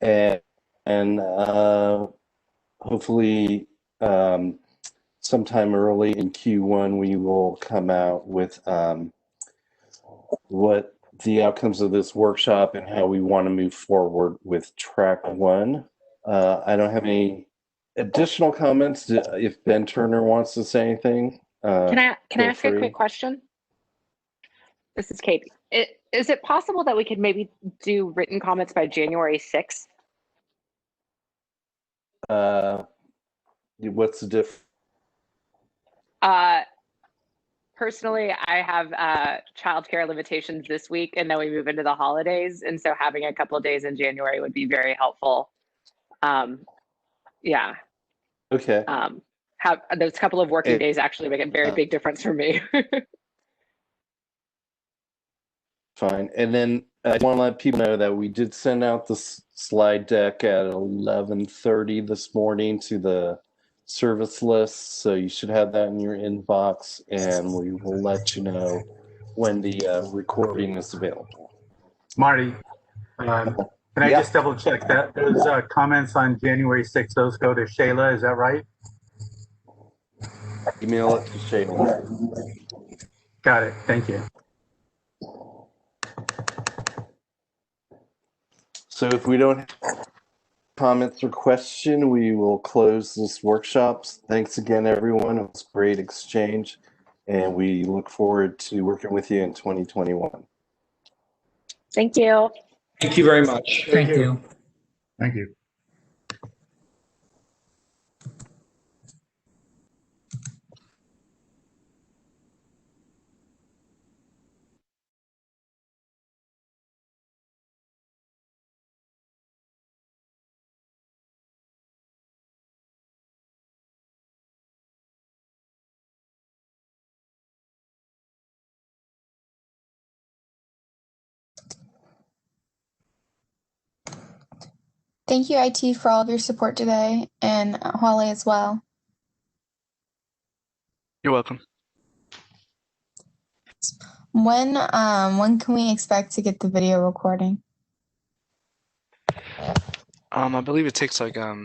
And hopefully sometime early in Q1, we will come out with what the outcomes of this workshop and how we want to move forward with track 1. I don't have any additional comments. If Ben Turner wants to say anything. Can I ask a quick question? This is Katie. Is it possible that we could maybe do written comments by January 6th? What's the difference? Personally, I have childcare limitations this week, and then we move into the holidays, and so having a couple of days in January would be very helpful. Yeah. Okay. Have those couple of working days actually make a very big difference for me. Fine. And then I want to let people know that we did send out the slide deck at 11:30 this morning to the service list. So you should have that in your inbox, and we will let you know when the recording is available. Marty, can I just double check that those comments on January 6th, those go to Shayla, is that right? Email it to Shayla. Got it. Thank you. So if we don't have comments or question, we will close this workshop. Thanks again, everyone. It was a great exchange, and we look forward to working with you in 2021. Thank you. Thank you very much. Thank you. Thank you. Thank you, IT, for all of your support today, and Holly as well. You're welcome. When can we expect to get the video recording? I believe it takes like a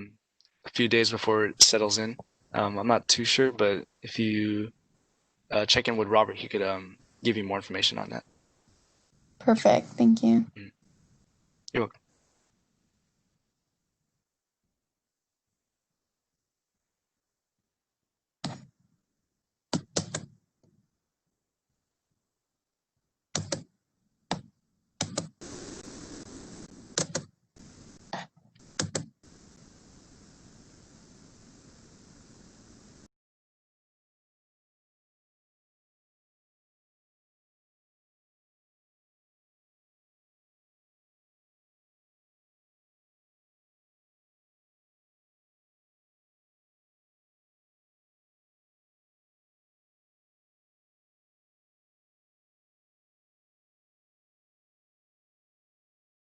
few days before it settles in. I'm not too sure, but if you check in with Robert, he could give you more information on that. Perfect. Thank you. You're welcome.